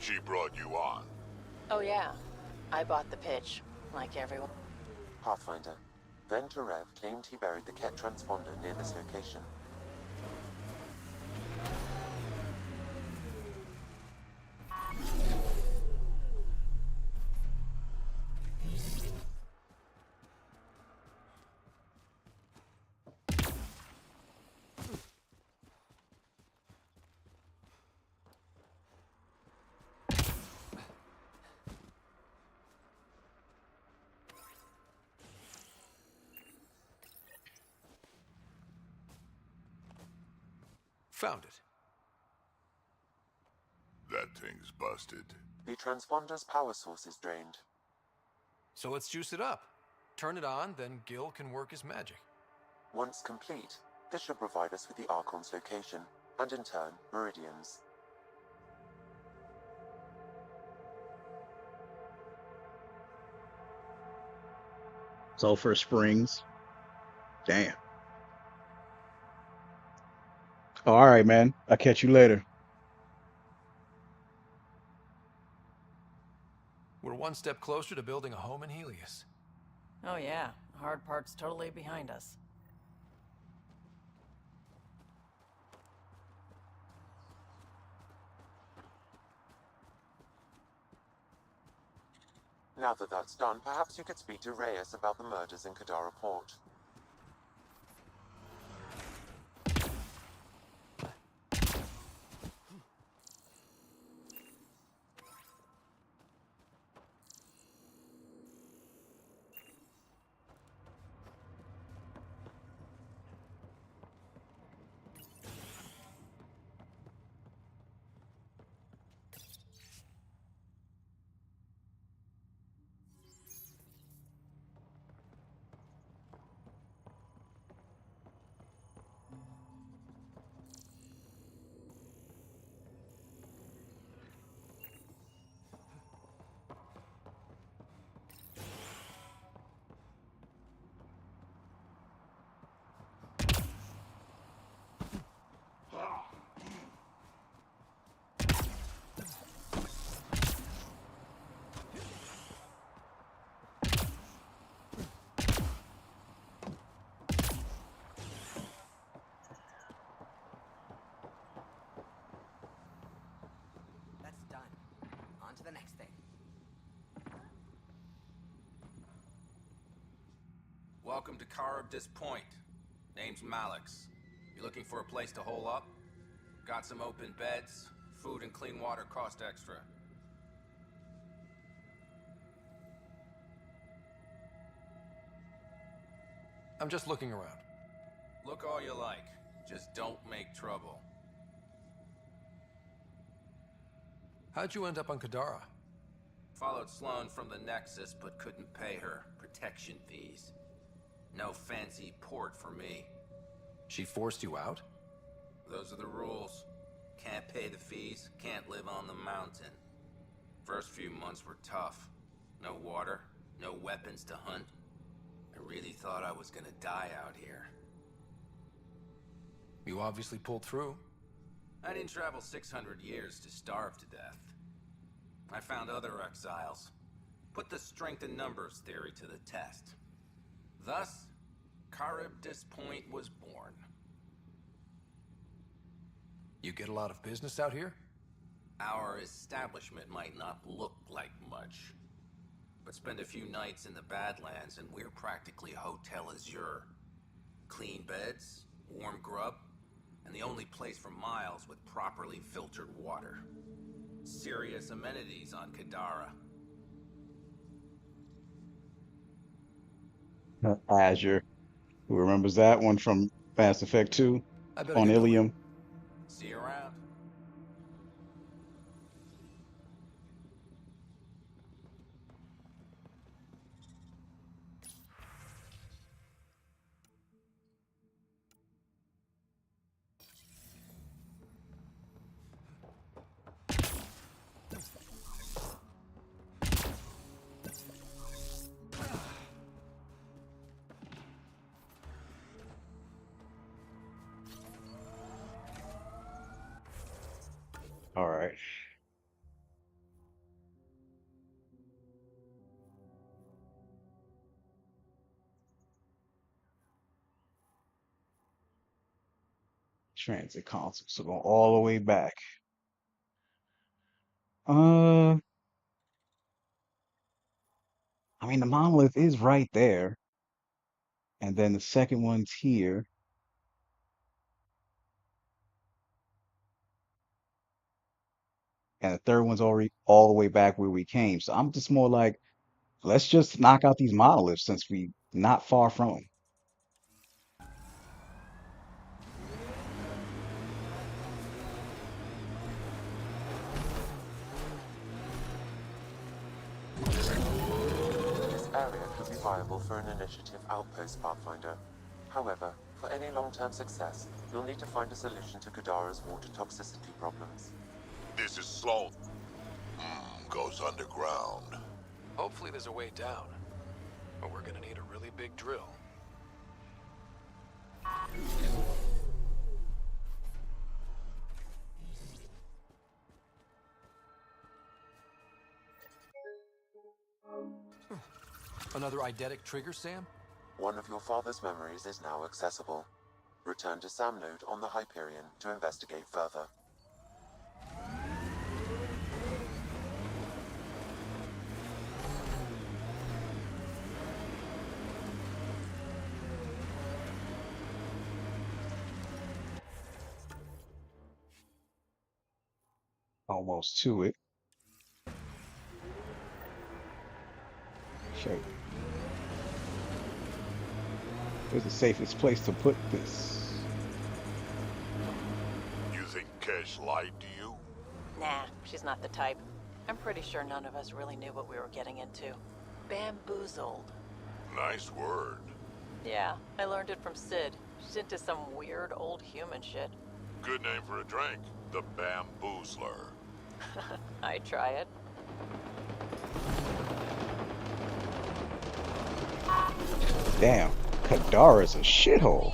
She brought you on. Oh yeah. I bought the pitch, like everyone. Pathfinder. Venturev claimed he buried the Ket transponder near this location. Found it. That thing's busted. The transponder's power source is drained. So let's juice it up. Turn it on, then Gil can work his magic. Once complete, this should provide us with the Archon's location, and in turn, Meridian's. Sulphur Springs. Damn. All right, man. I'll catch you later. We're one step closer to building a home in Helios. Oh yeah, the hard part's totally behind us. Now that that's done, perhaps you could speak to Reyes about the murders in Kadara Port. The next thing. Welcome to Caribdis Point. Name's Malix. You looking for a place to hole up? Got some open beds, food and clean water cost extra. I'm just looking around. Look all you like. Just don't make trouble. How'd you end up on Kadara? Followed Sloan from the Nexus, but couldn't pay her protection fees. No fancy port for me. She forced you out? Those are the rules. Can't pay the fees, can't live on the mountain. First few months were tough. No water, no weapons to hunt. I really thought I was gonna die out here. You obviously pulled through. I didn't travel 600 years to starve to death. I found other exiles. Put the strength in numbers theory to the test. Thus, Charybdis Point was born. You get a lot of business out here? Our establishment might not look like much, but spend a few nights in the Badlands and we're practically Hotel Azure. Clean beds, warm grub, and the only place for miles with properly filtered water. Serious amenities on Kadara. Azure. Who remembers that one from Mass Effect 2 I better on get going. Ilium? See you around. All right. Transit console. So going all the way back. I mean, the monolith is right there. And then the second one's here. And the third one's already all the way back where we came. So I'm just more like, let's just knock out these monoliths since we not far from them. This area could be viable for an initiative outpost, Pathfinder. However, for any long-term success, you'll need to find a solution to Kadara's water toxicity problems. This is Sloan. Goes underground. Hopefully there's a way down. But we're gonna need a really big drill. Another eidetic trigger, Sam? One of your father's memories is now accessible. Return to Sam Node on the Hyperion to investigate further. Almost to it. Okay. Where's the safest place to put this? You think Kesh lied to you? Nah, she's not the type. I'm pretty sure none of us really knew what we were getting into. Bamboozled. Nice word. Yeah, I learned it from Sid. She's into some weird old human shit. Good name for a drink. The Bamboozler. I try it. Damn, Kadara's a shithole.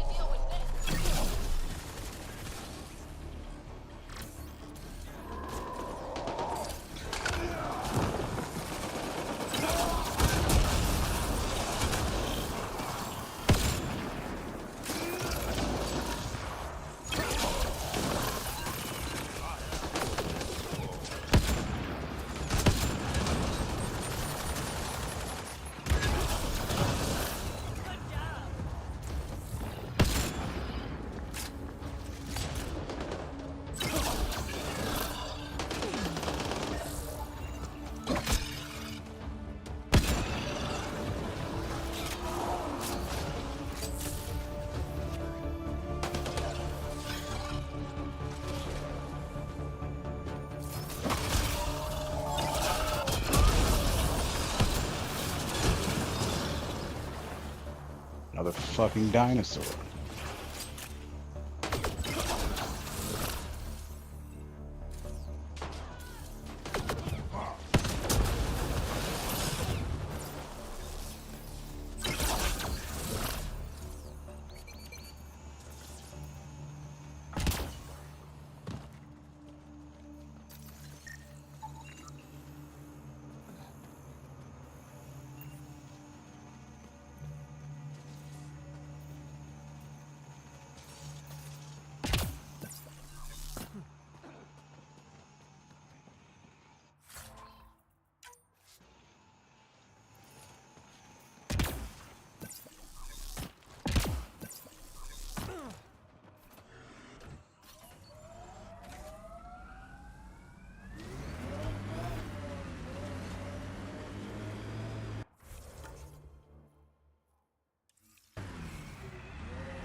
Another fucking dinosaur.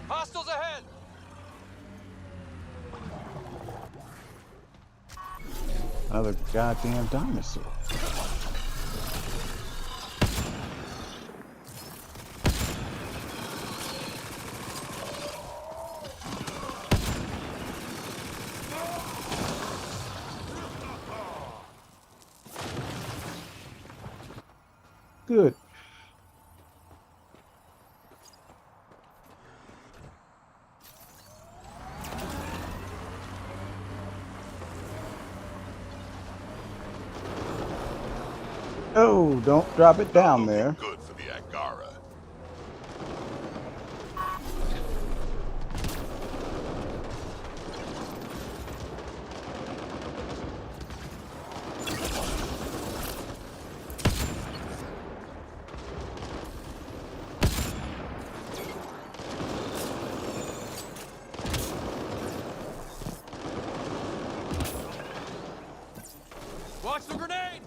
Hostiles ahead! Another goddamn dinosaur. Good. Oh, don't drop it down there. Good for the Angara. Watch the grenade!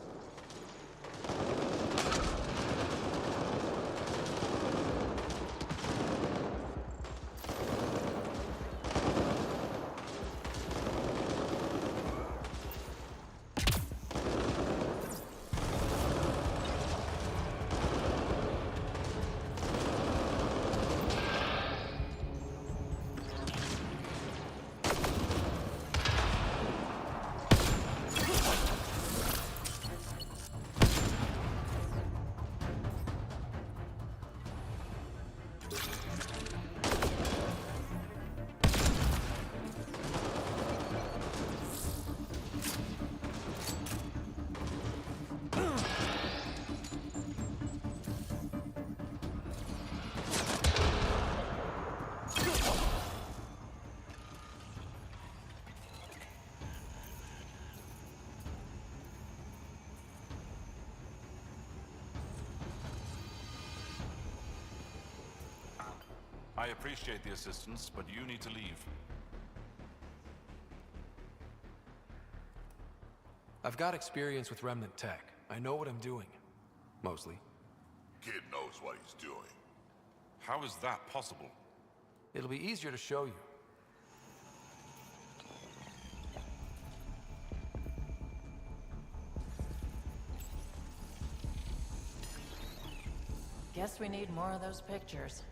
I appreciate the assistance, but you need to leave. I've got experience with Remnant tech. I know what I'm doing. Mostly. Kid knows what he's doing. How is that possible? It'll be easier to show you. Guess we need more of those pictures.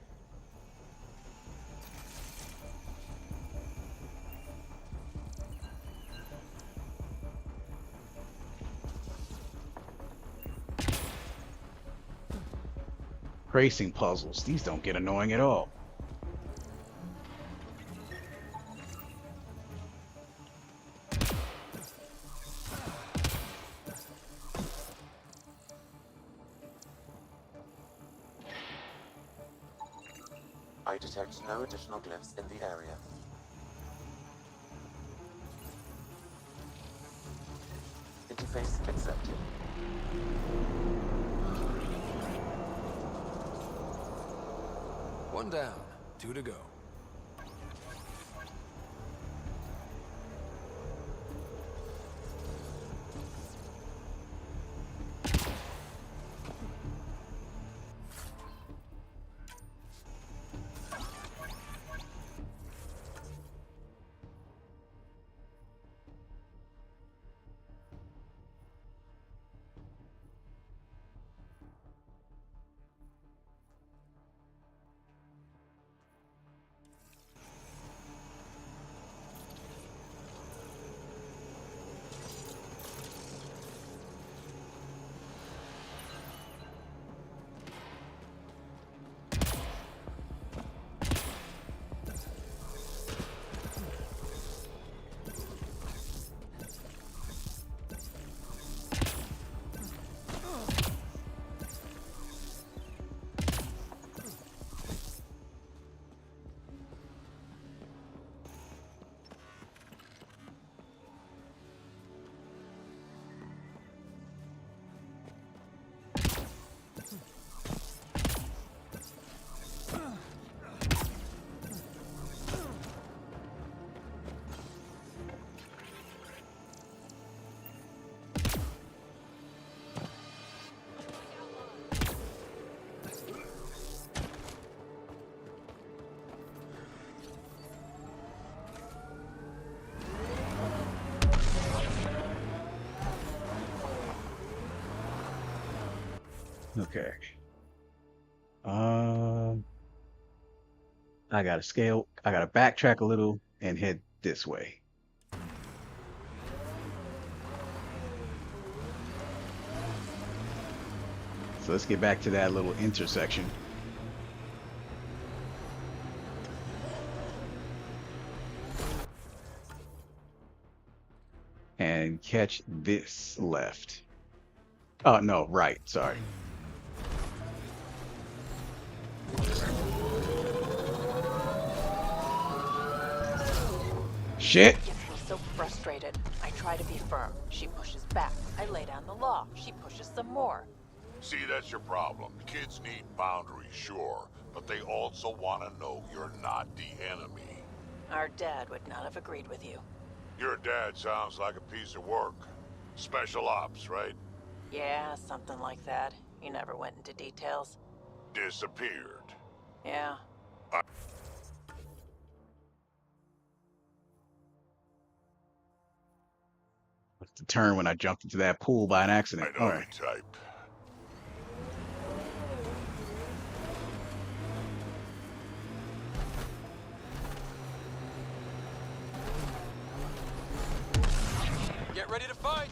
Tracing puzzles. These don't get annoying at all. I detect no additional glyphs in the area. Interface accepted. One down, 2 to go. Okay. I gotta scale. I gotta backtrack a little and head this way. So let's get back to that little intersection. And catch this left. Oh, no, right. Sorry. Shit! Gets me so frustrated. I try to be firm. She pushes back. I lay down the law. She pushes some more. See, that's your problem. Kids need boundaries, sure, but they also want to know you're not the enemy. Our dad would not have agreed with you. Your dad sounds like a piece of work. Special ops, right? Yeah, something like that. He never went into details. Disappeared. Yeah. The turn when I jumped into that pool by an accident. I know All your right. type. Get ready to fight!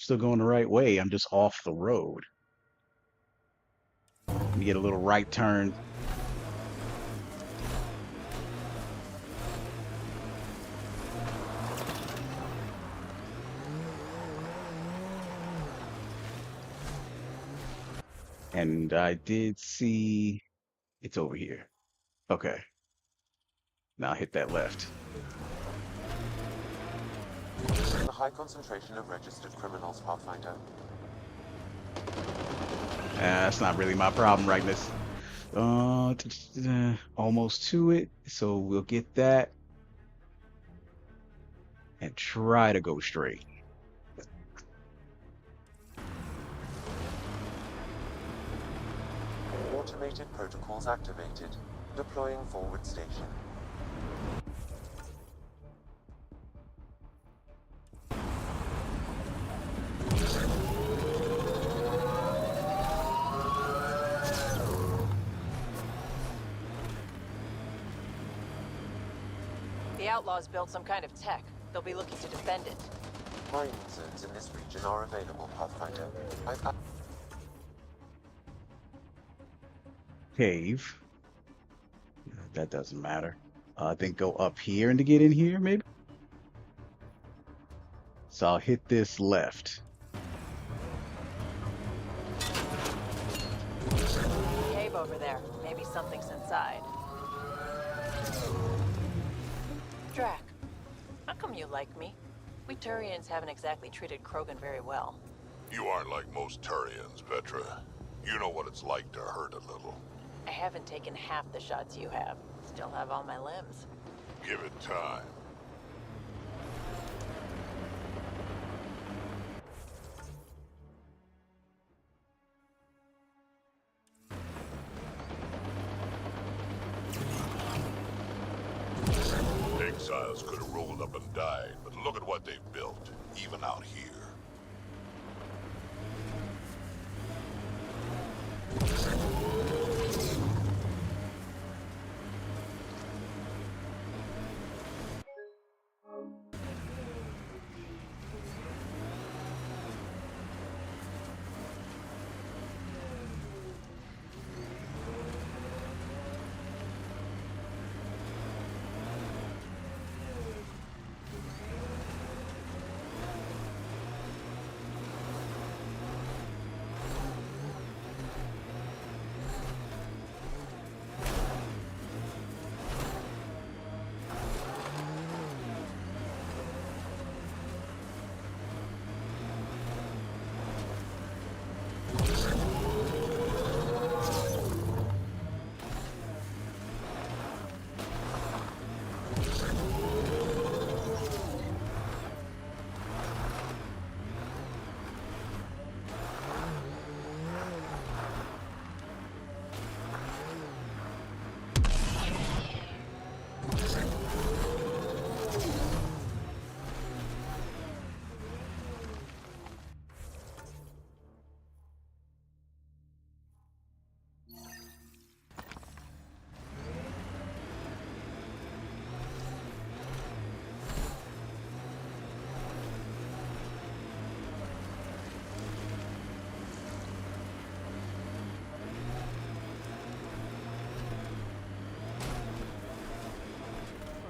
Still going the right way. I'm just off the road. Let me get a little right turn. And I did see it's over here. Okay. Now hit that left. A high concentration of registered criminals, Pathfinder. That's not really my problem right now. Almost to it. So we'll get that. And try to go straight. Automated protocols activated. Deploying forward station. The Outlaws built some kind of tech. They'll be looking to defend it. Mining zones in this region are available, Pathfinder. Cave. That doesn't matter. I think go up here and to get in here, maybe? So I'll hit this left. Cave over there. Maybe something's inside. Drac, how come you like me? We Turians haven't exactly treated Krogan very well. You aren't like most Turians, Petra. You know what it's like to hurt a little. I haven't taken half the shots you have. Still have all my limbs. Give it time. Exiles could have rolled up and died, but look at what they've built, even out here.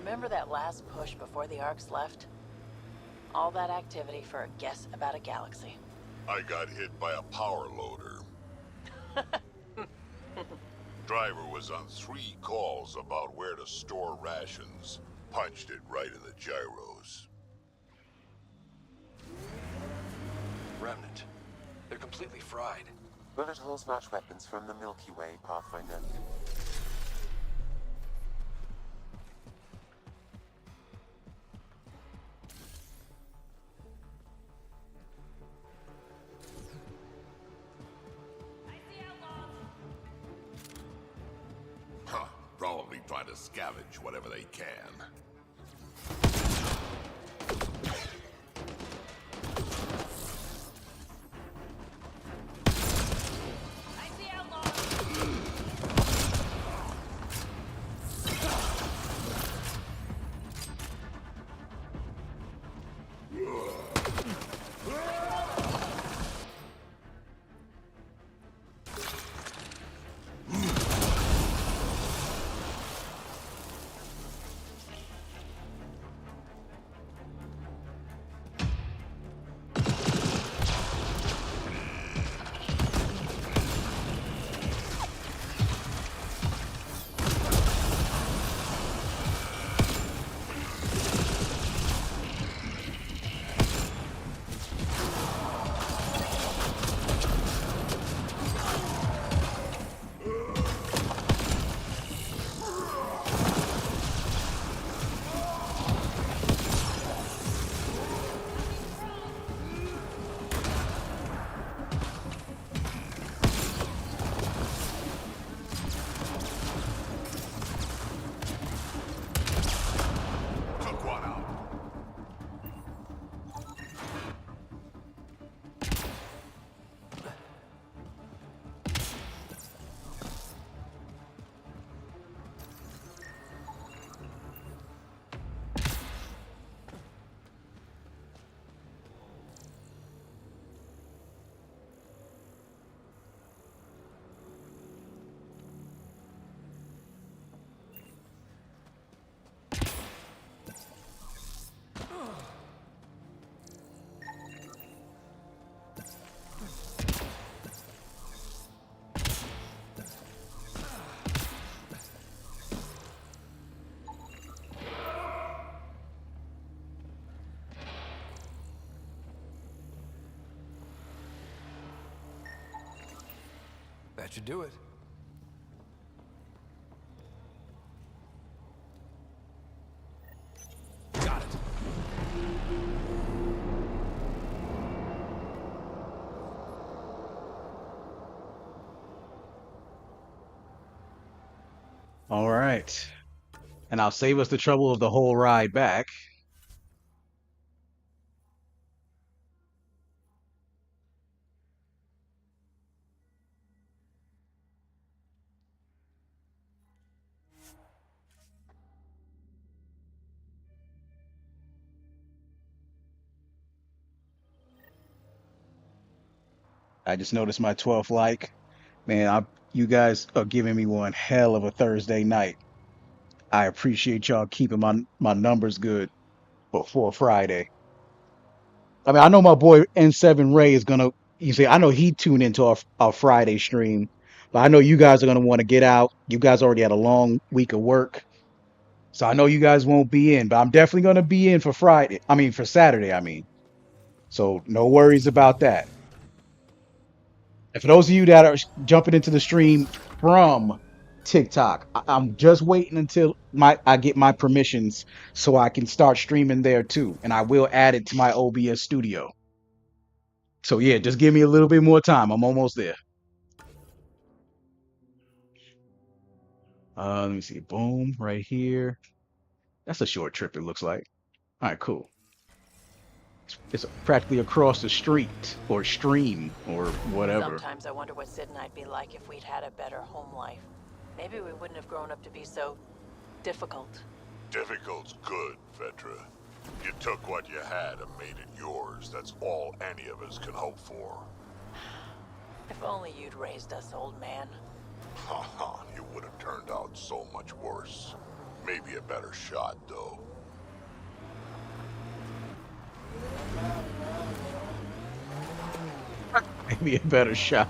Remember that last push before the Arcs left? All that activity for a guess about a galaxy. I got hit by a power loader. Driver was on 3 calls about where to store rations. Punched it right in the gyros. Remnant. They're completely fried. Bullet holes match weapons from the Milky Way, Pathfinder. Huh. Probably trying to scavenge whatever they can. That should do it. Got it. All right. And I'll save us the trouble of the whole ride back. I just noticed my 12th like. Man, you guys are giving me one hell of a Thursday night. I appreciate y'all keeping my numbers good before Friday. I mean, I know my boy N7 Ray is gonna. You see, I know he tuned into our Friday stream, but I know you guys are gonna want to get out. You guys already had a long week of work, so I know you guys won't be in. But I'm definitely gonna be in for Friday. I mean, for Saturday. I mean, so no worries about that. And for those of you that are jumping into the stream from TikTok, I'm just waiting until I get my permissions so I can start streaming there too, and I will add it to my OBS studio. So yeah, just give me a little bit more time. I'm almost there. Let me see. Boom, right here. That's a short trip, it looks like. All right, cool. It's practically across the street or stream or whatever. Sometimes I wonder what Sid and I'd be like if we'd had a better home life. Maybe we wouldn't have grown up to be so difficult. Difficult's good, Vetra. You took what you had and made it yours. That's all any of us can hope for. If only you'd raised us, old man. Haha, you would have turned out so much worse. Maybe a better shot, though. Maybe a better shot.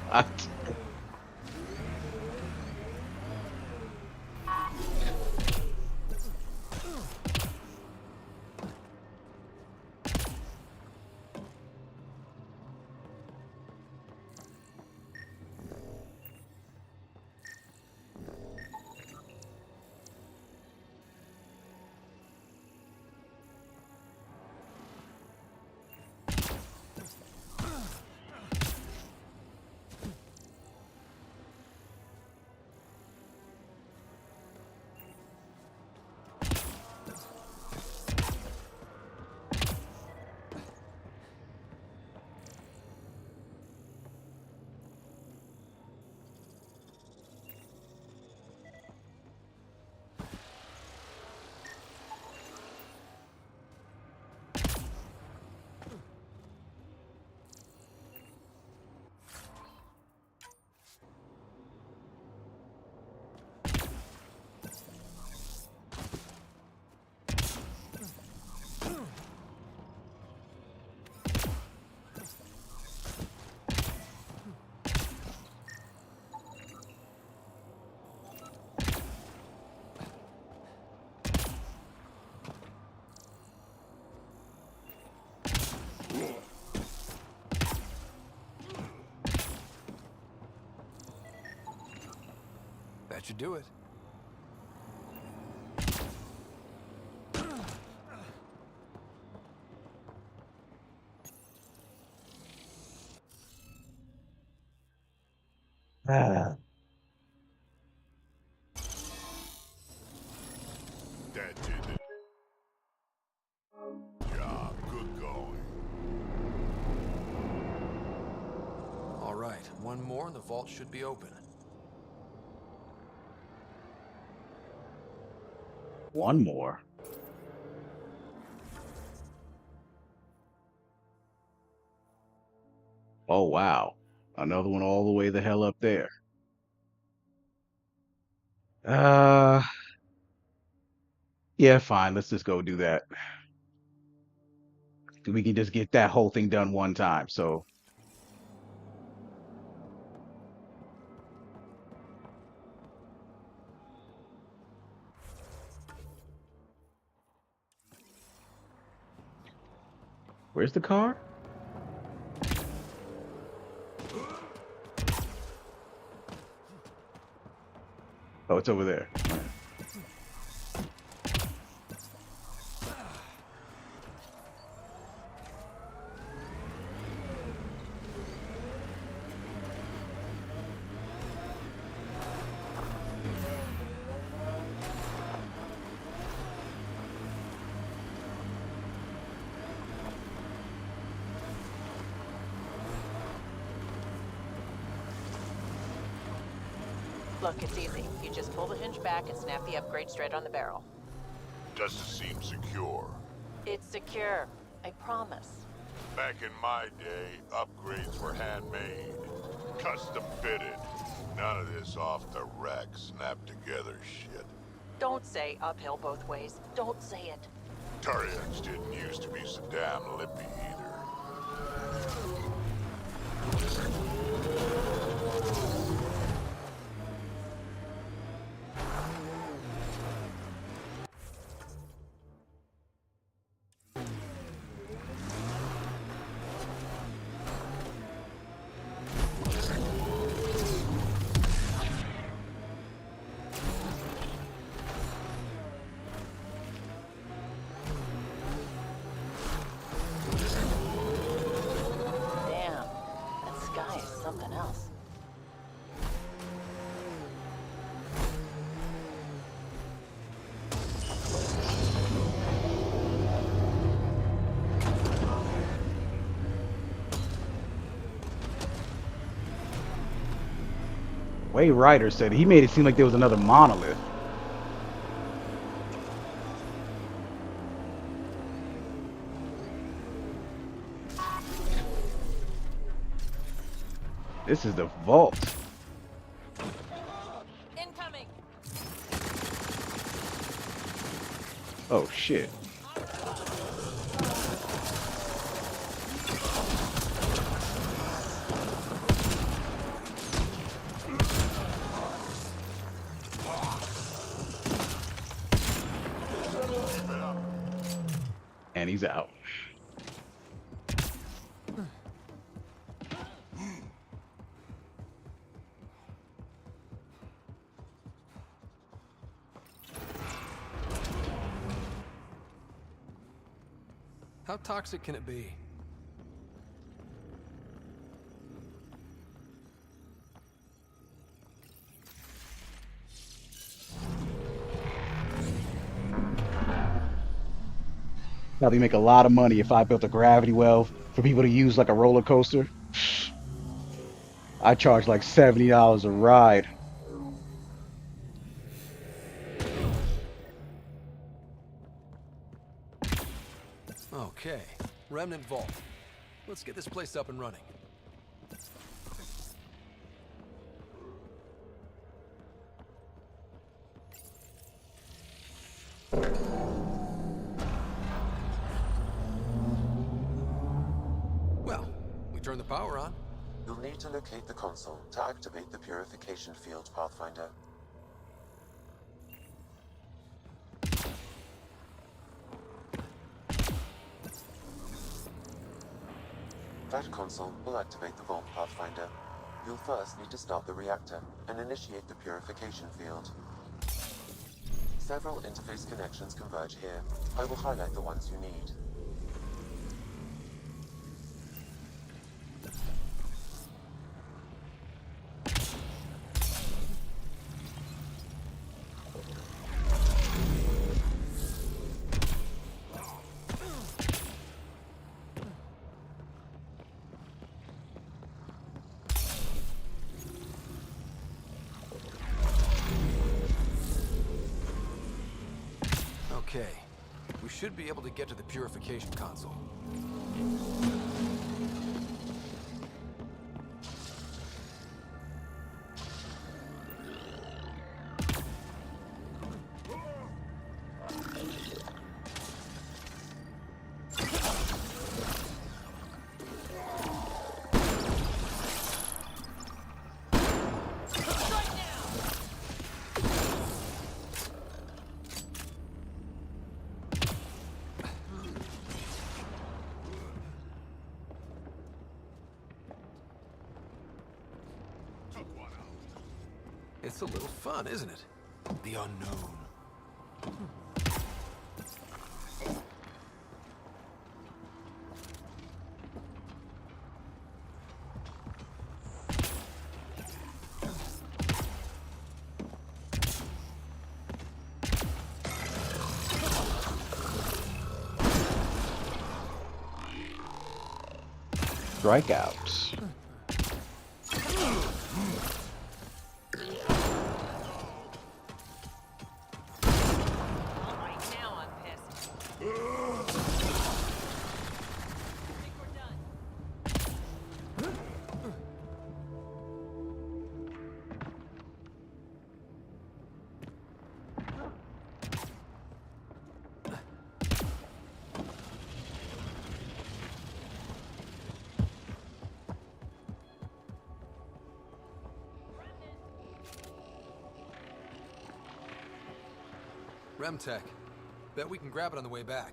That should do it. Ah. That did it. Job, good going. All right, one more and the vault should be open. One more. Oh, wow. Another one all the way the hell up there. Yeah, fine. Let's just go do that. We can just get that whole thing done one time. So, where's the car? Oh, it's over there. All right. Look, it's easy. You just pull the hinge back and snap the upgrade straight on the barrel. Doesn't seem secure. It's secure. I promise. Back in my day, upgrades were handmade, custom fitted. None of this off the rack, snap together shit. Don't say uphill both ways. Don't say it. Turians didn't used to be so damn lippy either. Something else. Way Ryder said he made it seem like there was another monolith. This is the vault. Incoming. Oh shit. And he's out. How toxic can it be? Probably make a lot of money if I built a gravity well for people to use like a roller coaster. I charge like $70 a ride. Okay, Remnant Vault. Let's get this place up and running. Well, we turn the power on. You'll need to locate the console to activate the purification field, Pathfinder. That console will activate the vault, Pathfinder. You'll first need to start the reactor and initiate the purification field. Several interface connections converge here. I will highlight the ones you need. Okay, we should be able to get to the purification console. It's a little fun, isn't it? The unknown. Strikeouts. Remtech. Bet we can grab it on the way back.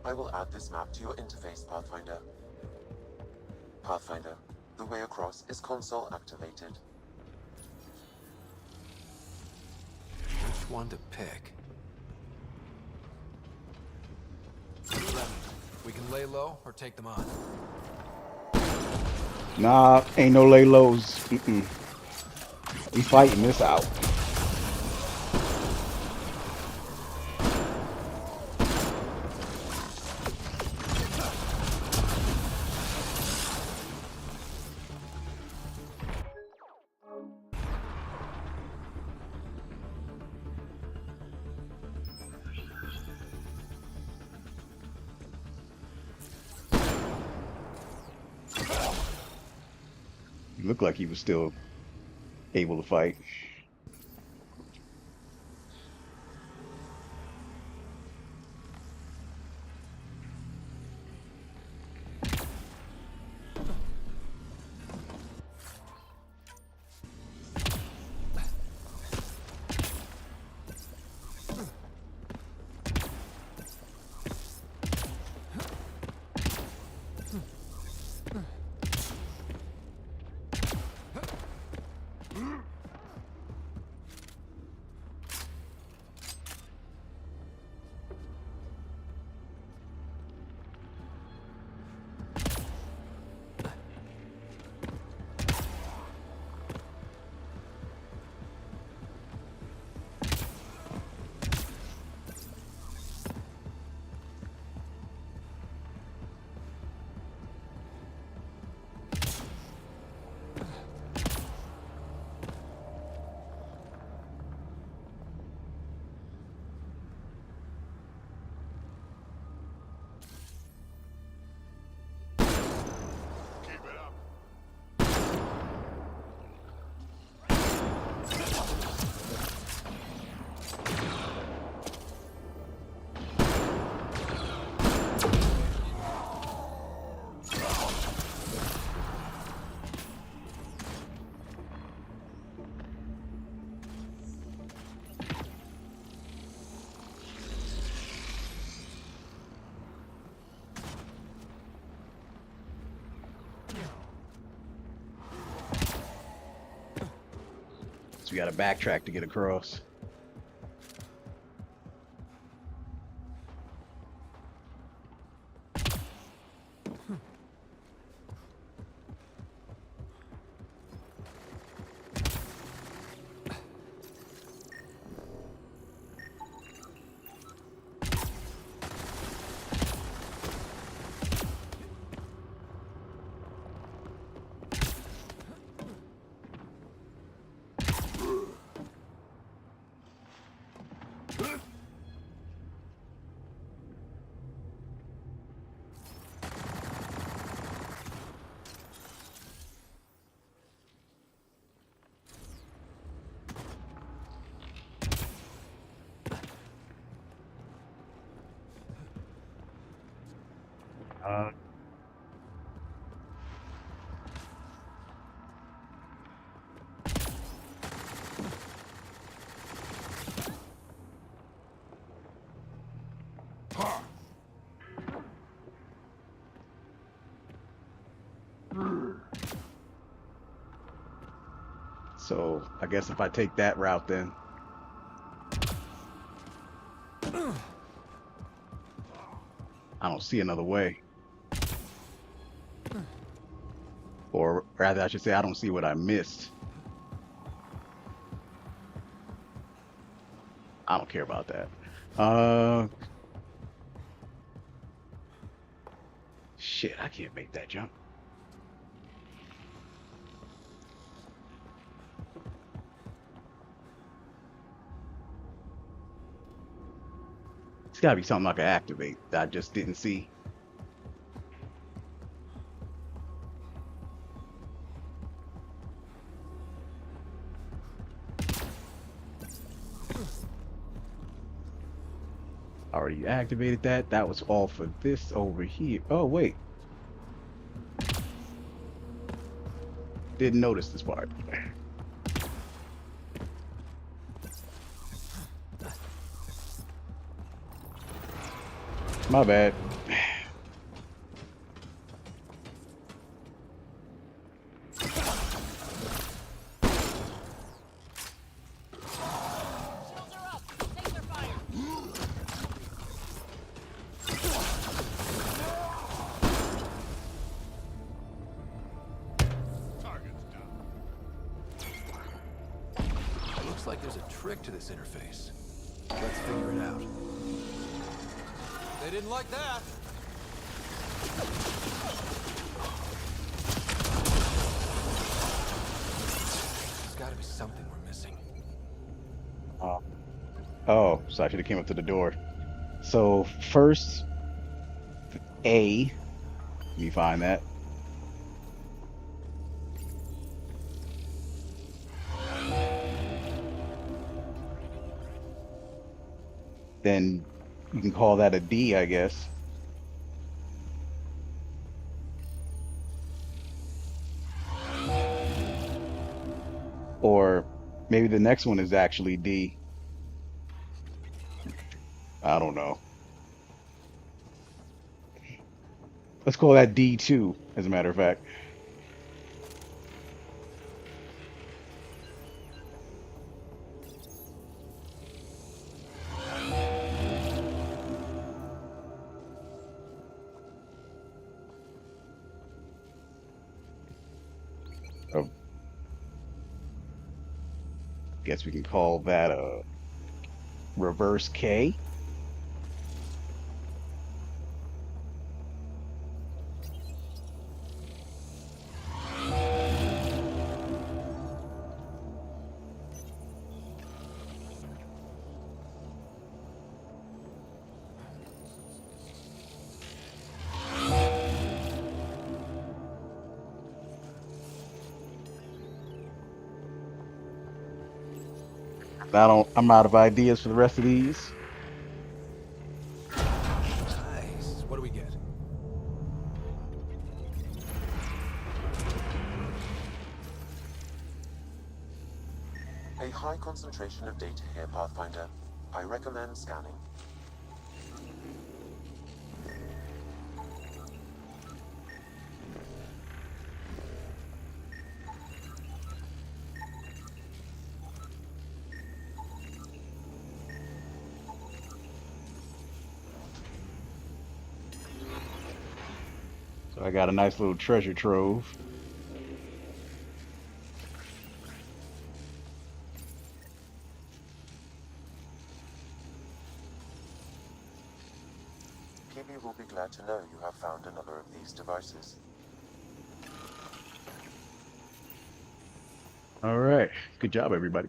I will add this map to your interface, Pathfinder. Pathfinder, the way across is console activated. Which one to pick? We can lay low or take them on. Nah, ain't no lay lows. We fighting this out. Looked like he was still able to fight. we got to backtrack to get across. Uh, So I guess if I take that route, then I don't see another way. Or rather, I should say, I don't see what I missed. I don't care about that. Shit, I can't make that jump. It's gotta be something I can activate that I just didn't see. Already activated that. That was all for this over here. Oh, wait. Didn't notice this part. My bad. Looks like there's a trick to this interface. Let's figure it out. They didn't like that. There's got to be something we're missing. Oh, so I should have came up to the door. So first, A. Let me find that. Then you can call that a D, I guess. Or maybe the next one is actually D. I don't know. Let's call that D2, as a matter of fact. Oh, guess we can call that a reverse K. I'm out of ideas for the rest of these. Nice. What do we get? A high concentration of data here, Pathfinder. I recommend scanning. So I got a nice little treasure trove. PB will be glad to know you have found another of these devices. All right. Good job, everybody.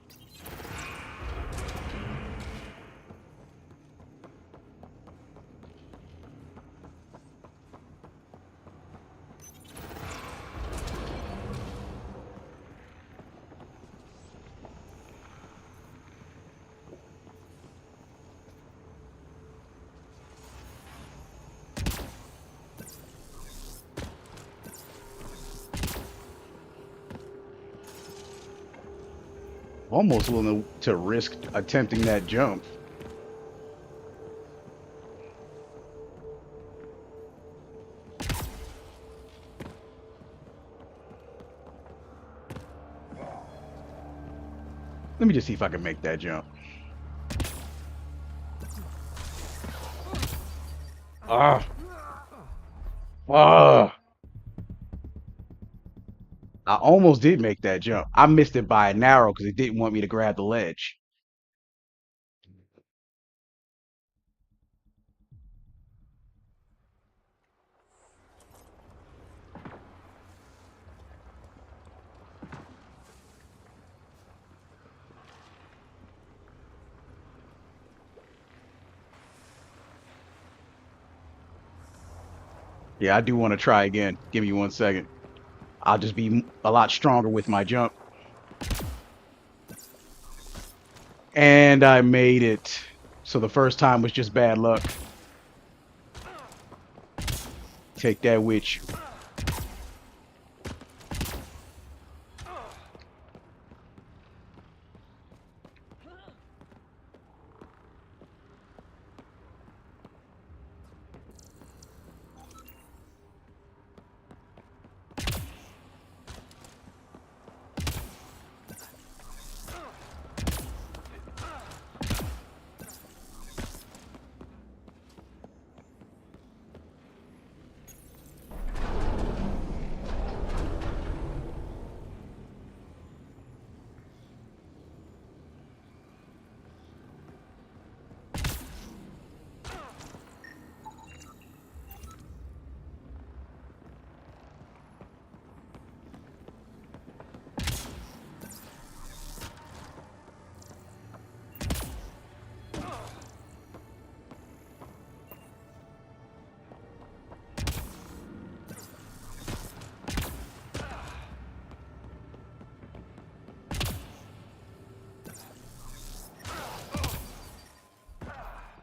Almost willing to risk attempting that jump. Let me just see if I can make that jump. Ah. Ah. I almost did make that jump. I missed it by a narrow because it didn't want me to grab the ledge. Yeah, I do want to try again. Give me 1 second. I'll just be a lot stronger with my jump. And I made it. So the first time was just bad luck. Take that with you.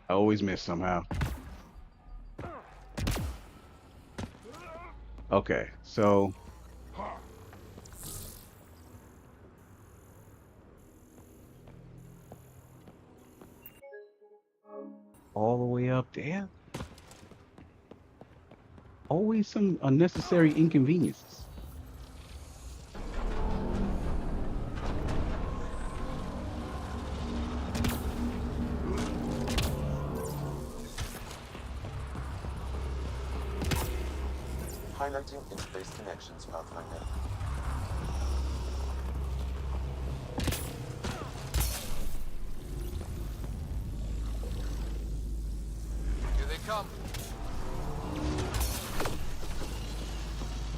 I always miss somehow. Okay, so all the way up there. Always some unnecessary inconveniences. Highlighting interface connections, Pathfinder. Here they come.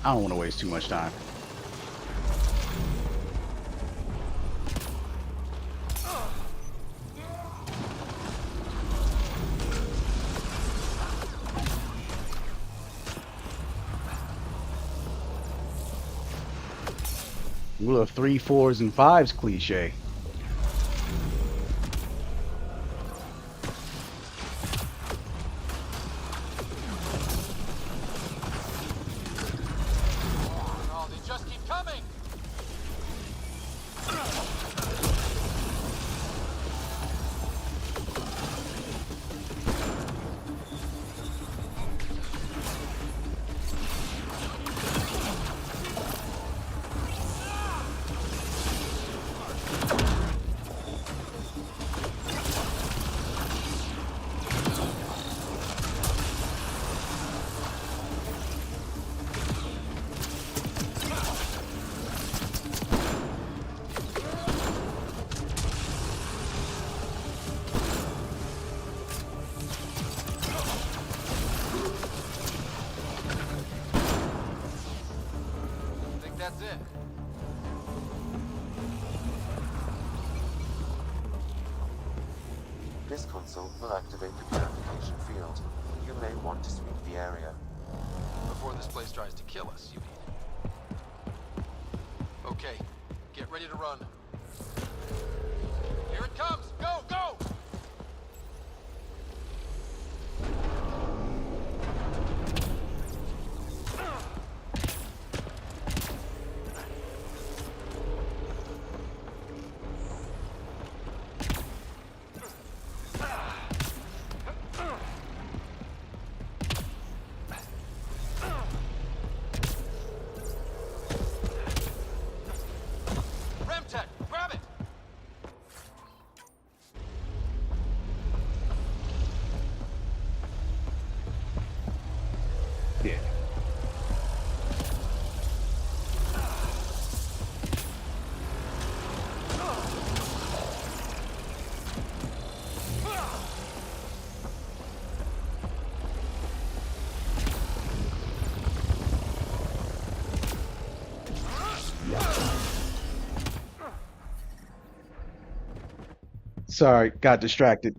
I don't want to waste too much time. Rule of 3, 4s, and 5s cliche. Oh, they just keep coming. in. This console will activate the purification field. You may want to sweep the area. Before this place tries to kill us, you mean? Okay, get ready to run. Here it comes! Go, go! Remtech, grab it! Yeah. Sorry, got distracted.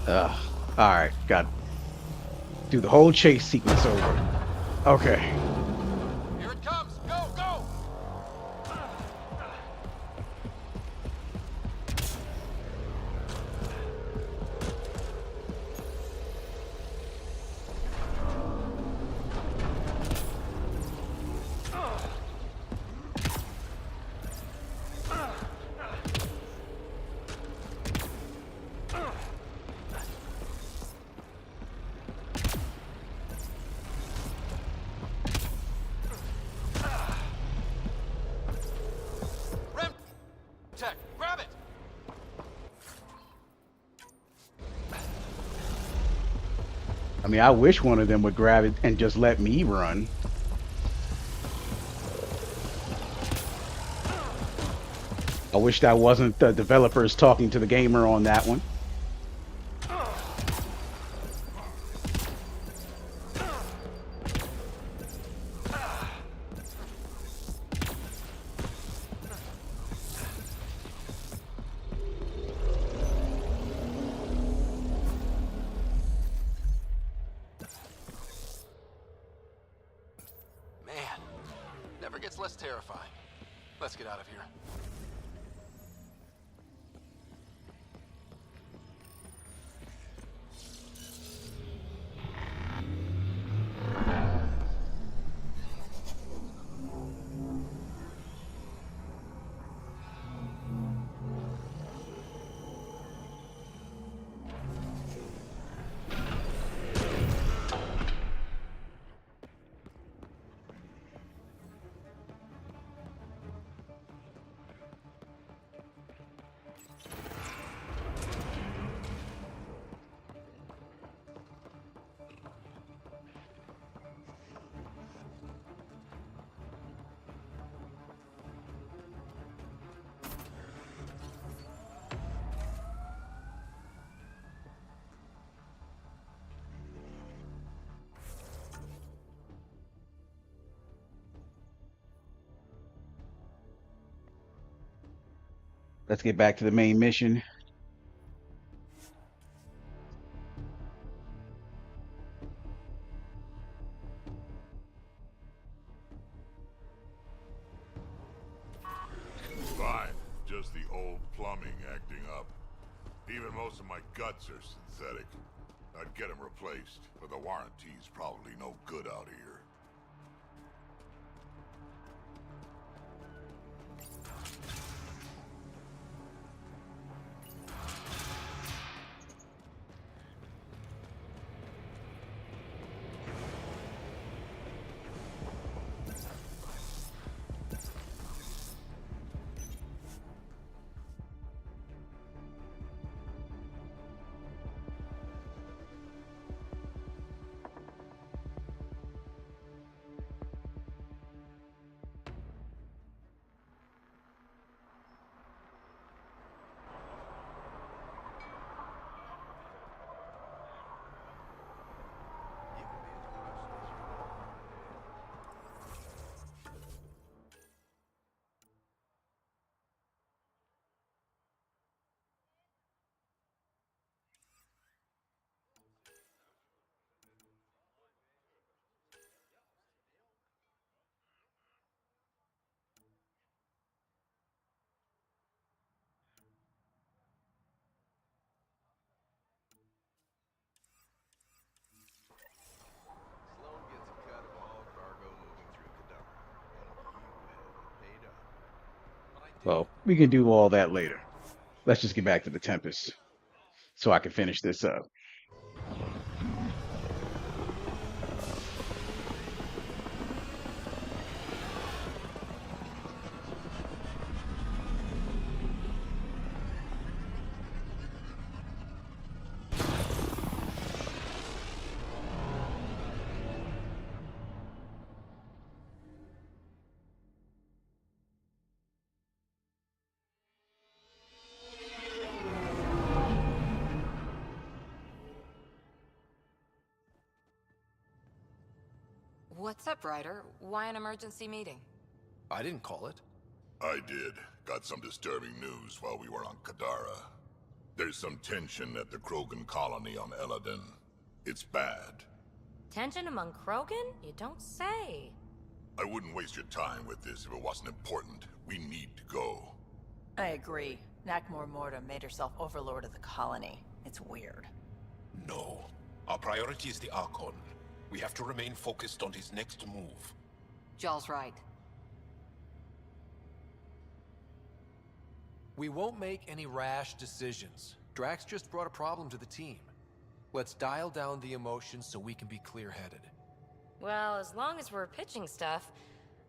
Ugh. All right, got do the whole chase sequence over. Okay. Here it comes! Go, go! Remtech, grab it! I mean, I wish one of them would grab it and just let me run. I wish that wasn't the developers talking to the gamer on that one. Man, never gets less terrifying. Let's get out of here. Let's get back to the main mission. Fine. Just the old plumbing acting up. Even most of my guts are synthetic. I'd get them replaced, but the warranty's probably no good out here. Well, we can do all that later. Let's just get back to the Tempest so I can finish this up. What's up, Ryder? Why an emergency meeting? I didn't call it. I did. Got some disturbing news while we were on Kadara. There's some tension at the Krogan colony on Eladin. It's bad. Tension among Krogan? You don't say. I wouldn't waste your time with this if it wasn't important. We need to go. I agree. Nakmor Morta made herself overlord of the colony. It's weird. No. Our priority is the Archon. We have to remain focused on his next move. Jaal's right. We won't make any rash decisions. Drax just brought a problem to the team. Let's dial down the emotions so we can be clear-headed. Well, as long as we're pitching stuff,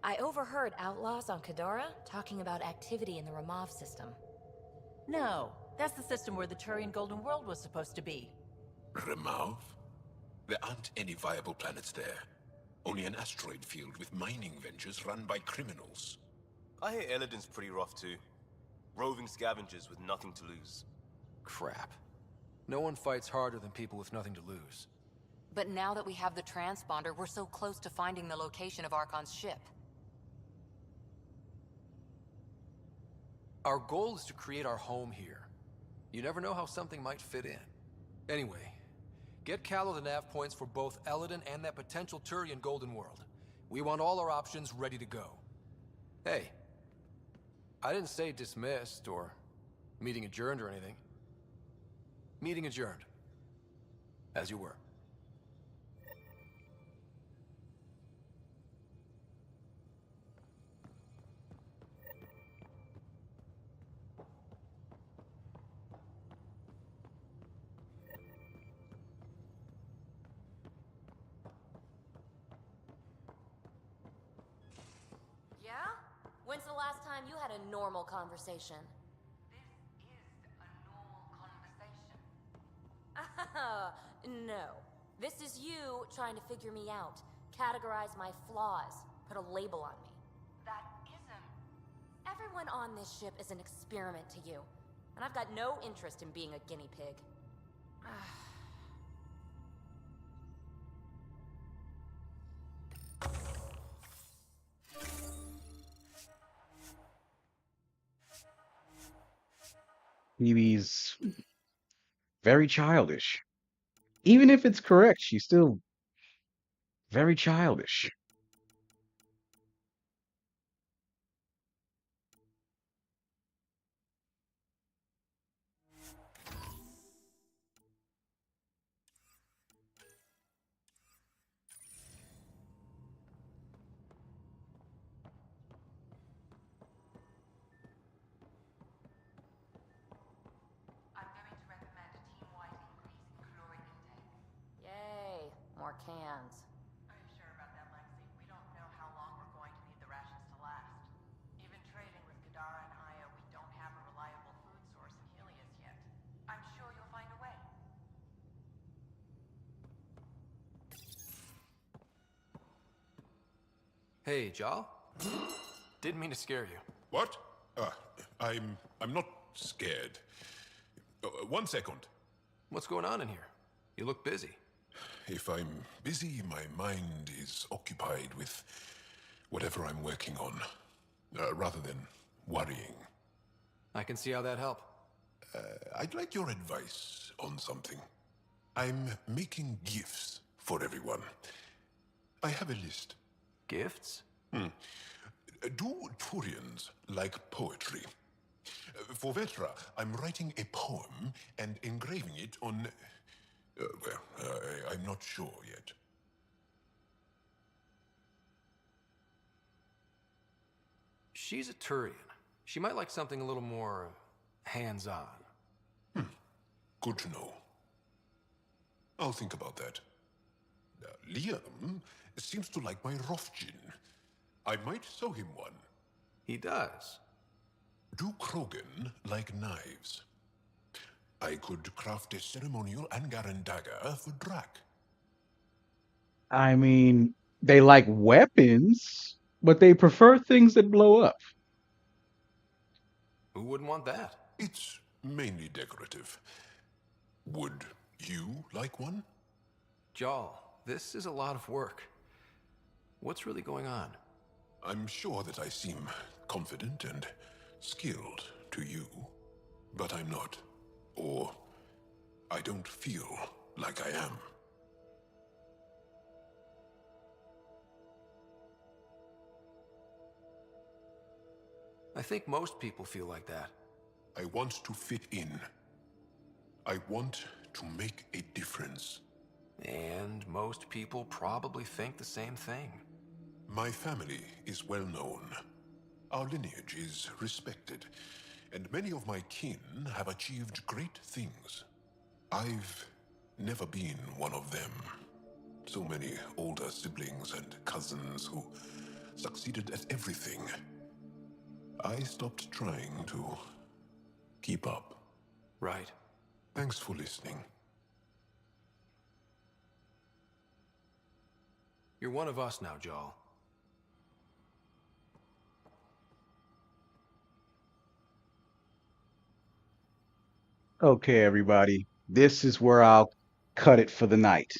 I overheard outlaws on Kadara talking about activity in the Ramov system. No, that's the system where the Turian Golden World was supposed to be. Remav? There aren't any viable planets there. Only an asteroid field with mining ventures run by criminals. I hear Eladin's pretty rough too. Roving scavengers with nothing to lose. Crap. No one fights harder than people with nothing to lose. But now that we have the transponder, we're so close to finding the location of Archon's ship. Our goal is to create our home here. You never know how something might fit in. Anyway, get Callow the nav points for both Eladin and that potential Turian Golden World. We want all our options ready to go. Hey, I didn't say dismissed or meeting adjourned or anything. Meeting adjourned. As you were. Yeah? When's the last time you had a normal conversation? No. This is you trying to figure me out, categorize my flaws, put a label on me. That isn't. Everyone on this ship is an experiment to you, and I've got no interest in being a guinea pig. Phoebe's very childish. Even if it's correct, she's still very childish. Yay, more cans. Are you sure about that, Lexi? We don't know how long we're going to need the rations to last. Even trading with Kadara and Aya, we don't have a reliable food source in Helios yet. I'm sure you'll find a way. Hey, Jaal. Didn't mean to scare you. What? I'm not scared. 1 second. What's going on in here? You look busy. If I'm busy, my mind is occupied with whatever I'm working on, rather than worrying. I can see how that'd help. I'd like your advice on something. I'm making gifts for everyone. I have a list. Gifts? Do Turians like poetry? For Vetra, I'm writing a poem and engraving it on... I'm not sure yet. She's a Turian. She might like something a little more hands-on. Good to know. I'll think about that. Liam seems to like my Rofgin. I might sew him one. He does. Do Krogan like knives? I could craft a ceremonial Angaran dagger for Drac. I mean, they like weapons, but they prefer things that blow up. Who wouldn't want that? It's mainly decorative. Would you like one? Jal, this is a lot of work. What's really going on? I'm sure that I seem confident and skilled to you, but I'm not. Or I don't feel like I am. I think most people feel like that. I want to fit in. I want to make a difference. And most people probably think the same thing. My family is well known. Our lineage is respected, and many of my kin have achieved great things. I've never been one of them. So many older siblings and cousins who succeeded at everything. I stopped trying to keep up. Right. Thanks for listening. You're one of us now, Jal. Okay, everybody. This is where I'll cut it for the night.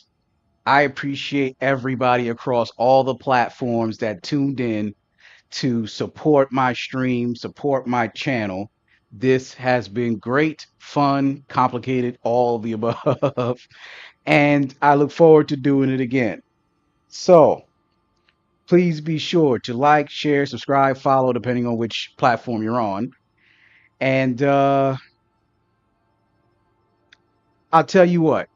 I appreciate everybody across all the platforms that tuned in to support my stream, support my channel. This has been great, fun, complicated, all of the above. And I look forward to doing it again. So please be sure to like, share, subscribe, follow, depending on which platform you're on. And I'll tell you what,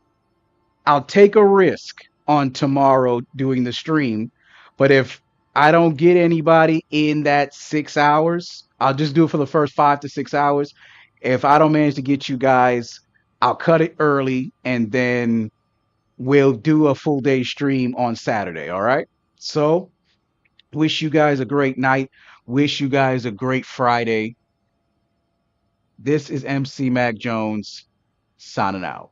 I'll take a risk on tomorrow doing the stream, but if I don't get anybody in that 6 hours, I'll just do it for the first 5 to 6 hours. If I don't manage to get you guys, I'll cut it early and then we'll do a full day stream on Saturday. All right. So, wish you guys a great night. Wish you guys a great Friday. This is MC Mac Jones signing out.